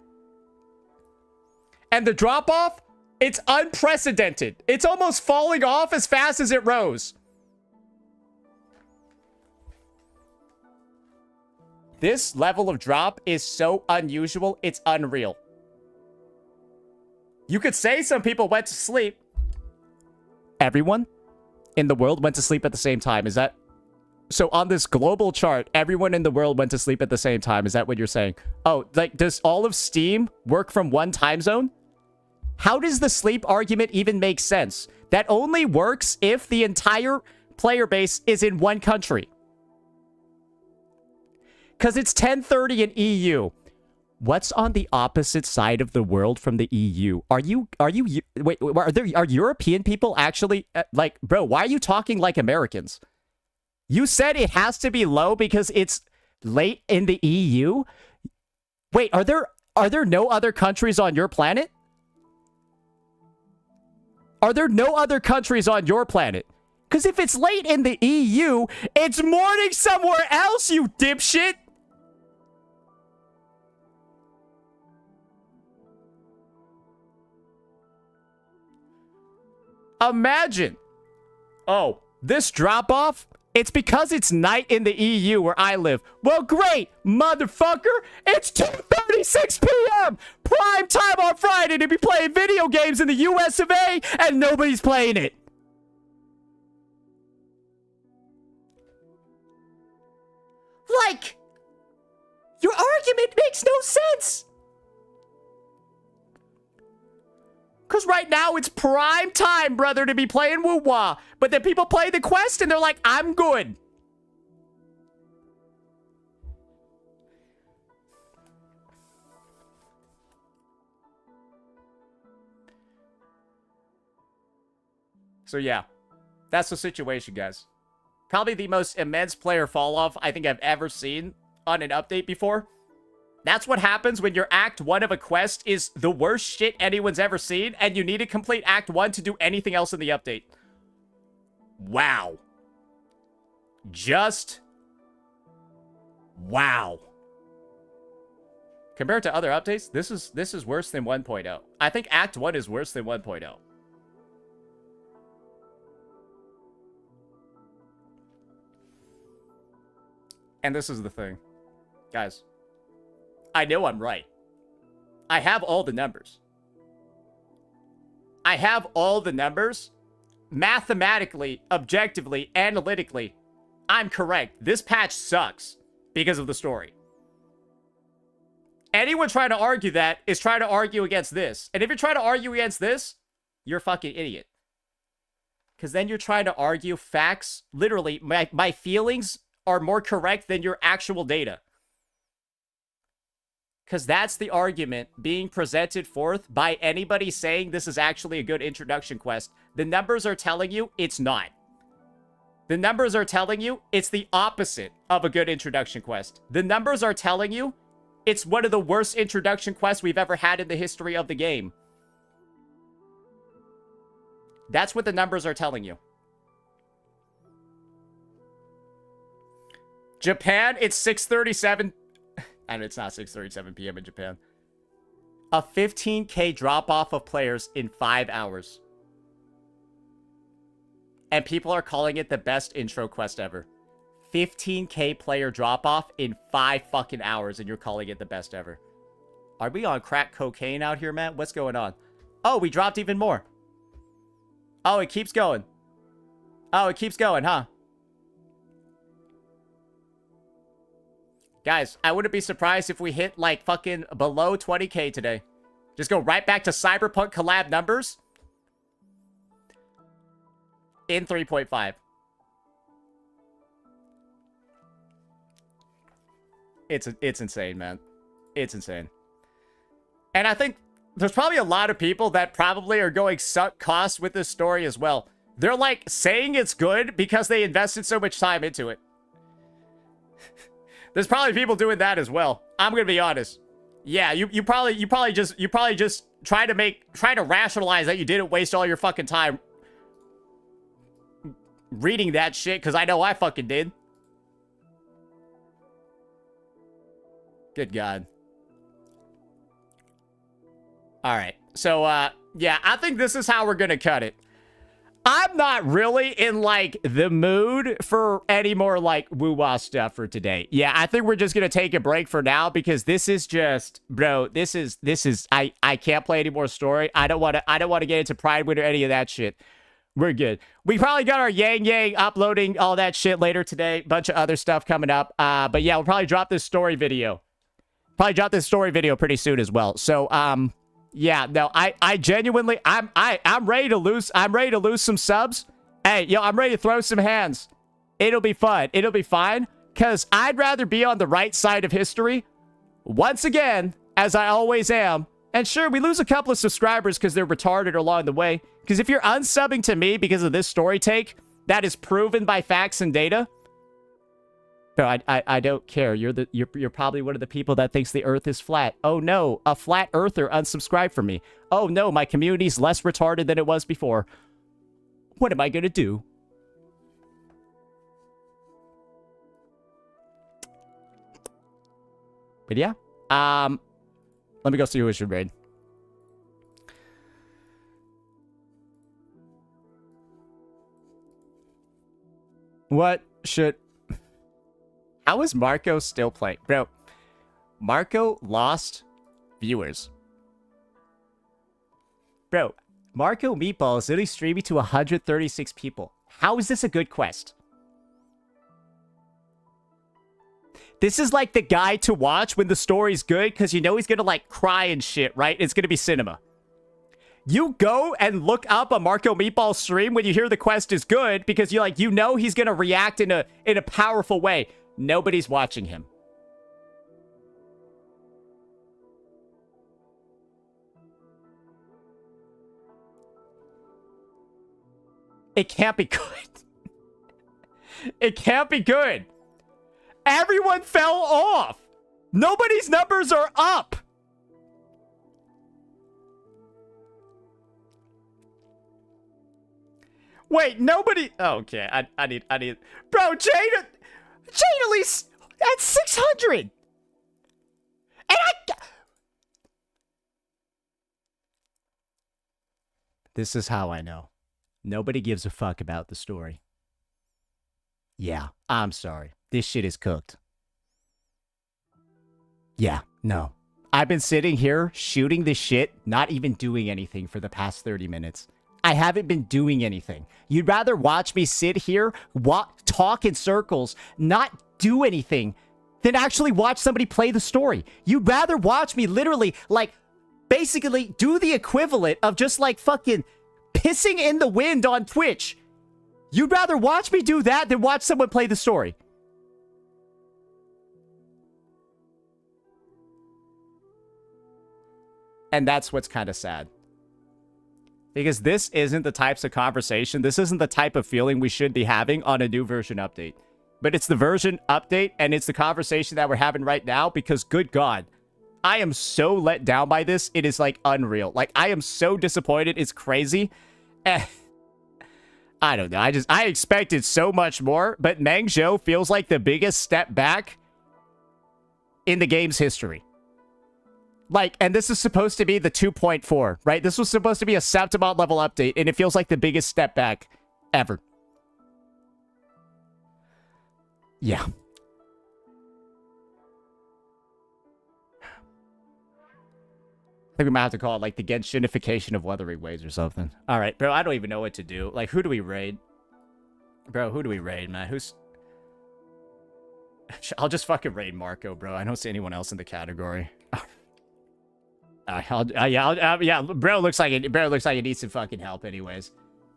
And the drop-off, it's unprecedented. It's almost falling off as fast as it rose. This level of drop is so unusual, it's unreal. You could say some people went to sleep. Everyone in the world went to sleep at the same time. Is that... So on this global chart, everyone in the world went to sleep at the same time. Is that what you're saying? Oh, like, does all of Steam work from one time zone? How does the sleep argument even make sense? That only works if the entire player base is in one country. Because it's 10:30 in EU. What's on the opposite side of the world from the EU? Are European people actually, like, bro, why are you talking like Americans? You said it has to be low because it's late in the EU? Wait, are there no other countries on your planet? Are there no other countries on your planet? Because if it's late in the EU, it's morning somewhere else, you dipshit! Imagine. Oh, this drop-off? It's because it's night in the EU where I live. Well, great, motherfucker. It's 2:36 p.m. Prime time on Friday to be playing video games in the US of A, and nobody's playing it. Like, your argument makes no sense. Because right now it's prime time, brother, to be playing woo-wah. But then people play the quest and they're like, I'm good. So yeah, that's the situation, guys. Probably the most immense player fall-off I think I've ever seen on an update before. That's what happens when your Act 1 of a quest is the worst shit anyone's ever seen, and you need to complete Act 1 to do anything else in the update. Wow. Just... wow. Compared to other updates, this is worse than 1.0. I think Act 1 is worse than 1.0. And this is the thing. Guys. I know I'm right. I have all the numbers. I have all the numbers. Mathematically, objectively, analytically, I'm correct. This patch sucks because of the story. Anyone trying to argue that is trying to argue against this. And if you're trying to argue against this, you're a fucking idiot. Because then you're trying to argue facts. Literally, my feelings are more correct than your actual data. Because that's the argument being presented forth by anybody saying this is actually a good introduction quest. The numbers are telling you it's not. The numbers are telling you it's the opposite of a good introduction quest. The numbers are telling you it's one of the worst introduction quests we've ever had in the history of the game. That's what the numbers are telling you. Japan, it's 6:37... And it's not 6:37 p.m. in Japan. A 15k drop-off of players in 5 hours. And people are calling it the best intro quest ever. 15k player drop-off in 5 fucking hours, and you're calling it the best ever. Are we on crack cocaine out here, man? What's going on? Oh, we dropped even more. Oh, it keeps going. Oh, it keeps going, huh? Guys, I wouldn't be surprised if we hit, like, fucking below 20k today. Just go right back to Cyberpunk collab numbers. In 3.5. It's insane, man. It's insane. And I think there's probably a lot of people that probably are going sunk cost with this story as well. They're like saying it's good because they invested so much time into it. There's probably people doing that as well. I'm gonna be honest. Yeah, you probably just try to rationalize that you didn't waste all your fucking time reading that shit, because I know I fucking did. Good God. All right. So, yeah, I think this is how we're gonna cut it. I'm not really in, like, the mood for any more, like, woo-wah stuff for today. Yeah, I think we're just gonna take a break for now, because this is just, bro, this is, I can't play any more story. I don't want to get into Prydwen or any of that shit. We're good. We probably got our Yangyang uploading all that shit later today. Bunch of other stuff coming up. But yeah, we'll probably drop this story video. Probably drop this story video pretty soon as well. So, yeah, no, I genuinely, I'm ready to lose some subs. Hey, yo, I'm ready to throw some hands. It'll be fun. It'll be fine. Because I'd rather be on the right side of history. Once again, as I always am. And sure, we lose a couple of subscribers because they're retarded along the way. Because if you're unsubbing to me because of this story take, that is proven by facts and data. No, I don't care. You're probably one of the people that thinks the Earth is flat. Oh no, a flat earther unsubscribed from me. Oh no, my community's less retarded than it was before. What am I gonna do? But yeah, let me go see who we should raid. What should... How is Marco still playing? Bro, Marco lost viewers. Bro, Marco Meatball is literally streaming to 136 people. How is this a good quest? This is like the guy to watch when the story's good, because you know he's gonna like cry and shit, right? It's gonna be cinema. You go and look up a Marco Meatball stream when you hear the quest is good, because you know he's gonna react in a powerful way. Nobody's watching him. It can't be good. It can't be good. Everyone fell off. Nobody's numbers are up. Wait, nobody. Oh, okay, I need. Bro, Jade at least at 600. And This is how I know. Nobody gives a fuck about the story. Yeah, I'm sorry. This shit is cooked. Yeah, no. I've been sitting here shooting this shit, not even doing anything for the past 30 minutes. I haven't been doing anything. You'd rather watch me sit here, talk in circles, not do anything, than actually watch somebody play the story. You'd rather watch me literally, like, basically do the equivalent of just, like, fucking pissing in the wind on Twitch. You'd rather watch me do that than watch someone play the story. And that's what's kind of sad. Because this isn't the types of conversation, this isn't the type of feeling we should be having on a new version update. But it's the version update, and it's the conversation that we're having right now, because good God, I am so let down by this, it is, like, unreal. Like, I am so disappointed, it's crazy. I don't know, I expected so much more, but Meng Zhou feels like the biggest step back in the game's history. Like, and this is supposed to be the 2.4, right? This was supposed to be a Septimont level update, and it feels like the biggest step back ever. Yeah. I think we might have to call it, like, the Genshinification of Wuthering Waves or something. Alright, bro, I don't even know what to do. Like, who do we raid? Bro, who do we raid, man? Who's... I'll just fucking raid Marco, bro. I don't see anyone else in the category. Yeah, bro looks like it needs some fucking help anyways.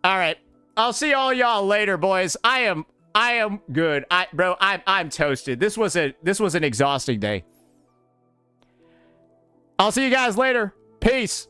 All right, I'll see all y'all later, boys. I am good. I'm toasted. This was an exhausting day. I'll see you guys later. Peace. Peace.